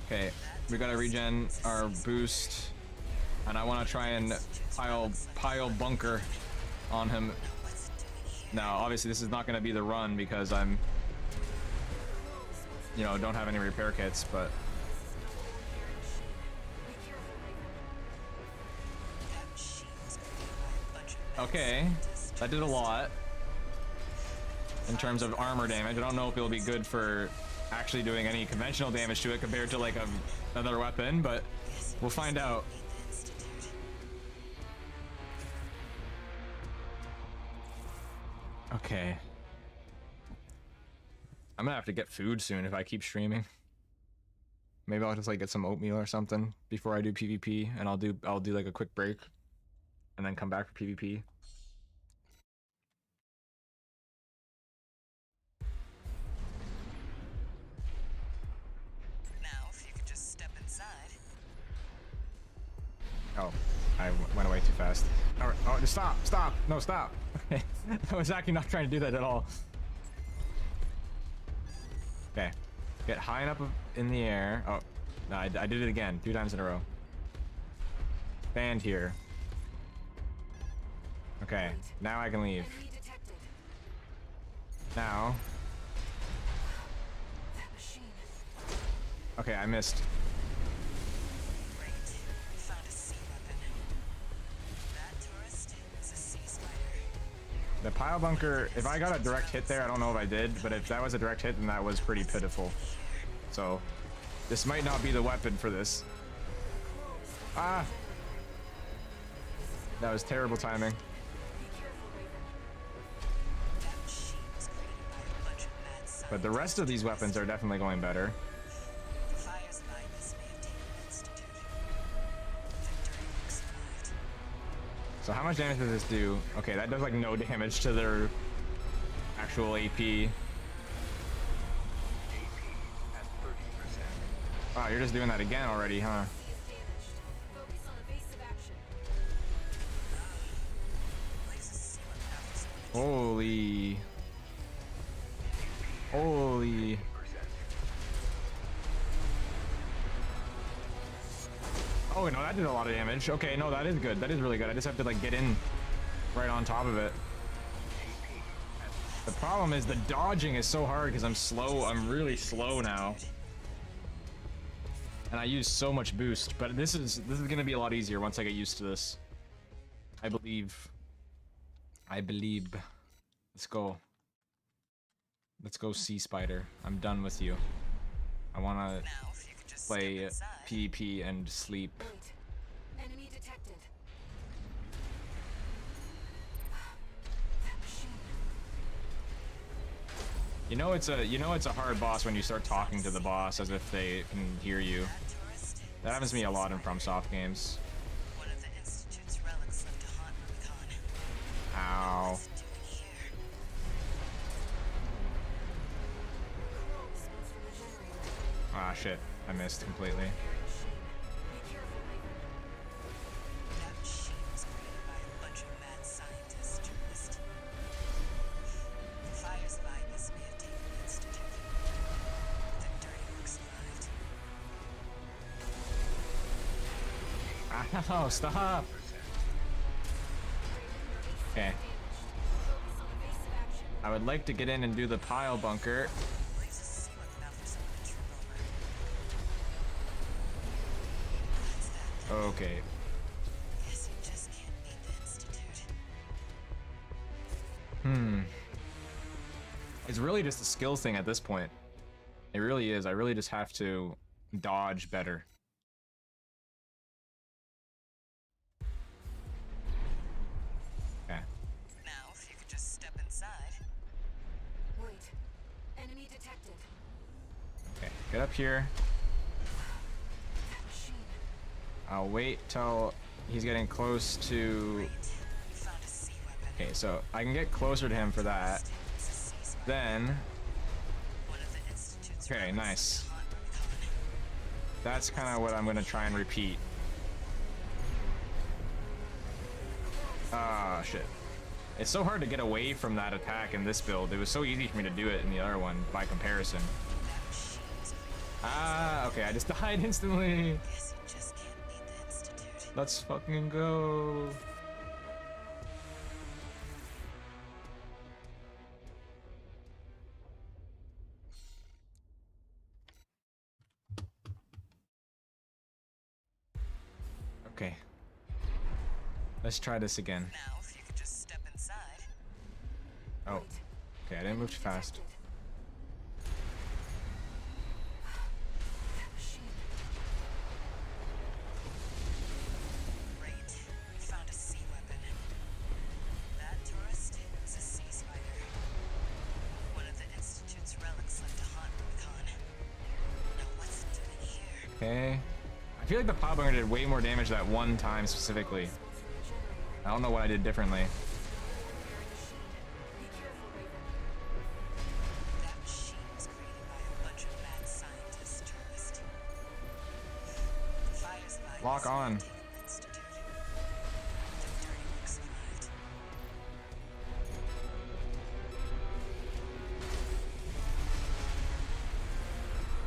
Okay, we gotta regen our boost, and I want to try and pile bunker on him. What's it doing here? Now, obviously, this is not gonna be the run because I'm, you know, don't have any repair kits, but That machine's created by a bunch of okay, that did a lot in terms of armor damage. I don't know if it'll be good for actually doing any conventional damage to it compared to like another weapon, but we'll find out. institute. Okay. I'm gonna have to get food soon if I keep streaming. Maybe I'll just like get some oatmeal or something before I do PvP, and I'll do like a quick break and then come back for PvP. Now, if you could just step inside. Oh, I went away too fast. All right. Oh, just stop. No, stop. Okay. I was actually not trying to do that at all. Okay. Get high enough in the air. Oh, no, I did it again. 2 times in a row. Stand here. Okay, now I can leave. Enemy detected. Now. That machine. Okay, I missed. Great. Found a sea weapon. That tourist is a sea spider. The pile bunker, if I got a direct hit there, I don't know if I did, but if that was a direct hit, then that was pretty pitiful. So, this might not be the weapon for this. Ah! That was terrible timing. Be careful, Raven. That machine was created by a bunch of mad scientists. But the rest of these weapons are definitely going better. The fires behind this may have taken an institute. Victory looks survived. So how much damage does this do? Okay, that does like no damage to their actual AP. Wow, you're just doing that again already, huh? Sea is damaged. Focus on evasive action. Places sea weapon after so much. Holy. Holy. Oh, no, that did a lot of damage. Okay, no, that is good. That is really good. I just have to, like, get in right on top of it. The problem is the dodging is so hard because I'm slow. I'm really slow now. And I use so much boost, but this is going to be a lot easier once I get used to this. I believe. Let's go. Let's go, Sea Spider. I'm done with you. I want to Now, if you could just play step inside. PvP and sleep. Wait. Enemy detected. That machine. You know it's a hard boss when you start talking to the boss as if they can hear you. That tourist That happens to me a lot in FromSoft games. one of the institute's relics left to haunt Rubicon. Ow. What's it doing here? Smoke from the generator. Ah, shit. I missed completely. Machine. Be careful, Raven. That machine was created by a bunch of mad scientists, tourist. The fires behind this may have taken an institute. Ow, stop. Okay. I would like to get in and do the pile bunker. Leaves a sea weapon out for someone to trip over. Okay. Guess you just can't beat the Institute. It's really just a skills thing at this point. It really is. I really just have to dodge better. Okay. Now, if you could just step inside. Wait. Enemy detected. Okay. Get up here. That machine. I'll wait till he's getting close to... Great. You found a sea weapon. Okay, so I can get closer to him for that. It's a sea spider. Then... One of the Institute's Okay, relics nice. to haunt Rubicon. That's kind of what I'm going to try and repeat. Ah, shit. It's so hard to get away from that attack in this build. It was so easy for me to do it in the other one by comparison. That machine is Ah, okay, I just died instantly. Guess you just can't beat the Institute. Let's fucking go. Okay. Let's try this again. Now, if you could just step inside. Oh, okay, I didn't move too fast. That machine. Great. You found a sea weapon. That tourist is a sea spider. One of the Institute's relics left to haunt Rubicon. Now what's it doing here? Okay. I feel like the pile bunker did way more damage that one time specifically. I don't know what I did differently. Be careful, Raven. That machine was created by a bunch of mad scientists, tourist. The fire's light Lock is on. taking the Institute. Their dirty work survived.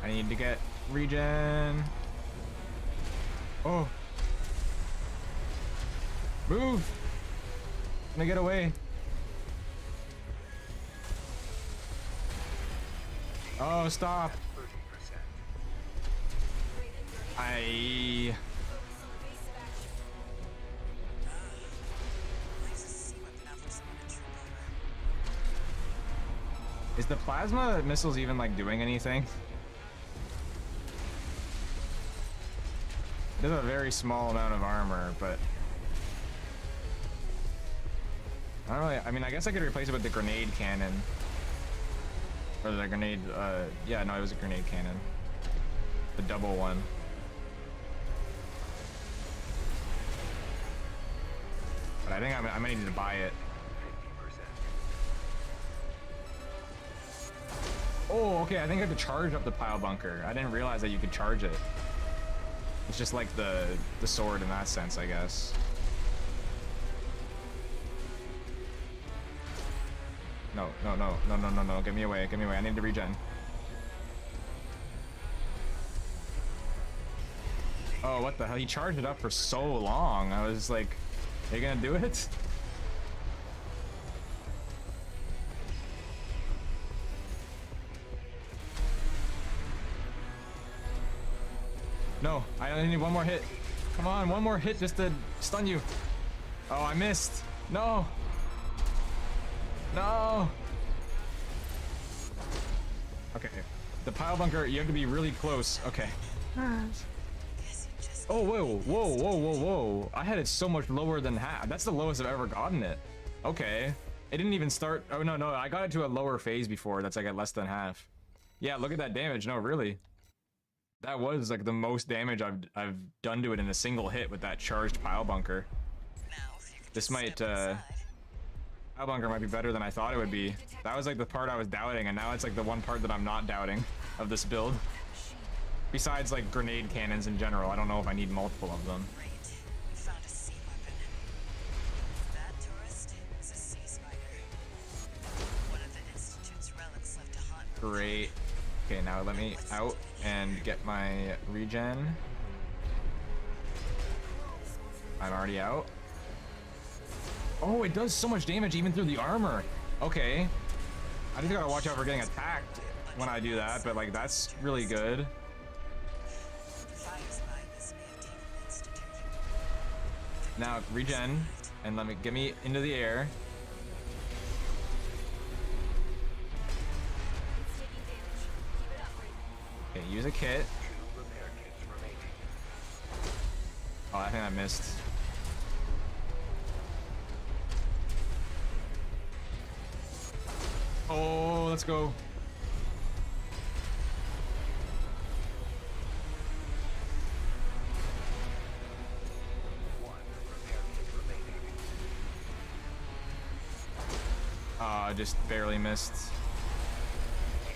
I need to get regen. Oh. Move. I'm gonna get away. Oh, stop. I... Leaves a sea weapon out for someone to trip over. Is the plasma missiles even like doing anything? It does a very small amount of armor, but I don't really. I mean, I guess I could replace it with the grenade cannon, or the grenade. Yeah, no, it was a grenade cannon, the double one. But I think I might need to buy it. Oh, okay. I think I have to charge up the pile bunker. I didn't realize that you could charge it. It's just like the sword in that sense, I guess. No, no, no, no, no, no, no. Get me away. Get me away. I need to regen. Oh, what the hell? He charged it up for so long. I was like, are you gonna do it? No, I only need one more hit. Come on, one more hit just to stun you. Oh, I missed. No. No. Okay. The pile bunker, you have to be really close. Okay. Guess you just Oh, whoa, whoa, whoa, whoa, whoa. I had it so much lower than half. That's the lowest I've ever gotten it. Okay. It didn't even start. Oh, no, no. I got it to a lower phase before. That's like at less than half. Yeah, look at that damage. No, really. That was like the most damage I've done to it in a single hit with that charged pile bunker. now if you could This just might, step inside. Pile bunker might be better than I thought it would be. That was like the part I was doubting, and now it's like the one part that I'm not doubting of this build. Besides like grenade cannons in general, I don't know if I need multiple of them. Great. You found a sea weapon. That tourist is a sea spider. One of the Institute's relics left to haunt Rubicon. Great. Okay, now let me out and get my regen. I'm already out. Oh, it does so much damage even through the armor. Okay. I just gotta watch out for getting attacked when I do that, but like that's really good. Now regen and let me get me into the air. Okay, use a kit. Oh, I think I missed. Oh, let's go. Just barely missed.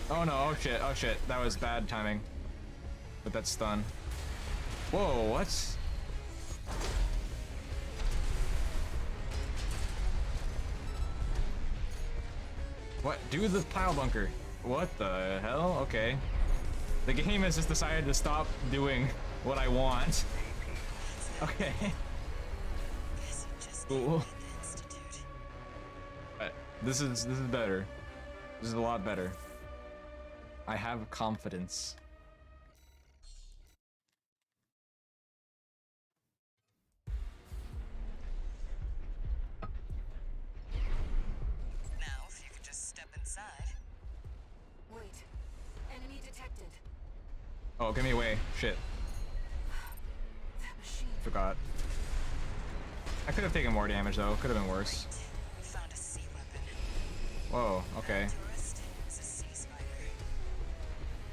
Oh no, oh shit, oh shit. That was bad timing. But that's stun. Whoa, what? What? Do the pile bunker. What the hell? Okay. The game has just decided to stop doing what I want. Okay. Cool. This is better. This is a lot better. I have confidence. Now, if you could just step inside. Wait. Enemy detected. Oh, get me away. Shit. That machine. Forgot. I could have taken more damage though. Could have been worse. We found a sea weapon. Whoa, okay. Tourist is a sea spider.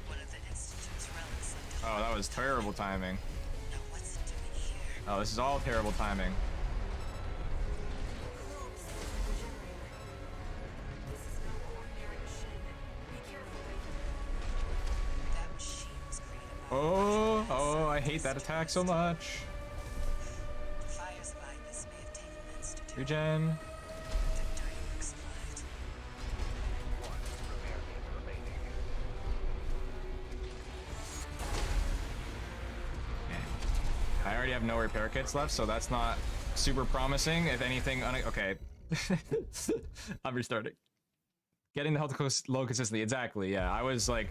One of the Institute's relics left Oh, that was terrible timing. Now what's it doing here? Oh, this is all terrible timing. This is no ordinary machine. Be careful, Raven. That machine was created by Oh, I hate that attack so much. Fires by this may have taken the Institute. Regen. The dirty work survived. I already have no repair kits left, so that's not super promising. If anything, okay. I'm restarting. Getting the health low consistently, exactly, yeah. I was like,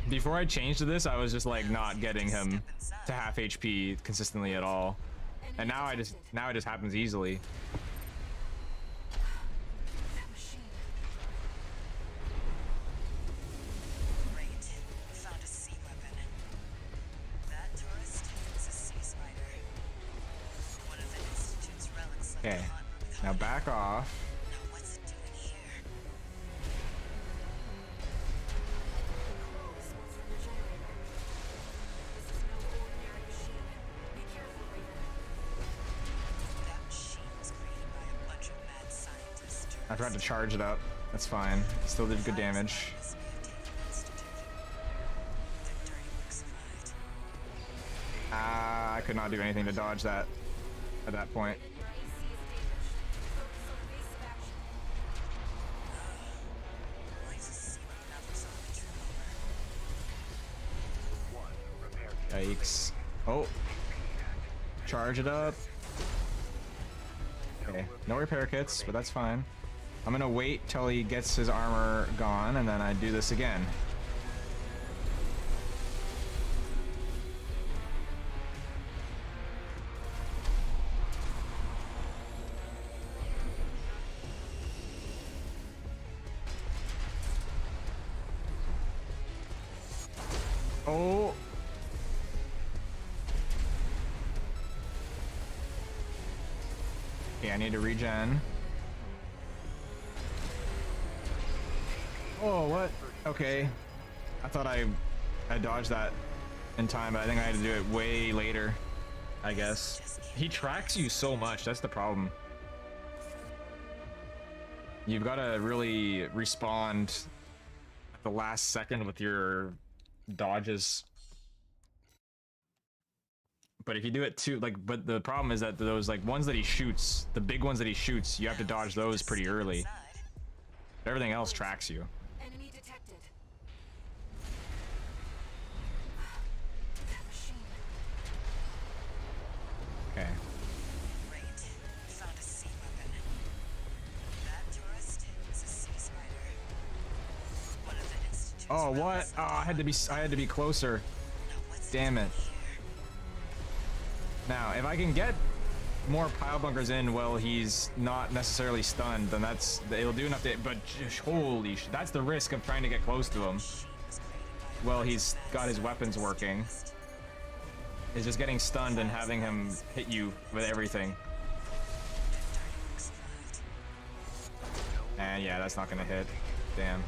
before I changed to this, I was just like not getting him to half HP consistently at all. And now it just happens easily. That machine. Great. We found a sea weapon. That tourist is a sea spider. One of the Institute's relics left Okay, to haunt with now honey. back off. Now what's it doing here? This one's from the generator. This is no ordinary machine. Be careful, Raven. That machine was created by a bunch of mad scientists. I tried to charge it up. That's fine. Still did good damage. This may have taken the Institute. The dirty work survived. I could not do anything to dodge that at that point. Your AC is damaged. Focus on evasive action. Why does this seem like another zombie trip over? Yikes. Oh. Charge it up. Okay. No repair kits, but that's fine. I'm gonna wait till he gets his armor gone, and then I do this again. Oh. Okay, I need to regen. Oh, what? Okay. I thought I dodged that in time, but I think I had to do it way later, I guess. He tracks you so much, that's the problem. You've got to really respond at the last second with your dodges. But if you do it too, like, but the problem is that those, like, ones that he shoots, the big ones that he shoots, you have to dodge those pretty early. Everything else tracks you. Enemy detected. That machine. Okay. Great. Oh, what? Oh, I had to be closer. Damn it. Now, if I can get more pile bunkers in while he's not necessarily stunned, then it'll do enough to, but holy that's the risk of trying to get close to him. Well, he's got his weapons working. Is just getting stunned and having him hit you with everything. And yeah, that's not gonna hit. Damn.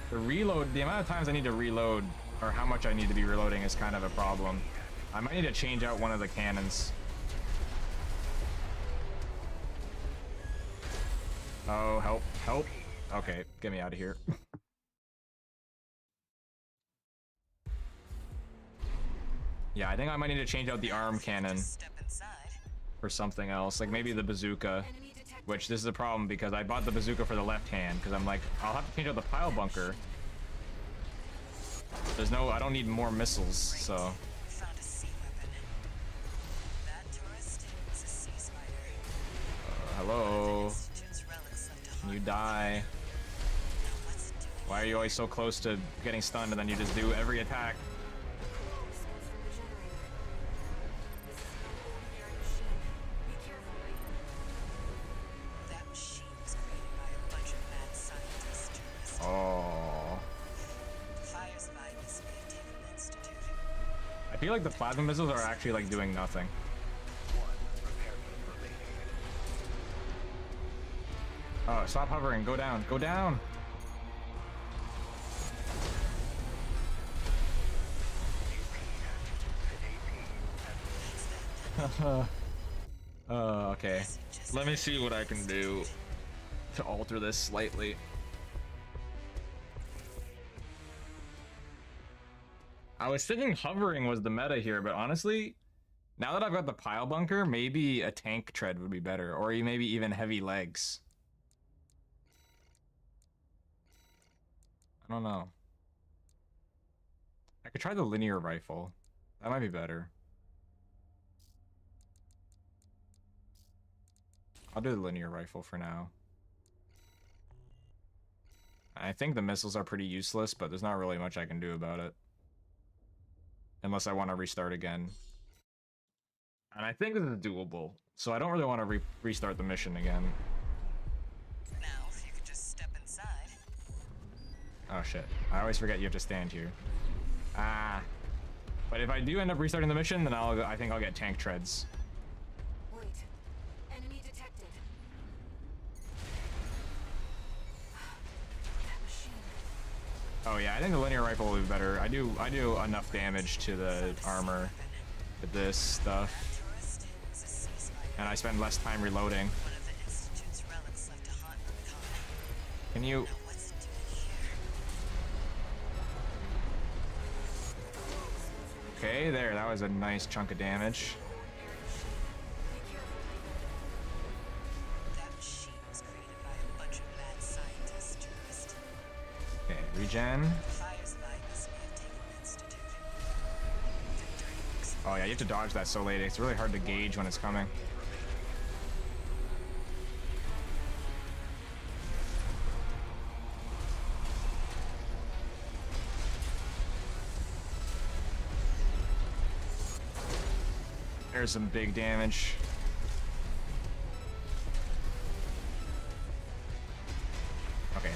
The reload, the amount of times I need to reload, or how much I need to be reloading, is kind of a problem. I might need to change out one of the cannons. Oh, help, help. Okay, get me out of here. Yeah, I think I might need to change out the arm cannon for something else, like maybe the bazooka, which this is a problem because I bought the bazooka for the left hand because I'm like, I'll have to change out the pile bunker. There's no, I don't need more missiles, so. Hello? Can you die? Why are you always so close to getting stunned and then you just do every attack? Oh. I feel like the plasma missiles are actually like doing nothing. Oh, stop hovering. Go down. Go down. Okay. Let me see what I can do to alter this slightly. I was thinking hovering was the meta here, but honestly, now that I've got the pile bunker, maybe a tank tread would be better, or maybe even heavy legs. I don't know. I could try the linear rifle. That might be better. I'll do the linear rifle for now. I think the missiles are pretty useless, but there's not really much I can do about it. Unless I want to restart again. And I think this is doable, so I don't really want to restart the mission again. Now, if you could just step inside. Oh shit, I always forget you have to stand here. Ah. But if I do end up restarting the mission, then I think I'll get tank treads. Wait. Enemy detected. That machine. Oh yeah, I think the linear rifle will be better. I do enough damage to the armor with this stuff. And I spend less time reloading. Can you... Okay, there, that was a nice chunk of damage. Okay, regen. Oh yeah, you have to dodge that so late. It's really hard to gauge when it's coming. There's some big damage. Okay.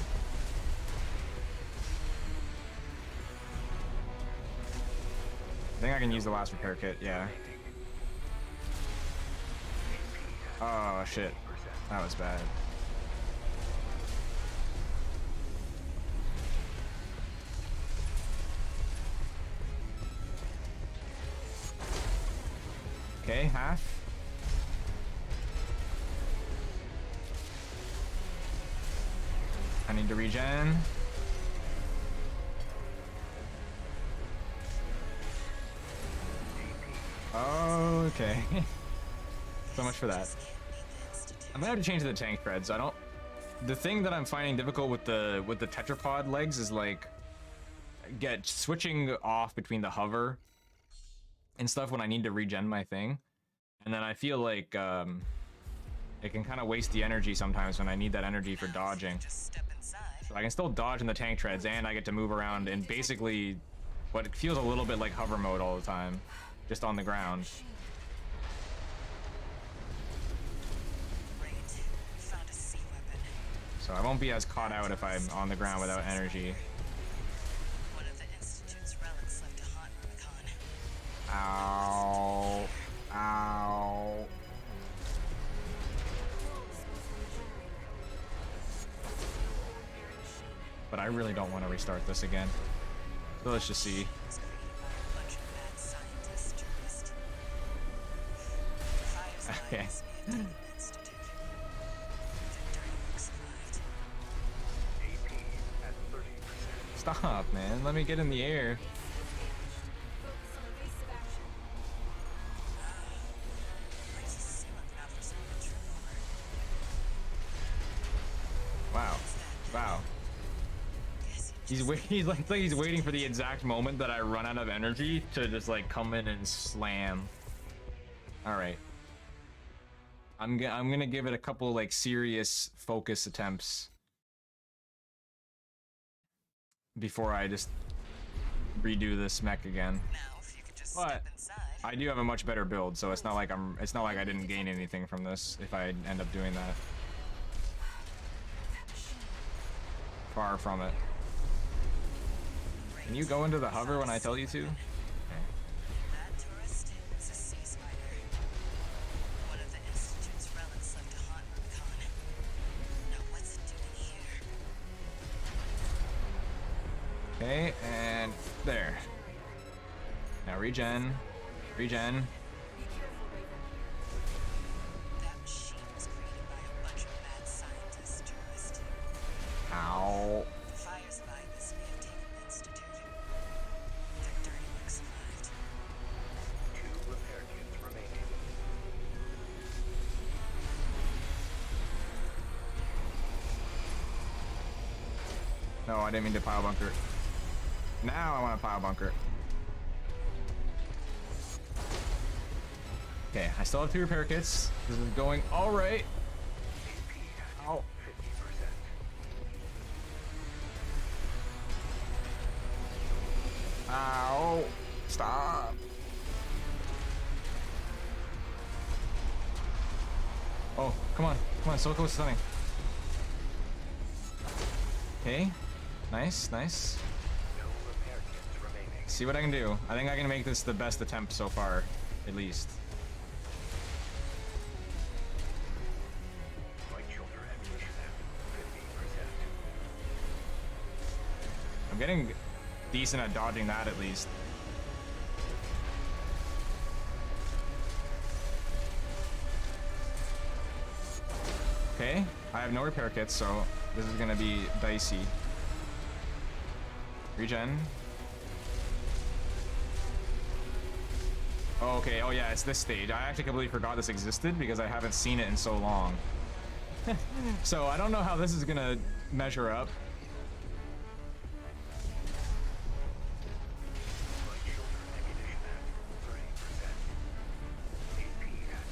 I think I can use the last repair kit, yeah. Oh shit, that was bad. Okay, half. I need to regen. Okay. So much for that. I'm gonna have to change the tank threads. I don't. The thing that I'm finding difficult with the tetrapod legs is like switching off between the hover and stuff when I need to regen my thing, and then I feel like it can kind of waste the energy sometimes when I need that energy for dodging. So So I can still dodge in the tank treads, and I get to move around in basically what feels a little bit like hover mode all the time, just on the ground. Great. We found a sea weapon. So I won't be as caught out if I'm on the ground without energy. One of the Institute's relics left to haunt Rubicon. Ow. Ow. But I really don't want to restart this again. So let's just see. Was created by a bunch of mad scientists, tourists. Fires alive Okay. this Mutant Institute. The dirty work survived. AP at 30%. Stop, man. Let me get in the air. Focus on evasive action. Brings the sealant now for some true armor. Wow. Wow. He's like he's waiting for the exact moment that I run out of energy to just like come in and slam. All right. I'm gonna give it a couple like serious focus attempts before I just redo this mech again. Now, if you could just But step inside. I do have a much better build, so it's not like I didn't gain anything from this if I end up doing that. Far from it. Can you go into the hover when I tell you to? Okay. That tourist is a sea spider. One of the Institute's relics left to haunt Rubicon. Now what's it doing here? Okay, and there. Now regen. Regen. That machine was created by a bunch of mad scientists, tourists. Ow. The fire survived this may have taken the Institute. Their dirty work survived. 2 repair kits remaining. No, I didn't mean to pile bunker. Now I want to pile bunker. Okay, I still have 2 repair kits. This is going all right. Ow. 50%. Ow. Stop. Oh, come on. Come on, so close to something. Okay. Nice, nice. No repair kits remaining. See what I can do. I think I can make this the best attempt so far, at least. Light shoulder ammunition at 50%. I'm getting decent at dodging that at least. Okay, I have no repair kits, so this is gonna be dicey. Regen. Oh, okay, oh yeah, it's this stage. I actually completely forgot this existed because I haven't seen it in so long. So I don't know how this is gonna measure up. Light shoulder ammunition at 30%. AP at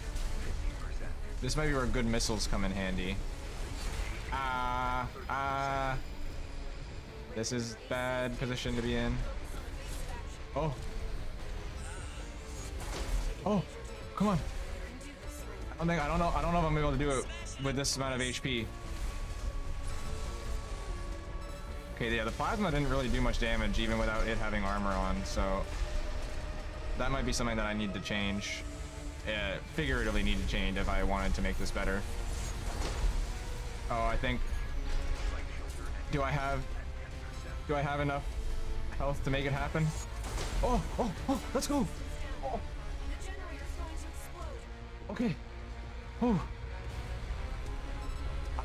50%. This might be where good missiles come in handy. This is bad position to be in. Oh. Oh, come on. I don't know if I'm able to do it with this amount of HP. Okay, yeah, the plasma didn't really do much damage even without it having armor on, so that might be something that I need to change. Figuratively need to change if I wanted to make this better. Oh, I think. Do I have enough health to make it happen? Oh, let's go. Oh. The generator's going to explode. Okay. Whew.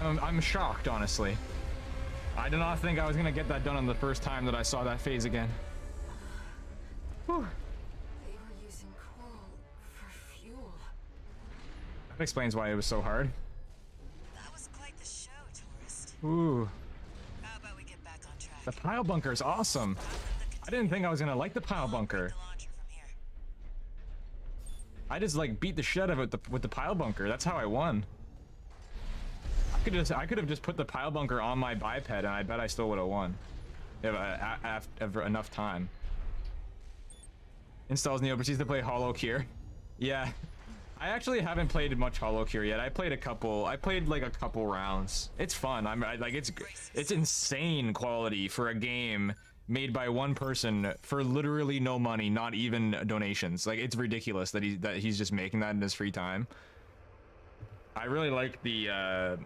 I'm shocked, honestly. I did not think I was gonna get that done on the first time that I saw that phase again. Whew. They were using coal for fuel. That explains why it was so hard. That was quite the show, tourist. Ooh. How about we get back on track? The pile bunker is awesome. I didn't think I was gonna like the pile bunker. The launcher from here. I just like beat the shit out of it with the pile bunker. That's how I won. I could have just put the pile bunker on my biped, and I bet I still would have won. If after enough time. Installs Neo, proceeds to play Hollow Cure. Yeah, I actually haven't played much Hollow Cure yet. I played like a couple rounds. It's fun. Like it's insane quality for a game made by one person for literally no money, not even donations. Like, it's ridiculous that he's just making that in his free time. I really like the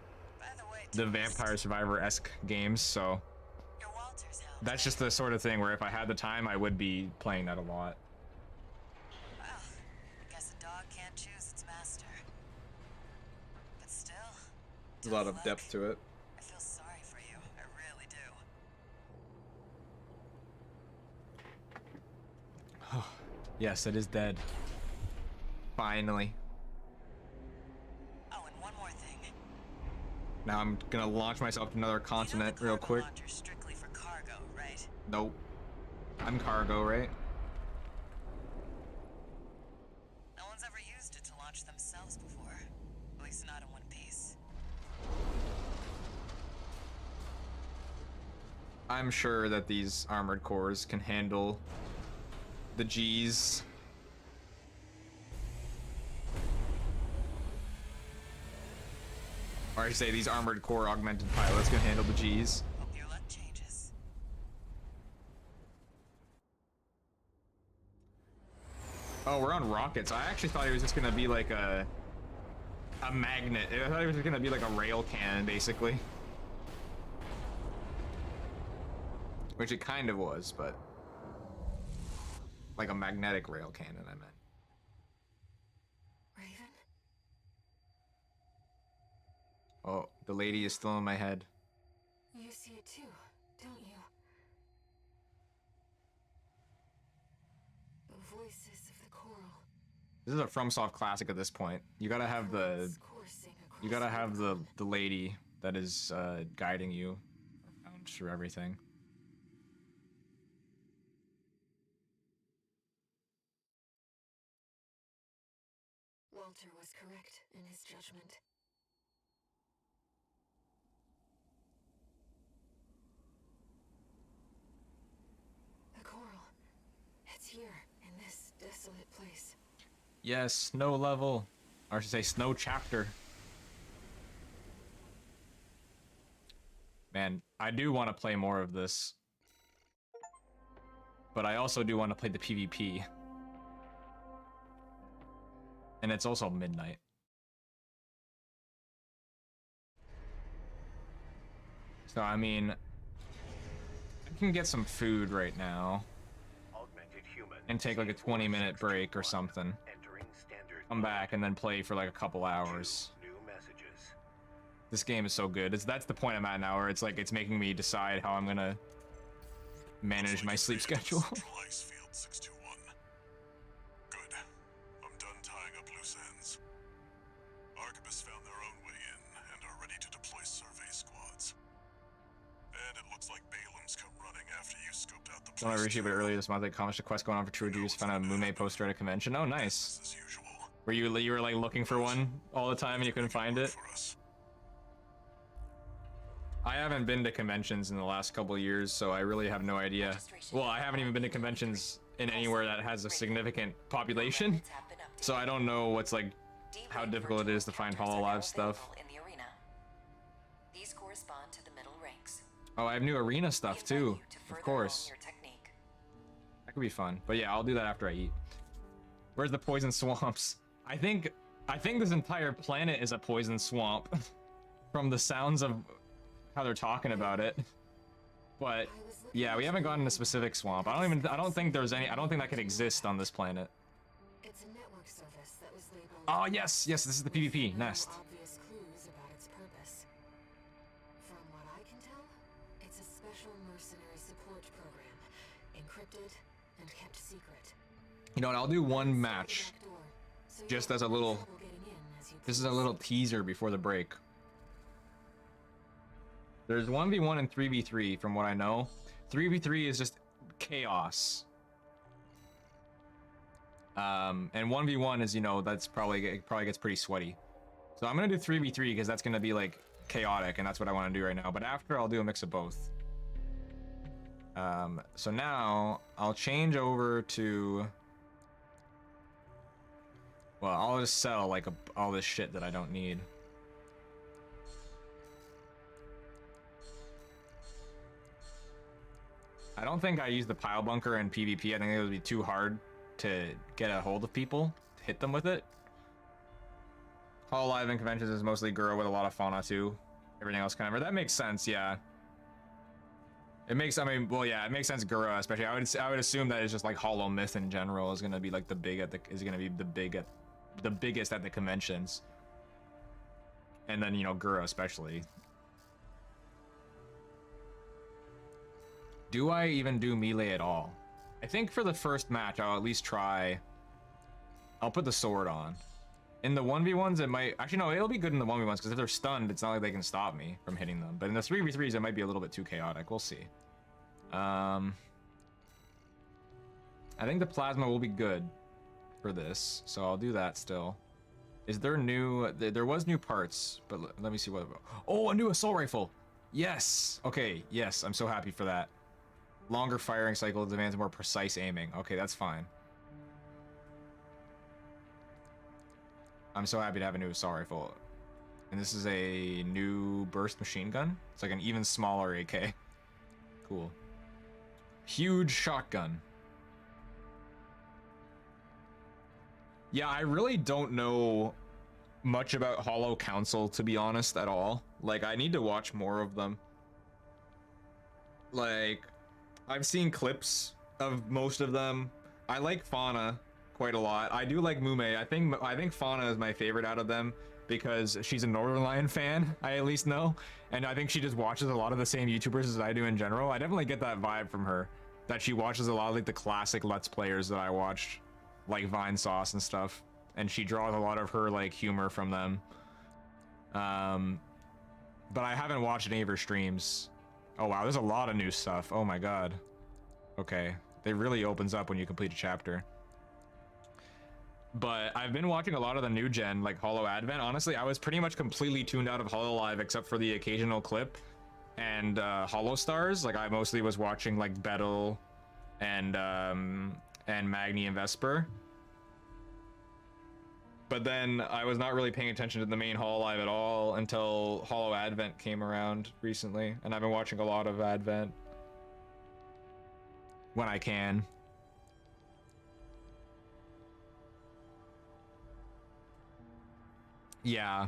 Vampire Survivor-esque games, so that's just the sort of thing where if I had the time, I would be playing that a lot. Well, I guess a dog can't choose its master. But still, There's a lot of depth to it. I feel sorry for you. I really do. Yes, it is dead. Finally. Oh, and one more thing. Now I'm gonna launch myself to another continent You know the real cargo quick. launcher's strictly for cargo, right? Nope. I'm cargo, right? No one's ever used it to launch themselves before. At least not in one piece. I'm sure that these armored cores can handle the G's. Or I say these armored core augmented pilots can handle the G's. Hope your luck changes. Oh, we're on rockets. I actually thought it was just gonna be like a magnet. I thought it was just gonna be like a rail cannon, basically. Which it kind of was, but like a magnetic rail cannon, I meant. Raven? Oh, the lady is still in my head. You see it too, don't you? The voices of the choral. This is a FromSoft classic at this point. You gotta have the the lady that is guiding you around through everything. Walter was correct in his judgment. The coral. It's here, in this desolate place. Yes, snow level. Or I should say snow chapter. Man, I do want to play more of this. But I also do want to play the PvP. And it's also midnight. So, I mean, I can get some food right now. Augmented human. And take like a 20-minute break or something. Entering standard. Come back and then play for like a couple hours. New messages. This game is so good. That's the point I'm at now, where it's like it's making me decide how I'm gonna manage my sleep schedule. Central Icefield 621. Good. I'm done tying up loose ends. Arquebus found their own way in and are ready to deploy survey squads. And it looks like Balam's come running after you scoped out the place. Don't I reach you a bit earlier this month? They accomplished a quest going on for True Juice. Found a Mume poster at a convention. Oh, nice. As usual. Were you were like looking for one all the time and you couldn't find it? For us. I haven't been to conventions in the last couple of years, so I really have no idea. Well, I haven't even been to conventions in anywhere that has a significant population, so I don't know what's like how difficult it is to find Hololive stuff. In the arena. These correspond to the middle ranks. Oh, I have new arena stuff too, of course. Your technique. That could be fun, but yeah, I'll do that after I eat. Where's the poison swamps? I think this entire planet is a poison swamp, from the sounds of how they're talking about it. But yeah, we haven't gotten a specific swamp. I don't think there's any. I don't think that could exist on this planet. It's a network service that was labeled. Oh yes, this is the PvP nest. No obvious clues about its purpose. From what I can tell, it's a special mercenary support program, encrypted and kept secret. You know what? I'll do one match, Back door, so you just won't as a have little. trouble getting in as you This is a please. little teaser before the break. There's 1v1 and 3v3 from what I know. 3v3 is just chaos. And 1v1 is, you know, that's it probably gets pretty sweaty. So I'm gonna do 3v3 because that's gonna be like chaotic, and that's what I want to do right now. But after, I'll do a mix of both. So now I'll change over to, well, I'll just sell like all this shit that I don't need. I don't think I use the pile bunker in PvP. I think it would be too hard to get a hold of people, to hit them with it. Hololive in conventions is mostly Guro with a lot of fauna too. Everything else kind of, that makes sense, yeah. It makes, I mean, well, yeah, it makes sense. Guro, especially, I would assume that it's just like Hollow Myth in general is gonna be like the biggest at the conventions, and then, you know, Guro especially. Do I even do melee at all? I think for the first match, I'll at least try. I'll put the sword on. In the 1v1s, it might, actually no, it'll be good in the 1v1s because if they're stunned, it's not like they can stop me from hitting them. But in the 3v3s, it might be a little bit too chaotic. We'll see. I think the plasma will be good for this, so I'll do that still. Is there new, there was new parts, but let me see what, oh, a new assault rifle. Yes, okay, yes, I'm so happy for that. Longer firing cycle demands more precise aiming. Okay, that's fine. I'm so happy to have a new assault rifle. And this is a new burst machine gun. It's like an even smaller AK. Cool. Huge shotgun. Yeah, I really don't know much about Hollow Council, to be honest, at all. Like, I need to watch more of them. Like, I've seen clips of most of them. I like Fauna quite a lot. I do like Mume. I think Fauna is my favorite out of them because she's a Northern Lion fan, I at least know. And I think she just watches a lot of the same YouTubers as I do in general. I definitely get that vibe from her, that she watches a lot of like the classic Let's Players that I watched, like Vine Sauce and stuff. And she draws a lot of her like humor from them. But I haven't watched any of her streams. Oh wow, there's a lot of new stuff. Oh my god. Okay, it really opens up when you complete a chapter. But I've been watching a lot of the new gen, like Hollow Advent. Honestly, I was pretty much completely tuned out of Hololive except for the occasional clip and Hollow Stars. Like I mostly was watching like Betel and Magni and Vesper. But then I was not really paying attention to the main Hololive at all until Hollow Advent came around recently, and I've been watching a lot of Advent when I can. Yeah.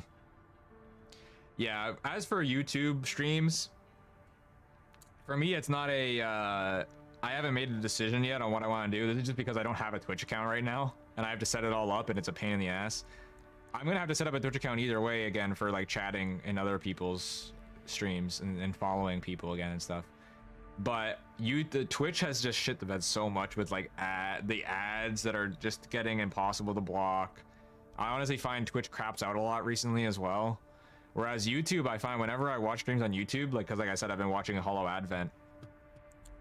As for YouTube streams, for me, it's not a, I haven't made a decision yet on what I want to do. This is just because I don't have a Twitch account right now, and I have to set it all up, and it's a pain in the ass. I'm gonna have to set up a Twitch account either way again for like chatting in other people's streams and following people again and stuff. But the Twitch has just shit the bed so much with like the ads that are just getting impossible to block. I honestly find Twitch craps out a lot recently as well. Whereas YouTube, I find whenever I watch streams on YouTube, like, cause like I said, I've been watching a Hollow Advent,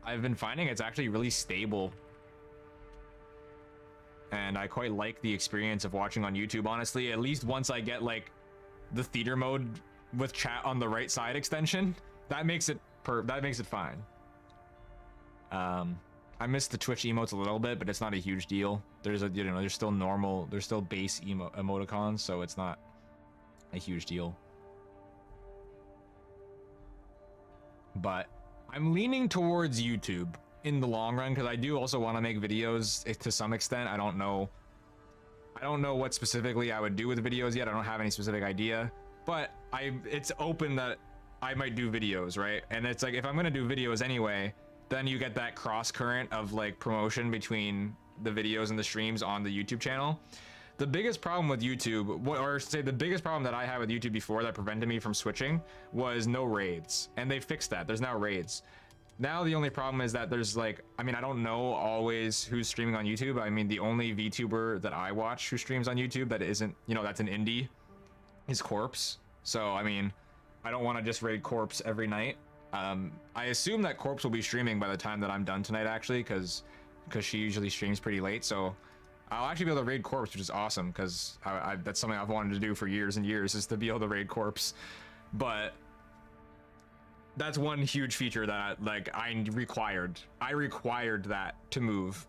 I've been finding it's actually really stable. And I quite like the experience of watching on YouTube, honestly, at least once I get like the theater mode with chat on the right side extension, that makes it fine. I miss the Twitch emotes a little bit, but it's not a huge deal. There's there's still normal, there's still base emoticons, so it's not a huge deal. But I'm leaning towards YouTube in the long run because I do also want to make videos to some extent. I don't know what specifically I would do with videos yet. I don't have any specific idea, but it's open that I might do videos, right? And it's like, if I'm gonna do videos anyway, then you get that cross current of like promotion between the videos and the streams on the YouTube channel. The biggest problem with YouTube, or say the biggest problem that I had with YouTube before that prevented me from switching, was no raids, and they fixed that. There's now raids. Now the only problem is that there's like, I mean, I don't know always who's streaming on YouTube. I mean, the only VTuber that I watch who streams on YouTube that isn't, that's an indie, is Corpse. So I mean, I don't want to just raid Corpse every night. I assume that Corpse will be streaming by the time that I'm done tonight, actually, because she usually streams pretty late. So I'll actually be able to raid Corpse, which is awesome, because that's something I've wanted to do for years and years, is to be able to raid Corpse. but that's one huge feature that like I required that to move.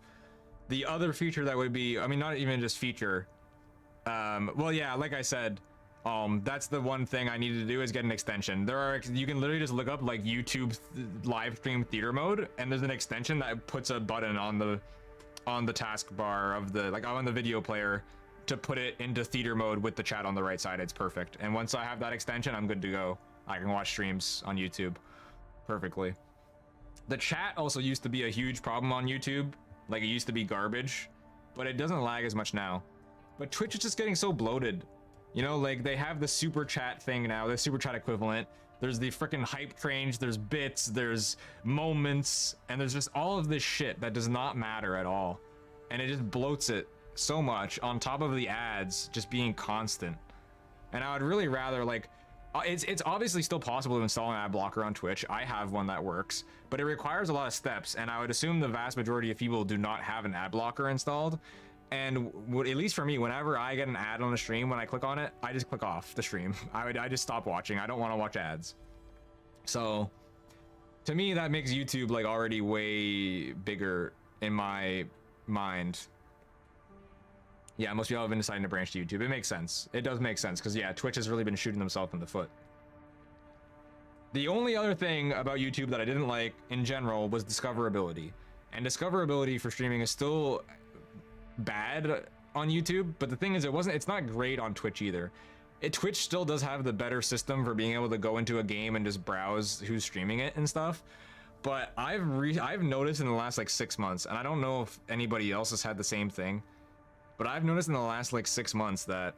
The other feature that would be, I mean, not even just feature, well, yeah, like I said, that's the one thing I needed to do is get an extension. You can literally just look up like YouTube live stream theater mode, and there's an extension that puts a button on the taskbar of the, like on the video player, to put it into theater mode with the chat on the right side. It's perfect. And once I have that extension, I'm good to go. I can watch streams on YouTube perfectly. The chat also used to be a huge problem on YouTube. Like, it used to be garbage, but it doesn't lag as much now. But Twitch is just getting so bloated. You know, like, they have the super chat thing now, the super chat equivalent. There's the freaking hype trains, there's bits, there's moments, and there's just all of this shit that does not matter at all. And it just bloats it so much, on top of the ads just being constant. And I would really rather, like, it's obviously still possible to install an ad blocker on Twitch. I have one that works, but it requires a lot of steps, and I would assume the vast majority of people do not have an ad blocker installed. And at least for me, whenever I get an ad on a stream, when I click on it, I just click off the stream. I just stop watching. I don't want to watch ads. So to me, that makes YouTube like already way bigger in my mind. Yeah, most people have been deciding to branch to YouTube. It makes sense. It does make sense, because yeah, Twitch has really been shooting themselves in the foot. The only other thing about YouTube that I didn't like in general was discoverability. And discoverability for streaming is still bad on YouTube, but the thing is, it's not great on Twitch either. Twitch still does have the better system for being able to go into a game and just browse who's streaming it and stuff. But I've noticed in the last like 6 months, and I don't know if anybody else has had the same thing, but I've noticed in the last like 6 months that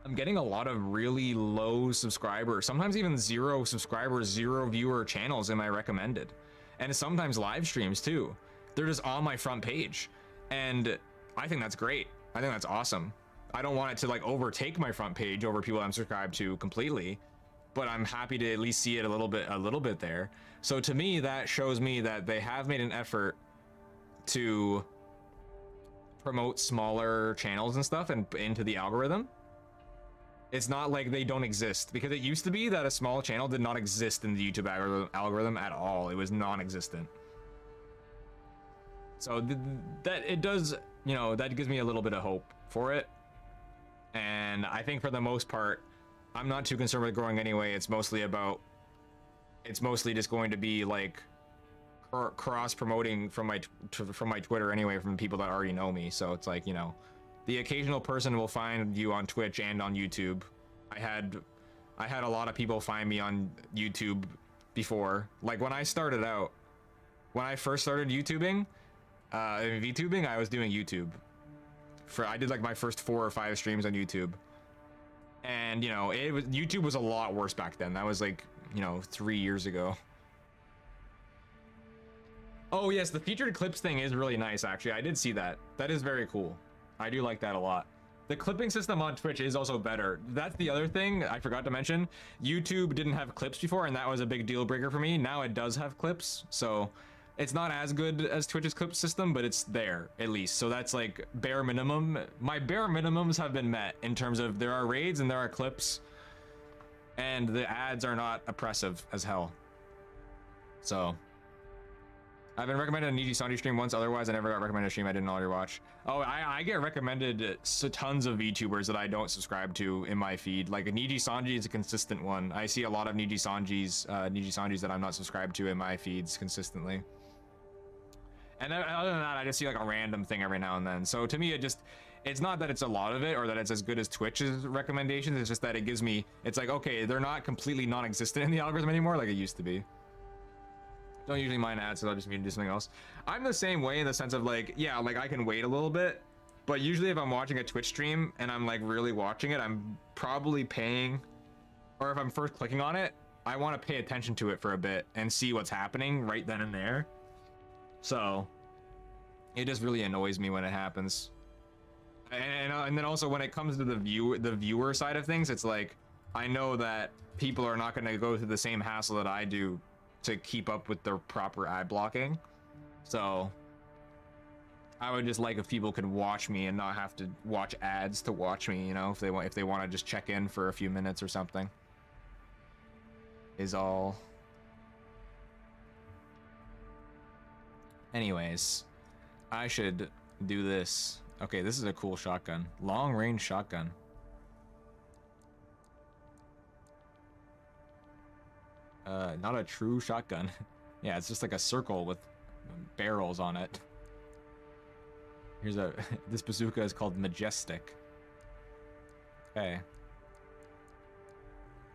I'm getting a lot of really low subscriber, sometimes even 0 subscribers, 0 viewer channels in my recommended. And sometimes live streams too. They're just on my front page. And I think that's great. I think that's awesome. I don't want it to like overtake my front page over people I'm subscribed to completely, but I'm happy to at least see it a little bit there. So to me, that shows me that they have made an effort to promote smaller channels and stuff and into the algorithm. It's not like they don't exist, because it used to be that a small channel did not exist in the YouTube algorithm at all. It was non-existent. So that it does, you know, that gives me a little bit of hope for it. And I think for the most part, I'm not too concerned with growing anyway. It's mostly just going to be like cross promoting from my Twitter anyway, from people that already know me. So it's like, you know, the occasional person will find you on Twitch and on YouTube. I had a lot of people find me on YouTube before. Like when I started out, when I first started YouTubing, VTubing, I was doing YouTube. I did like my first 4 or 5 streams on YouTube. And you know, YouTube was a lot worse back then. That was like, you know, 3 years ago. Oh yes, the featured clips thing is really nice actually. I did see that. That is very cool. I do like that a lot. The clipping system on Twitch is also better. That's the other thing I forgot to mention. YouTube didn't have clips before, and that was a big deal breaker for me. Now it does have clips, so it's not as good as Twitch's clip system, but it's there at least. So that's like bare minimum. My bare minimums have been met in terms of there are raids and there are clips, and the ads are not oppressive as hell. So I've been recommended a Niji Sanji stream once, otherwise I never got recommended a stream I didn't already watch. Oh, I get recommended tons of VTubers that I don't subscribe to in my feed. Like Niji Sanji is a consistent one. I see a lot of Niji Sanjis that I'm not subscribed to in my feeds consistently. And then, other than that, I just see like a random thing every now and then. So to me, it's not that it's a lot of it or that it's as good as Twitch's recommendations. It's just that it gives me, it's like, okay, they're not completely non-existent in the algorithm anymore like it used to be. Don't usually mind ads, so I'll just need to do something else. I'm the same way in the sense of like, yeah, like I can wait a little bit, but usually if I'm watching a Twitch stream and I'm like really watching it, I'm probably paying, or if I'm first clicking on it, I want to pay attention to it for a bit and see what's happening right then and there. So it just really annoys me when it happens. And then also when it comes to the viewer side of things, it's like, I know that people are not going to go through the same hassle that I do to keep up with their proper ad blocking. So I would just like if people could watch me and not have to watch ads to watch me, you know, if they want to just check in for a few minutes or something. is all. Anyways, I should do this. Okay, this is a cool shotgun. Long range shotgun. Not a true shotgun. Yeah, it's just like a circle with barrels on it. Here's a this bazooka is called Majestic. Okay.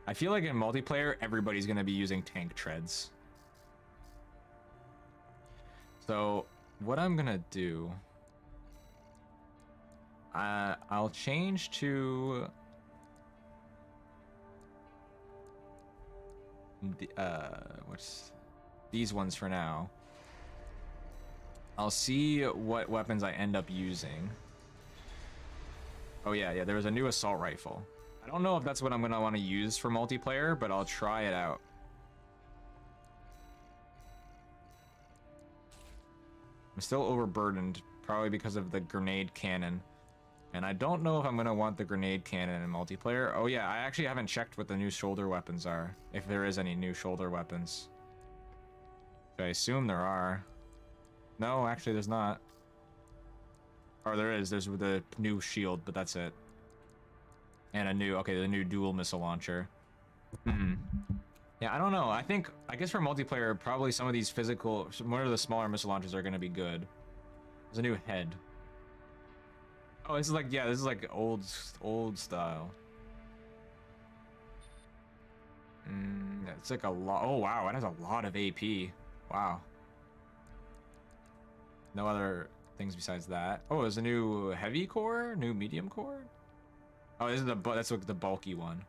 I feel like in multiplayer everybody's gonna be using tank treads. So what I'm gonna do, I'll change to what's these ones for now. I'll see what weapons I end up using. Oh yeah, there was a new assault rifle. I don't know if that's what I'm gonna want to use for multiplayer, but I'll try it out. I'm still overburdened, probably because of the grenade cannon. And I don't know if I'm gonna want the grenade cannon in multiplayer. Oh yeah, I actually haven't checked what the new shoulder weapons are, if there is any new shoulder weapons. I assume there are. No, actually there's not. Or there is, there's the new shield, but that's it. And a new, okay, the new dual missile launcher. Yeah, I don't know. I guess for multiplayer, probably some of these physical, one of the smaller missile launchers are gonna be good. There's a new head. Oh, this is like, yeah, this is like old style. It's like a lot. Oh wow, it has a lot of AP. Wow. No other things besides that. Oh, there's a new heavy core, new medium core. Oh, this is that's like the bulky one.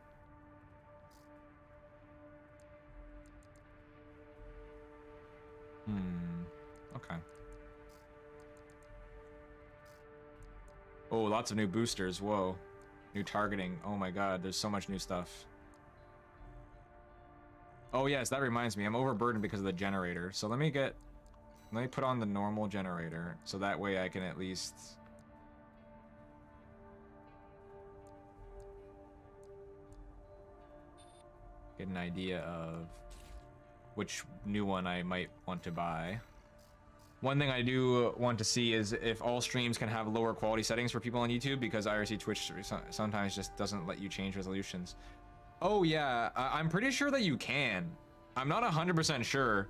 Okay. Oh, lots of new boosters. Whoa. New targeting. Oh my god, there's so much new stuff. Oh yes, that reminds me. I'm overburdened because of the generator. So let me put on the normal generator so that way I can at least get an idea of which new one I might want to buy. One thing I do want to see is if all streams can have lower quality settings for people on YouTube, because IRC Twitch sometimes just doesn't let you change resolutions. Oh yeah, I'm pretty sure that you can. I'm not 100% sure.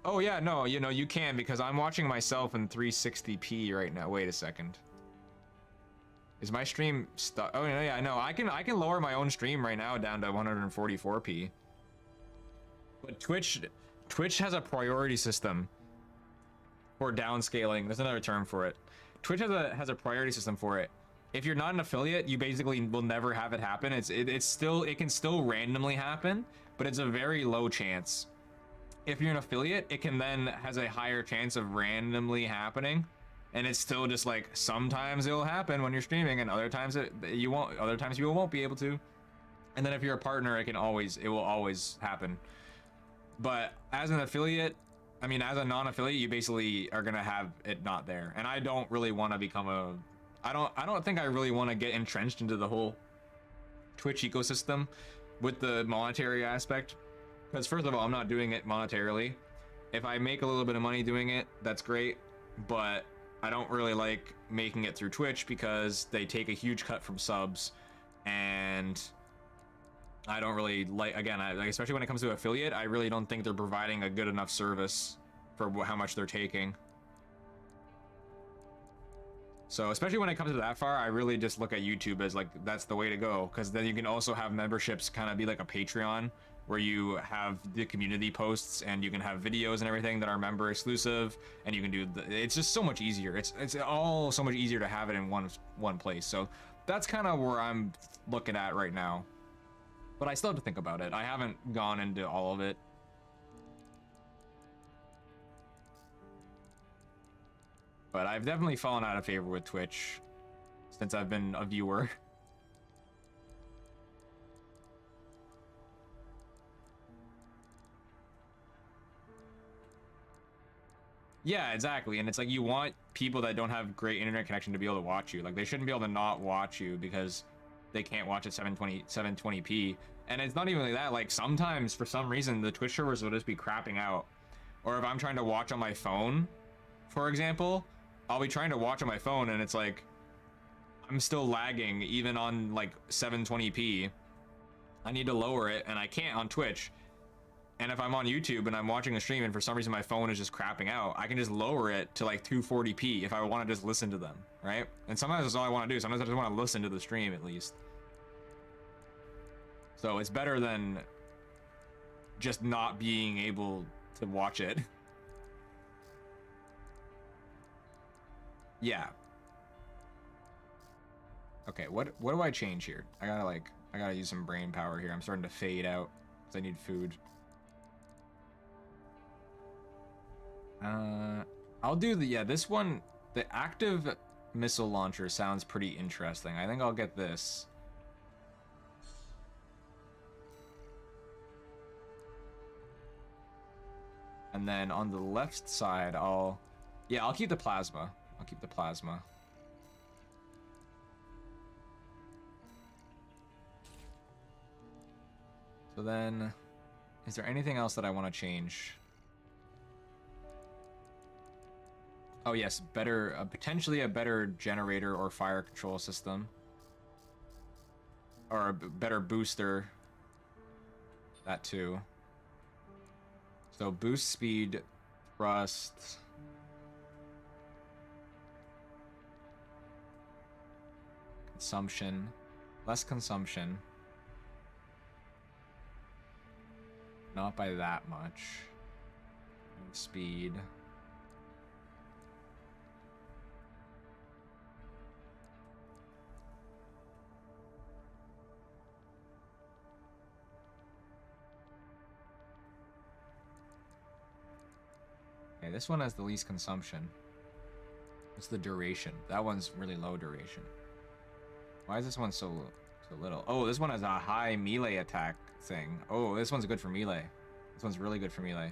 Oh yeah, no, you know, you can, because I'm watching myself in 360p right now. Wait a second. Is my stream stuck? Oh yeah, I know. I can lower my own stream right now down to 144p. But Twitch has a priority system for downscaling. There's another term for it. Twitch has a priority system for it. If you're not an affiliate, you basically will never have it happen. It can still randomly happen, but it's a very low chance. If you're an affiliate, it can then has a higher chance of randomly happening, and it's still just like sometimes it'll happen when you're streaming, and other times you won't. Other times you won't be able to. And then if you're a partner, it will always happen. But as an affiliate, I mean, as a non-affiliate, you basically are gonna have it not there. And I don't really want to become a. I don't think I really want to get entrenched into the whole Twitch ecosystem with the monetary aspect. Because first of all, I'm not doing it monetarily. If I make a little bit of money doing it, that's great. But I don't really like making it through Twitch because they take a huge cut from subs, and I don't really like, again, especially when it comes to affiliate, I really don't think they're providing a good enough service for how much they're taking. So especially when it comes to that far, I really just look at YouTube as like, that's the way to go. Because then you can also have memberships kind of be like a Patreon, where you have the community posts and you can have videos and everything that are member exclusive, and you can do it's just so much easier. It's all so much easier to have it in one place. So that's kind of where I'm looking at right now. But I still have to think about it. I haven't gone into all of it. But I've definitely fallen out of favor with Twitch since I've been a viewer. Yeah, exactly. And it's like, you want people that don't have great internet connection to be able to watch you. Like, they shouldn't be able to not watch you because they can't watch at 720p. And it's not even like that, like sometimes for some reason the Twitch servers will just be crapping out. Or if I'm trying to watch on my phone, for example, I'll be trying to watch on my phone and it's like I'm still lagging even on like 720p. I need to lower it and I can't on Twitch. And if I'm on YouTube and I'm watching a stream and for some reason my phone is just crapping out, I can just lower it to like 240p if I want to just listen to them, right? And sometimes that's all I want to do. Sometimes I just want to listen to the stream at least. So it's better than just not being able to watch it. Yeah. Okay, what do I change here? I gotta use some brain power here. I'm starting to fade out because I need food. I'll do this one, the active missile launcher sounds pretty interesting. I think I'll get this. And then on the left side, I'll keep the plasma. I'll keep the plasma. So then, is there anything else that I want to change? Oh yes, potentially a better generator or fire control system. Or a better booster. That too. So boost speed, thrust. Consumption. Less consumption. Not by that much. Speed. Okay, this one has the least consumption. What's the duration? That one's really low duration. Why is this one so little? Oh, this one has a high melee attack thing. Oh, this one's good for melee. This one's really good for melee.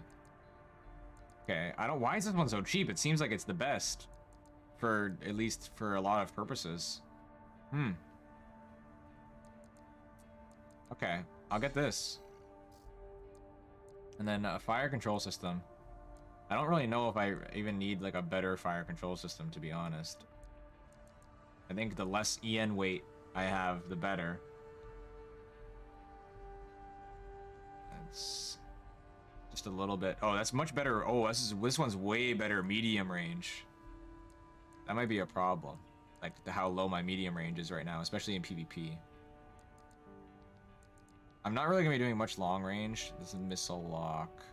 Okay, why is this one so cheap? It seems like it's the best for, at least for a lot of purposes. Okay, I'll get this. And then a fire control system. I don't really know if I even need like a better fire control system, to be honest. I think the less EN weight I have, the better. That's just a little bit. Oh, that's much better. Oh, this one's way better medium range. That might be a problem. Like how low my medium range is right now, especially in PvP. I'm not really gonna be doing much long range. This is missile lock.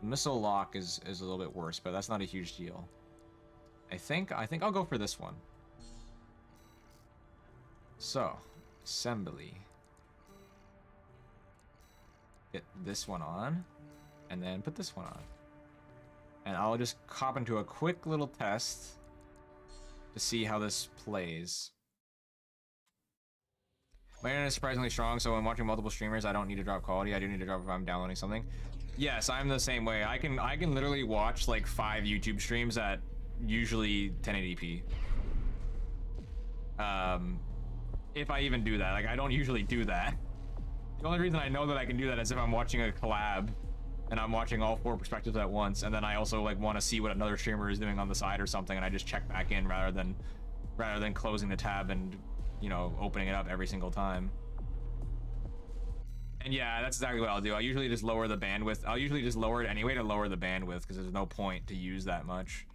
Missile lock is a little bit worse, but that's not a huge deal. I think I'll go for this one. So, assembly. Get this one on, and then put this one on. And I'll just hop into a quick little test to see how this plays. My internet is surprisingly strong, so when watching multiple streamers, I don't need to drop quality. I do need to drop if I'm downloading something. Yes, I'm the same way. I can literally watch like 5 YouTube streams at usually 1080p. If I even do that. Like, I don't usually do that. The only reason I know that I can do that is if I'm watching a collab and I'm watching all 4 perspectives at once, and then I also like want to see what another streamer is doing on the side or something, and I just check back in rather than closing the tab and, you know, opening it up every single time. And yeah, that's exactly what I'll do. I'll usually just lower the bandwidth. I'll usually just lower it anyway to lower the bandwidth because there's no point to use that much.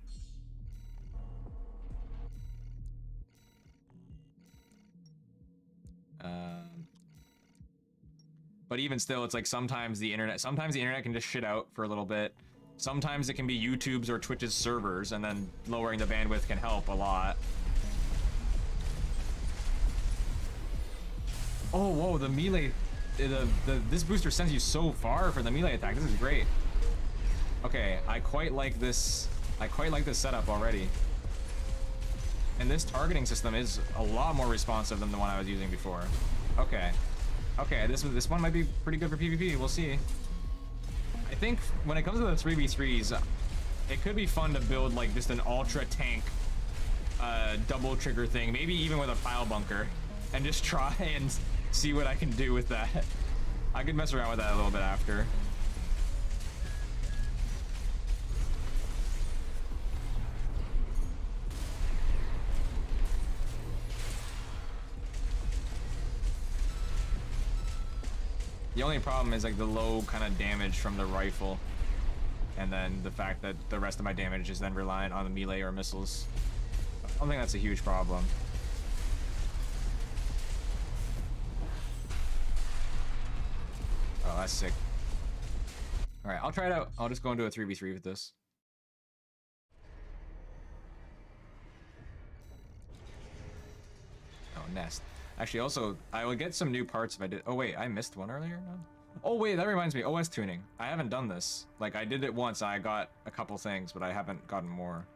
But even still, it's like sometimes the internet can just shit out for a little bit. Sometimes it can be YouTube's or Twitch's servers, and then lowering the bandwidth can help a lot. Oh, whoa, the melee, this booster sends you so far for the melee attack. This is great. Okay, I quite like this setup already. And this targeting system is a lot more responsive than the one I was using before. Okay. Okay, this one might be pretty good for PvP. We'll see. I think when it comes to the 3v3s, it could be fun to build like just an ultra tank double trigger thing, maybe even with a pile bunker, and just try and see what I can do with that. I could mess around with that a little bit after. The only problem is like the low kind of damage from the rifle, and then the fact that the rest of my damage is then reliant on the melee or missiles. I don't think that's a huge problem. Oh, that's sick. Alright, I'll try it out. I'll just go into a 3v3 with this. Oh, nest. Actually, also, I will get some new parts if I did. Oh, wait, I missed one earlier? No? Oh, wait, that reminds me. OS tuning. I haven't done this. Like, I did it once. I got a couple things, but I haven't gotten more.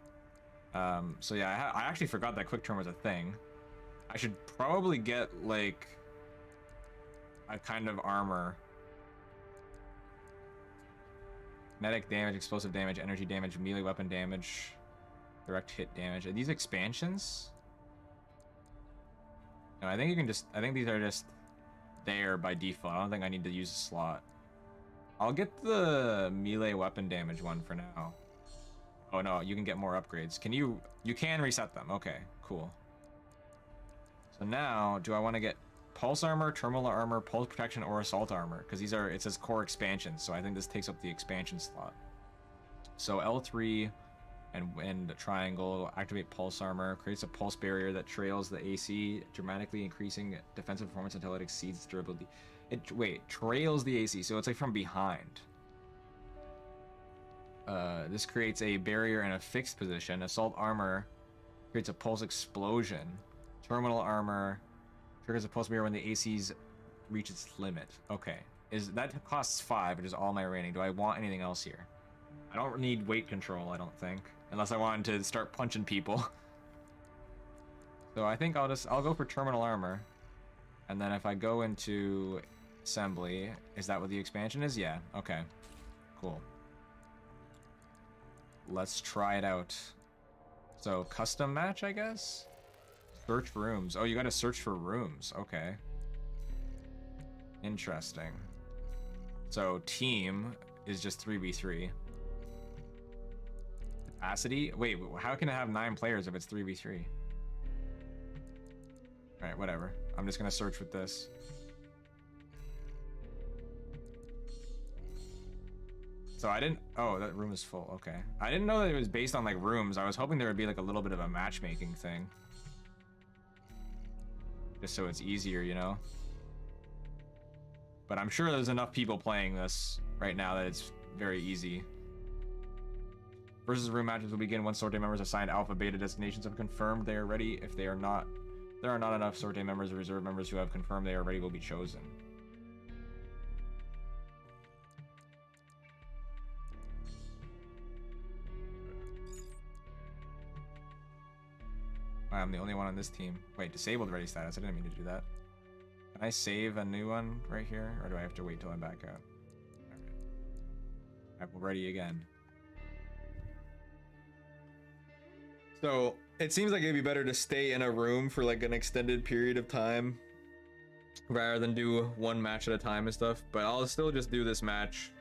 So yeah, I actually forgot that quick turn was a thing. I should probably get, like, a kind of armor. Kinetic damage, explosive damage, energy damage, melee weapon damage, direct hit damage. Are these expansions? No, I think you can just... I think these are just there by default. I don't think I need to use a slot. I'll get the melee weapon damage one for now. Oh no, you can get more upgrades. Can you... You can reset them. Okay, cool. So now, do I want to get pulse armor, terminal armor, pulse protection, or assault armor? Because these are... It says core expansions, so I think this takes up the expansion slot. So L3... and triangle, activate pulse armor, creates a pulse barrier that trails the AC, dramatically increasing defensive performance until it exceeds its durability. Wait, trails the AC, so it's like from behind. This creates a barrier in a fixed position. Assault armor creates a pulse explosion. Terminal armor triggers a pulse barrier when the AC's reach its limit. Okay, that costs 5, which is all my rating. Do I want anything else here? I don't need weight control, I don't think. Unless I wanted to start punching people. So I think I'll go for terminal armor. And then if I go into assembly, is that what the expansion is? Yeah, okay. Cool. Let's try it out. So custom match, I guess? Search rooms. Oh, you gotta search for rooms. Okay. Interesting. So team is just 3v3. Capacity? Wait, how can it have 9 players if it's 3v3? Alright, whatever. I'm just gonna search with this. So I didn't... Oh, that room is full. Okay. I didn't know that it was based on, like, rooms. I was hoping there would be, like, a little bit of a matchmaking thing. Just so it's easier, you know? But I'm sure there's enough people playing this right now that it's very easy. Versus room matches will begin once sortie members assigned alpha beta designations have confirmed they are ready. If they are not, there are not enough sortie members or reserve members who have confirmed they are ready will be chosen. I'm the only one on this team. Wait, disabled ready status. I didn't mean to do that. Can I save a new one right here? Or do I have to wait till I'm back out? Alright. I'm ready again. So, it seems like it'd be better to stay in a room for like an extended period of time rather than do one match at a time and stuff, but I'll still just do this match.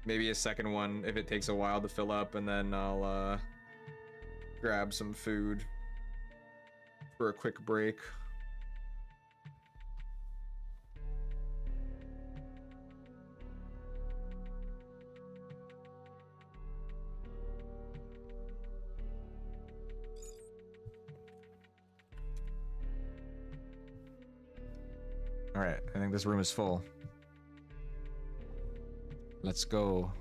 Maybe a second one if it takes a while to fill up, and then I'll grab some food for a quick break. Alright, I think this room is full. Let's go.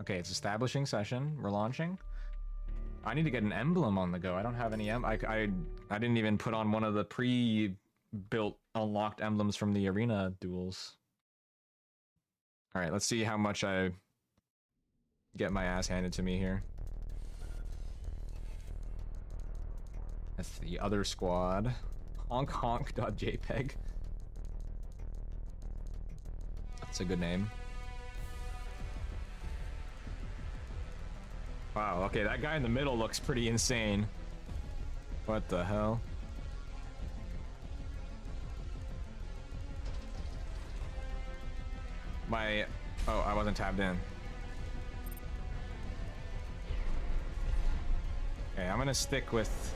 Okay, it's establishing session. We're launching. I need to get an emblem on the go. I don't have any I didn't even put on one of the pre-built unlocked emblems from the arena duels. All right, let's see how much I get my ass handed to me here. That's the other squad. Honk.jpg. That's a good name. Wow, okay, that guy in the middle looks pretty insane. What the hell? Oh, I wasn't tabbed in. Okay, I'm gonna stick with...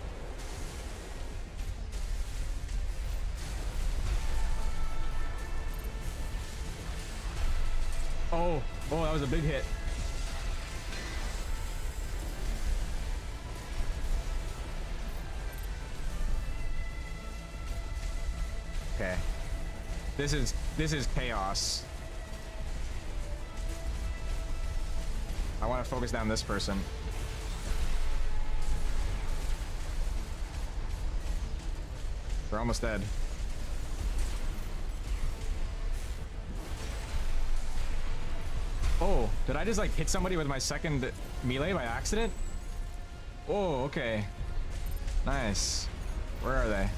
Oh, that was a big hit. Okay. This is chaos. I want to focus down this person. We're almost dead. Oh, did I just like hit somebody with my second melee by accident? Oh, okay. Nice. Where are they?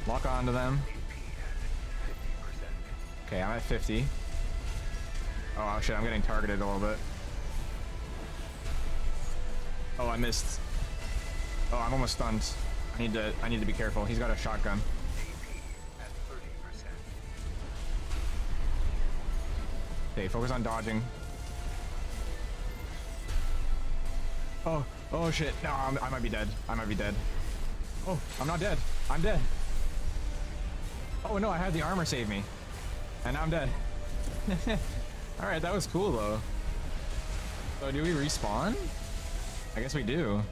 Lock onto them. Okay, I'm at 50. Oh shit, I'm getting targeted a little bit. Oh, I missed. Oh, I'm almost stunned. I need to be careful. He's got a shotgun. Okay, focus on dodging. Oh shit. No, I might be dead. I might be dead. Oh, I'm not dead. I'm dead. Oh no, I had the armor save me. And now I'm dead. Alright, that was cool though. So do we respawn? I guess we do.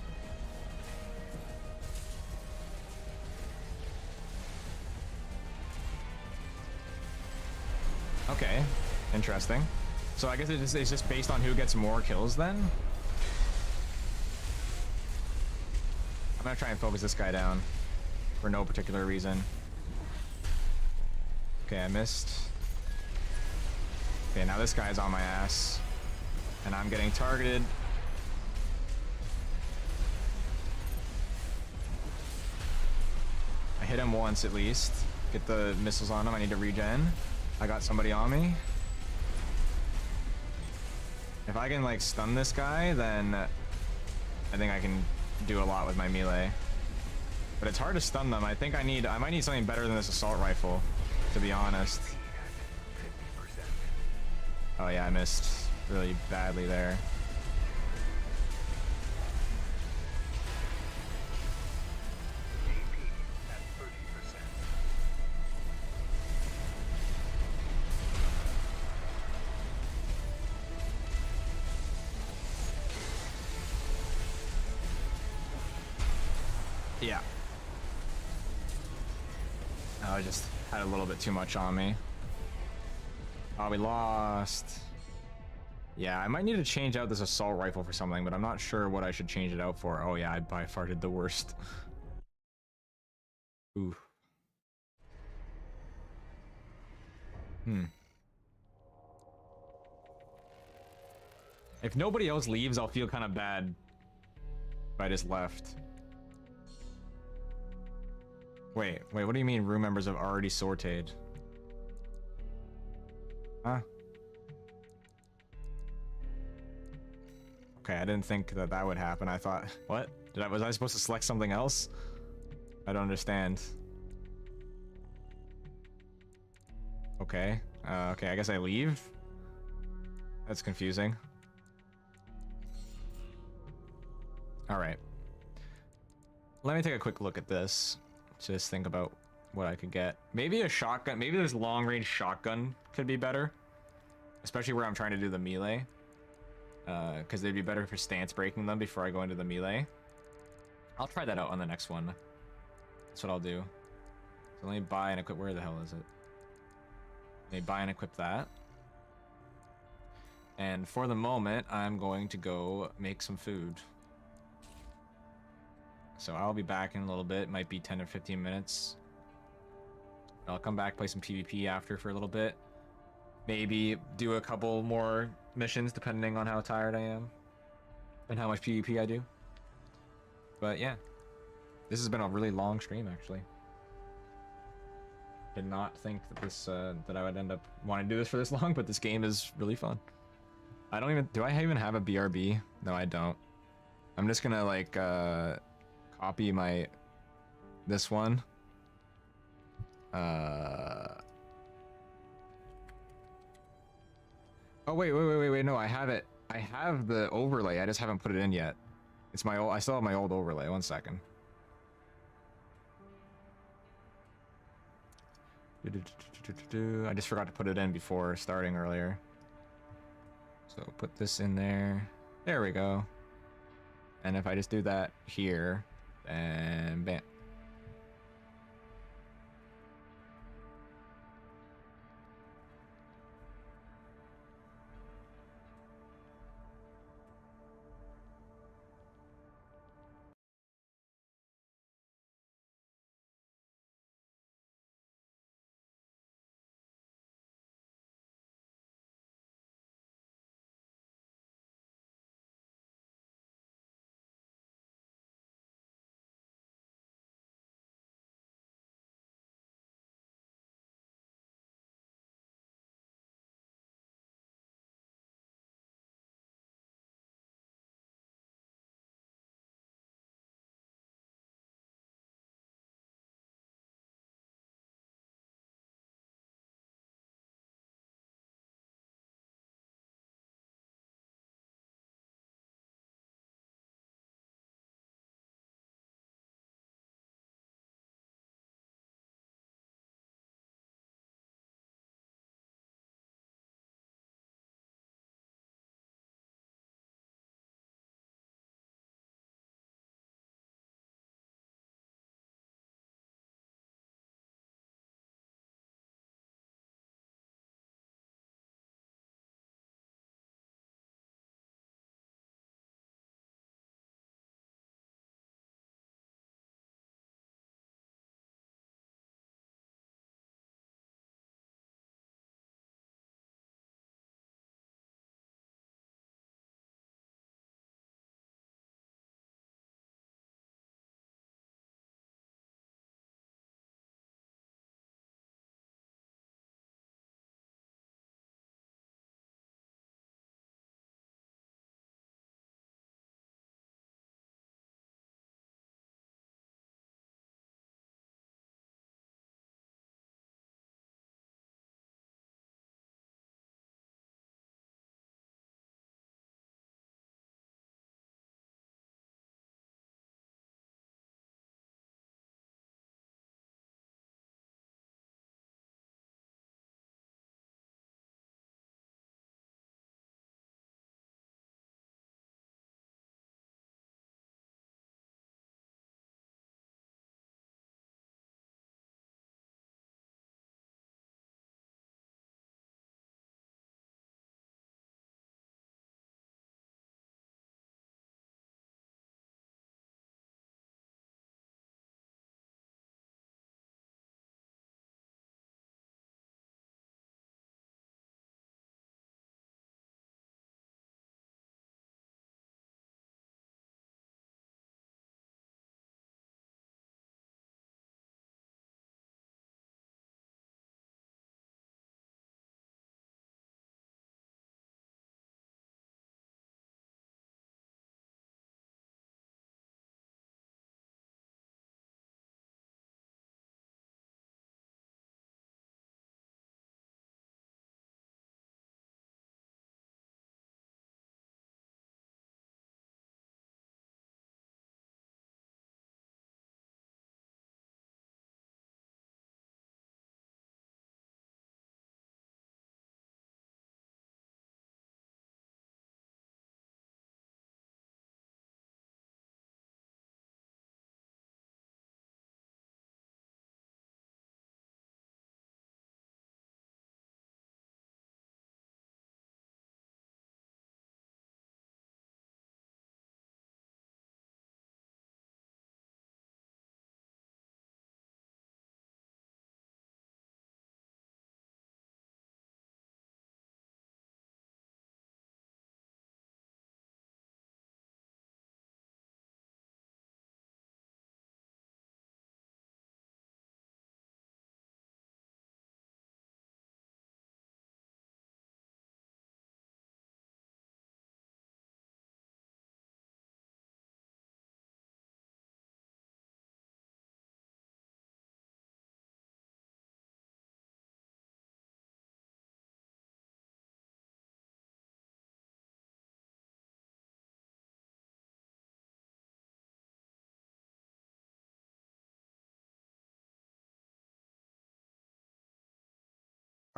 Okay, interesting. So I guess it's just based on who gets more kills then? I'm gonna try and focus this guy down for no particular reason. Okay, I missed. Okay, now this guy's on my ass. And I'm getting targeted. I hit him once at least. Get the missiles on him. I need to regen. I got somebody on me. If I can like stun this guy, then I think I can do a lot with my melee. But it's hard to stun them. I think I might need something better than this assault rifle, to be honest. Oh yeah, I missed really badly there. Yeah. Oh, I just had a little bit too much on me. Oh, we lost. Yeah, I might need to change out this assault rifle for something, but I'm not sure what I should change it out for. Oh yeah, I by far did the worst. Ooh. If nobody else leaves, I'll feel kind of bad if I just left. Wait, what do you mean room members have already sorted? Huh? Okay, I didn't think that would happen. I thought, what? Was I supposed to select something else? I don't understand. Okay. Okay, I guess I leave? That's confusing. Alright. Let me take a quick look at this. Just think about what I could get. Maybe a shotgun. Maybe this long-range shotgun could be better. Especially where I'm trying to do the melee. Because they'd be better for stance breaking them before I go into the melee. I'll try that out on the next one. That's what I'll do. So let me buy and equip. Where the hell is it? Let me buy and equip that. And for the moment, I'm going to go make some food. So I'll be back in a little bit. Might be 10 or 15 minutes. I'll come back, play some PvP after for a little bit. Maybe do a couple more missions depending on how tired I am. And how much PvP I do. But yeah. This has been a really long stream actually. Did not think that this that I would end up wanting to do this for this long, but this game is really fun. I don't even, do I even have a BRB? No, I don't. I'm just gonna like copy this one. Oh wait, no, I have it. I have the overlay, I just haven't put it in yet. It's my old, I still have my old overlay, 1 second. I just forgot to put it in before starting earlier. So put this in there. There we go. And if I just do that here, then bam.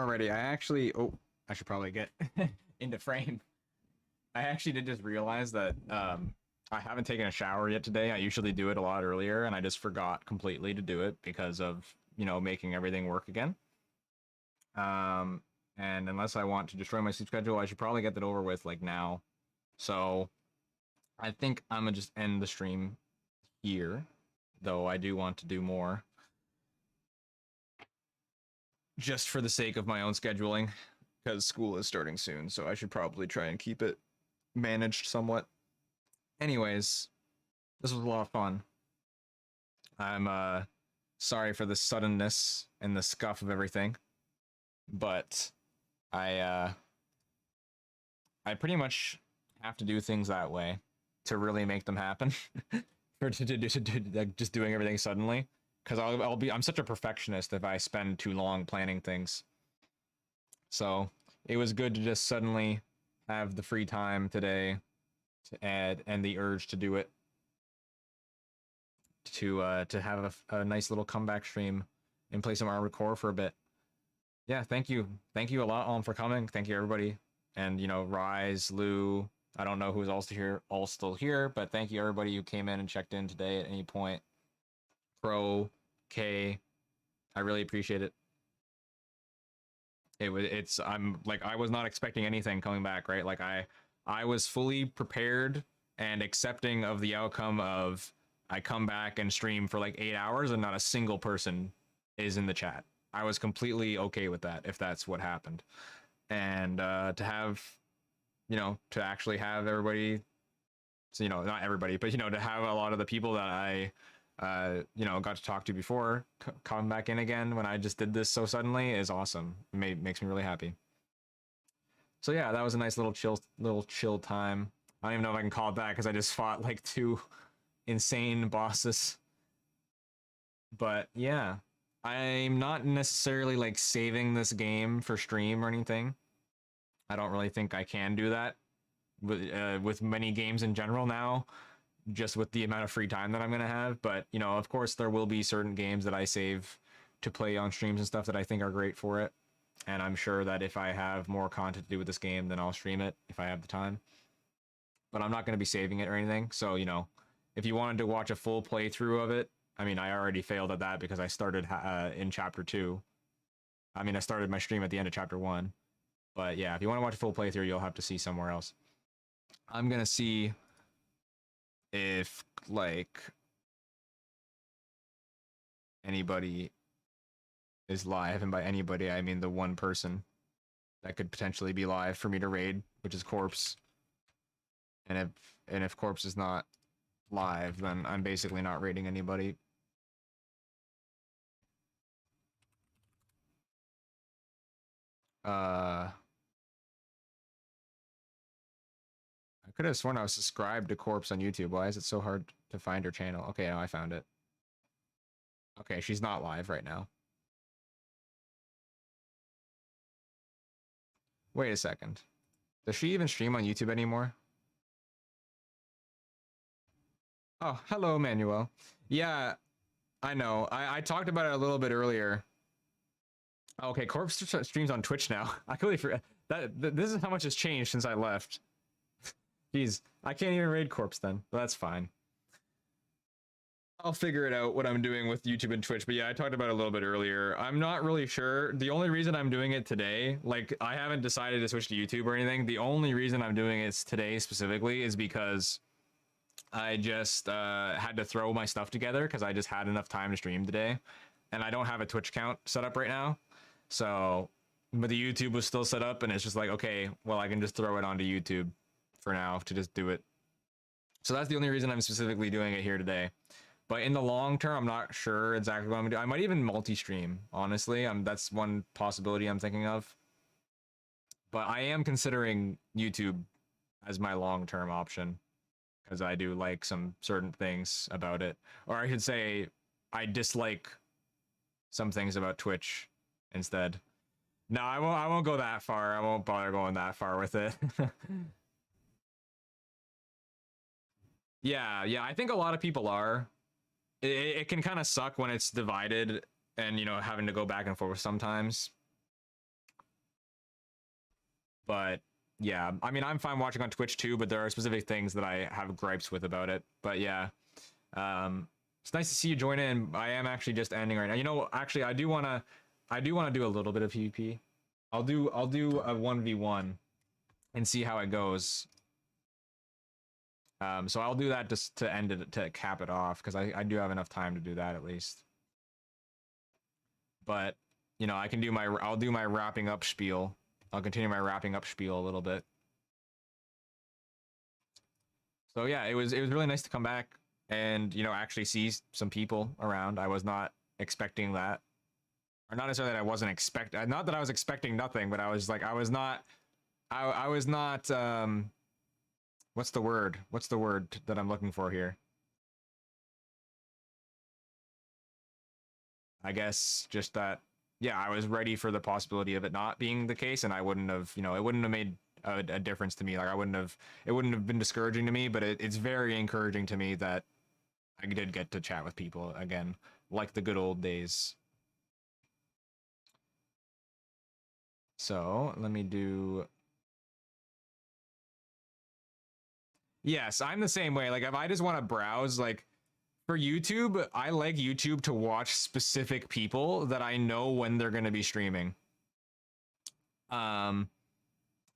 Alrighty, I actually, oh, I should probably get into frame. I actually did just realize that I haven't taken a shower yet today. I usually do it a lot earlier, and I just forgot completely to do it because of, you know, making everything work again. And unless I want to destroy my sleep schedule, I should probably get that over with like now. So I think I'm gonna just end the stream here, though I do want to do more. Just for the sake of my own scheduling, because school is starting soon, so I should probably try and keep it managed somewhat. Anyways, this was a lot of fun. I'm sorry for the suddenness and the scuff of everything, but I pretty much have to do things that way to really make them happen. For just doing everything suddenly, because I'm such a perfectionist if I spend too long planning things. So it was good to just suddenly have the free time today to add and the urge to do it, to have a nice little comeback stream and play some Armored Core for a bit. Yeah, thank you a lot for coming. Thank you everybody, and you know, Rise, Lou, I don't know who's all still here, but thank you everybody who came in and checked in today at any point. Pro, K, I really appreciate it. I'm like, I was not expecting anything coming back, right? Like I was fully prepared and accepting of the outcome of I come back and stream for like 8 hours and not a single person is in the chat. I was completely okay with that if that's what happened. And to have, you know, to actually have everybody, so, you know, not everybody, but, you know, to have a lot of the people that I, you know, got to talk to before come back in again when I just did this so suddenly is awesome. Makes me really happy. So yeah, that was a nice little chill time. I don't even know if I can call it that because I just fought like 2 insane bosses. But yeah, I'm not necessarily like saving this game for stream or anything. I don't really think I can do that with many games in general now, just with the amount of free time that I'm gonna have. But you know, of course, there will be certain games that I save to play on streams and stuff that I think are great for it. And I'm sure that if I have more content to do with this game, then I'll stream it if I have the time. But I'm not going to be saving it or anything. So, you know, if you wanted to watch a full playthrough of it, I mean, I already failed at that because I started in chapter 2. I mean, I started my stream at the end of chapter 1. But yeah, if you want to watch a full playthrough, you'll have to see somewhere else. I'm going to see if, like, anybody is live. And by anybody, I mean the one person that could potentially be live for me to raid, which is Corpse. And if Corpse is not live, then I'm basically not raiding anybody. I could have sworn I was subscribed to Corpse on YouTube. Why is it so hard to find her channel? Okay, now I found it. Okay, she's not live right now. Wait a second. Does she even stream on YouTube anymore? Oh, hello, Manuel. Yeah, I know. I talked about it a little bit earlier. Okay, Corpse streams on Twitch now. I completely forgot. This is how much has changed since I left. Jeez, I can't even raid Corpse then. But that's fine. I'll figure it out what I'm doing with YouTube and Twitch. But yeah, I talked about it a little bit earlier. I'm not really sure. The only reason I'm doing it today, like, I haven't decided to switch to YouTube or anything. The only reason I'm doing it today specifically is because I just had to throw my stuff together because I just had enough time to stream today. And I don't have a Twitch account set up right now. So, but the YouTube was still set up, and it's just like, okay, well, I can just throw it onto YouTube for now to just do it. So that's the only reason I'm specifically doing it here today. But in the long term, I'm not sure exactly what I'm gonna do. I might even multi-stream, honestly. That's one possibility I'm thinking of. But I am considering YouTube as my long-term option because I do like some certain things about it. Or I should say, I dislike some things about Twitch instead. No, I won't go that far. I won't bother going that far with it. Yeah, I think a lot of people are. It can kind of suck when it's divided and, you know, having to go back and forth sometimes. But yeah, I mean, I'm fine watching on Twitch too, but there are specific things that I have gripes with about it. But yeah, it's nice to see you join in. I am actually just ending right now. You know, actually, I do wanna do a little bit of PvP. I'll do a 1v1 and see how it goes. So I'll do that just to end it, to cap it off, because I do have enough time to do that at least. But you know, I'll do my wrapping up spiel. I'll continue my wrapping up spiel a little bit. So yeah, it was really nice to come back and, you know, actually see some people around. I was not expecting that. Or not necessarily that I wasn't expecting, not that I was expecting nothing, but I was like, I was not, what's the word? What's the word that I'm looking for here? I guess just that, yeah, I was ready for the possibility of it not being the case, and I wouldn't have, you know, it wouldn't have made a difference to me. Like, it wouldn't have been discouraging to me, but it's very encouraging to me that I did get to chat with people again, like the good old days. So let me do. Yes, I'm the same way. Like, if I just want to browse, like, for YouTube, I like YouTube to watch specific people that I know when they're going to be streaming. And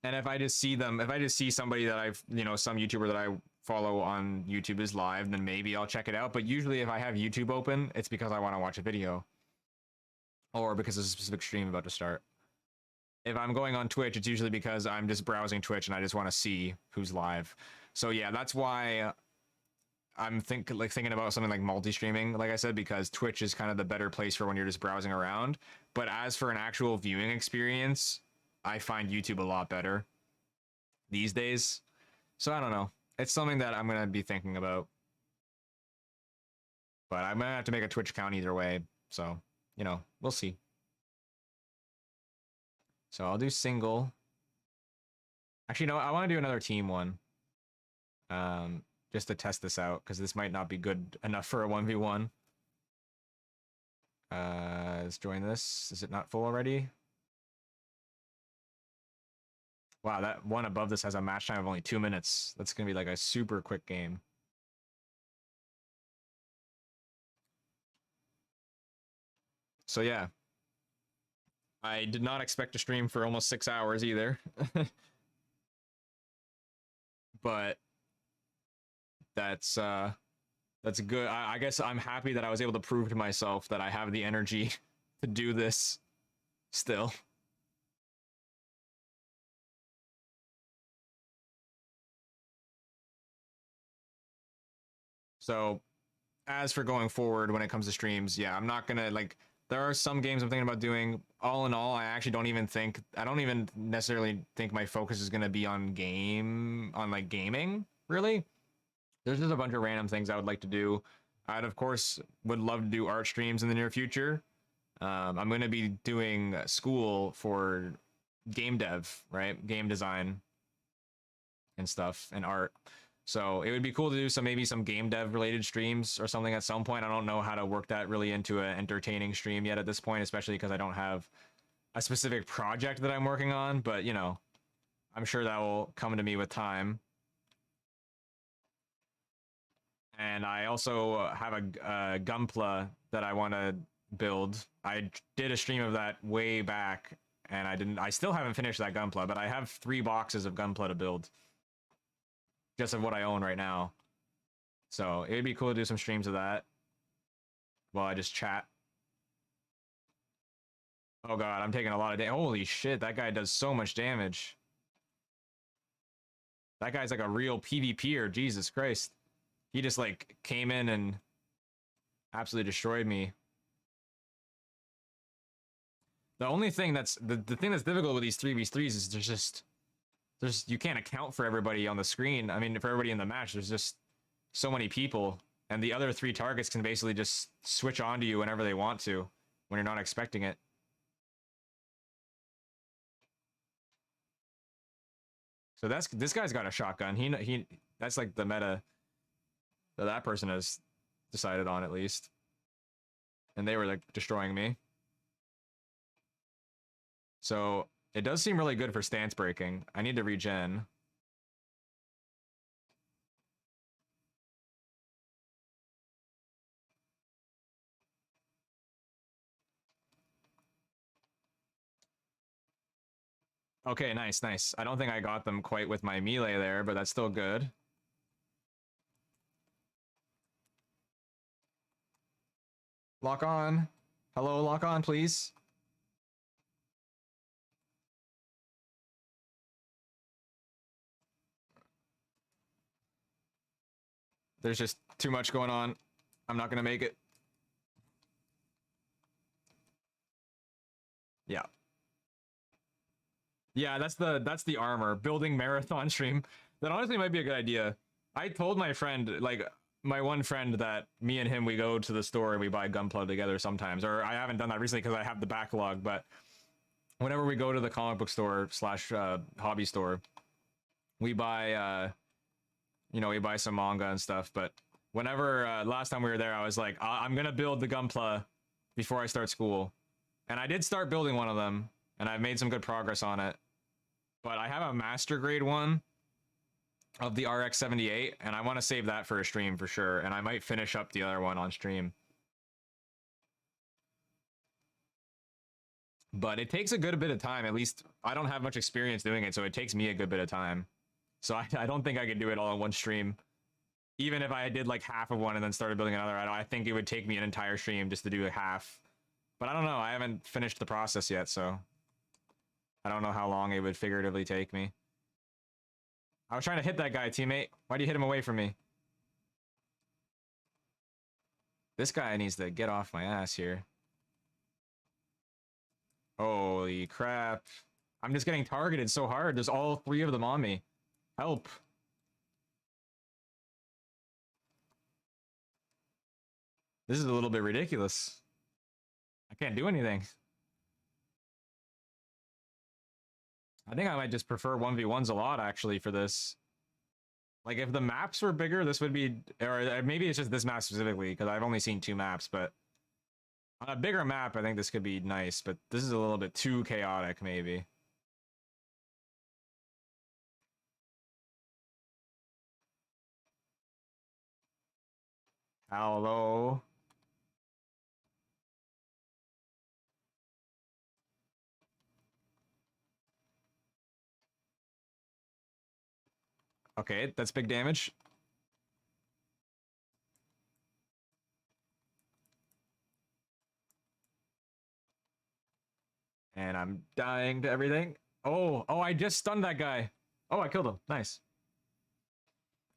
if I just see them, if I just see somebody that I've, you know, some YouTuber that I follow on YouTube is live, then maybe I'll check it out. But usually if I have YouTube open, it's because I want to watch a video. Or because there's a specific stream about to start. If I'm going on Twitch, it's usually because I'm just browsing Twitch and I just want to see who's live. So yeah, that's why I'm thinking about something like multi-streaming, like I said, because Twitch is kind of the better place for when you're just browsing around. But as for an actual viewing experience, I find YouTube a lot better these days. So I don't know. It's something that I'm going to be thinking about. But I'm going to have to make a Twitch account either way. So, you know, we'll see. So I'll do single. Actually, no, I want to do another team one. Just to test this out, because this might not be good enough for a 1v1. Let's join this. Is it not full already? Wow, that one above this has a match time of only 2 minutes. That's going to be like a super quick game. So yeah. I did not expect to stream for almost 6 hours either. But that's good. I guess I'm happy that I was able to prove to myself that I have the energy to do this still. So, as for going forward when it comes to streams, yeah, I'm not gonna, like, there are some games I'm thinking about doing. All in all, I actually don't even necessarily think my focus is gonna be on like gaming, really. There's just a bunch of random things I would like to do. I'd, of course, would love to do art streams in the near future. I'm going to be doing school for game dev, right? Game design and stuff, and art. So it would be cool to do maybe some game dev related streams or something at some point. I don't know how to work that really into an entertaining stream yet at this point, especially because I don't have a specific project that I'm working on. But, you know, I'm sure that will come to me with time. And I also have a Gunpla that I want to build. I did a stream of that way back, and I still haven't finished that Gunpla, but I have 3 boxes of Gunpla to build. Just of what I own right now. So it'd be cool to do some streams of that while I just chat. Oh god, I'm taking a lot of damage. Holy shit, that guy does so much damage. That guy's like a real PvPer, Jesus Christ. He just like came in and absolutely destroyed me. The only thing that's the thing that's difficult with these 3v3s is you can't account for everybody on the screen. I mean, for everybody in the match, there's just so many people, and the other 3 targets can basically just switch onto you whenever they want to when you're not expecting it. So this guy's got a shotgun. He that's like the meta that person has decided on, at least. And they were like destroying me. So It does seem really good for stance breaking. I need to regen. Okay, nice, nice. I don't think I got them quite with my melee there, but that's still good. Lock on. Hello, lock on, please. There's just too much going on. I'm not gonna make it. Yeah. Yeah, that's the armor. Building marathon stream. That honestly might be a good idea. I told my friend, like, my one friend that me and him, we go to the store and we buy Gunpla together sometimes. Or I haven't done that recently because I have the backlog, but whenever we go to the comic book store slash hobby store, we buy, you know, we buy some manga and stuff. But whenever, last time we were there, I was like, I'm going to build the Gunpla before I start school. And I did start building one of them, and I've made some good progress on it. But I have a master grade one of the RX-78, and I want to save that for a stream for sure. And I might finish up the other one on stream. But it takes a good bit of time. At least I don't have much experience doing it, so it takes me a good bit of time. So I don't think I could do it all in one stream. Even if I did like half of one and then started building another, I think it would take me an entire stream just to do a half. But I don't know. I haven't finished the process yet, so I don't know how long it would figuratively take me. I was trying to hit that guy, teammate. Why do you hit him away from me? This guy needs to get off my ass here. Holy crap. I'm just getting targeted so hard. There's all three of them on me. Help. This is a little bit ridiculous. I can't do anything. I think I might just prefer 1v1s a lot, actually, for this. Like, if the maps were bigger, this would be... Or maybe it's just this map specifically, because I've only seen 2 maps, but... On a bigger map, I think this could be nice, but this is a little bit too chaotic, maybe. Hello? Okay, that's big damage. And I'm dying to everything. Oh, I just stunned that guy. Oh, I killed him. Nice.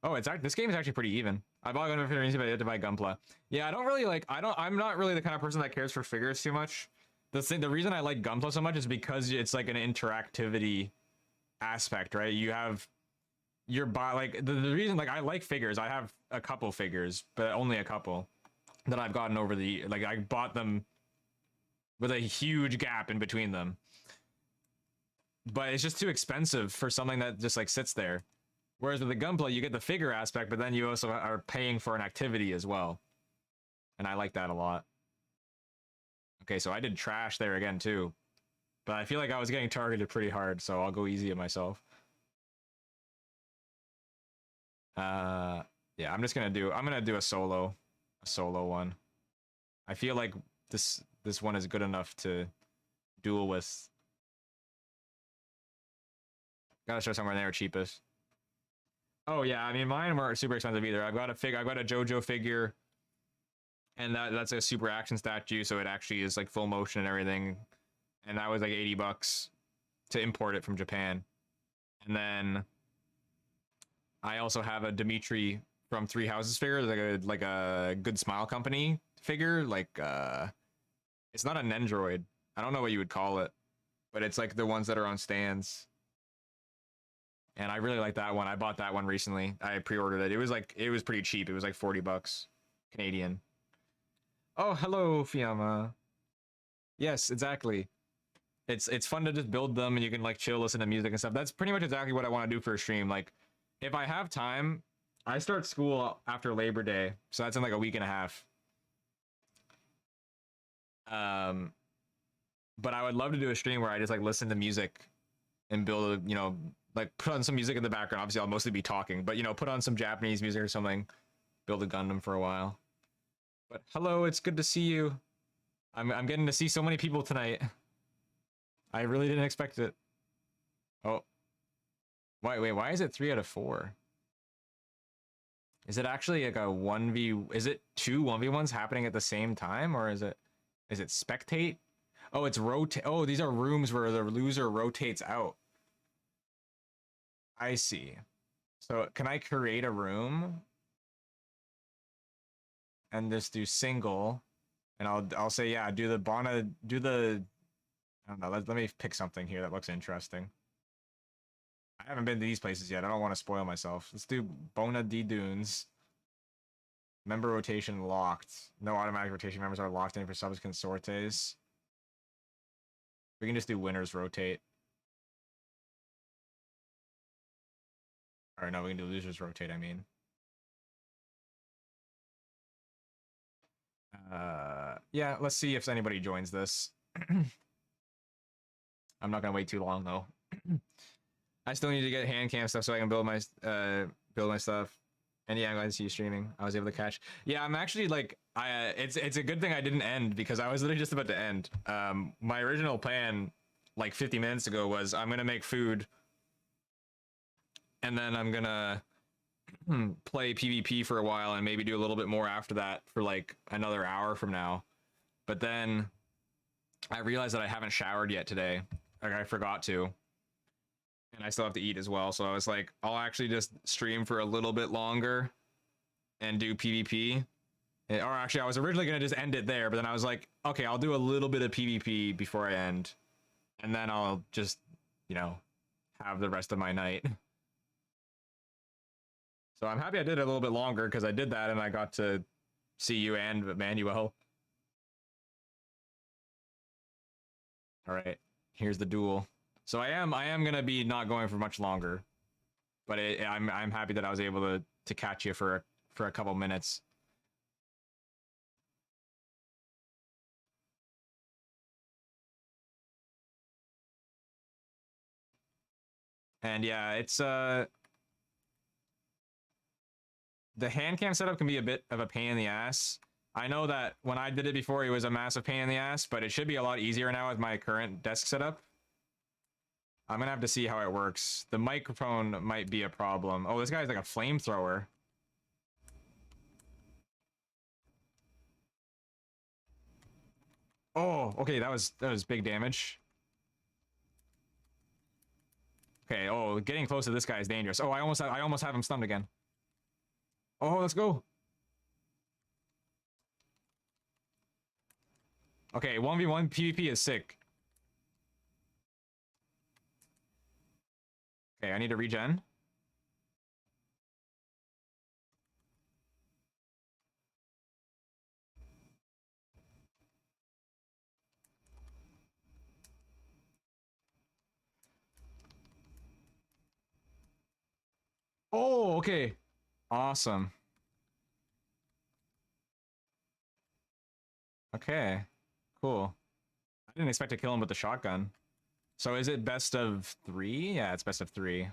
Oh, this game is actually pretty even. I bought Gunpla for easy, but I had to buy Gunpla. Yeah, I don't really like. I'm not really the kind of person that cares for figures too much. The reason I like Gunpla so much is because it's like an interactivity aspect, right? You have your like the reason like I like figures. I have a couple figures, but only a couple that I've gotten over the like I bought them with a huge gap in between them. But it's just too expensive for something that just like sits there. Whereas with the Gunpla, you get the figure aspect, but then you also are paying for an activity as well. And I like that a lot. Okay, so I did trash there again too. But I feel like I was getting targeted pretty hard, so I'll go easy at myself. Yeah, I'm gonna do a solo one. I feel like this one is good enough to duel with. Gotta show somewhere they were cheapest. Oh yeah, I mean mine weren't super expensive either. I've got a JoJo figure, and that's a super action statue, so it actually is like full motion and everything. And that was like $80 to import it from Japan. And then I also have a Dimitri from Three Houses figure, like a Good Smile Company figure. Like it's not an Nendroid. I don't know what you would call it, but it's like the ones that are on stands. And I really like that one. I bought that one recently. I pre-ordered it. It was pretty cheap. It was like $40 Canadian. Oh, hello, Fiamma. Yes, exactly. It's fun to just build them and you can like chill, listen to music and stuff. That's pretty much exactly what I want to do for a stream. Like, if I have time, I start school after Labor Day, so that's in like a week and a half. But I would love to do a stream where I just like listen to music and build a, you know, like put on some music in the background. Obviously, I'll mostly be talking, but you know, put on some Japanese music or something. Build a Gundam for a while. But hello, it's good to see you. I'm getting to see so many people tonight. I really didn't expect it. Oh. Wait, why is it 3 out of 4? Is it actually like a 1v... Is it 2 1v1s happening at the same time? Or is it spectate? Oh, it's rotate. Oh, these are rooms where the loser rotates out. I see. So can I create a room? And just do single. And I'll say, yeah, do the Bona... Do the... I don't know. Let me pick something here that looks interesting. I haven't been to these places yet. I don't want to spoil myself. Let's do Bona D Dunes. Member rotation locked. No automatic rotation members are locked in for subsequent sorties. We can just do winners rotate. Or no, we can do losers rotate, I mean. Yeah, let's see if anybody joins this. I'm not gonna wait too long though. I still need to get hand cam stuff so I can build my stuff. And yeah, I'm glad to see you streaming. I was able to catch. Yeah, I'm actually like, it's a good thing I didn't end because I was literally just about to end. My original plan, like 50 minutes ago, was I'm gonna make food, and then I'm gonna play PvP for a while and maybe do a little bit more after that for like another hour from now. But then I realized that I haven't showered yet today. Like I forgot to. And I still have to eat as well, so I was like, I'll actually just stream for a little bit longer and do PvP. Or actually, I was originally going to just end it there, but then I was like, okay, I'll do a little bit of PvP before I end. And then I'll just, you know, have the rest of my night. So I'm happy I did it a little bit longer, because I did that and I got to see you and Manuel. Alright, here's the duel. So I am gonna be not going for much longer, but I'm happy that I was able to catch you for a couple minutes. And yeah, it's the hand cam setup can be a bit of a pain in the ass. I know that when I did it before, it was a massive pain in the ass, but it should be a lot easier now with my current desk setup. I'm gonna have to see how it works. The microphone might be a problem. Oh, this guy's like a flamethrower. Oh, okay, that was big damage. Okay, oh, getting close to this guy is dangerous. Oh, I almost have him stunned again. Oh, let's go. Okay, 1v1 PvP is sick. Okay, I need to regen. Oh, okay. Awesome. Okay, cool. I didn't expect to kill him with the shotgun. So is it best of 3? Yeah, it's best of 3.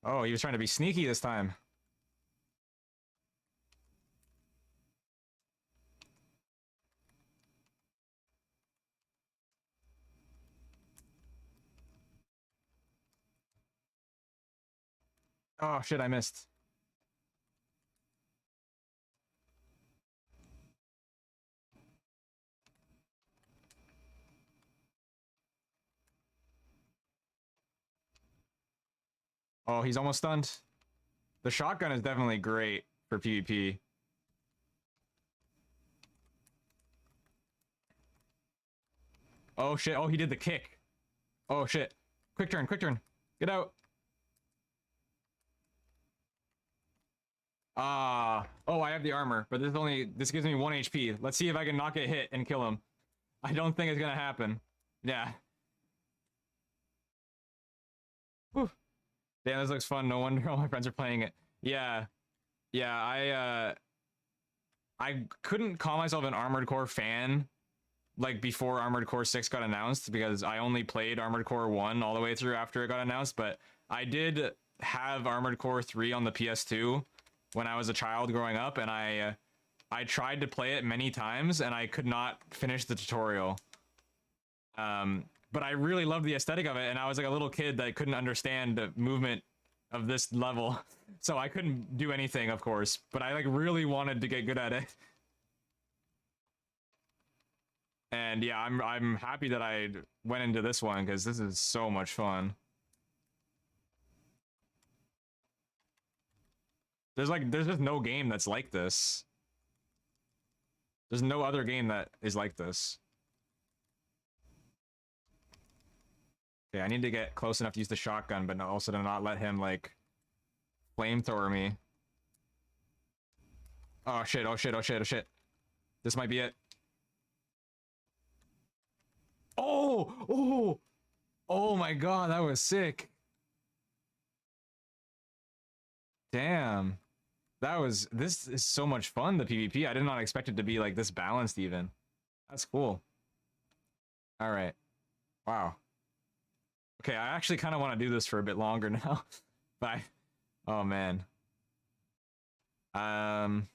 Oh, he was trying to be sneaky this time. Oh shit, I missed. Oh, he's almost stunned. The shotgun is definitely great for PvP. Oh shit, oh, he did the kick. Oh shit. Quick turn, quick turn. Get out. Oh, I have the armor, but this gives me 1 HP. Let's see if I can not get hit and kill him. I don't think it's gonna happen. Yeah. Whew. Damn, this looks fun. No wonder all my friends are playing it. Yeah. Yeah, I couldn't call myself an Armored Core fan like before Armored Core 6 got announced because I only played Armored Core 1 all the way through after it got announced, but I did have Armored Core 3 on the PS2 when I was a child growing up, and I tried to play it many times and I could not finish the tutorial. But I really loved the aesthetic of it, and I was like a little kid that couldn't understand the movement of this level. So I couldn't do anything, of course, but I like really wanted to get good at it. And yeah, I'm happy that I went into this one because this is so much fun. There's just no game that's like this. There's no other game that is like this. Okay, I need to get close enough to use the shotgun, but also to not let him like flamethrower me. Oh shit, oh shit, oh shit, oh shit. This might be it. Oh! Oh! Oh my god, that was sick. Damn. This is so much fun, the PvP. I did not expect it to be like this balanced even. That's cool. Alright. Wow. Okay, I actually kind of want to do this for a bit longer now. Bye. Oh man. Man.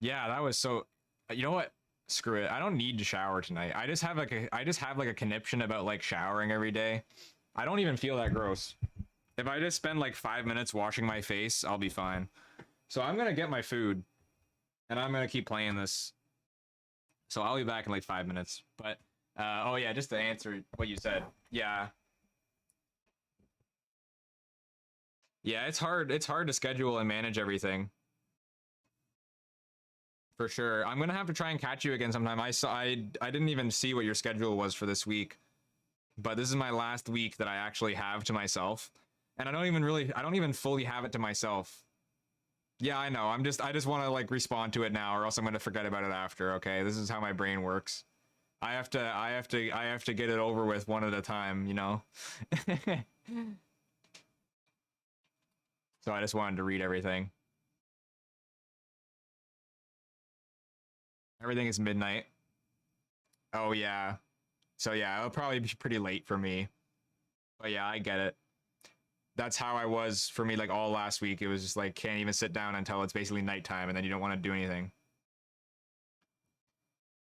Yeah, that was so. You know what? Screw it. I don't need to shower tonight. I just have like a conniption about like showering every day. I don't even feel that gross. If I just spend like 5 minutes washing my face, I'll be fine. So I'm gonna get my food, and I'm gonna keep playing this. So I'll be back in like 5 minutes. But oh yeah, just to answer what you said. Yeah. Yeah, it's hard. It's hard to schedule and manage everything. For sure. I'm gonna have to try and catch you again sometime. I didn't even see what your schedule was for this week, but this is my last week that I actually have to myself, and I don't even fully have it to myself. Yeah, I know. I just want to like respond to it now, or else I'm gonna forget about it after. Okay, this is how my brain works. I have to get it over with one at a time, you know. So I just wanted to read everything. Everything is midnight. Oh yeah. So yeah, it'll probably be pretty late for me. But yeah, I get it. That's how I was for me like all last week. It was just like can't even sit down until it's basically nighttime and then you don't want to do anything.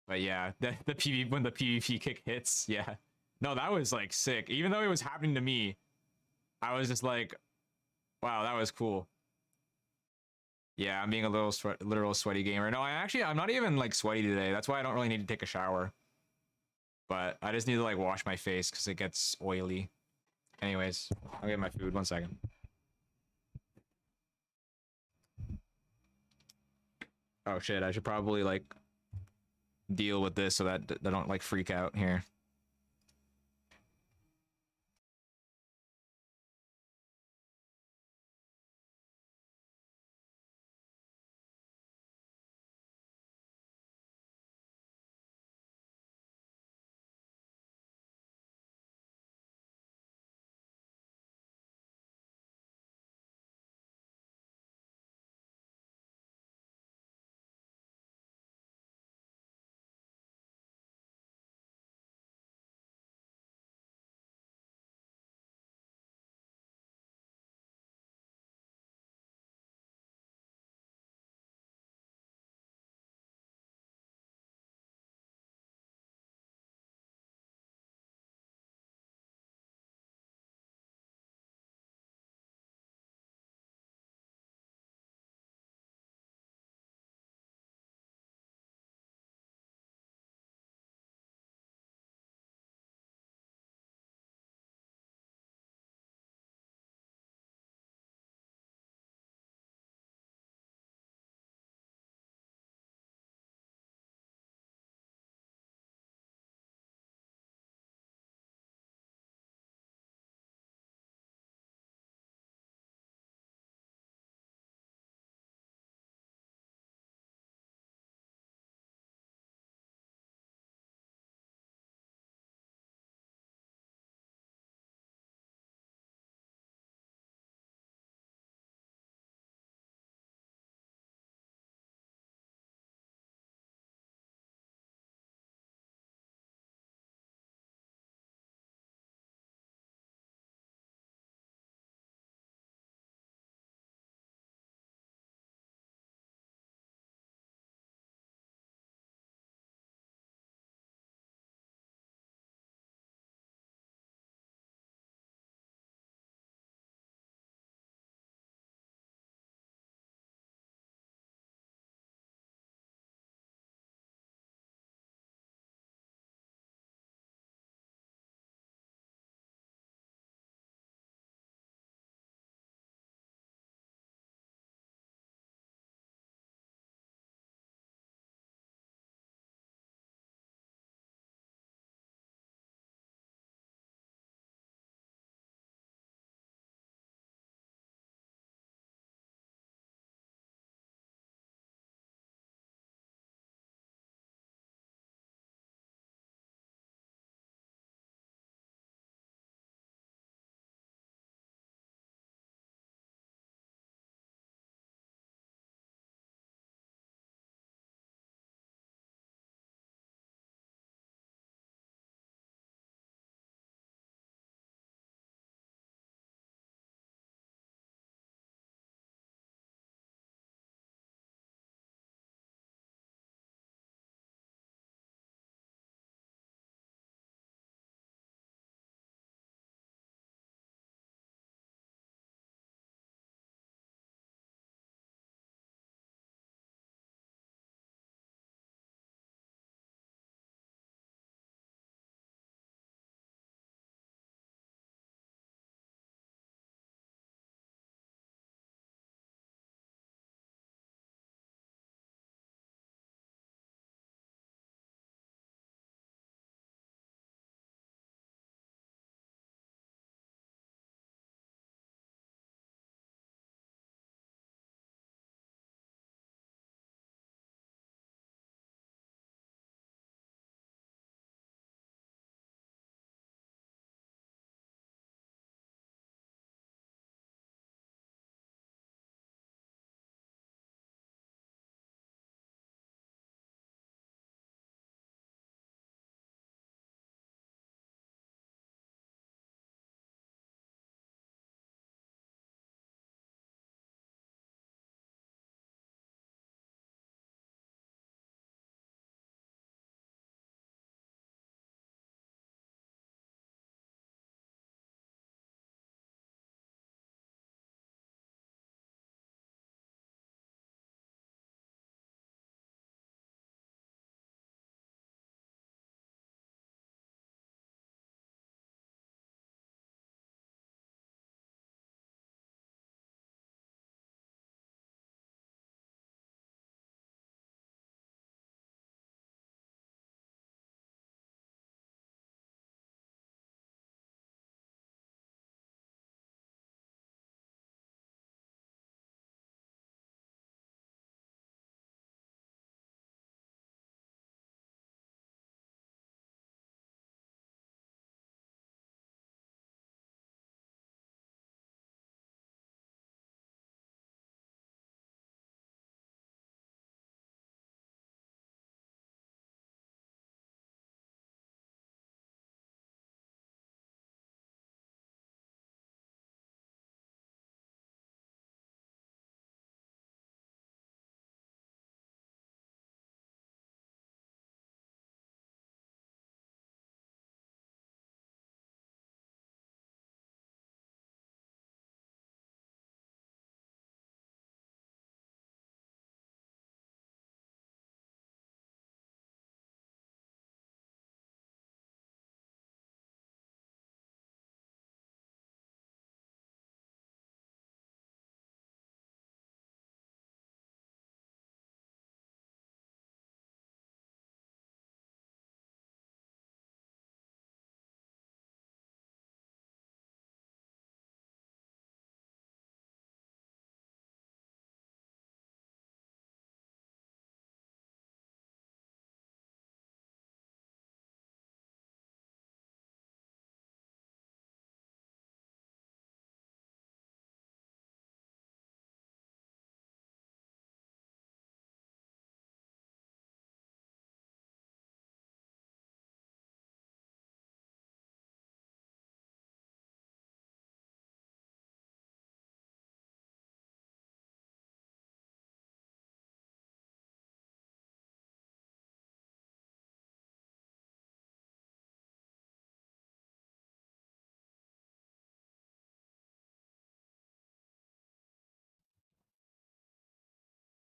But yeah, the PvP when the PvP kick hits, yeah. No, that was like sick. Even though it was happening to me, I was just like, wow, that was cool. Yeah, I'm being a literal sweaty gamer. No, I'm not even like sweaty today. That's why I don't really need to take a shower. But I just need to like wash my face because it gets oily. Anyways, I'll get my food. 1 second. Oh shit, I should probably like deal with this so that I don't like freak out here.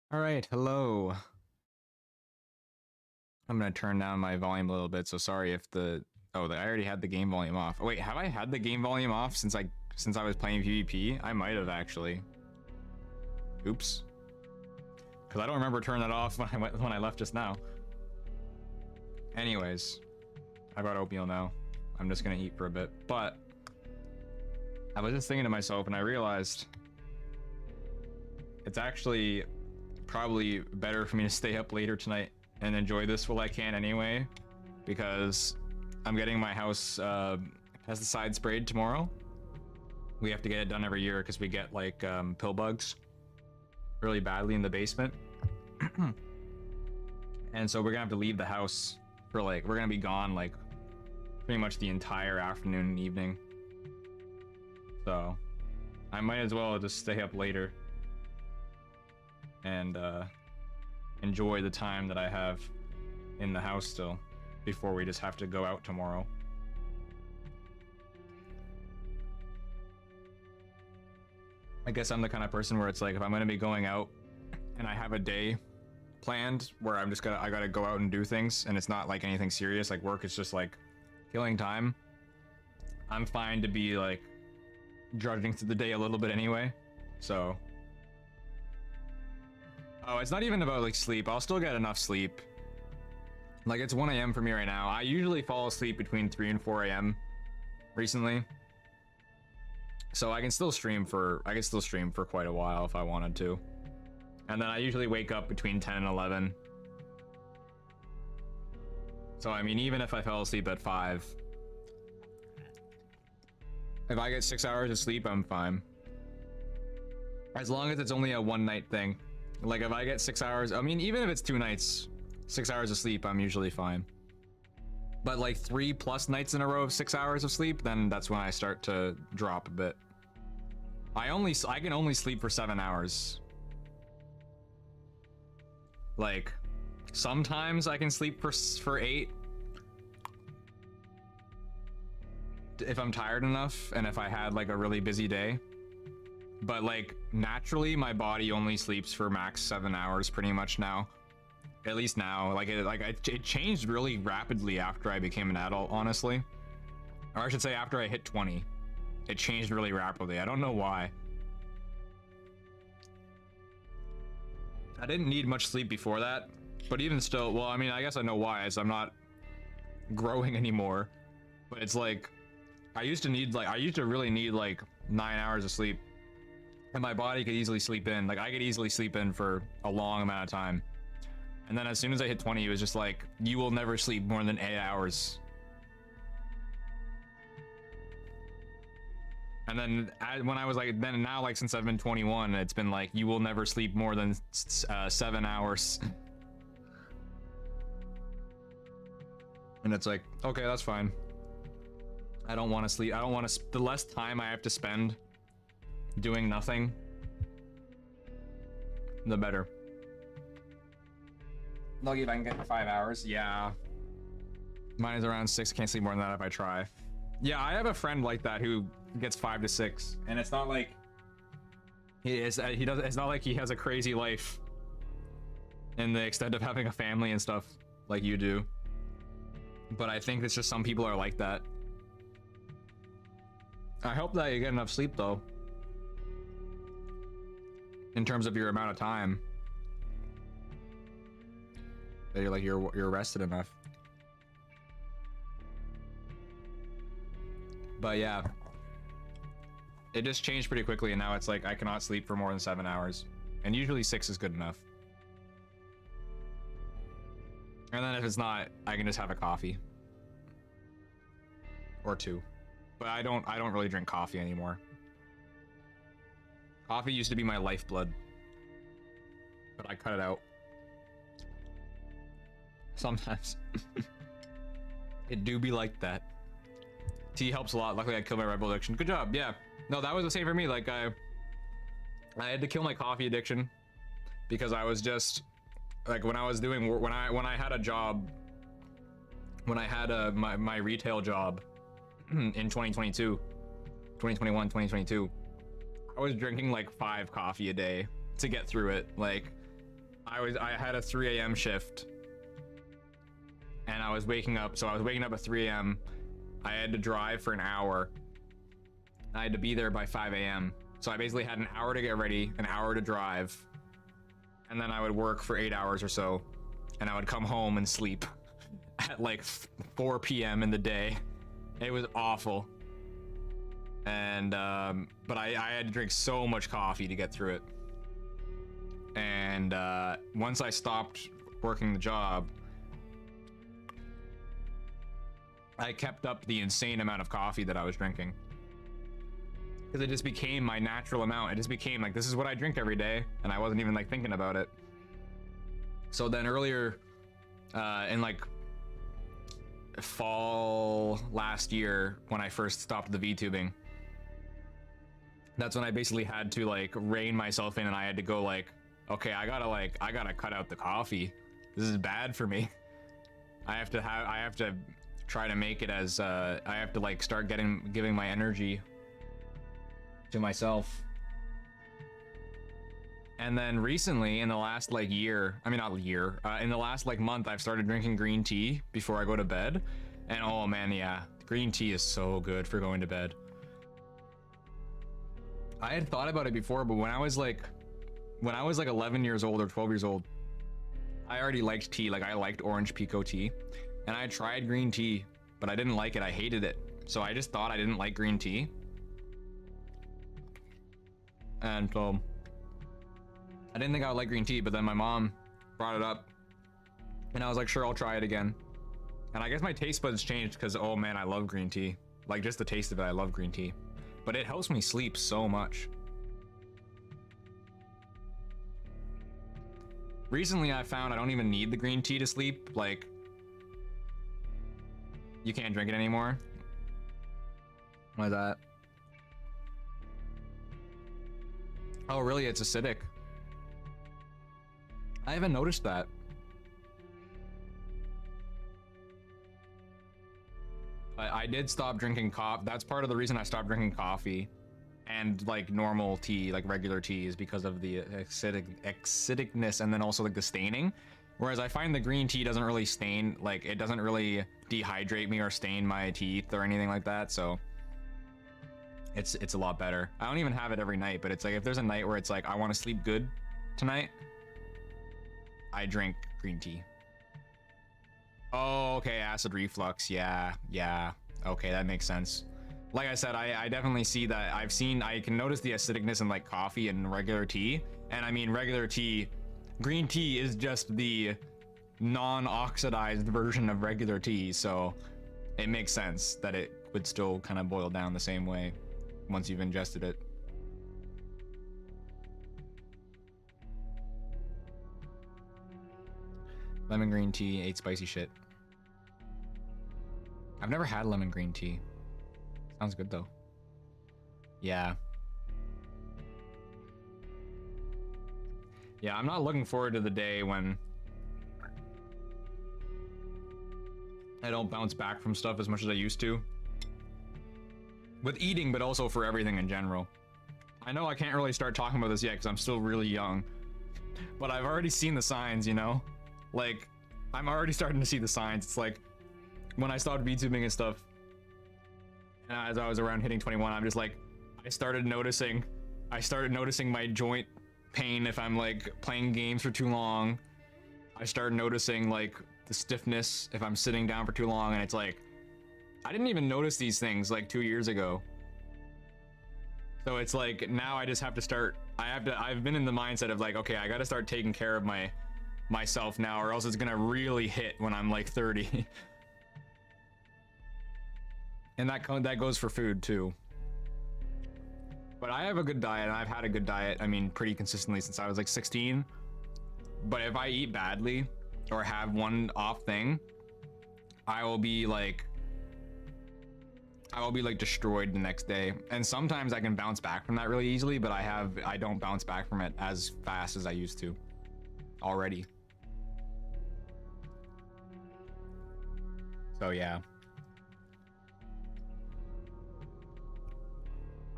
All right, hello. I'm gonna turn down my volume a little bit. So sorry if the I already had the game volume off. Oh, wait, have I had the game volume off since I was playing PvP? I might have actually. Oops. Because I don't remember turning that off when I left just now. Anyways, I got oatmeal now. I'm just gonna eat for a bit. But I was just thinking to myself, and I realized it's actually probably better for me to stay up later tonight and enjoy this while I can anyway, because I'm getting my house pesticide sprayed tomorrow. We have to get it done every year because we get like pill bugs really badly in the basement. And so we're gonna have to leave the house for like, we're gonna be gone like pretty much the entire afternoon and evening. So I might as well just stay up later and enjoy the time that I have in the house still before we just have to go out tomorrow. I guess I'm the kind of person where it's like, if I'm gonna be going out and I have a day planned where I gotta go out and do things, and it's not like anything serious, like work, it's just like killing time, I'm fine to be like drudging through the day a little bit anyway. So it's not even about like sleep. I'll still get enough sleep. Like, it's 1 a.m. for me right now. I usually fall asleep between 3 and 4 a.m. recently. So I can still stream for quite a while if I wanted to. And then I usually wake up between 10 and 11. So I mean, even if I fell asleep at 5, if I get 6 hours of sleep, I'm fine. As long as it's only a one night thing. Like, if I get 6 hours, I mean, even if it's 2 nights, 6 hours of sleep, I'm usually fine. But like 3+ nights in a row of 6 hours of sleep, then that's when I start to drop a bit. I can only sleep for 7 hours. Like, sometimes I can sleep for 8 if I'm tired enough and if I had like a really busy day. But like, naturally my body only sleeps for max 7 hours pretty much now. At least now. Like, it changed really rapidly after I became an adult, honestly. Or I should say after I hit 20. It changed really rapidly. I don't know why. I didn't need much sleep before that, but even still, well, I mean, I guess I know why, as I'm not growing anymore. But it's like, I used to really need like 9 hours of sleep, and my body could easily sleep in. Like, I could easily sleep in for a long amount of time. And then as soon as I hit 20, it was just like, you will never sleep more than 8 hours. And then when I was like, then now, like, since I've been 21, it's been like, you will never sleep more than 7 hours. And it's like, okay, that's fine. I don't want to sleep. I don't want to. The less time I have to spend doing nothing, the better. Lucky if I can get 5 hours. Yeah. Mine is around 6. Can't sleep more than that if I try. Yeah, I have a friend like that who gets 5 to 6, and it's not like it's not like he has a crazy life in the extent of having a family and stuff like you do. But I think it's just some people are like that. I hope that you get enough sleep though, in terms of your amount of time. That you're rested enough. But yeah, it just changed pretty quickly, and now it's like I cannot sleep for more than 7 hours, and usually 6 is good enough. And then if it's not, I can just have a coffee or 2. But I don't really drink coffee anymore. Coffee used to be my lifeblood, but I cut it out. Sometimes. It do be like that. Tea helps a lot. Luckily I killed my Red Bull addiction. Good job. Yeah. No, that was the same for me. Like, I had to kill my coffee addiction because I was just like, when I was doing, when I had a job, when I had my retail job in 2021, 2022, I was drinking like 5 coffee a day to get through it. Like, I had a 3 a.m. shift, and I was waking up. So I was waking up at 3 a.m. I had to drive for an hour. I had to be there by 5 a.m. So I basically had an hour to get ready, an hour to drive, and then I would work for 8 hours or so, and I would come home and sleep at like 4 p.m. in the day. It was awful. And but I had to drink so much coffee to get through it. And once I stopped working the job, I kept up the insane amount of coffee that I was drinking, because it just became my natural amount. It just became like, this is what I drink every day, and I wasn't even like thinking about it. So then earlier in like fall last year, when I first stopped the VTubing, that's when I basically had to like rein myself in, and I had to go like, okay, I gotta cut out the coffee. This is bad for me. I have to try to make it as I have to like start giving my energy to myself. And then recently, in the last like year, I mean not year, in the last like month, I've started drinking green tea before I go to bed. And oh man, yeah, green tea is so good for going to bed. I had thought about it before, but when I was like 11 years old or 12 years old, I already liked tea. Like I liked orange pico tea, and I tried green tea, but I didn't like it. I hated it. So I just thought I didn't like green tea. And so I didn't think I would like green tea, but then my mom brought it up, and I was like, sure, I'll try it again. And I guess my taste buds changed, because oh man, I love green tea. Like just the taste of it, I love green tea. But it helps me sleep so much. Recently I found I don't even need the green tea to sleep. Like, you can't drink it anymore. Why is that? Oh really, it's acidic. I haven't noticed that. But I did stop drinking coffee. That's part of the reason I stopped drinking coffee and like normal tea, like regular tea, is because of the acidicness, and then also like the staining. Whereas I find the green tea doesn't really stain, like it doesn't really dehydrate me or stain my teeth or anything like that. So it's a lot better. I don't even have it every night, but it's like if there's a night where it's like I want to sleep good tonight, I drink green tea. Oh, okay, acid reflux. Yeah. Okay, that makes sense. Like I said, I definitely see that. I can notice the acidicness in like coffee and regular tea. And I mean, regular tea, green tea is just the non-oxidized version of regular tea. So it makes sense that it would still kind of boil down the same way once you've ingested it. Lemon green tea, ate spicy shit. I've never had lemon green tea. Sounds good though. Yeah. Yeah, I'm not looking forward to the day when I don't bounce back from stuff as much as I used to. With eating, but also for everything in general. I know I can't really start talking about this yet because I'm still really young. But I've already seen the signs, you know? Like, I'm already starting to see the signs. It's like, when I stopped VTubing and stuff, and as I was around hitting 21, I'm just like, I started noticing my joint pain if I'm like playing games for too long. I started noticing like the stiffness if I'm sitting down for too long, and it's like, I didn't even notice these things like 2 years ago. So it's like, now I just have to start, I've been in the mindset of like, okay, I gotta start taking care of myself now, or else it's gonna really hit when I'm like 30. And that goes for food too. But I have a good diet, and I've had a good diet, I mean, pretty consistently since I was like 16. But if I eat badly or have one off thing, I will be like destroyed the next day. And sometimes I can bounce back from that really easily, but I don't bounce back from it as fast as I used to already. So yeah.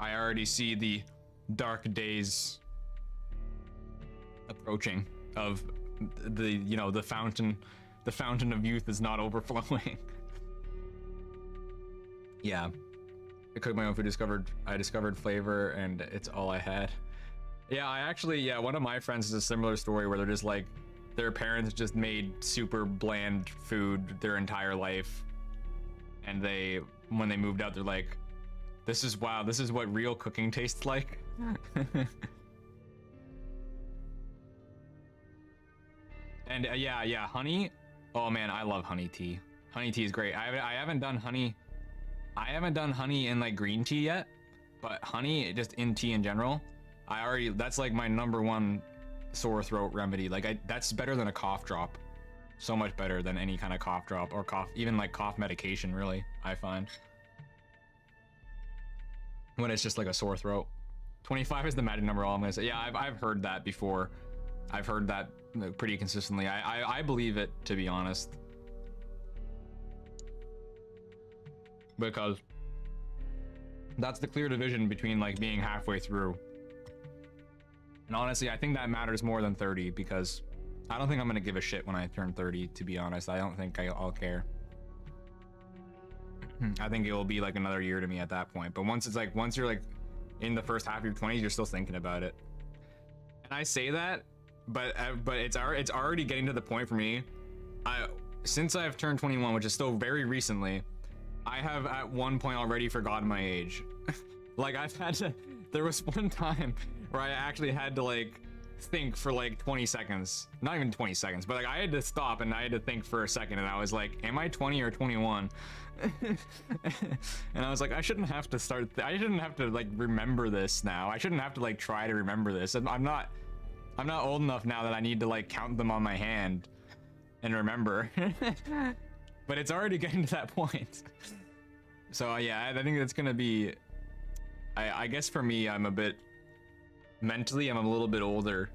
I already see the dark days approaching of the you know the fountain of youth is not overflowing. Yeah, I cooked my own food. I discovered flavor, and it's all I had. Yeah, one of my friends has a similar story where they're just like, their parents just made super bland food their entire life, and when they moved out, they're like, this is what real cooking tastes like. And yeah, honey. Oh man, I love honey tea. Honey tea is great. I haven't done honey in like green tea yet, but honey just in tea in general, that's like my number one sore throat remedy. Like that's better than a cough drop. So much better than any kind of cough drop or even like cough medication, really, I find. When it's just like a sore throat. 25 is the magic number, all I'm gonna say. Yeah, I've heard that before. I've heard that pretty consistently. I believe it, to be honest. Because that's the clear division between like being halfway through. And honestly, I think that matters more than 30, because I don't think I'm gonna give a shit when I turn 30, to be honest. I don't think I'll care. I think it will be like another year to me at that point. But once you're like in the first half of your 20s, you're still thinking about it. And I say that, but it's already getting to the point for me. Since I've turned 21, which is still very recently, I have at one point already forgotten my age. Like there was one time where I actually had to like think for like 20 seconds. Not even 20 seconds, but like I had to stop and I had to think for a second, and I was like, am I 20 or 21? And I was like, I shouldn't have to like remember this now. I shouldn't have to like try to remember this. I'm not old enough now that I need to like count them on my hand and remember. But it's already getting to that point. So yeah, I think that's gonna be, I guess for me, I'm a little bit older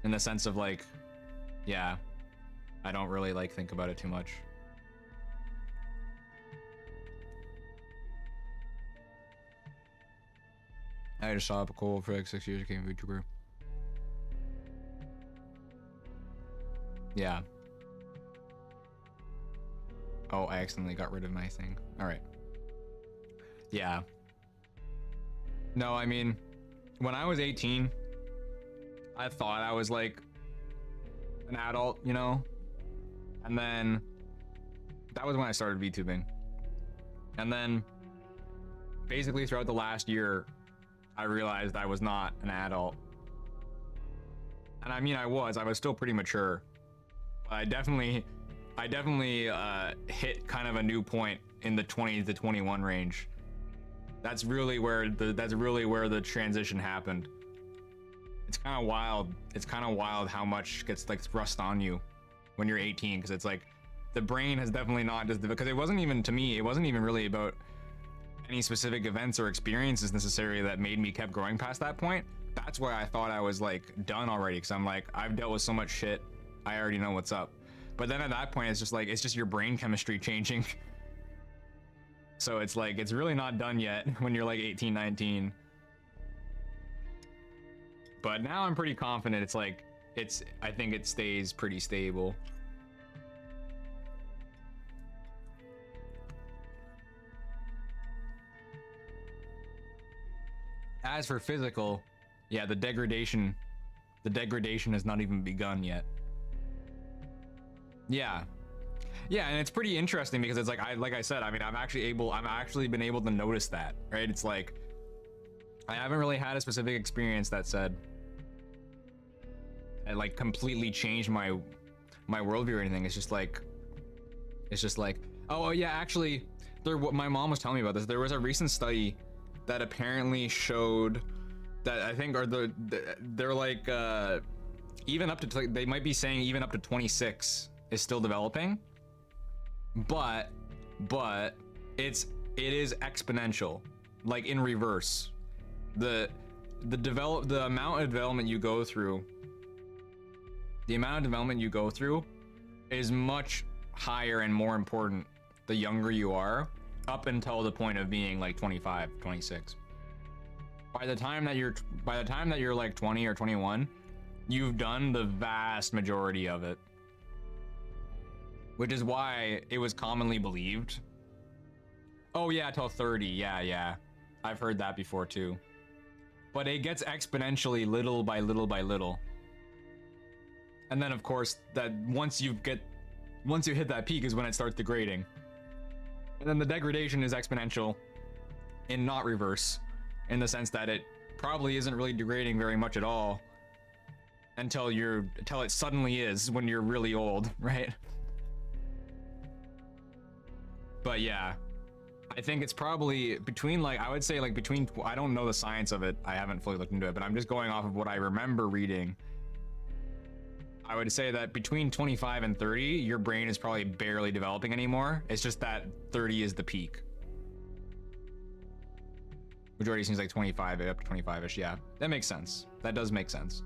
in the sense of like, yeah, I don't really like think about it too much. I just saw up a cold for like 6 years, became a VTuber. Yeah. Oh, I accidentally got rid of my thing. All right. Yeah. No, I mean, when I was 18, I thought I was like an adult, you know? And then that was when I started VTubing. And then basically throughout the last year, I realized I was not an adult. And I mean, I was still pretty mature. But I definitely hit kind of a new point in the 20 to 21 range. That's really where the transition happened. It's kind of wild. It's kind of wild how much gets like thrust on you when you're 18, because it's like the brain has definitely not just, because it wasn't even, to me, it wasn't even really about any specific events or experiences necessarily that made me kept growing past that point. That's why I thought I was like done already, because I'm like, I've dealt with so much shit, I already know what's up. But then at that point, it's just your brain chemistry changing. So it's like, it's really not done yet when you're like 18, 19. But now I'm pretty confident I think it stays pretty stable. As for physical, yeah, the degradation has not even begun yet. Yeah, and it's pretty interesting because it's like I said, I mean, I've actually been able to notice that, right? It's like I haven't really had a specific experience that said it like completely changed my worldview or anything. It's just like, oh yeah, actually, my mom was telling me about this. There was a recent study that apparently showed that I think they're like even up to, they might be saying even up to 26 is still developing, but it is exponential, like in reverse. The amount of development you go through is much higher and more important the younger you are, up until the point of being like 25, 26. By the time that you're like 20 or 21, you've done the vast majority of it. Which is why it was commonly believed. Oh yeah, till 30, yeah. I've heard that before too. But it gets exponentially little by little by little. And then of course, that once you hit that peak is when it starts degrading. And then the degradation is exponential and not reverse, in the sense that it probably isn't really degrading very much at all until it suddenly is when you're really old, right? But yeah, I think it's probably between, like, I would say like between, I don't know the science of it, I haven't fully looked into it, but I'm just going off of what I remember reading. I would say that between 25 and 30, your brain is probably barely developing anymore. It's just that 30 is the peak. Majority seems like 25, up to 25-ish, yeah. That makes sense. That does make sense.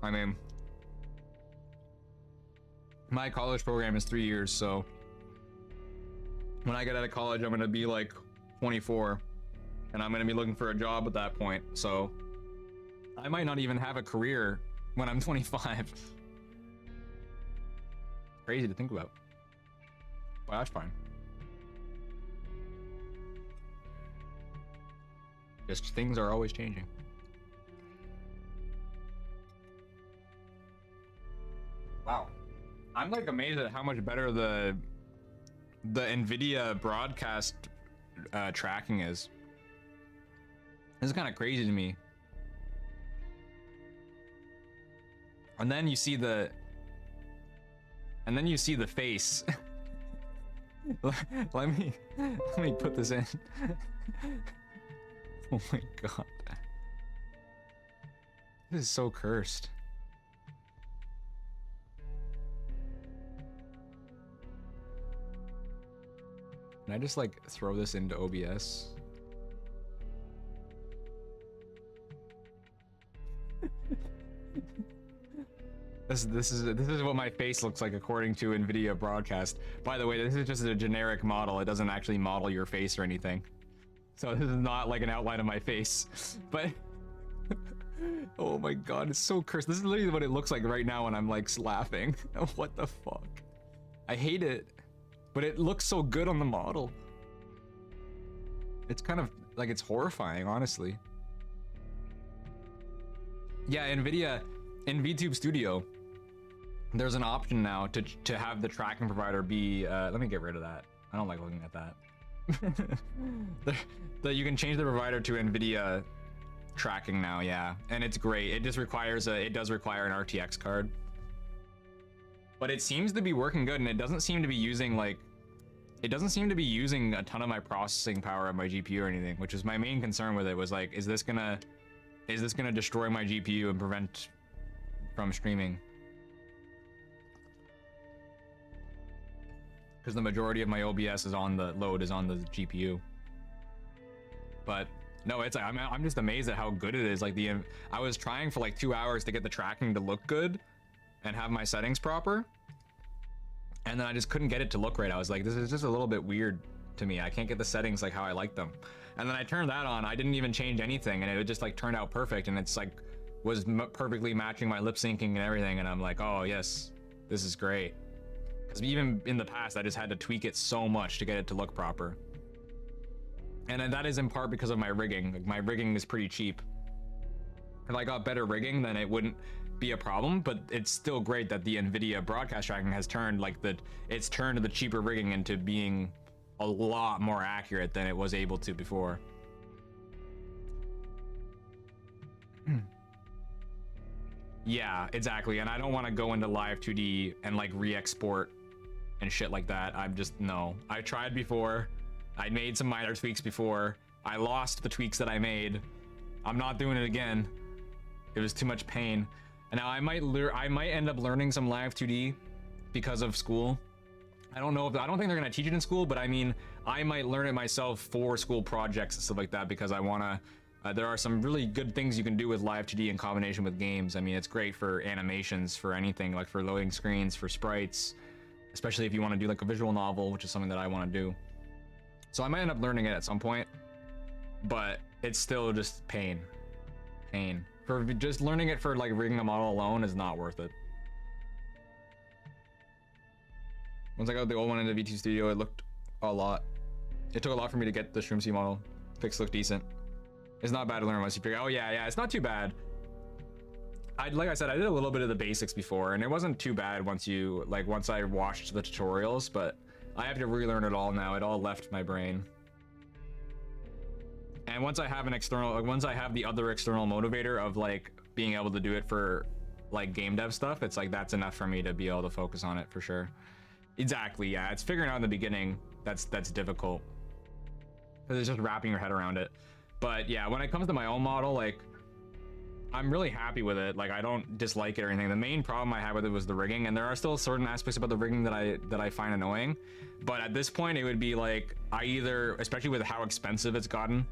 I mean, my college program is 3 years, so when I get out of college, I'm gonna be like 24, and I'm gonna be looking for a job at that point, so I might not even have a career when I'm 25. Crazy to think about. Well, that's fine. Just things are always changing. Wow. I'm like amazed at how much better the NVIDIA broadcast tracking is. This is kind of crazy to me. And then you see the face. let me put this in. Oh my god. This is so cursed. Can I just like throw this into OBS? This is what my face looks like according to NVIDIA broadcast. By the way, this is just a generic model. It doesn't actually model your face or anything. So this is not like an outline of my face. But oh my god, it's so cursed. This is literally what it looks like right now when I'm like laughing. What the fuck? I hate it. But it looks so good on the model. It's kind of like, it's horrifying, honestly. Yeah, NVIDIA in VTube Studio, there's an option now to have the tracking provider be let me get rid of that. I don't like looking at that. You can change the provider to NVIDIA tracking now, yeah, and it's great. It just requires it does require an RTX card, but it seems to be working good, and it doesn't seem to be using a ton of my processing power of my GPU or anything, which is my main concern with it. Was like, is this gonna destroy my GPU and prevent from streaming? Because the majority of my OBS is on the GPU. But no, it's I'm just amazed at how good it is. Like I was trying for like 2 hours to get the tracking to look good and have my settings proper, and then I just couldn't get it to look right. I was like, this is just a little bit weird to me. I can't get the settings like how I like them. And then I turned that on. I didn't even change anything, and it just like turned out perfect. And it's like was perfectly matching my lip syncing and everything. And I'm like, oh yes, this is great. Because even in the past, I just had to tweak it so much to get it to look proper. And then that is in part because of my rigging. Like, my rigging is pretty cheap. If I got better rigging, then it wouldn't be a problem, but it's still great that the NVIDIA broadcast tracking has turned it's turned the cheaper rigging into being a lot more accurate than it was able to before. Yeah, exactly. And I don't want to go into live 2D and like re-export and shit like that. No. I tried before. I made some minor tweaks before. I lost the tweaks that I made. I'm not doing it again. It was too much pain. And now I might end up learning some live 2D because of school. I don't think they're gonna teach it in school, but I mean, I might learn it myself for school projects and stuff like that, because I wanna. There are some really good things you can do with live 2D in combination with games. I mean, it's great for animations, for anything, like for loading screens, for sprites, especially if you want to do like a visual novel, which is something that I want to do. So I might end up learning it at some point, but it's still just pain. For just learning it for like rigging a model alone is not worth it. Once I got the old one in the V2 Studio, it looked a lot. It took a lot for me to get the Shroomsy model fixed look decent. It's not bad to learn once you figure. Oh yeah, it's not too bad. Like I said, I did a little bit of the basics before, and it wasn't too bad once I watched the tutorials. But I have to relearn it all now. It all left my brain. And once I have the other external motivator of like being able to do it for like game dev stuff, it's like that's enough for me to be able to focus on it for sure. Exactly, yeah. It's figuring out in the beginning that's difficult. Because it's just wrapping your head around it. But yeah, when it comes to my own model, like I'm really happy with it. Like I don't dislike it or anything. The main problem I had with it was the rigging, and there are still certain aspects about the rigging that I find annoying. But at this point, it would be like I either, especially with how expensive it's gotten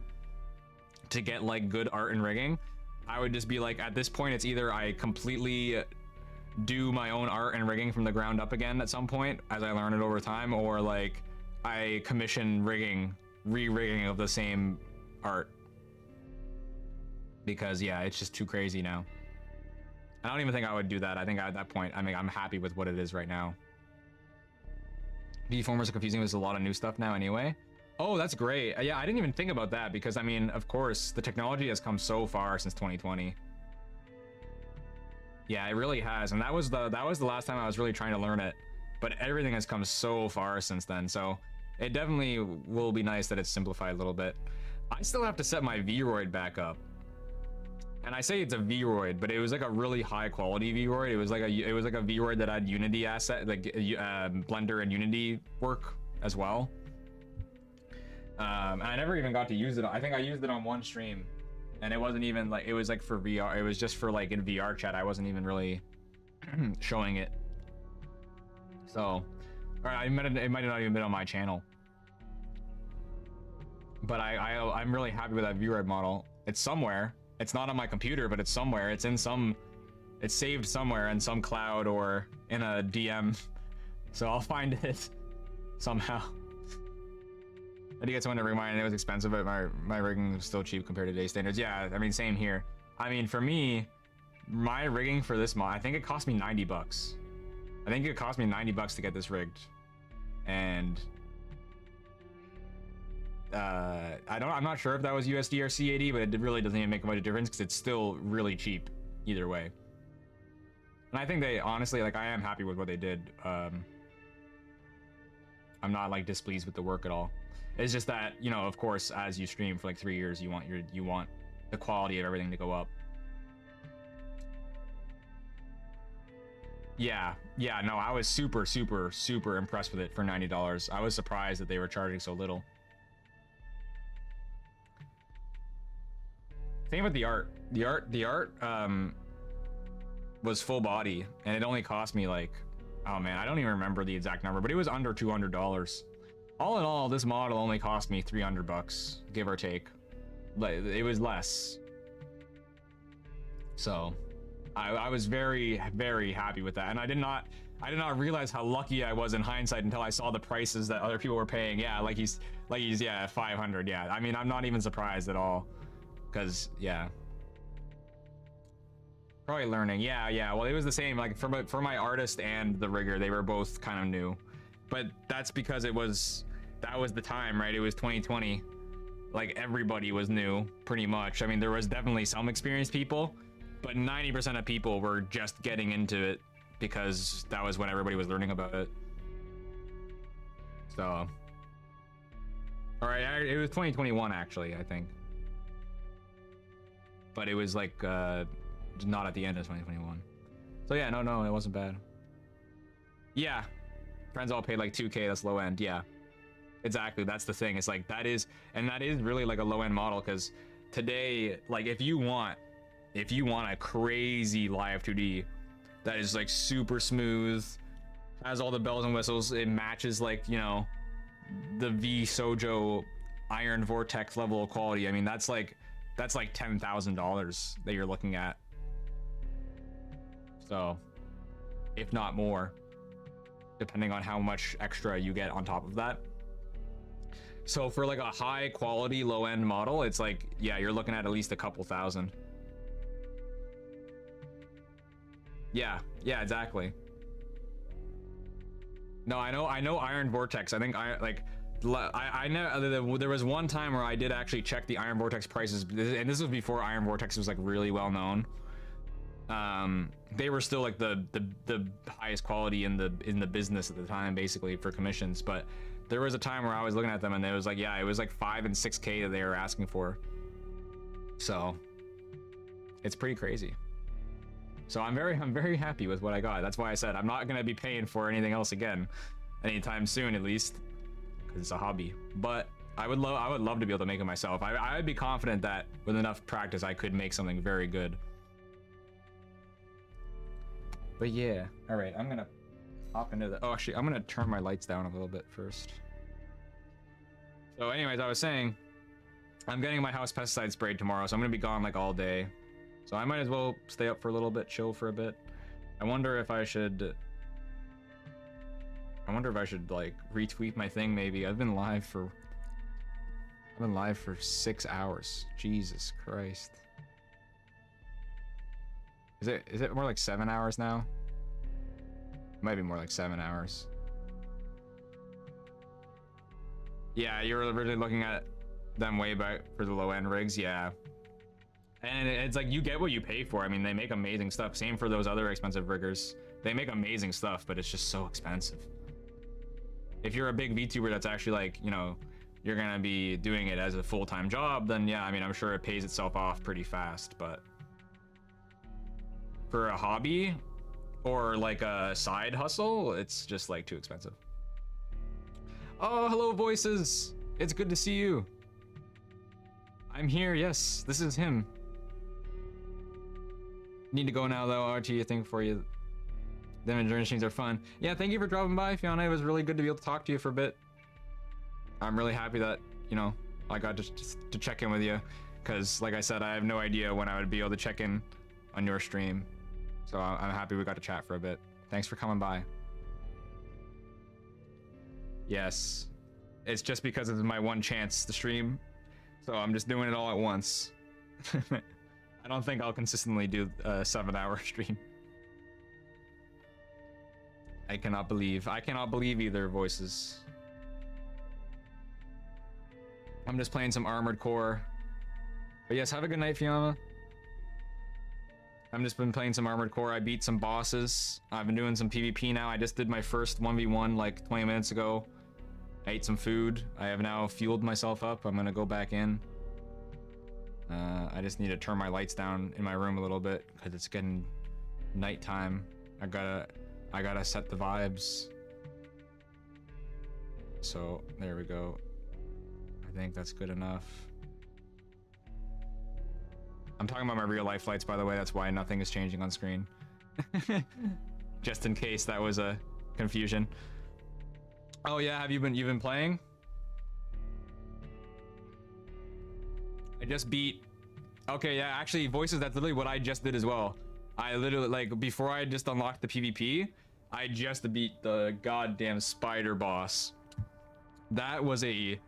to get like good art and rigging, I would just be like, at this point, it's either I completely do my own art and rigging from the ground up again at some point as I learn it over time, or like I commission re-rigging of the same art. Because yeah, it's just too crazy now. I don't even think I would do that. I think at that point, I mean, I'm happy with what it is right now. V-formers are confusing. There's a lot of new stuff now anyway. Oh, that's great. Yeah, I didn't even think about that because I mean, of course, the technology has come so far since 2020. Yeah, it really has, and that was the last time I was really trying to learn it. But everything has come so far since then, so it definitely will be nice that it's simplified a little bit. I still have to set my Vroid back up. And I say it's a Vroid, but it was like a really high quality Vroid. It was like a Vroid that had Unity asset, like Blender and Unity work as well. And I never even got to use it. I think I used it on one stream, and it wasn't even like, it was like for VR. It was just for like in VR chat. I wasn't even really showing it. So, all right, it might not even been on my channel. But I'm really happy with that Vroid model. It's somewhere. It's not on my computer, but it's somewhere. It's saved somewhere in some cloud or in a DM. So I'll find it somehow. I did get someone to remind me it was expensive, but my rigging was still cheap compared to today's standards. Yeah, I mean, same here. I mean, for me, my rigging for this mod, I think it cost me 90 bucks. I think it cost me 90 bucks to get this rigged. And I'm not sure if that was USD or CAD, but it really doesn't even make much difference because it's still really cheap either way. And I think they honestly, like, I am happy with what they did. I'm not like displeased with the work at all. It's just that, you know, of course, as you stream for like 3 years, you want the quality of everything to go up. Yeah, no, I was super impressed with it for $90. I was surprised that they were charging so little. Same with the art. The art was full body, and it only cost me like, oh man, I don't even remember the exact number, but it was under $200. All in all, this model only cost me 300 bucks, give or take. It was less. So, I was very happy with that, and I did not realize how lucky I was in hindsight until I saw the prices that other people were paying. Yeah, like he's yeah, 500. Yeah, I mean, I'm not even surprised at all. Because yeah, probably learning. Yeah, well, it was the same, like for my artist and the rigger, they were both kind of new, but that's because that was the time, right? It was 2020, like everybody was new pretty much. I mean, there was definitely some experienced people, but 90% of people were just getting into it because that was when everybody was learning about it. So all right, it was 2021 actually, I think. But it was like not at the end of 2021. So yeah, no, it wasn't bad. Yeah, friends all paid like 2K. That's low end. Yeah, exactly. That's the thing. It's like that is really like a low end model, because today, like if you want a crazy live 2D that is like super smooth, has all the bells and whistles, it matches like, you know, the V Sojo Iron Vortex level of quality. I mean, that's like $10,000 that you're looking at. So, if not more, depending on how much extra you get on top of that. So for like a high quality low end model, it's like, yeah, you're looking at least a couple thousand. Yeah, yeah, exactly. No, I know Iron Vortex. I think I know there was one time where I did actually check the Iron Vortex prices, and this was before Iron Vortex was like really well known. They were still like the highest quality in the business at the time, basically, for commissions. But there was a time where I was looking at them and it was like, yeah, it was like 5 and 6K that they were asking for. So it's pretty crazy. So I'm very happy with what I got. That's why I said I'm not gonna be paying for anything else again, anytime soon, at least, because it's a hobby. But I would love to be able to make it myself. I would be confident that with enough practice I could make something very good. But yeah, all right, I'm gonna hop into the. Oh, actually, I'm gonna turn my lights down a little bit first. So, anyways, I was saying, I'm getting my house pesticide sprayed tomorrow, so I'm gonna be gone like all day. So I might as well stay up for a little bit, chill for a bit. I wonder if I should like retweet my thing maybe. I've been live for 6 hours. Jesus Christ. Is it more like 7 hours now? It might be more like 7 hours. Yeah, you're really looking at them way back for the low end rigs, yeah. And it's like you get what you pay for. I mean, they make amazing stuff. Same for those other expensive riggers. They make amazing stuff, but it's just so expensive. If you're a big VTuber that's actually like, you know, you're gonna be doing it as a full-time job, then yeah, I mean, I'm sure it pays itself off pretty fast, but for a hobby or like a side hustle, it's just like too expensive. Oh, hello, Voices. It's good to see you. I'm here, yes, this is him. Need to go now though, RT, I think for you. Them and journey streams are fun. Yeah, thank you for dropping by, Fiona. It was really good to be able to talk to you for a bit. I'm really happy that, you know, I got to check in with you. Because, like I said, I have no idea when I would be able to check in on your stream. So I'm happy we got to chat for a bit. Thanks for coming by. Yes. It's just because it's my one chance to stream. So I'm just doing it all at once. I don't think I'll consistently do a 7-hour stream. I cannot believe either, Voices. I'm just playing some Armored Core. But yes, have a good night, Fiona. I've just been playing some Armored Core. I beat some bosses. I've been doing some PvP now. I just did my first 1v1 like 20 minutes ago. I ate some food. I have now fueled myself up. I'm gonna go back in. I just need to turn my lights down in my room a little bit because it's getting nighttime. I gotta set the vibes. So there we go. I think that's good enough. I'm talking about my real life lights, by the way. That's why nothing is changing on screen. Just in case that was a confusion. Oh yeah, you've been playing? I just beat. Okay, yeah, actually, Voices, that's literally what I just did as well. I literally, like, before I just unlocked the PvP, I just beat the goddamn spider boss. That was a...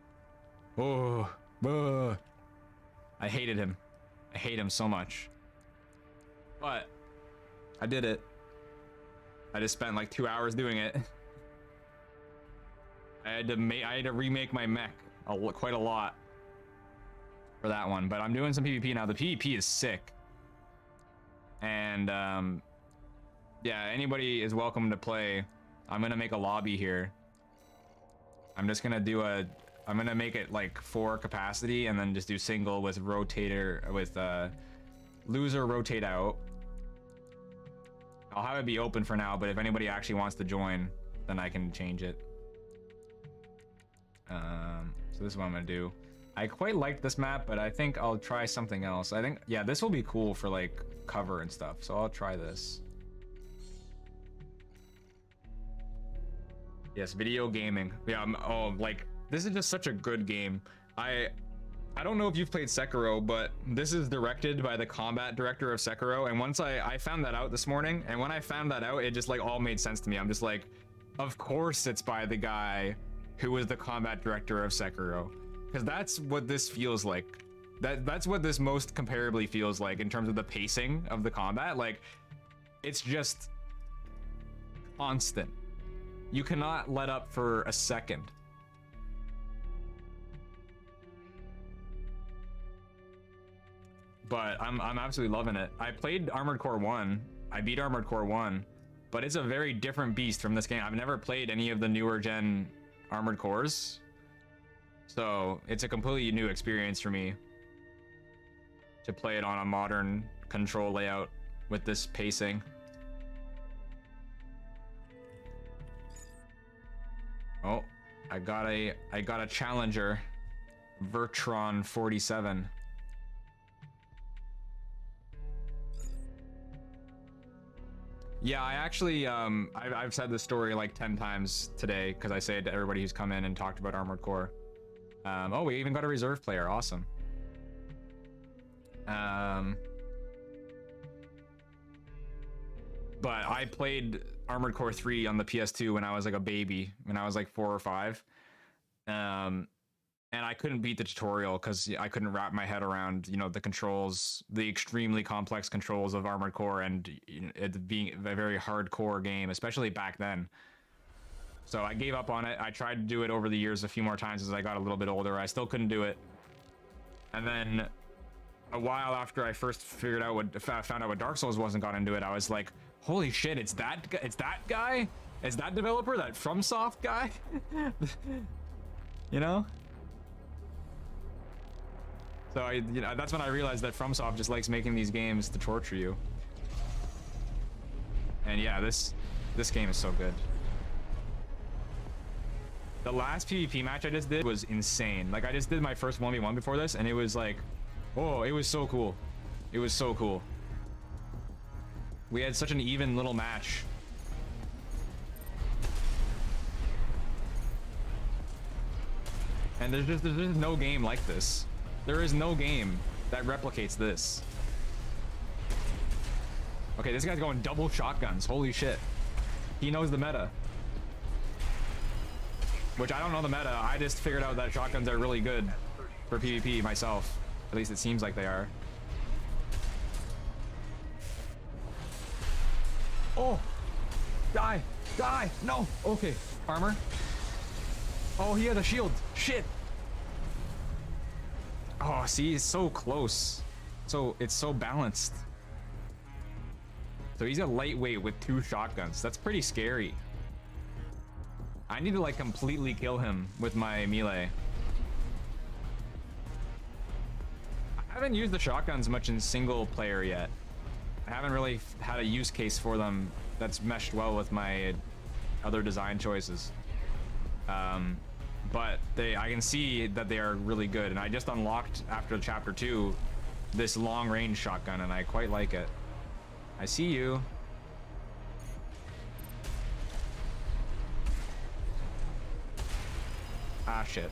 I hated him. I hate him so much. But I did it. I just spent like 2 hours doing it. I had to remake my mech quite a lot for that one, but I'm doing some PvP now. The PvP is sick. And yeah, anybody is welcome to play. I'm gonna make a lobby here. I'm just gonna do I'm gonna make it like 4 capacity and then just do single with rotator with loser rotate out. I'll have it be open for now, but if anybody actually wants to join, then I can change it. So this is what I'm gonna do. I quite liked this map, but I think I'll try something else. I think, yeah, this will be cool for like cover and stuff, so I'll try this. Yes, video gaming. Yeah, oh, like, this is just such a good game. I don't know if you've played Sekiro, but this is directed by the combat director of Sekiro, and once I found that out this morning, and when I found that out, it just like all made sense to me. I'm just like, of course it's by the guy who was the combat director of Sekiro, because that's what this feels like. That's what this most comparably feels like in terms of the pacing of the combat. Like, it's just constant. You cannot let up for a second. But I'm absolutely loving it. I played Armored Core 1. I beat Armored Core 1, but it's a very different beast from this game. I've never played any of the newer gen Armored Cores, so it's a completely new experience for me to play it on a modern control layout with this pacing. Oh, I got a challenger, Vertron 47. Yeah, I actually I've said this story like 10 times today because I say it to everybody who's come in and talked about Armored Core. Oh, we even got a reserve player. Awesome. But I played Armored Core 3 on the PS2 when I was like a baby, when I was like 4 or 5. And I couldn't beat the tutorial because I couldn't wrap my head around, you know, the controls, the extremely complex controls of Armored Core, and you know, it being a very hardcore game, especially back then. So I gave up on it. I tried to do it over the years a few more times as I got a little bit older. I still couldn't do it. And then a while after I first found out what Dark Souls was and got into it, I was like, holy shit, it's that guy? It's that developer, that FromSoft guy? You know? So that's when I realized that FromSoft just likes making these games to torture you. And yeah, this game is so good. The last PvP match I just did was insane. Like, I just did my first 1v1 before this, and it was like, oh, it was so cool. It was so cool. We had such an even little match. And there's just no game like this. There is no game that replicates this. Okay, this guy's going double shotguns. Holy shit. He knows the meta. Which I don't know the meta. I just figured out that shotguns are really good for PvP myself. At least it seems like they are. Oh! Die! Die! No! Okay. Armor. Oh, he has a shield. Shit! Oh, see, it's so close. So it's so balanced. So he's a lightweight with 2 shotguns. That's pretty scary. I need to like completely kill him with my melee. I haven't used the shotguns much in single player yet. I haven't really had a use case for them that's meshed well with my other design choices. But I can see that they are really good, and I just unlocked after chapter 2 this long range shotgun, and I quite like it. I see you. Ah, shit.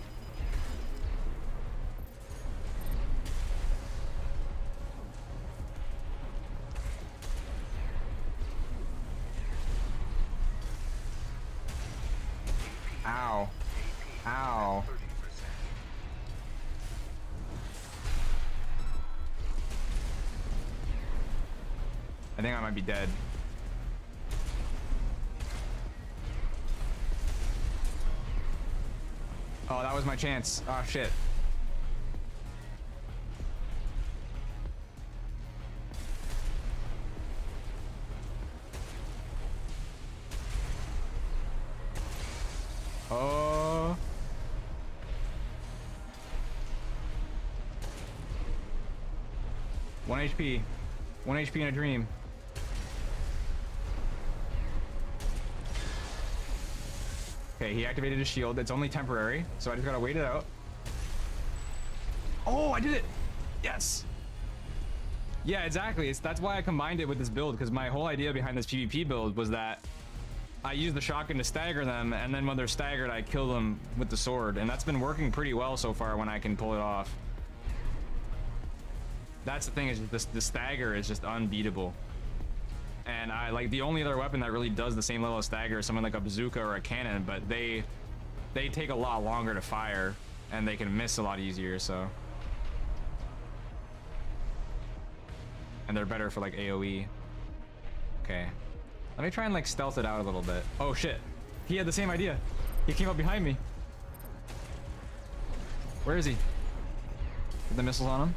Ow. Ow. I think I might be dead. Oh, that was my chance. Oh, shit. Oh. One HP. 1 HP in a dream. Okay, he activated his shield. It's only temporary, so I just gotta wait it out. Oh, I did it! Yes! Yeah, exactly. That's why I combined it with this build, because my whole idea behind this PvP build was that I use the shotgun to stagger them, and then when they're staggered, I kill them with the sword. And that's been working pretty well so far when I can pull it off. That's the thing, is the stagger is just unbeatable. And I like the only other weapon that really does the same level of stagger is something like a bazooka or a cannon, but they they take a lot longer to fire, and they can miss a lot easier, so. And they're better for like AoE. Okay. Let me try and like stealth it out a little bit. Oh shit. He had the same idea. He came up behind me. Where is he? Get the missiles on him.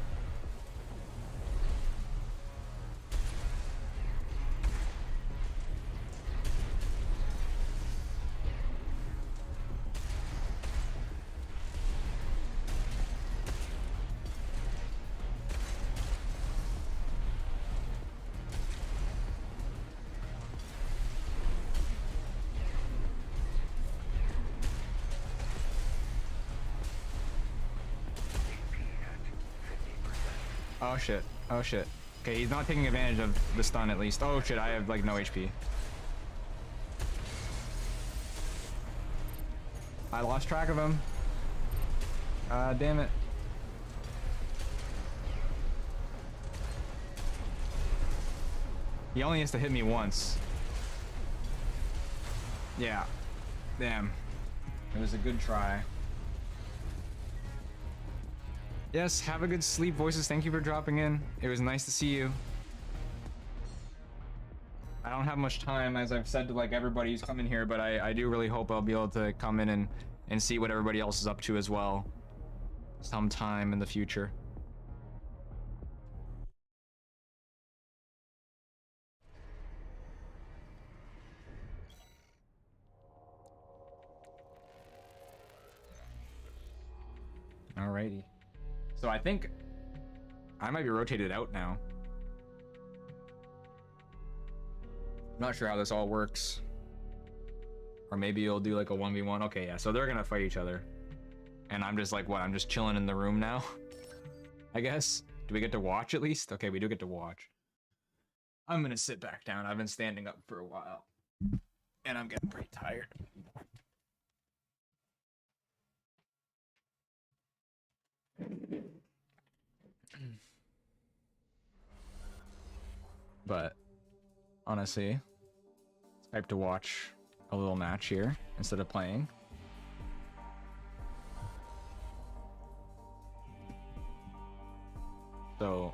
Oh shit. Oh shit. Okay, he's not taking advantage of the stun at least. Oh shit, I have like no HP. I lost track of him. Damn it. He only has to hit me once. Yeah. Damn. It was a good try. Yes, have a good sleep, Voices. Thank you for dropping in. It was nice to see you. I don't have much time, as I've said to like everybody who's coming here, but I do really hope I'll be able to come in and see what everybody else is up to as well sometime in the future. Alrighty. So I think I might be rotated out now. I'm not sure how this all works. Or maybe you'll do like a 1v1. Okay, yeah, so they're gonna fight each other. And I'm just like, what? I'm just chilling in the room now? I guess. Do we get to watch at least? Okay, we do get to watch. I'm gonna sit back down. I've been standing up for a while. And I'm getting pretty tired. But honestly, it's hype to watch a little match here instead of playing. So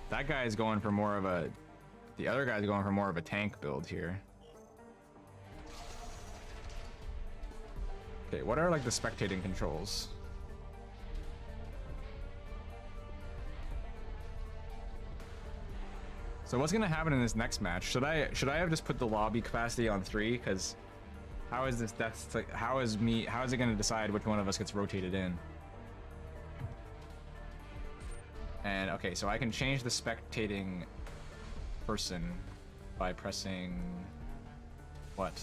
that guy is going for more of a, the other guy's going for more of a tank build here. Okay, what are like the spectating controls? So what's gonna happen in this next match? Should I have just put the lobby capacity on 3? Because how is this? That's like, how is it gonna decide which one of us gets rotated in? And okay, so I can change the spectating person by pressing what?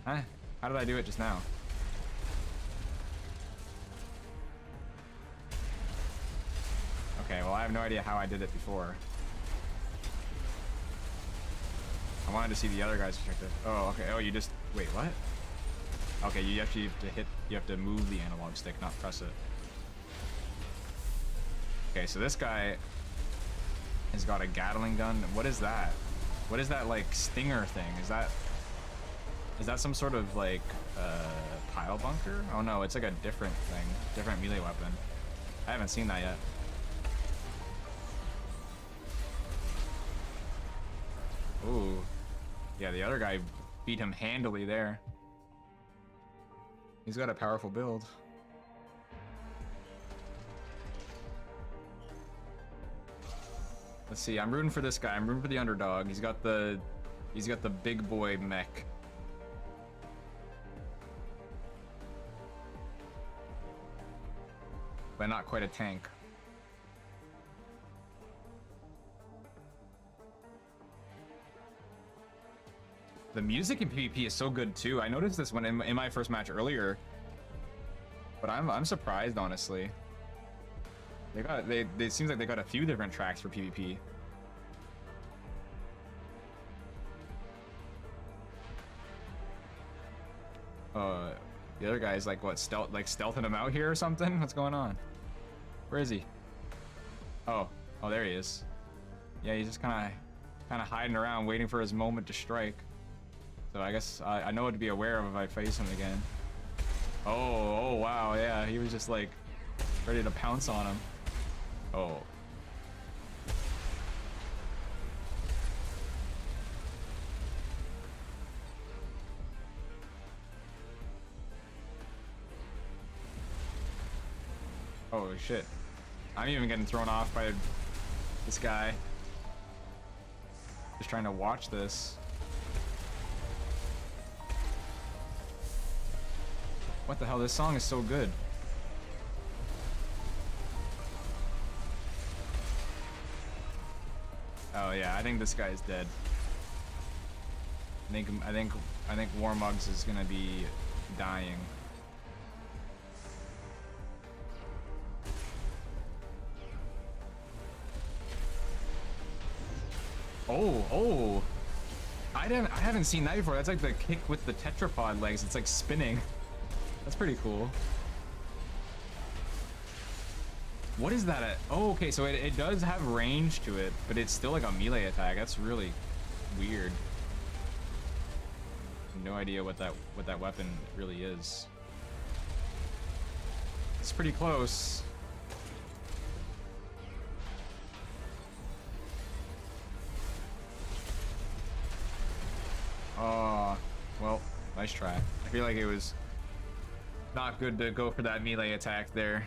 Huh? How did I do it just now? Okay, well I have no idea how I did it before. I wanted to see the other guy's perspective. Oh, okay. Oh, you just wait. What? Okay, you actually have to hit. You have to move the analog stick, not press it. Okay, so this guy has got a Gatling gun. What is that? What is that like stinger thing? Is that some sort of like pile bunker? Oh no, it's like a different thing, different melee weapon. I haven't seen that yet. Ooh, yeah, the other guy beat him handily there. He's got a powerful build. Let's see, I'm rooting for this guy. I'm rooting for the underdog. He's got the big boy mech. But not quite a tank. The music in PvP is so good too. I noticed this one in my first match earlier, but I'm surprised honestly. They seems like they got a few different tracks for PvP. The other guy's like what, stealthing him out here or something? What's going on? Where is he? Oh, there he is. Yeah, he's just kind of hiding around, waiting for his moment to strike. So I guess I know what to be aware of if I face him again. Oh, wow, yeah, he was just like ready to pounce on him. Oh. Oh shit. I'm even getting thrown off by this guy. Just trying to watch this. What the hell? This song is so good. Oh yeah, I think this guy is dead. I think Warmugs is gonna be dying. Oh. I haven't seen that before. That's like the kick with the tetrapod legs. It's like spinning. That's pretty cool. What is that? Oh, okay, so it does have range to it, but it's still like a melee attack. That's really weird. No idea what that weapon really is. It's pretty close. Oh, well, nice try. I feel like it was not good to go for that melee attack there.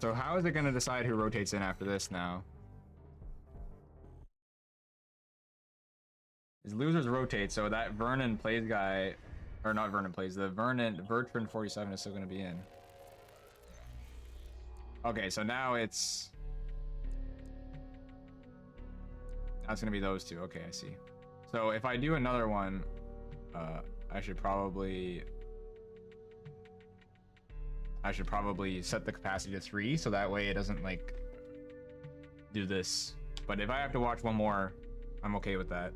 So how is it going to decide who rotates in after this now? His losers rotate, so that Vernon plays guy, or not Vernon plays, the Bertrand 47 is still going to be in. Okay, so now it's going to be those two. Okay, I see. So if I do another one, I should probably set the capacity to 3, so that way it doesn't like do this. But if I have to watch one more, I'm okay with that.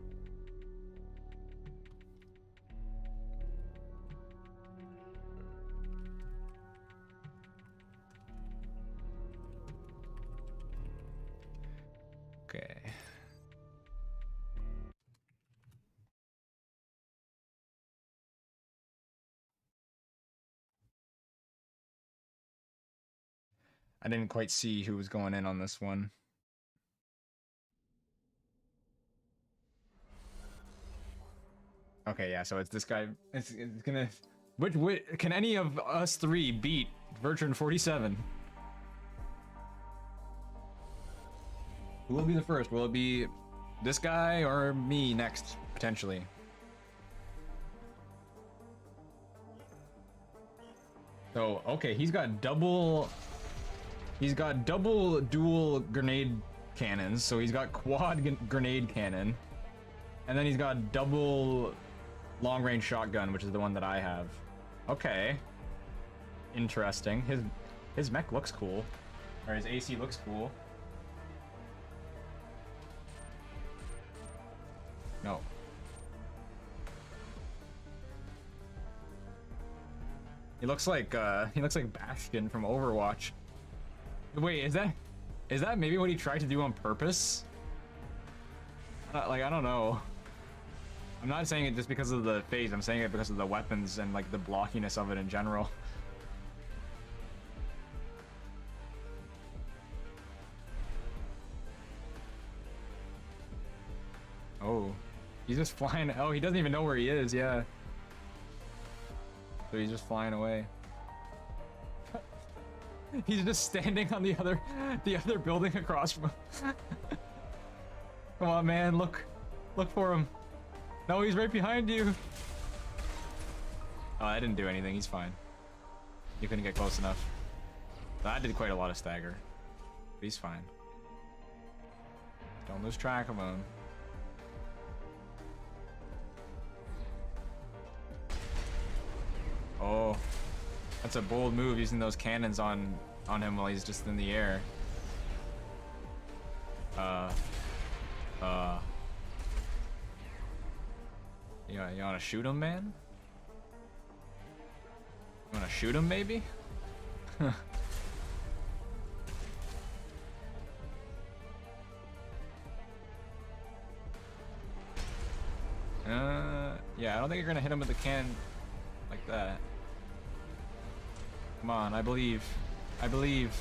Okay. I didn't quite see who was going in on this one. Okay, yeah, so it's this guy. It's gonna. Which can any of us 3 beat Bertrand 47? Who will be the first? Will it be this guy or me next, potentially? So, okay, he's got double dual grenade cannons, so he's got quad grenade cannon. And then he's got double long-range shotgun, which is the one that I have. Okay. Interesting. His mech looks cool. Or his AC looks cool. No. He looks like Bastion from Overwatch. Wait, is that maybe what he tried to do on purpose? Like, I don't know. I'm not saying it just because of the phase, I'm saying it because of the weapons and like the blockiness of it in general. Oh, he's just flying. Oh, he doesn't even know where he is. Yeah. So he's just flying away. He's just standing on the other building across from him. Come on, man, look for him. No, he's right behind you. Oh, I didn't do anything. He's fine. You couldn't get close enough. That did quite a lot of stagger. But he's fine. Don't lose track of him. Oh, that's a bold move, using those cannons on him while he's just in the air. You wanna shoot him, man? You wanna shoot him, maybe? Yeah, I don't think you're gonna hit him with the cannon like that. Come on, I believe. I believe.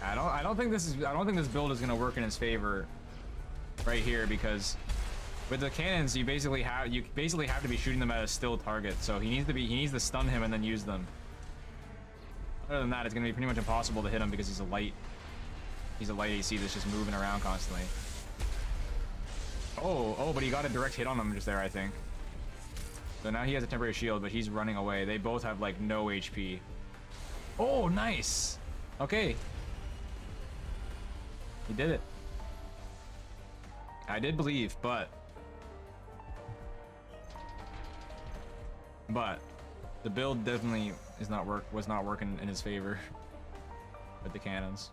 I don't think this build is gonna work in his favor right here, because with the cannons you basically have to be shooting them at a still target. So he needs to stun him and then use them. Other than that, it's gonna be pretty much impossible to hit him because he's a light AC that's just moving around constantly. Oh, but he got a direct hit on him just there, I think. So now he has a temporary shield, but he's running away. They both have like no HP. Oh, nice. Okay. He did it. I did believe, but the build definitely was not working in his favor with the cannons.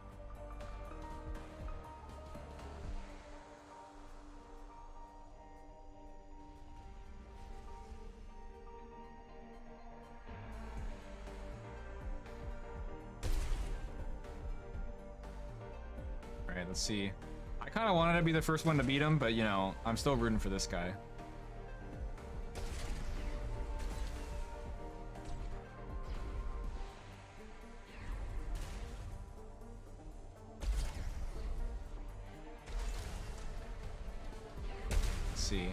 All right, let's see. I kind of wanted to be the first one to beat him, but you know, I'm still rooting for this guy. Let's see.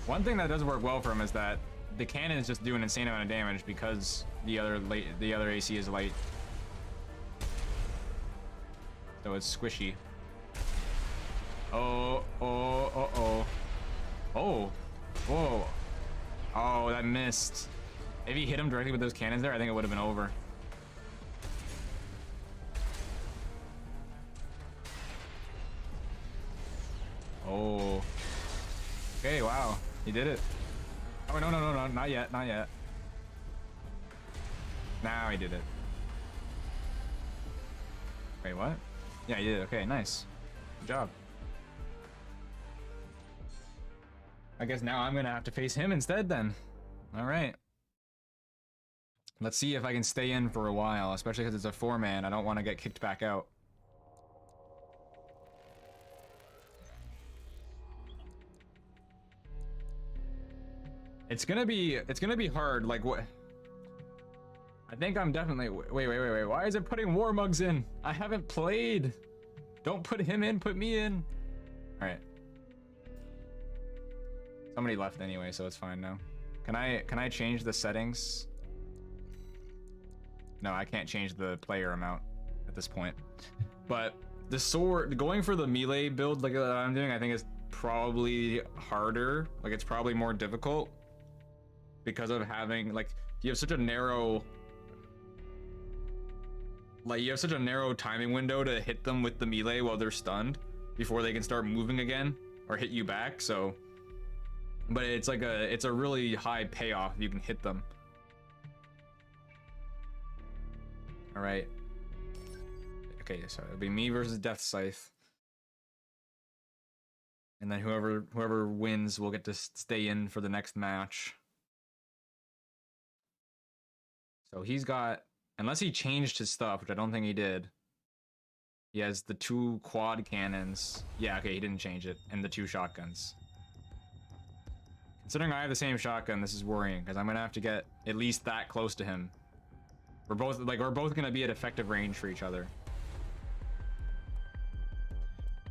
One thing that does work well for him is that the cannons just do an insane amount of damage because the other AC is light. So it's squishy. Oh. Whoa. Oh, that missed. If he hit him directly with those cannons there, I think it would have been over. Oh. Okay, wow. He did it. Oh, no, not yet. Now he did it. Wait, what? Yeah, you did. Okay, nice. Good job. I guess now I'm gonna have to face him instead then. All right. Let's see if I can stay in for a while, especially because it's a 4-man. I don't want to get kicked back out. It's gonna be hard. Like what? I think I'm definitely. Wait. Why is it putting war mugs in? I haven't played. Don't put him in. Put me in. All right. Somebody left anyway, so it's fine now. Can I change the settings? No, I can't change the player amount at this point. But the sword, going for the melee build like that I'm doing, I think is probably harder. Like it's probably more difficult because of having like you have such a narrow timing window to hit them with the melee while they're stunned before they can start moving again or hit you back. So, but it's a really high payoff if you can hit them. All right. Okay, so it'll be me versus Death Scythe, and then whoever wins will get to stay in for the next match. So he's got, unless he changed his stuff, which I don't think he did. He has the 2 quad cannons. Yeah, okay, he didn't change it, and the 2 shotguns. Considering I have the same shotgun, this is worrying because I'm gonna have to get at least that close to him. We're both gonna be at effective range for each other.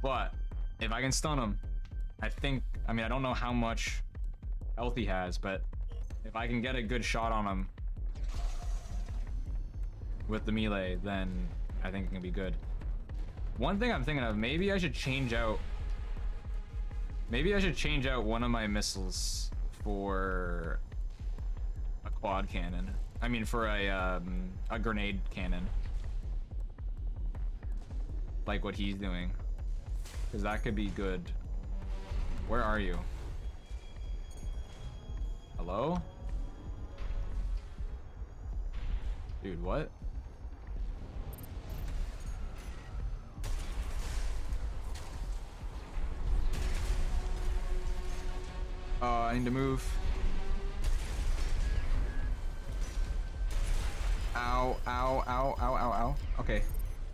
But if I can stun him, I don't know how much health he has, but if I can get a good shot on him with the melee, then I think it can be good. One thing I'm thinking of, maybe I should change out one of my missiles for a quad cannon. I mean, for a grenade cannon, like what he's doing, because that could be good. Where are you? Hello? Dude, what? I need to move. Ow. Okay.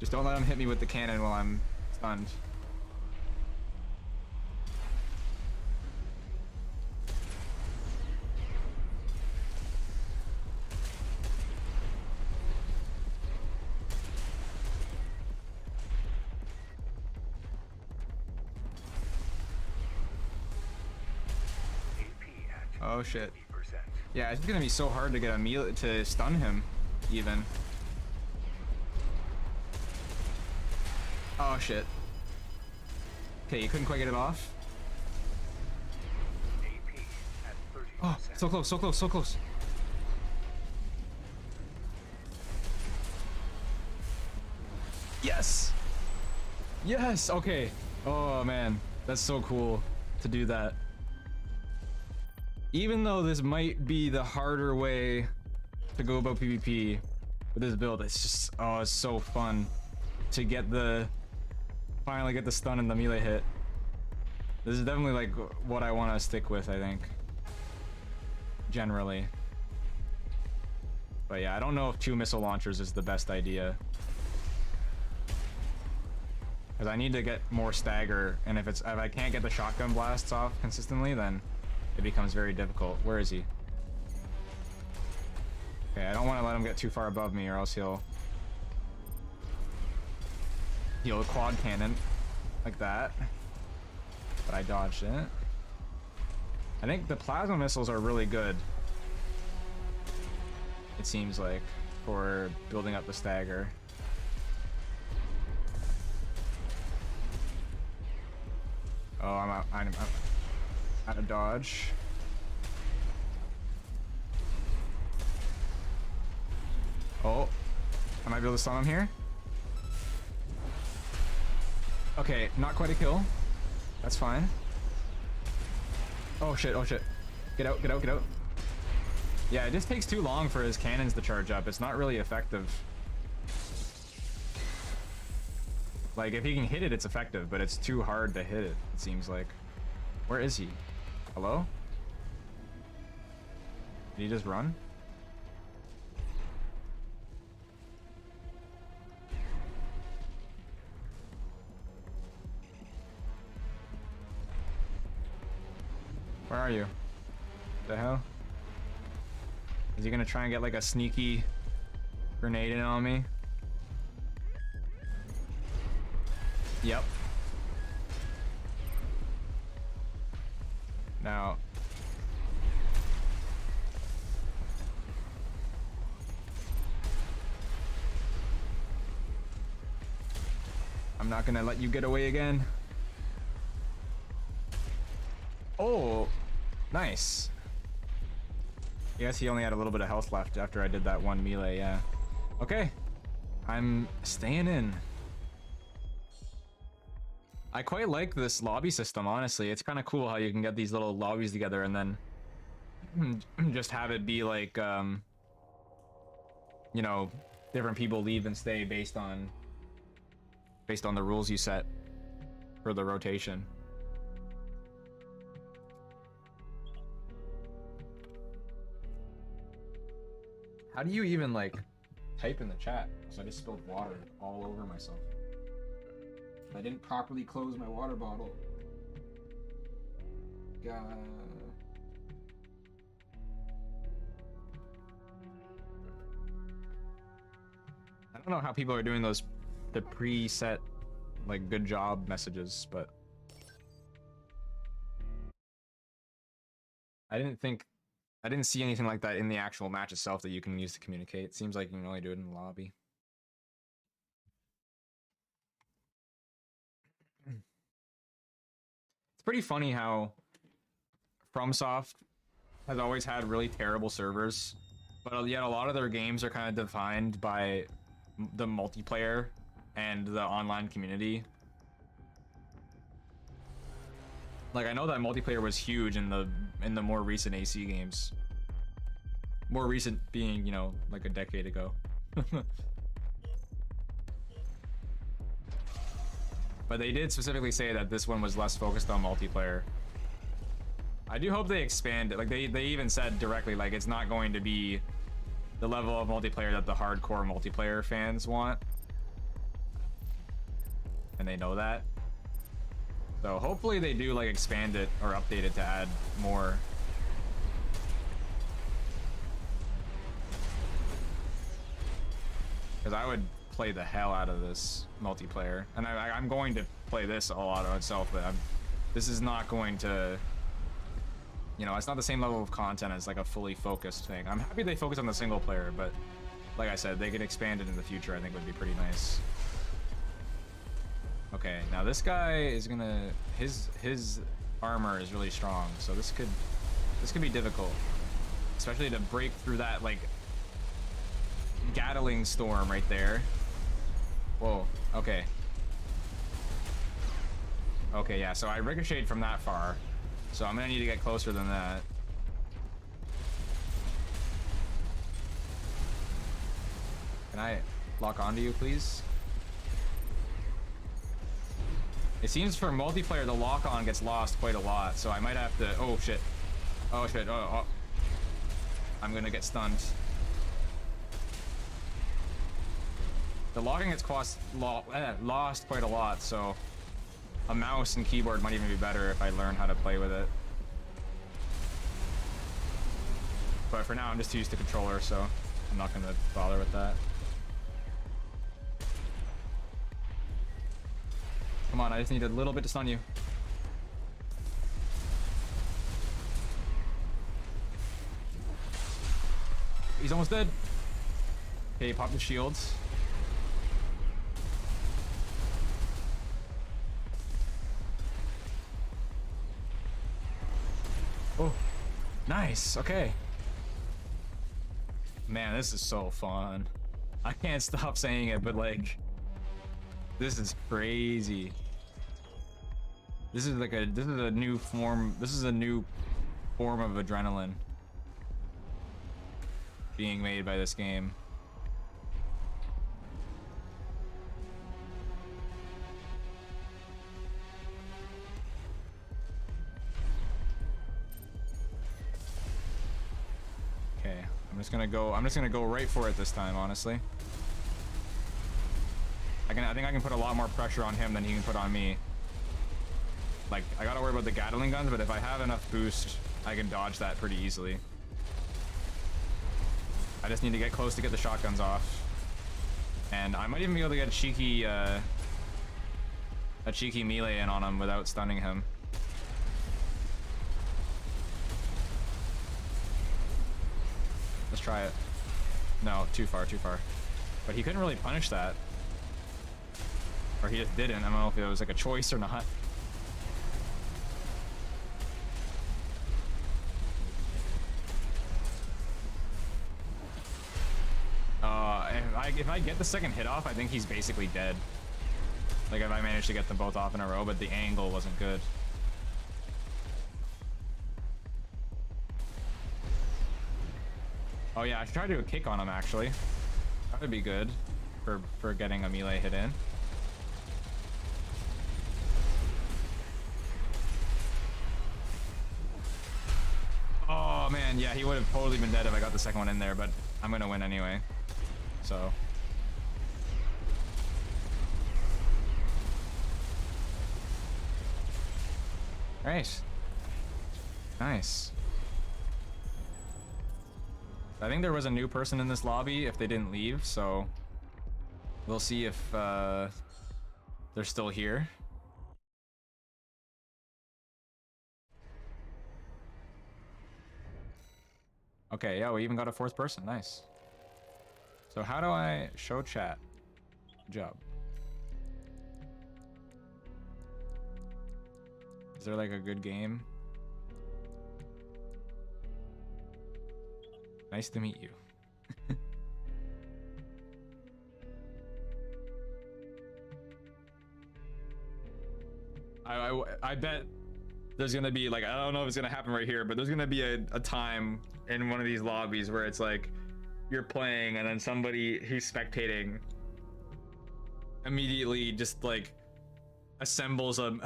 Just don't let him hit me with the cannon while I'm stunned. Oh shit. Yeah, it's gonna be so hard to get a melee to stun him, even. Oh shit. Okay, you couldn't quite get it off. Oh, so close, so close, so close. Yes! Yes! Okay. Oh man, that's so cool to do that. Even though this might be the harder way to go about PvP with this build, it's just, oh, it's so fun to get the, finally get the stun and the melee hit. This is definitely like what I want to stick with, I think, generally. But yeah, I don't know if 2 missile launchers is the best idea, because I need to get more stagger, and if I can't get the shotgun blasts off consistently, then it becomes very difficult. Where is he? Okay, I don't want to let him get too far above me, or else he'll quad cannon like that. But I dodged it. I think the plasma missiles are really good, it seems like, for building up the stagger. Oh, I'm out of dodge. Oh, I might be able to stun him here. Okay, not quite a kill. That's fine. Oh shit, oh shit. Get out, get out, get out. Yeah, it just takes too long for his cannons to charge up. It's not really effective. Like, if he can hit it, it's effective, but it's too hard to hit it, it seems like. Where is he? Hello? Did he just run? Where are you? The hell? Is he gonna try and get like a sneaky grenade in on me? Yep. Now, I'm not gonna let you get away again. Oh, nice. I guess he only had a little bit of health left after I did that one melee, yeah. Okay, I'm staying in. I quite like this lobby system, honestly. It's kind of cool how you can get these little lobbies together and then just have it be like, you know, different people leave and stay based on the rules you set for the rotation. How do you even like type in the chat? So I just spilled water all over myself. I didn't properly close my water bottle. God. I don't know how people are doing the preset like good job messages, but I didn't see anything like that in the actual match itself that you can use to communicate. It seems like you can only do it in the lobby. It's pretty funny how FromSoft has always had really terrible servers, but yet a lot of their games are kind of defined by the multiplayer and the online community. Like, I know that multiplayer was huge in the more recent AC games. More recent being, you know, like a decade ago. But they did specifically say that this one was less focused on multiplayer. I do hope they expand it. Like, they even said directly, like, it's not going to be the level of multiplayer that the hardcore multiplayer fans want. and they know that. So hopefully they do like expand it or update it to add more. Because I would play the hell out of this multiplayer, and I'm going to play this all out on itself, but this is not going to, you know, it's not the same level of content as like a fully focused thing. I'm happy they focus on the single player, but like I said, they could expand it in the future. I think would be pretty nice. Okay, now this guy is gonna, his armor is really strong, so this could be difficult, especially to break through that like Gatling storm right there. Whoa, okay. Okay, yeah, so I ricocheted from that far, so I'm gonna need to get closer than that. Can I lock onto you, please? It seems for multiplayer the lock-on gets lost quite a lot, so I might have to... Oh shit. Oh shit. Oh. I'm gonna get stunned. The locking gets lost quite a lot, so a mouse and keyboard might even be better if I learn how to play with it. But for now, I'm just used to controller, so I'm not gonna bother with that. Come on, I just need a little bit to stun you. He's almost dead. Okay, pop the shields. Oh, nice. Okay. Man, this is so fun. I can't stop saying it, but like, this is crazy. This is like a new form. This is a new form of adrenaline being made by this game. Okay, I'm just gonna go right for it this time, honestly. I think I can put a lot more pressure on him than he can put on me. Like, I gotta worry about the Gatling guns, but if I have enough boost, I can dodge that pretty easily. I just need to get close to get the shotguns off. And I might even be able to get a cheeky melee in on him without stunning him. Let's try it. No, too far. But he couldn't really punish that. Or he just didn't. I don't know if it was like a choice or not. If I get the second hit off, I think he's basically dead. Like if I manage to get them both off in a row, but the angle wasn't good. Oh yeah, I should try to do a kick on him actually. That would be good for getting a melee hit in. Oh man, yeah, he would have totally been dead if I got the second one in there, but I'm gonna win anyway. So. Alright. Nice. I think there was a new person in this lobby if they didn't leave, so we'll see if they're still here. Okay, yeah, we even got a fourth person. Nice. So how do I show chat? Good job. Is there like a good game? Nice to meet you. I bet there's gonna be like, I don't know if it's gonna happen right here, but there's gonna be a time in one of these lobbies where it's like you're playing and then somebody who's spectating immediately just like assembles an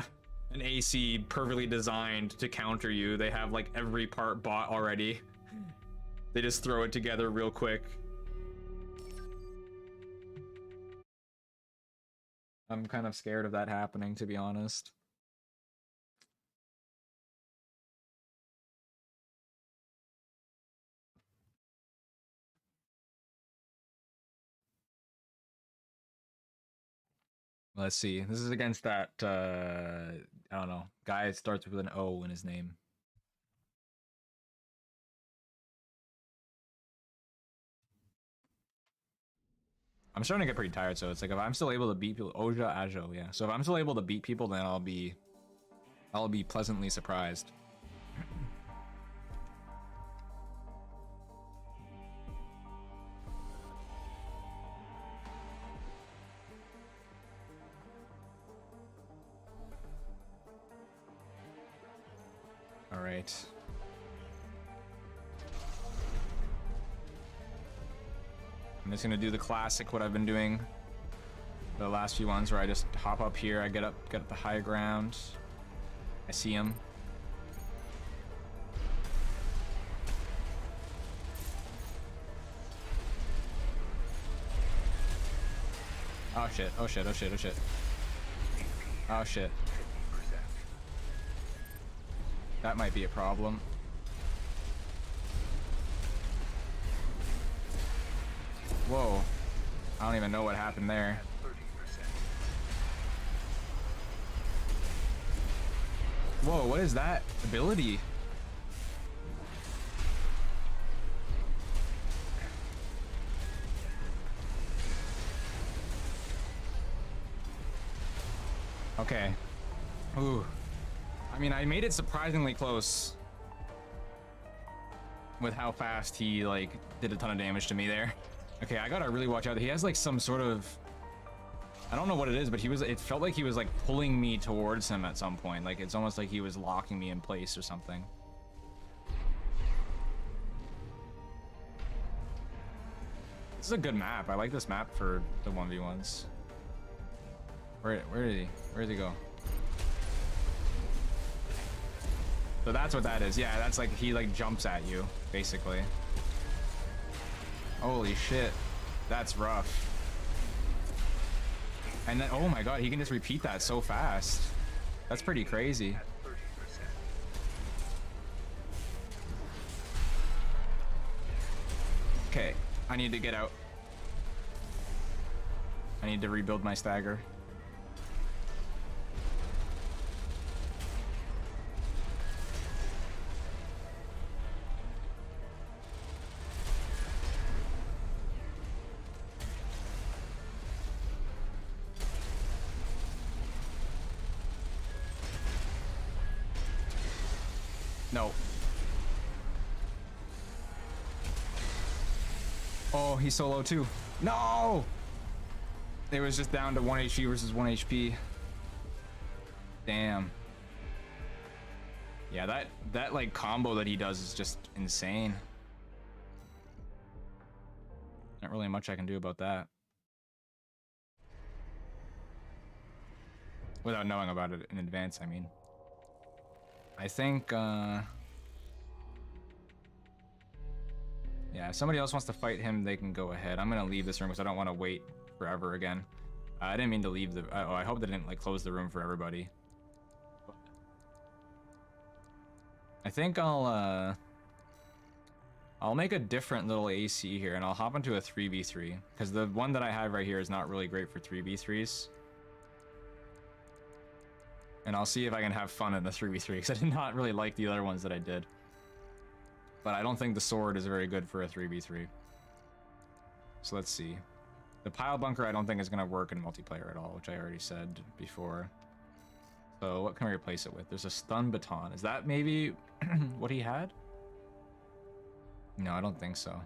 AC perfectly designed to counter you. They have like every part bought already. They just throw it together real quick. I'm kind of scared of that happening, to be honest. Let's see. This is against that, I don't know, guy that starts with an O in his name. I'm starting to get pretty tired, so it's like if I'm still able to beat people, Oja Ajo, yeah. So if I'm still able to beat people, then I'll be pleasantly surprised. All right. I'm just gonna do the classic, what I've been doing the last few ones, where I just hop up here, I get up the high ground, I see him. Oh shit, oh shit, oh shit, oh shit. Oh shit. That might be a problem. Whoa. I don't even know what happened there. Whoa, what is that ability? Okay. Ooh. I mean, I made it surprisingly close with how fast he, like, did a ton of damage to me there. Okay, I gotta really watch out. He has, like, some sort of... I don't know what it is, but it felt like he was, like, pulling me towards him at some point. Like, it's almost like he was locking me in place or something. This is a good map. I like this map for the 1v1s. Where is he? Where does he go? So that's what that is. Yeah, that's like, he like jumps at you, basically. Holy shit. That's rough. And then, oh my god, he can just repeat that so fast. That's pretty crazy. Okay, I need to get out. I need to rebuild my stagger. No. Oh, he's so low too. No! It was just down to 1 HP versus 1 HP. Damn. Yeah, that like combo that he does is just insane. Not really much I can do about that. Without knowing about it in advance, I mean. I think, yeah, if somebody else wants to fight him, they can go ahead. I'm gonna leave this room because I don't want to wait forever again. I didn't mean to leave the... oh, I hope they didn't, like, close the room for everybody. I think I'll make a different little AC here, and I'll hop into a 3v3. Because the one that I have right here is not really great for 3v3s. And I'll see if I can have fun in the 3v3, because I did not really like the other ones that I did. But I don't think the sword is very good for a 3v3. So let's see. The pile bunker I don't think is going to work in multiplayer at all, which I already said before. So what can we replace it with? There's a stun baton. Is that maybe what he had? No, I don't think so.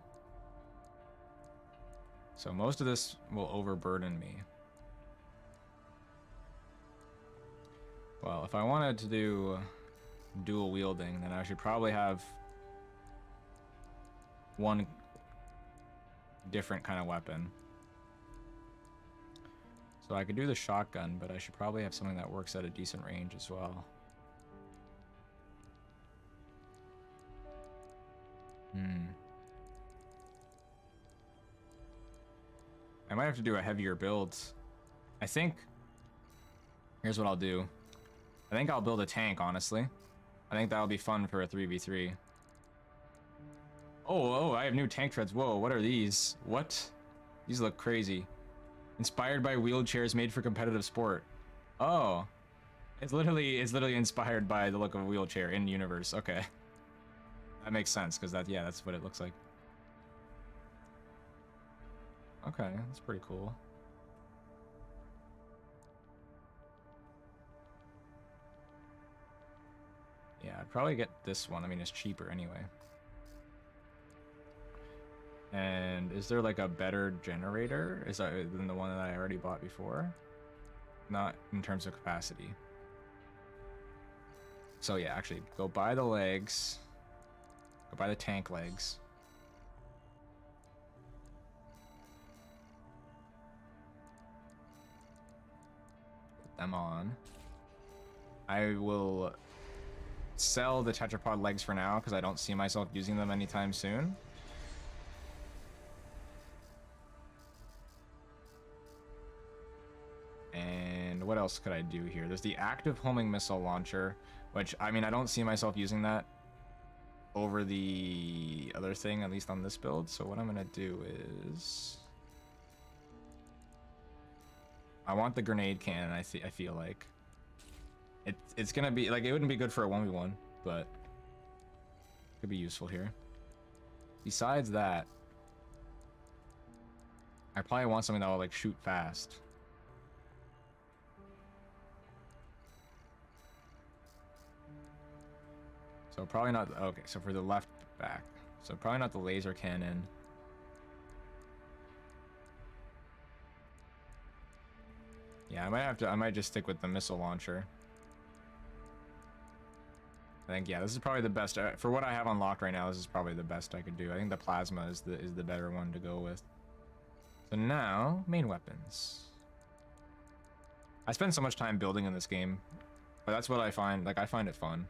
So most of this will overburden me. Well, if I wanted to do dual wielding, then I should probably have one different kind of weapon. So I could do the shotgun, but I should probably have something that works at a decent range as well. I might have to do a heavier build. I think Here's what I'll do. I think I'll build a tank, honestly. I think that'll be fun for a 3v3. Oh, I have new tank treads. Whoa, what are these? What? These look crazy. Inspired by wheelchairs made for competitive sport. Oh. It's literally inspired by the look of a wheelchair in universe. Okay. That makes sense, because that's what it looks like. Okay, that's pretty cool. Yeah, I'd probably get this one. I mean, it's cheaper anyway. And is there like a better generator? Is that than the one that I already bought before? Not in terms of capacity. So yeah, actually, go buy the legs. Go buy the tank legs. Put them on. I will sell the tetrapod legs for now because I don't see myself using them anytime soon. And what else could I do here? There's the active homing missile launcher, which, I mean, I don't see myself using that over the other thing, at least on this build. So what I'm gonna do is I want the grenade cannon. I feel like it's gonna be like, it wouldn't be good for a 1v1, but it could be useful here. Besides that, I probably want something that will like shoot fast. So probably not, okay, so for the left back. So probably not the laser cannon. Yeah, I might just stick with the missile launcher. I think, yeah, this is probably the best, for what I have unlocked right now, this is probably the best I could do. I think the plasma is the better one to go with. So now, main weapons. I spend so much time building in this game, but that's what I find, like, I find it fun.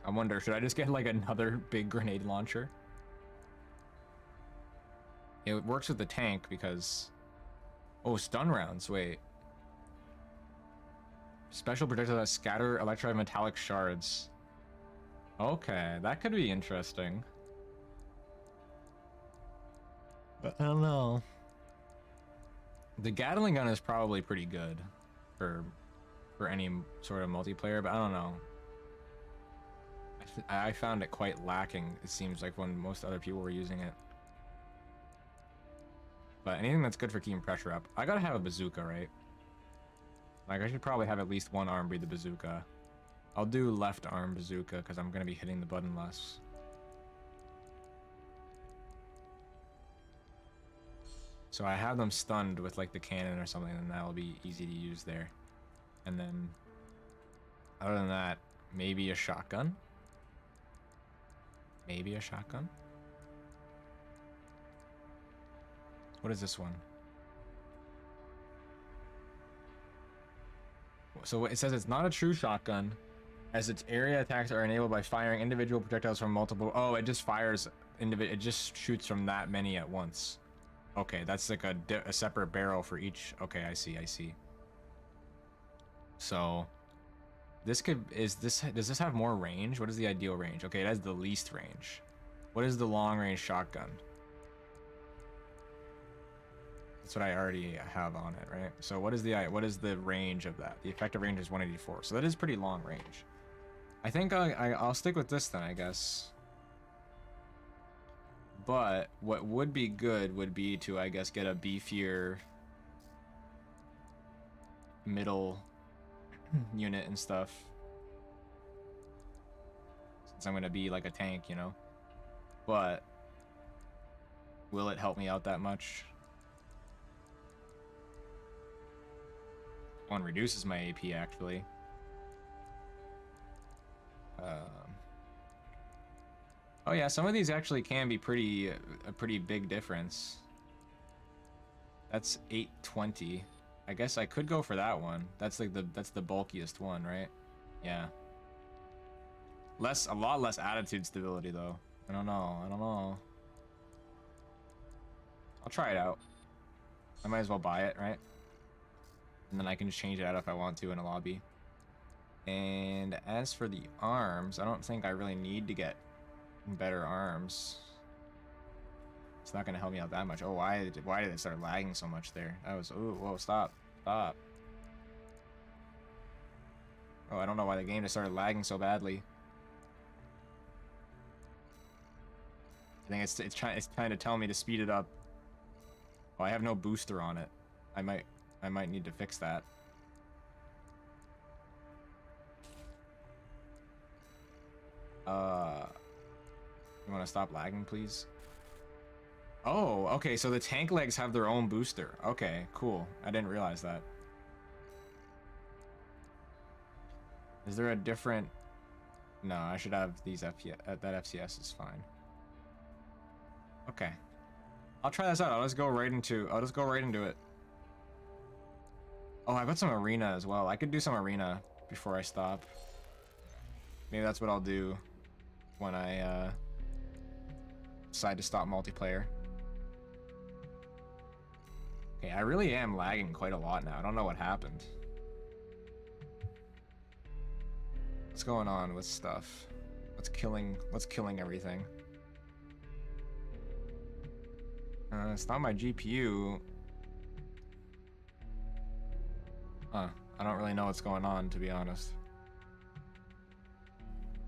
I wonder, should I just get like another big grenade launcher? It works with the tank because... Oh, stun rounds, wait. Special projectiles that scatter electrometallic shards. Okay, that could be interesting. But I don't know. The Gatling gun is probably pretty good for any sort of multiplayer, but I don't know. I found it quite lacking, it seems like, when most other people were using it. But anything that's good for keeping pressure up. I gotta have a bazooka, right? Like, I should probably have at least one arm be the bazooka. I'll do left arm bazooka because I'm gonna be hitting the button less. So I have them stunned with like the cannon or something, and that'll be easy to use there. And then, other than that, maybe a shotgun. Maybe a shotgun. What is this one? So it says it's not a true shotgun, as its area attacks are enabled by firing individual projectiles from multiple. Oh, it just fires it just shoots from that many at once. Okay, that's like a separate barrel for each. Okay, I see. So this does this have more range? What is the ideal range? Okay, it has the least range. What is the long range shotgun? That's what I already have on it, right? So what is the range of that? The effective range is 184. So that is pretty long range. I think I'll stick with this then, I guess. But what would be good would be to, I guess, get a beefier middle unit and stuff. Since I'm gonna be like a tank, you know. But will it help me out that much? One reduces my AP actually. Oh yeah, some of these actually can be a pretty big difference. That's 820. I guess I could go for that one. That's like that's the bulkiest one, right? Yeah. A lot less attitude stability though. I don't know. I'll try it out. I might as well buy it, right? And then I can just change it out if I want to in a lobby. And as for the arms, I don't think I really need to get better arms. It's not gonna help me out that much. Oh, why did it start lagging so much there? That was, ooh, whoa, stop. Oh, I don't know why the game just started lagging so badly. I think it's trying to tell me to speed it up. Oh, I have no booster on it. I might need to fix that. You want to stop lagging, please? Oh, okay, so the tank legs have their own booster. Okay, cool. I didn't realize that. Is there a different... No, I should have these FPS. That FCS is fine. Okay. I'll try this out. I'll just go right into it. Oh, I got some arena as well. I could do some arena before I stop. Maybe that's what I'll do when I decide to stop multiplayer. Okay, I really am lagging quite a lot now. I don't know what happened. What's going on with stuff? What's killing everything? It's not my GPU. Huh. I don't really know what's going on, to be honest.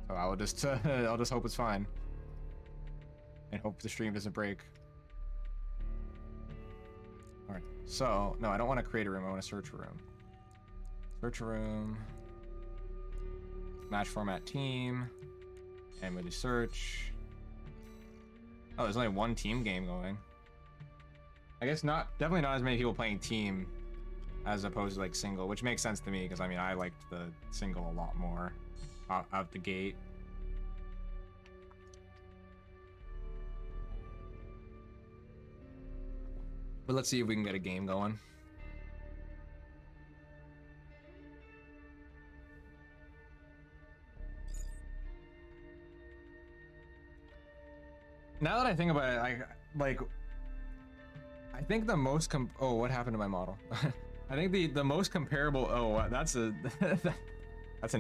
So I will just I'll just hope it's fine. And hope the stream doesn't break. Alright, so no, I don't want to create a room, I want to search a room. Search a room. Match format team. And we do search. Oh, there's only one team game going. I guess definitely not as many people playing team as opposed to like single, which makes sense to me because I mean I liked the single a lot more out the gate. But let's see if we can get a game going. Now that I think about it, I think the most oh, what happened to my model? I think the most comparable, oh, that's an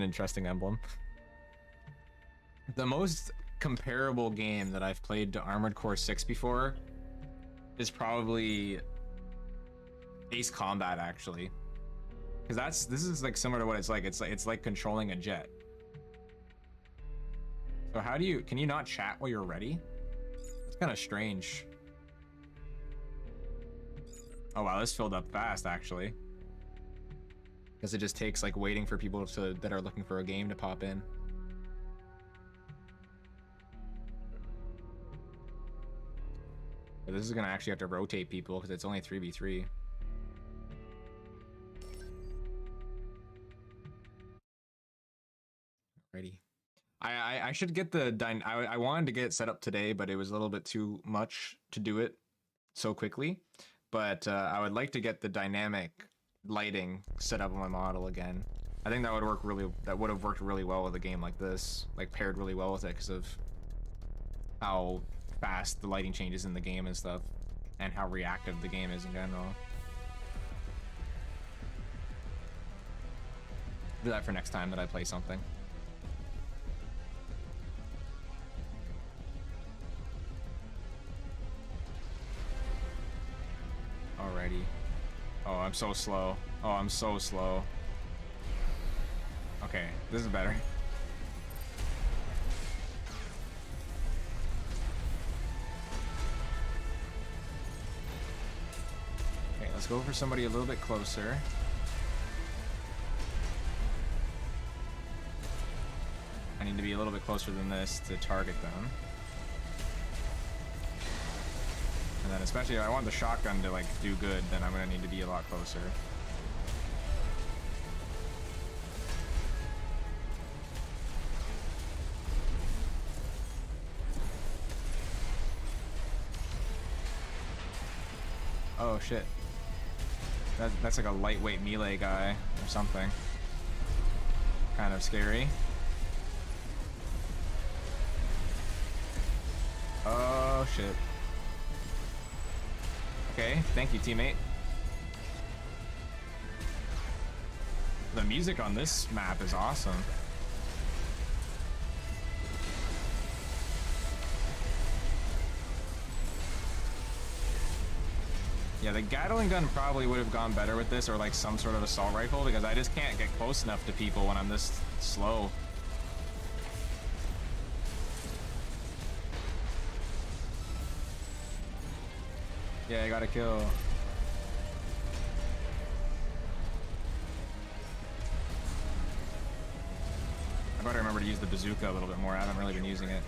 interesting emblem. The most comparable game that I've played to Armored Core 6 before is probably Ace Combat, actually. Because this is like similar to what it's like. It's like controlling a jet. So can you not chat while you're ready? It's kind of strange. Oh wow, this filled up fast actually. Because it just takes like waiting for people that are looking for a game to pop in. But this is gonna actually have to rotate people because it's only 3v3. Ready. I should get I wanted to get it set up today, but it was a little bit too much to do it so quickly. But I would like to get the dynamic lighting set up on my model again. I think that would have worked really well with a game like this, like paired really well with it because of how fast the lighting changes in the game and stuff, and how reactive the game is in general. Do that for next time that I play something. Alrighty. Oh, I'm so slow. Oh, I'm so slow. Okay, this is better. Okay, let's go for somebody a little bit closer. I need to be a little bit closer than this to target them. And then especially if I want the shotgun to like do good, then I'm gonna need to be a lot closer. Oh shit. That's like a lightweight melee guy or something. Kind of scary. Oh shit. Okay, thank you, teammate. The music on this map is awesome. Yeah, the Gatling gun probably would have gone better with this, or like some sort of assault rifle, because I just can't get close enough to people when I'm this slow. Yeah, I got a kill. I better remember to use the bazooka a little bit more. I haven't really been using it.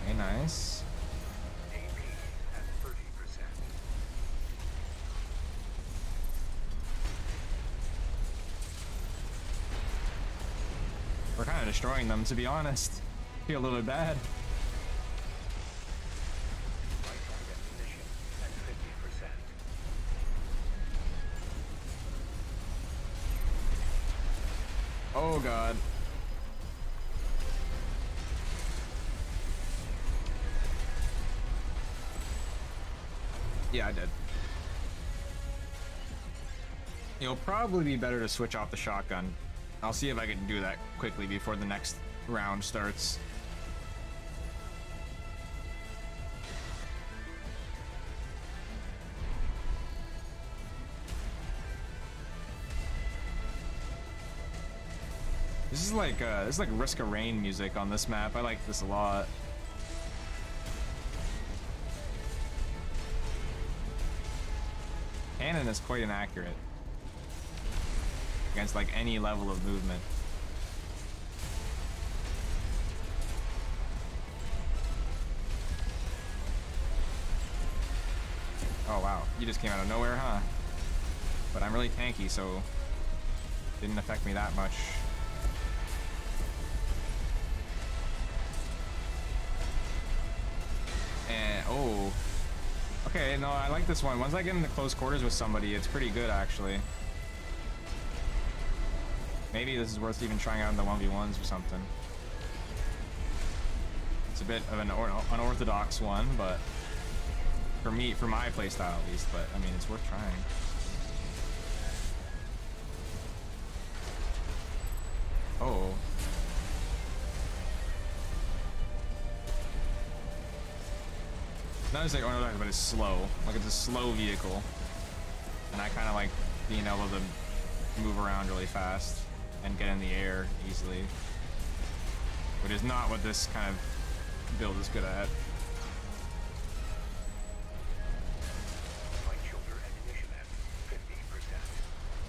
Okay, nice. We're kind of destroying them, to be honest. Feel a little bit bad. Oh god. Yeah, I did. It'll probably be better to switch off the shotgun. I'll see if I can do that quickly before the next round starts. This is like Risk of Rain music on this map. I like this a lot. Cannon is quite inaccurate against like any level of movement. Oh wow, you just came out of nowhere, huh? But I'm really tanky, so it didn't affect me that much. And oh, okay, no, I like this one. Once I get into close quarters with somebody, it's pretty good actually. Maybe this is worth even trying out in the 1v1s or something. It's a bit of an unorthodox one, but for me, for my playstyle at least, but I mean, it's worth trying. Oh. Not just like unorthodox, but it's slow. Like it's a slow vehicle. And I kind of like being able to move around really fast and get in the air easily. Which is not what this kind of build is good at.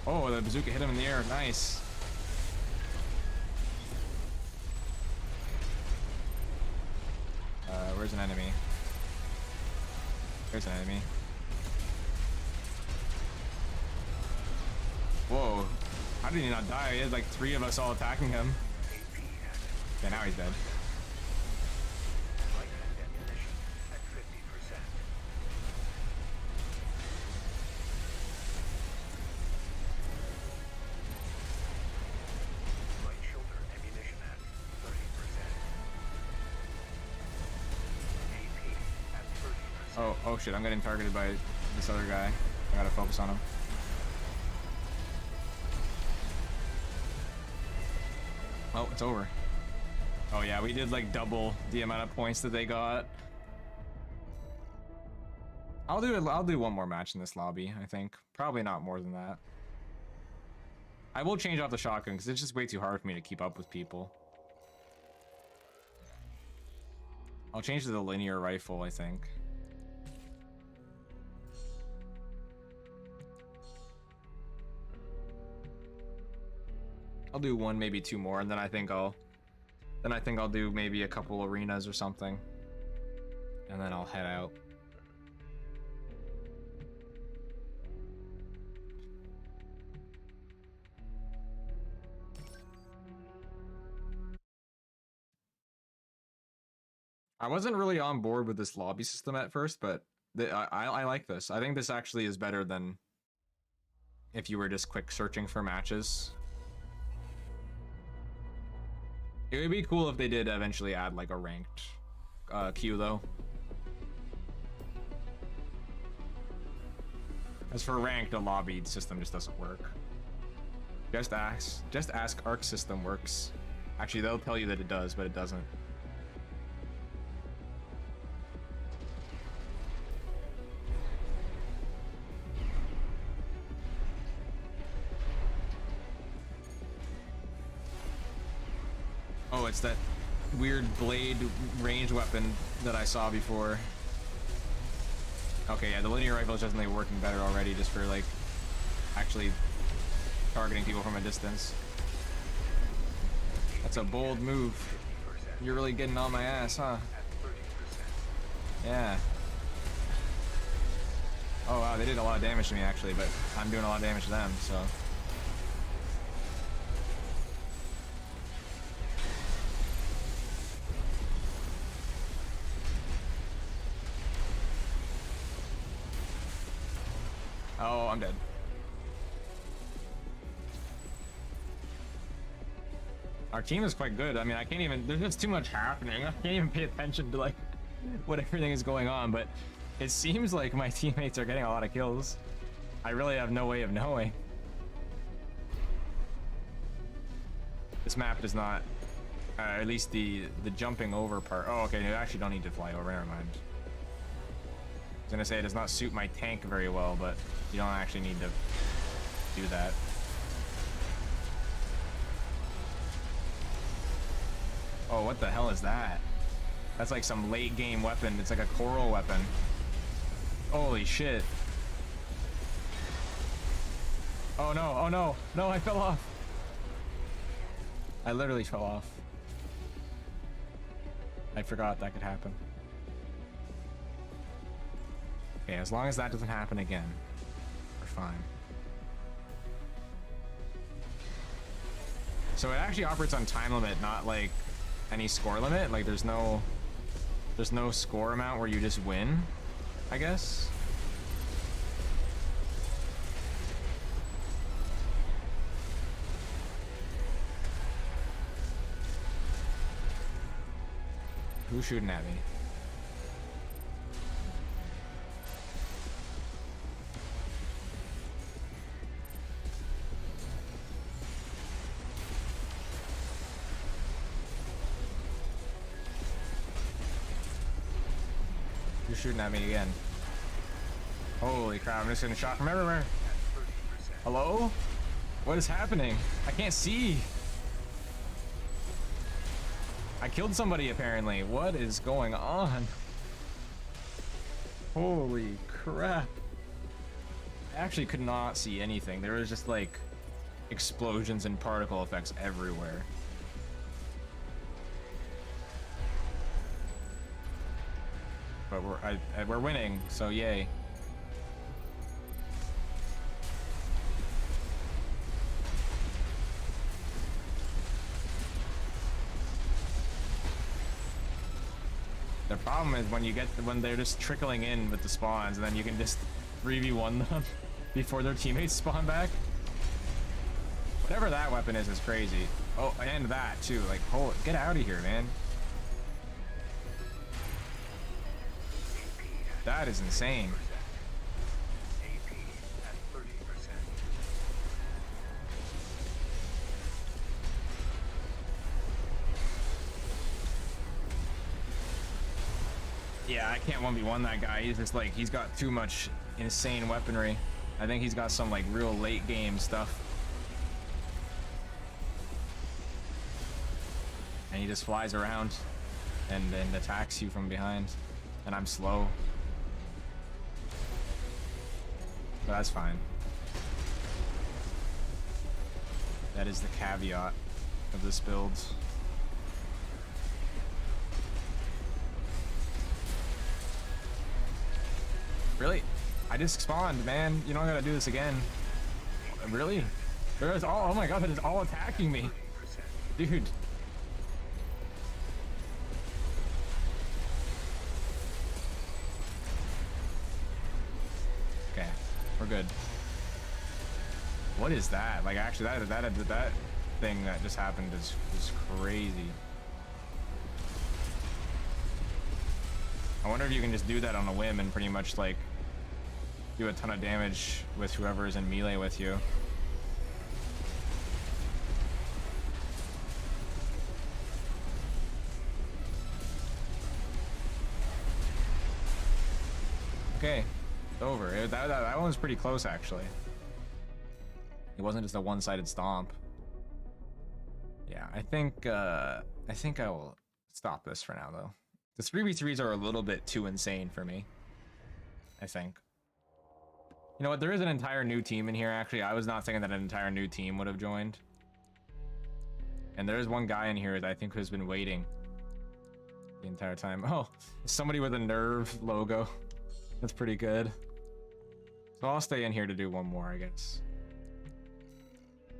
Oh, the bazooka hit him in the air. Nice. Where's an enemy? There's an enemy. Whoa. How did he not die? He had like 3 of us all attacking him. Okay, now he's dead. Oh shit, I'm getting targeted by this other guy. I gotta focus on him. Oh, it's over. Oh yeah, we did like double the amount of points that they got. I'll do one more match in this lobby, I think. Probably not more than that. I will change off the shotgun because it's just way too hard for me to keep up with people. I'll change to the linear rifle, I think. I'll do one, maybe 2 more, and then I think I'll do maybe a couple arenas or something. And then I'll head out. I wasn't really on board with this lobby system at first, but I like this. I think this actually is better than if you were just quick searching for matches. It would be cool if they did eventually add like a ranked queue though. As for ranked, the lobby system just doesn't work. Just ask Arc system works. Actually, they'll tell you that it does, but it doesn't. Oh, it's that weird blade range weapon that I saw before. Okay, yeah, the linear rifle is definitely working better already just for like actually targeting people from a distance. That's a bold move. You're really getting on my ass, huh? Yeah. Oh wow, they did a lot of damage to me actually, but I'm doing a lot of damage to them, so. Oh, I'm dead. Our team is quite good. I mean, I can't even, there's just too much happening. I can't even pay attention to like what everything is going on, but it seems like my teammates are getting a lot of kills. I really have no way of knowing. This map does not, at least the jumping over part. Oh, okay, you actually don't need to fly over, never mind. I was gonna say it does not suit my tank very well, but you don't actually need to do that. Oh, what the hell is that? That's like some late game weapon. It's like a coral weapon. Holy shit. Oh no, oh no. No, I fell off. I literally fell off. I forgot that could happen. Okay, as long as that doesn't happen again, we're fine. So it actually operates on time limit, not like any score limit. Like there's no score amount where you just win, I guess. Who's shooting at me? You're shooting at me again. Holy crap, I'm just getting shot from everywhere. Hello? What is happening? I can't see. I killed somebody apparently. What is going on? Holy crap. I actually could not see anything. There was just like explosions and particle effects everywhere. But we're winning, so yay. The problem is when they're just trickling in with the spawns, and then you can just 3v1 them before their teammates spawn back. Whatever that weapon is crazy. Oh, and that too. Like, oh, get out of here, man. That is insane. Yeah, I can't 1v1 that guy. He's just like, he's got too much insane weaponry. I think he's got some like real late game stuff. And he just flies around and attacks you from behind. And I'm slow. But that's fine. That is the caveat of this build. Really? I just spawned, man. You don't gotta do this again. Really? There's all, oh my god, that is all attacking me. Dude. We're good. What is that? Like, actually, that thing that just happened is crazy. I wonder if you can just do that on a whim and pretty much like do a ton of damage with whoever is in melee with you. Okay, it's over. That one was pretty close, actually. It wasn't just a one-sided stomp. Yeah, I think I will stop this for now, though. The 3v3s are a little bit too insane for me, I think. You know what? There is an entire new team in here, actually. I was not thinking that an entire new team would have joined. And there is one guy in here that I think has been waiting the entire time. Oh, somebody with a Nerve logo. That's pretty good. So I'll stay in here to do one more, I guess.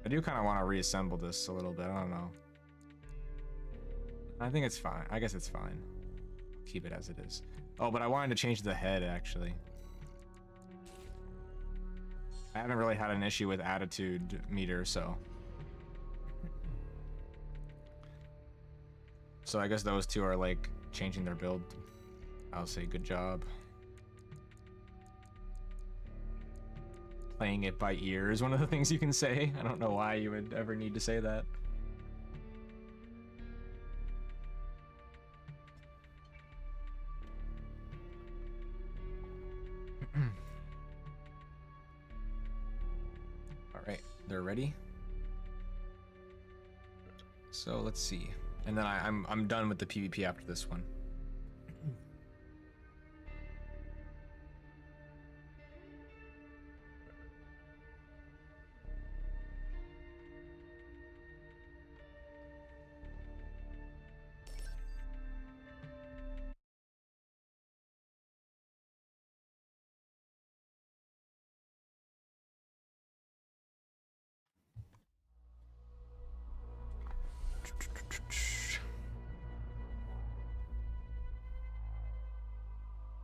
I do kind of want to reassemble this a little bit. I don't know. I think it's fine. I guess it's fine. Keep it as it is. Oh, but I wanted to change the head, actually. I haven't really had an issue with attitude meter, so. So I guess those two are like changing their build. I'll say good job. Playing it by ear is one of the things you can say. I don't know why you would ever need to say that. All right, they're ready. So let's see, and then I'm done with the PvP after this one.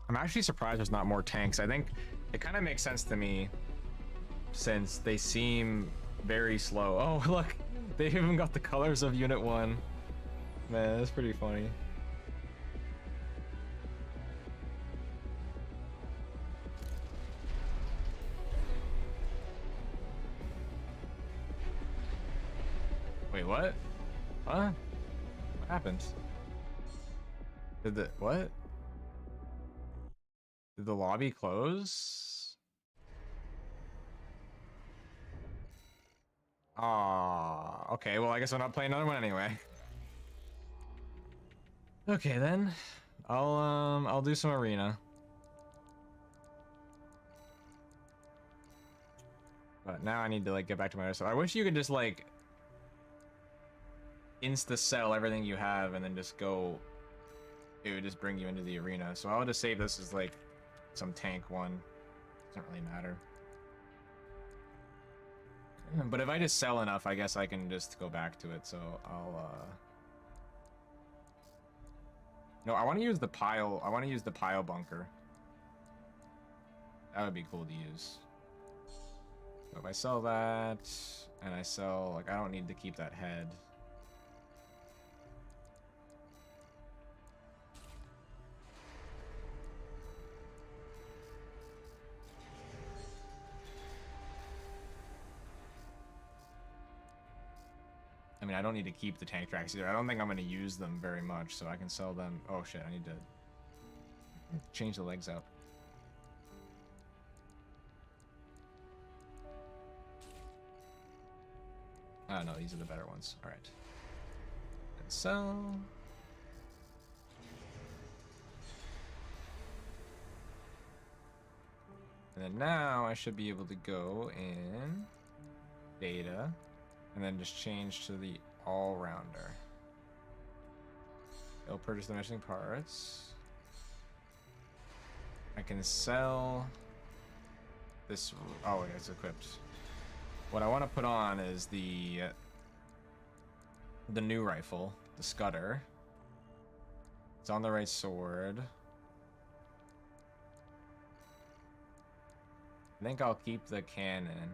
I'm actually surprised there's not more tanks. I think it kind of makes sense to me since they seem very slow. Oh, look, they even got the colors of Unit 1. Man, that's pretty funny. Wait, what? Huh? What happened? Did the what? Did the lobby close? Ah, okay. Well, I guess I'm not playing another one anyway. Okay, then. I'll do some arena. But now I need to like get back to my other stuff. I wish you could just like insta sell everything you have and then just go. It would just bring you into the arena. So I'll just save this as like some tank one. Doesn't really matter. But if I just sell enough, I guess I can just go back to it. So I'll no, I want to use the pile. I want to use the pile bunker. That would be cool to use. So if I sell that and I sell, like, I don't need to keep that head. I mean, I don't need to keep the tank tracks either. I don't think I'm going to use them very much, so I can sell them. Oh shit, I need to change the legs out. Oh no, these are the better ones. All right. And sell. And then now I should be able to go in data and then just change to the all-rounder. It'll purchase the missing parts. I can sell this. Oh, yeah, it's equipped. What I want to put on is the new rifle, the Scudder. It's on the right sword. I think I'll keep the cannon.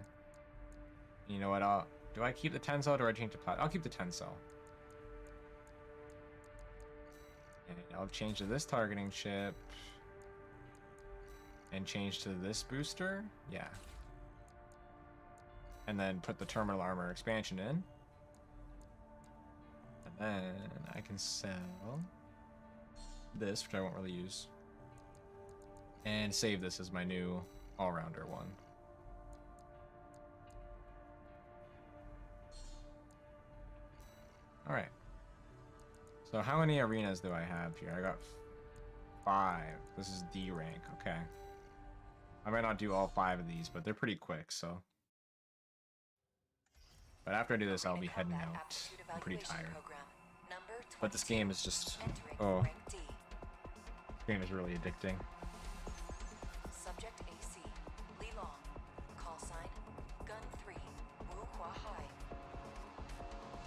You know what? Do I keep the 10 cell or do I change to plat? I'll keep the 10 cell. And I'll change to this targeting chip. And change to this booster. Yeah. And then put the terminal armor expansion in. And then I can sell this, which I won't really use. And save this as my new all-rounder one. Alright. So how many arenas do I have here? I got 5. This is D rank, okay. I might not do all 5 of these, but they're pretty quick, so. But after I do this, I'll be heading out. I'm pretty tired. But this game is just, oh. This game is really addicting. Subject AC, Li Long. Call sign, Gun 3, Wu Hua Hai.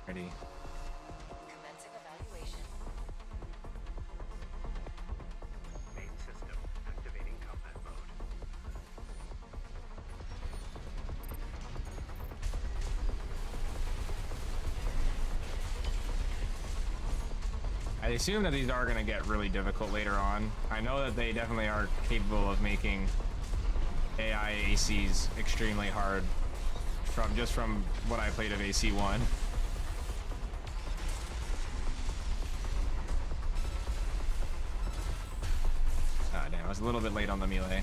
Ready. Commencing evaluation. Main system activating combat mode. I assume that these are going to get really difficult later on. I know that they definitely are capable of making AI ACs extremely hard from what I played of AC1. Ah, damn, I was a little bit late on the melee.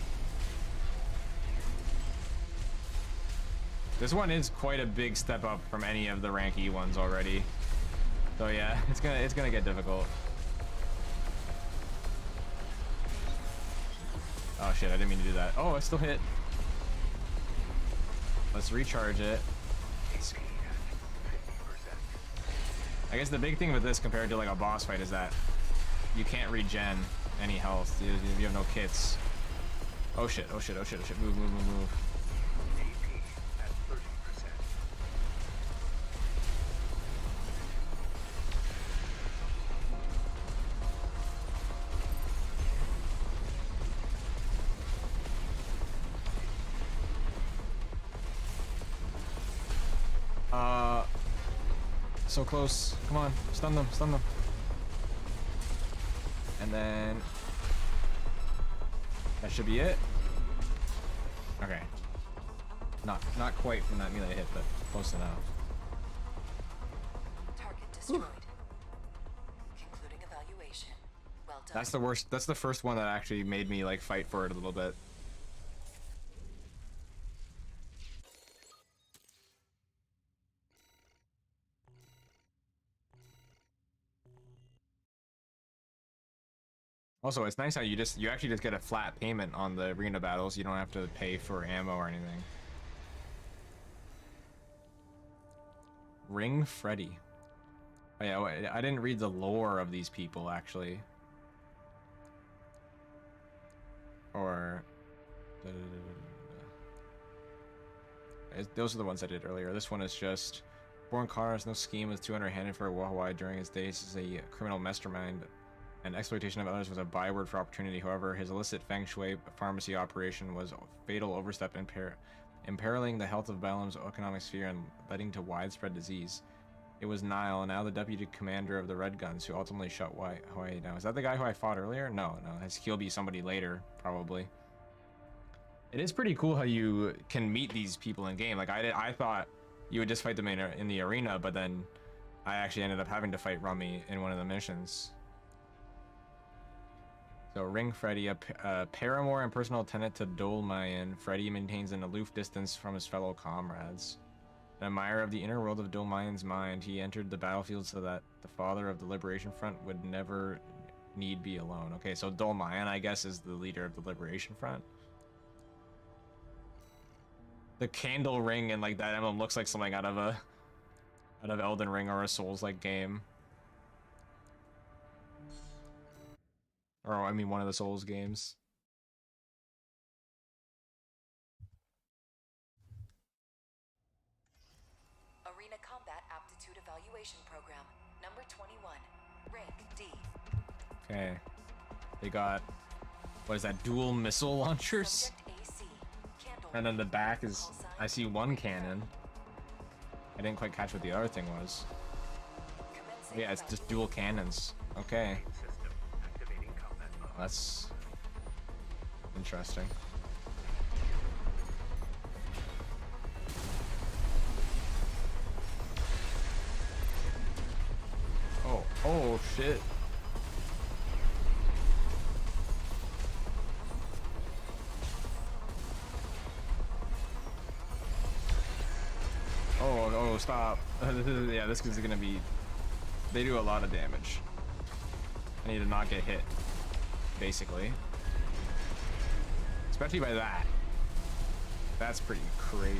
This one is quite a big step up from any of the rank E ones already. So yeah, it's gonna get difficult. Oh shit, I didn't mean to do that. Oh, I still hit. Let's recharge it. I guess the big thing with this compared to like a boss fight is that you can't regen any health if you have no kits. Oh shit, oh shit, oh shit, oh shit. Move, move, move, move. AP at 30%. So close. Come on, stun them, stun them. And then that should be it. Okay. Not quite from that melee hit, but close enough. Target destroyed. Concluding evaluation. Well done. That's the worst. That's the first one that actually made me like fight for it a little bit. Also, it's nice how you actually just get a flat payment on the arena battles. You don't have to pay for ammo or anything. Ring Freddy. Oh yeah, I didn't read the lore of these people actually. Or those are the ones I did earlier. This one is just born Kara has no scheme, was 200 handed for Huawei during his days as a criminal mastermind. And exploitation of others was a byword for opportunity. However, his illicit feng shui pharmacy operation was a fatal overstep, imperiling the health of Balam's economic sphere and leading to widespread disease. It was Nile, now the deputy commander of the Red Guns, who ultimately shut Hawaii down. Is that the guy who I fought earlier? No. He'll be somebody later, probably. It is pretty cool how you can meet these people in game. Like I thought you would just fight them in the arena, but then I actually ended up having to fight Rummy in one of the missions. So Ring Freddy, a paramour and personal attendant to Dol Mayan, Freddy maintains an aloof distance from his fellow comrades. An admirer of the inner world of Dol Mayan's mind, he entered the battlefield so that the father of the Liberation Front would never need be alone. Okay, so Dol Mayan, I guess, is the leader of the Liberation Front. The candle ring and like that emblem looks like something out of Elden Ring or a Souls-like game. Or, I mean, one of the Souls games. Arena Combat Aptitude Evaluation Program, number 21, rank D. Okay. They got, what is that, dual missile launchers? Subject AC, candle And then the back is, I see one cannon. I didn't quite catch what the other thing was. Commencing Yeah, it's just dual cannons. Okay, Main system activating combat mode. that's interesting. Oh shit. Oh, stop. Yeah, this is gonna be... They do a lot of damage. I need to not get hit, basically. Especially by that. That's pretty crazy.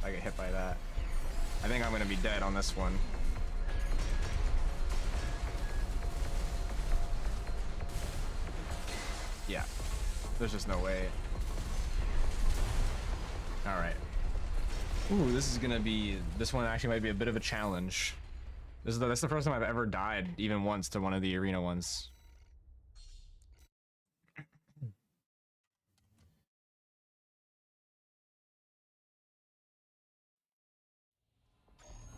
I get hit by that. I think I'm gonna be dead on this one. Yeah. There's just no way. Alright. Ooh, this is gonna be... This one actually might be a bit of a challenge. That's the first time I've ever died, even once, to one of the arena ones.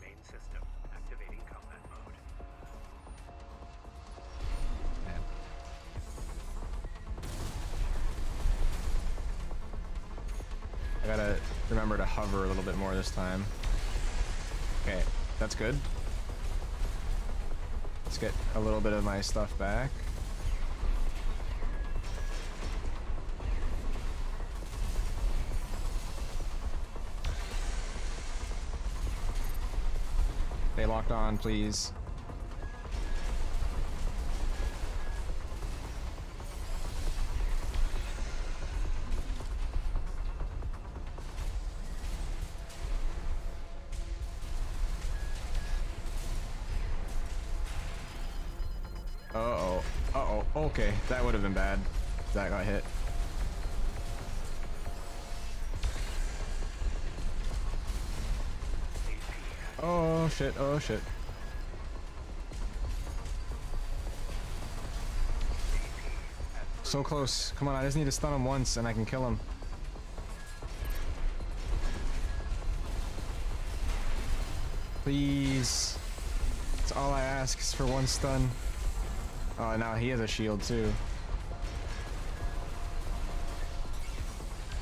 Main system activating combat mode. Man. I gotta remember to hover a little bit more this time. Okay, that's good. Let's get a little bit of my stuff back. Stay locked on, please. Uh-oh. Uh-oh. Okay, that would have been bad. That got hit. Oh shit, oh shit. So close. Come on, I just need to stun him once and I can kill him. Please. That's all I ask is for one stun. Oh, now he has a shield too.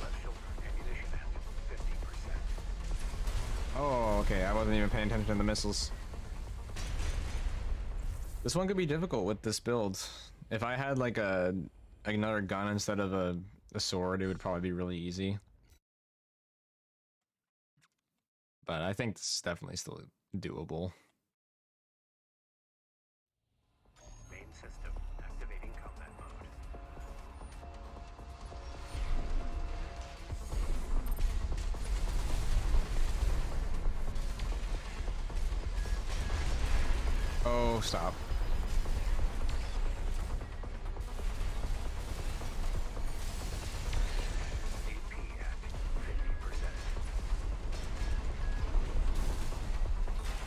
Left shoulder ammunition at 50%. Oh, okay. I wasn't even paying attention to the missiles. This one could be difficult with this build. If I had like another gun instead of a sword, it would probably be really easy. But I think this is definitely still doable. Main system activating combat mode. Oh, stop. AP at 50%.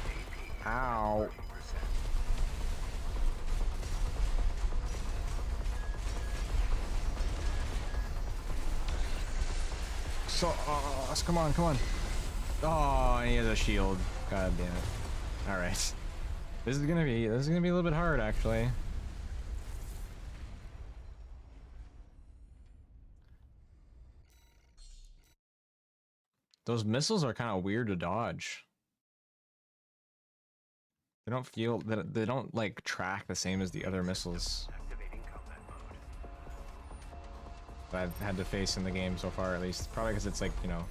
AP Ow. 30%. So, come on, come on. Oh, and he has a shield. God damn it. Alright. This is gonna be a little bit hard, actually. Those missiles are kind of weird to dodge. They don't feel that they don't like track the same as the other missiles Activating combat mode. that I've had to face in the game so far, at least. Probably because it's like, you know,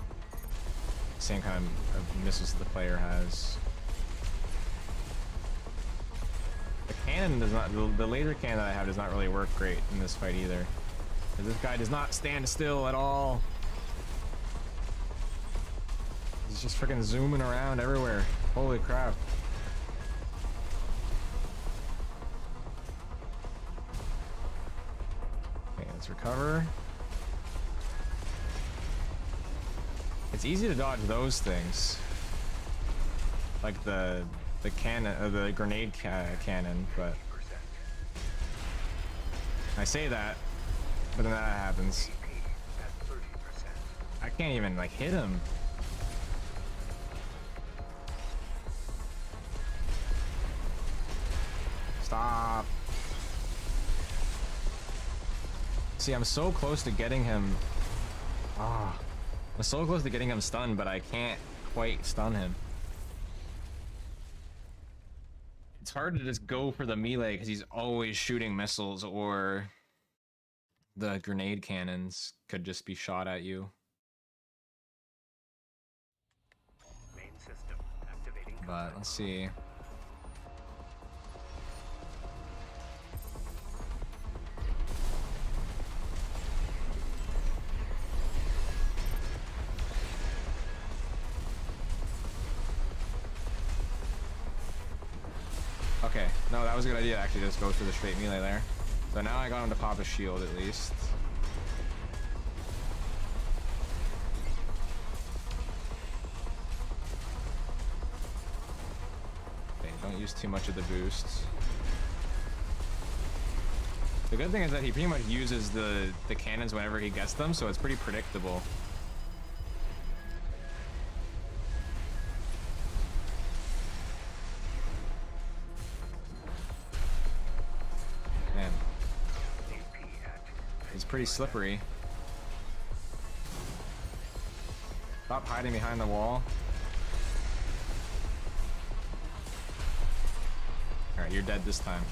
same kind of missiles that the player has. The cannon does not, the laser cannon that I have does not really work great in this fight either. 'Cause this guy does not stand still at all. He's just freaking zooming around everywhere. Holy crap. Okay, let's recover. It's easy to dodge those things. Like the cannon, or the grenade cannon, but I say that, but then that happens. AP at 30%. I can't even like hit him. See, I'm so close to getting him. Ah, I'm so close to getting him stunned, but I can't quite stun him. It's hard to just go for the melee because he's always shooting missiles, or the grenade cannons could just be shot at you. Main system activating. But let's see. Okay, no, that was a good idea actually, just go for the straight melee there. So now I got him to pop a shield at least. Okay, don't use too much of the boosts. The good thing is that he pretty much uses the cannons whenever he gets them, so it's pretty predictable. Man, he's pretty slippery. Stop hiding behind the wall. Alright, you're dead this time.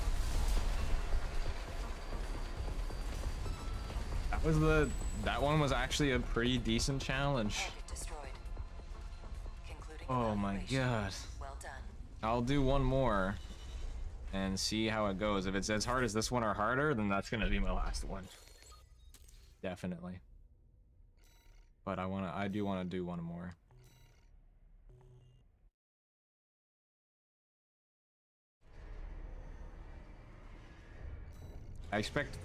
That one was actually a pretty decent challenge. Target destroyed. Concluding Oh my evaluation. god. Well done. I'll do one more and see how it goes. If it's as hard as this one or harder, then that's gonna be my last one. Definitely. But I do wanna do one more. I expect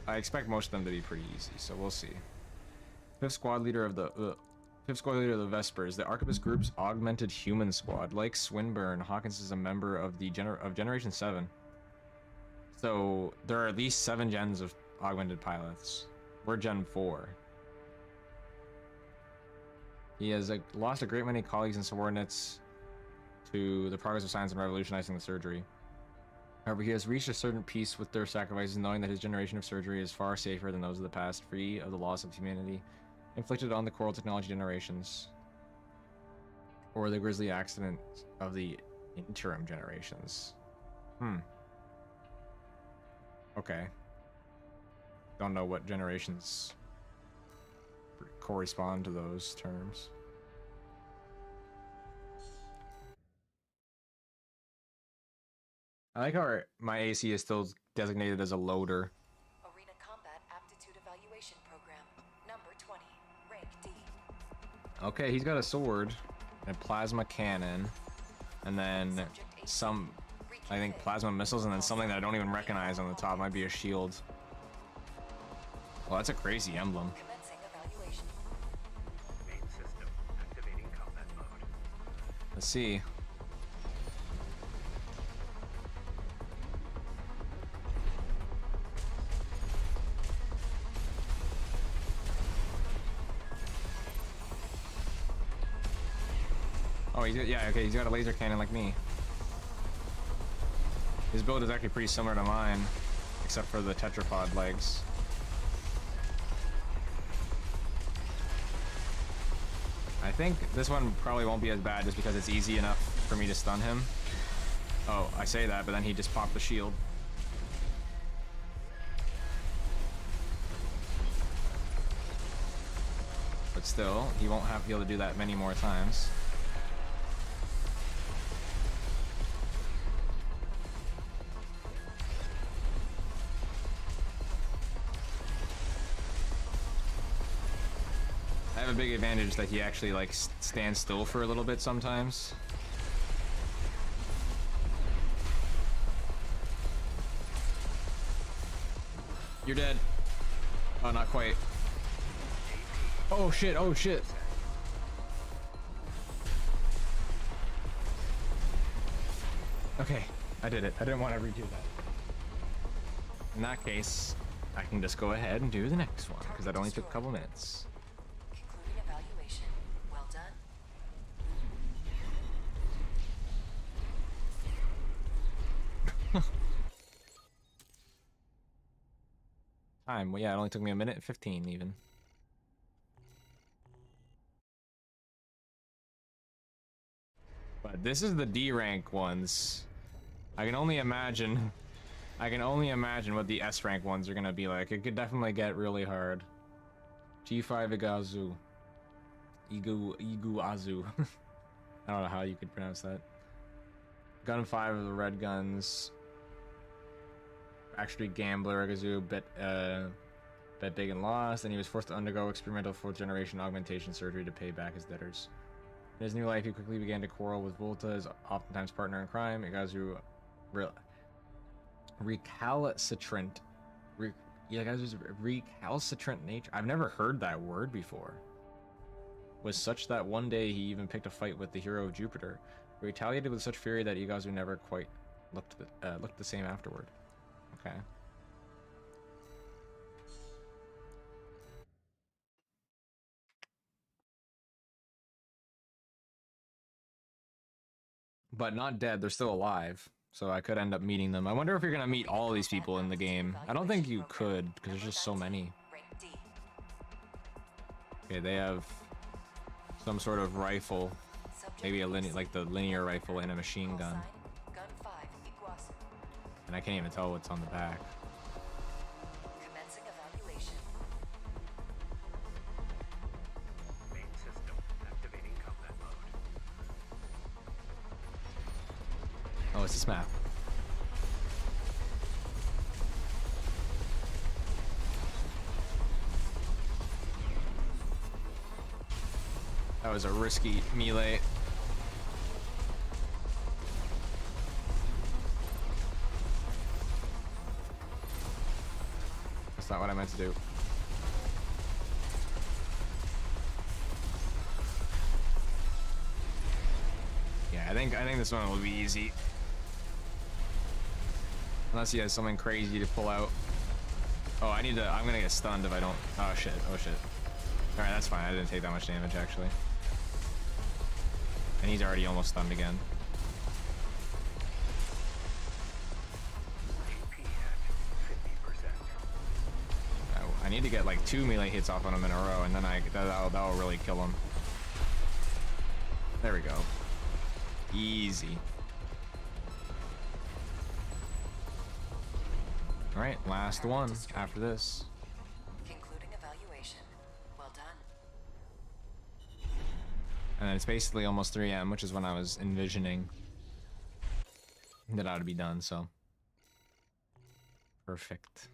most of them to be pretty easy, so we'll see. Fifth squad leader of the Vespers, the Arquebus Group's augmented human squad. Like Swinburne, Hawkins is a member of the Generation 7. So there are at least 7 gens of augmented pilots. We're Gen 4. He has lost a great many colleagues and subordinates to the progress of science and revolutionizing the surgery. However, he has reached a certain peace with their sacrifices, knowing that his generation of surgery is far safer than those of the past, free of the loss of humanity inflicted on the coral technology generations, or the grisly accident of the interim generations. Okay. Don't know what generations correspond to those terms. I like how my AC is still designated as a loader. Arena Combat Aptitude Evaluation Program. Number 20. Rank D. Okay, he's got a sword, and a plasma cannon, and then some, I think, plasma missiles, and then something that I don't even recognize on the top. Might be a shield. Well, that's a crazy emblem. Commencing evaluation. Main system activating combat mode. Let's see. Oh, yeah, okay, he's got a laser cannon like me. His build is actually pretty similar to mine, except for the tetrapod legs. I think this one probably won't be as bad just because it's easy enough for me to stun him. Oh, I say that, but then he just popped the shield. But still, he won't be able to do that many more times. I have a big advantage that he actually like stands still for a little bit sometimes. You're dead. Oh, not quite. Oh shit, oh shit. Okay, I did it. I didn't want to redo that. In that case, I can just go ahead and do the next one, because that only took a couple minutes. Concluding evaluation. Well done. Time. Well, yeah, it only took me a minute and 15 even. But this is the D rank ones. I can only imagine. I can only imagine what the S rank ones are gonna be like. It could definitely get really hard. G5 Igazu. Iguazu. I don't know how you could pronounce that. Gun 5 of the red guns. Actually, Gambler Igazu bet big and lost, and he was forced to undergo experimental 4th generation augmentation surgery to pay back his debtors. In his new life, he quickly began to quarrel with Volta, his oftentimes partner in crime. Igazu recalcitrant nature. I've never heard that word before. Was such that one day he even picked a fight with the hero of Jupiter, who retaliated with such fury that Igazu never quite looked the same afterward. Okay. But not dead, they're still alive. So I could end up meeting them. I wonder if you're gonna meet all these people in the game. I don't think you could, because there's just so many. Okay, they have some sort of rifle. Maybe a like the linear rifle and a machine gun. And I can't even tell what's on the back. Commencing evaluation. Main system activating combat mode. Oh, it's this map. That was a risky melee. That's not what I meant to do. Yeah, I think this one will be easy. Unless he has something crazy to pull out. Oh, I'm gonna get stunned if I don't. Oh shit, oh shit. Alright, that's fine. I didn't take that much damage actually. And he's already almost stunned again. AP at 50%. I need to get like 2 melee hits off on him in a row, and then that'll really kill him. There we go. Easy. Alright, last one after this. Concluding evaluation. Well done. And then it's basically almost 3 AM, which is when I was envisioning that ought to be done, so. Perfect.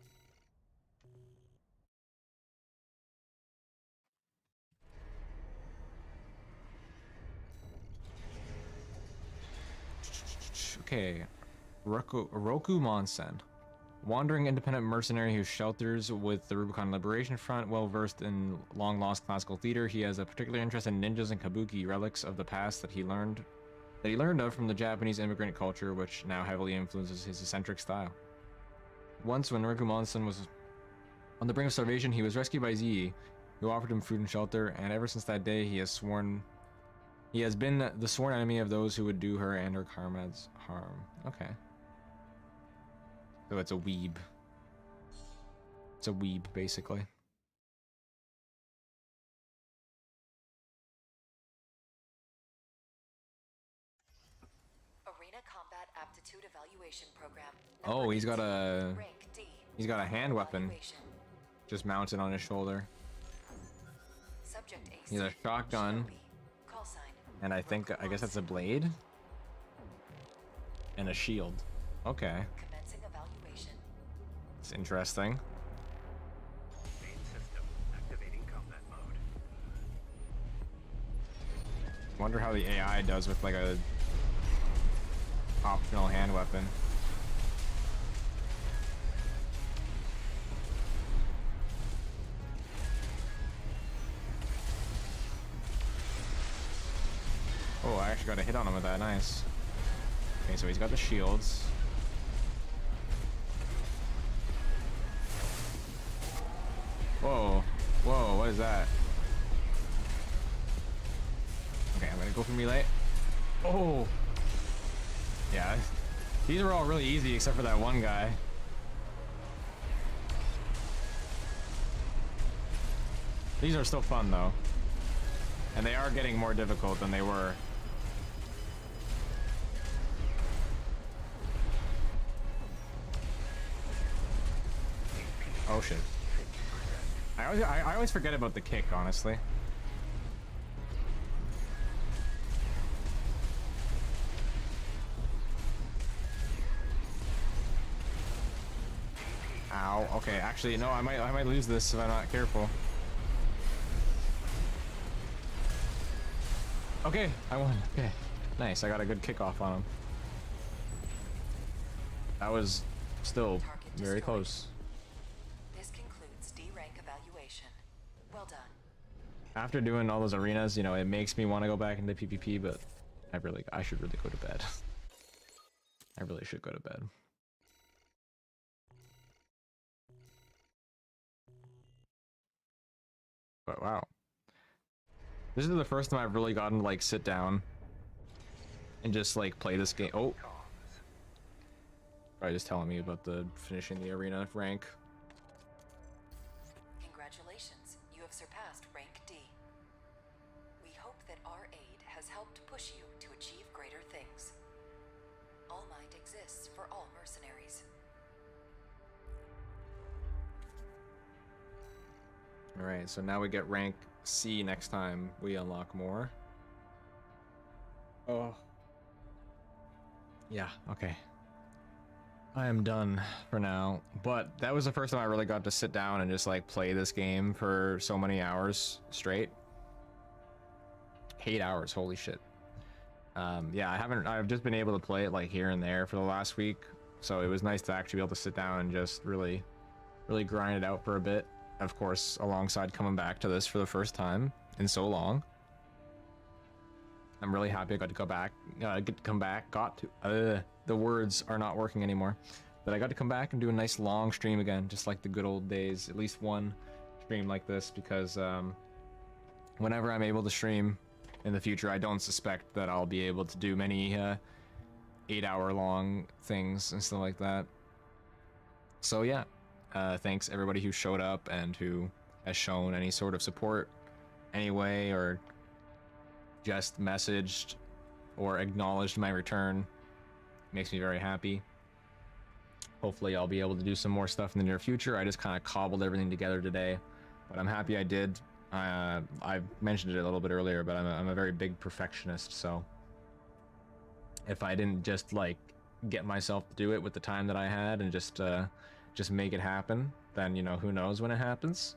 Okay. Roku Monsen. Wandering independent mercenary who shelters with the Rubicon Liberation Front, well versed in long-lost classical theater, he has a particular interest in ninjas and kabuki, relics of the past that he learned of from the Japanese immigrant culture, which now heavily influences his eccentric style. Once, when Monsen was on the brink of starvation, he was rescued by Z, who offered him food and shelter, and ever since that day, he has been the sworn enemy of those who would do her and her comrades harm. Okay. So it's a weeb. It's a weeb, basically. Arena Combat Aptitude Evaluation Program. Oh, he's got a Rank D. he's got a hand weapon Evaluation. just mounted on his shoulder. Subject AC. He's a shotgun, Shinobi. Call sign. and I guess that's a blade and a shield. Okay, Commencing evaluation. it's interesting. Main system activating combat mode. Wonder how the AI does with like a optional hand weapon. Oh, I actually got a hit on him with that. Nice. Okay, so he's got the shields. Whoa. Whoa, what is that? Okay, I'm gonna go for melee. Oh! Yeah, these are all really easy except for that one guy. These are still fun though. And they are getting more difficult than they were. Oh shit. I always forget about the kick, honestly. Ow. Okay, actually, no, I might lose this if I'm not careful. Okay, I won. Okay, nice. I got a good kickoff on him. That was still very close. This concludes D rank evaluation. Well done. After doing all those arenas, you know, it makes me want to go back into PvP, but I should really go to bed. I really should go to bed. But wow. This is the first time I've really gotten to like sit down and just like play this game. Oh. Probably just telling me about the finishing the arena rank. Congratulations, you have surpassed rank D. We hope that our aid has helped push you to achieve greater things. All Might exists for all mercenaries. Alright, so now we get rank C next time we unlock more. Oh. Yeah, okay. I am done for now, but that was the first time I really got to sit down and just like play this game for so many hours straight. 8 hours, holy shit. Yeah, I've just been able to play it like here and there for the last week, so it was nice to actually be able to sit down and just really grind it out for a bit. Of course, alongside coming back to this for the first time in so long. I'm really happy I got to go back, the words are not working anymore. But I got to come back and do a nice long stream again, just like the good old days. At least one stream like this, because whenever I'm able to stream in the future, I don't suspect that I'll be able to do many 8-hour long things and stuff like that. So yeah, thanks everybody who showed up and who has shown any sort of support anyway, or just messaged or acknowledged my return. Makes me very happy. Hopefully I'll be able to do some more stuff in the near future. I just kind of cobbled everything together today, but I'm happy I did. I mentioned it a little bit earlier, but I'm a very big perfectionist, so if I didn't just like get myself to do it with the time that I had and just make it happen, then you know, who knows when it happens.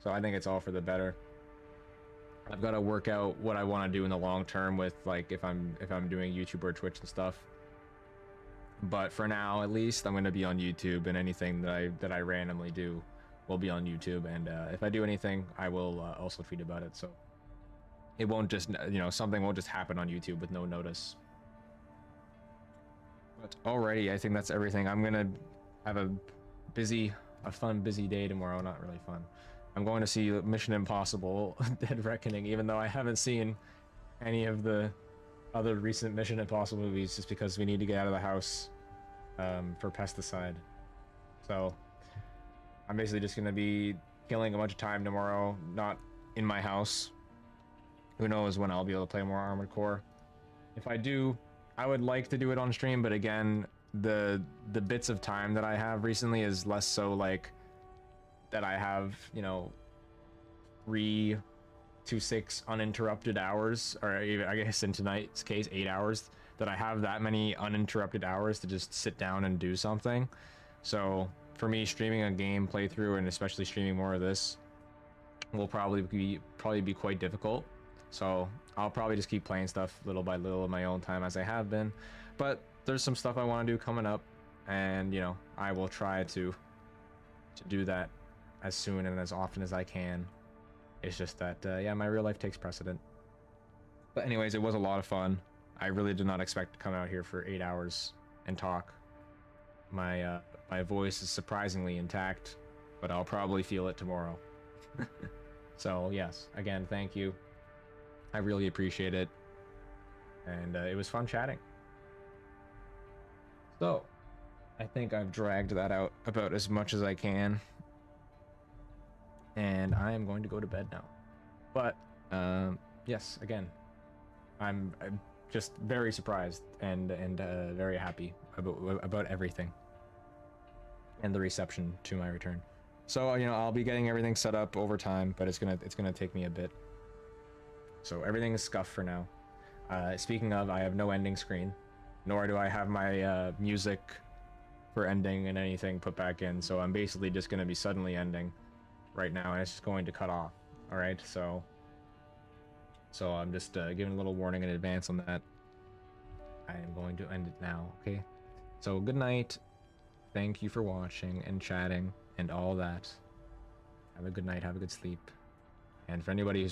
So I think it's all for the better. I've got to work out what I want to do in the long term with like if I'm doing YouTube or Twitch and stuff. But for now, at least, I'm going to be on YouTube, and anything that I randomly do will be on YouTube. And if I do anything, I will also tweet about it. So it won't just, you know, something won't just happen on YouTube with no notice. But alrighty, I think that's everything. I'm gonna have a fun, busy day tomorrow. Not really fun. I'm going to see Mission Impossible Dead Reckoning, even though I haven't seen any of the other recent Mission Impossible movies, just because we need to get out of the house for pesticide. So I'm basically just going to be killing a bunch of time tomorrow, not in my house. Who knows when I'll be able to play more Armored Core. If I do, I would like to do it on stream, but again, the bits of time that I have recently is less so like that I have, you know, 3 to 6 uninterrupted hours, or even, I guess in tonight's case, 8 hours, that I have that many uninterrupted hours to just sit down and do something. So for me, streaming a game playthrough, and especially streaming more of this, will probably be quite difficult. So I'll probably just keep playing stuff little by little in my own time, as I have been. But there's some stuff I want to do coming up, and you know, I will try to do that as soon and as often as I can. It's just that yeah, my real life takes precedent. But anyways, it was a lot of fun. I really did not expect to come out here for 8 hours and talk. My voice is surprisingly intact, but I'll probably feel it tomorrow. So yes, again, thank you. I really appreciate it, and it was fun chatting. So I think I've dragged that out about as much as I can. and I am going to go to bed now. But yes, again, I'm just very surprised and very happy about everything and the reception to my return. So you know, I'll be getting everything set up over time, but it's gonna take me a bit. So everything is scuffed for now. Speaking of, I have no ending screen, nor do I have my music for ending and anything put back in. So I'm basically just gonna be suddenly ending right now, and it's just going to cut off. All right, so I'm just giving a little warning in advance on that. I am going to end it now. Okay. So good night. Thank you for watching and chatting and all that. Have a good night. Have a good sleep. And for anybody who's been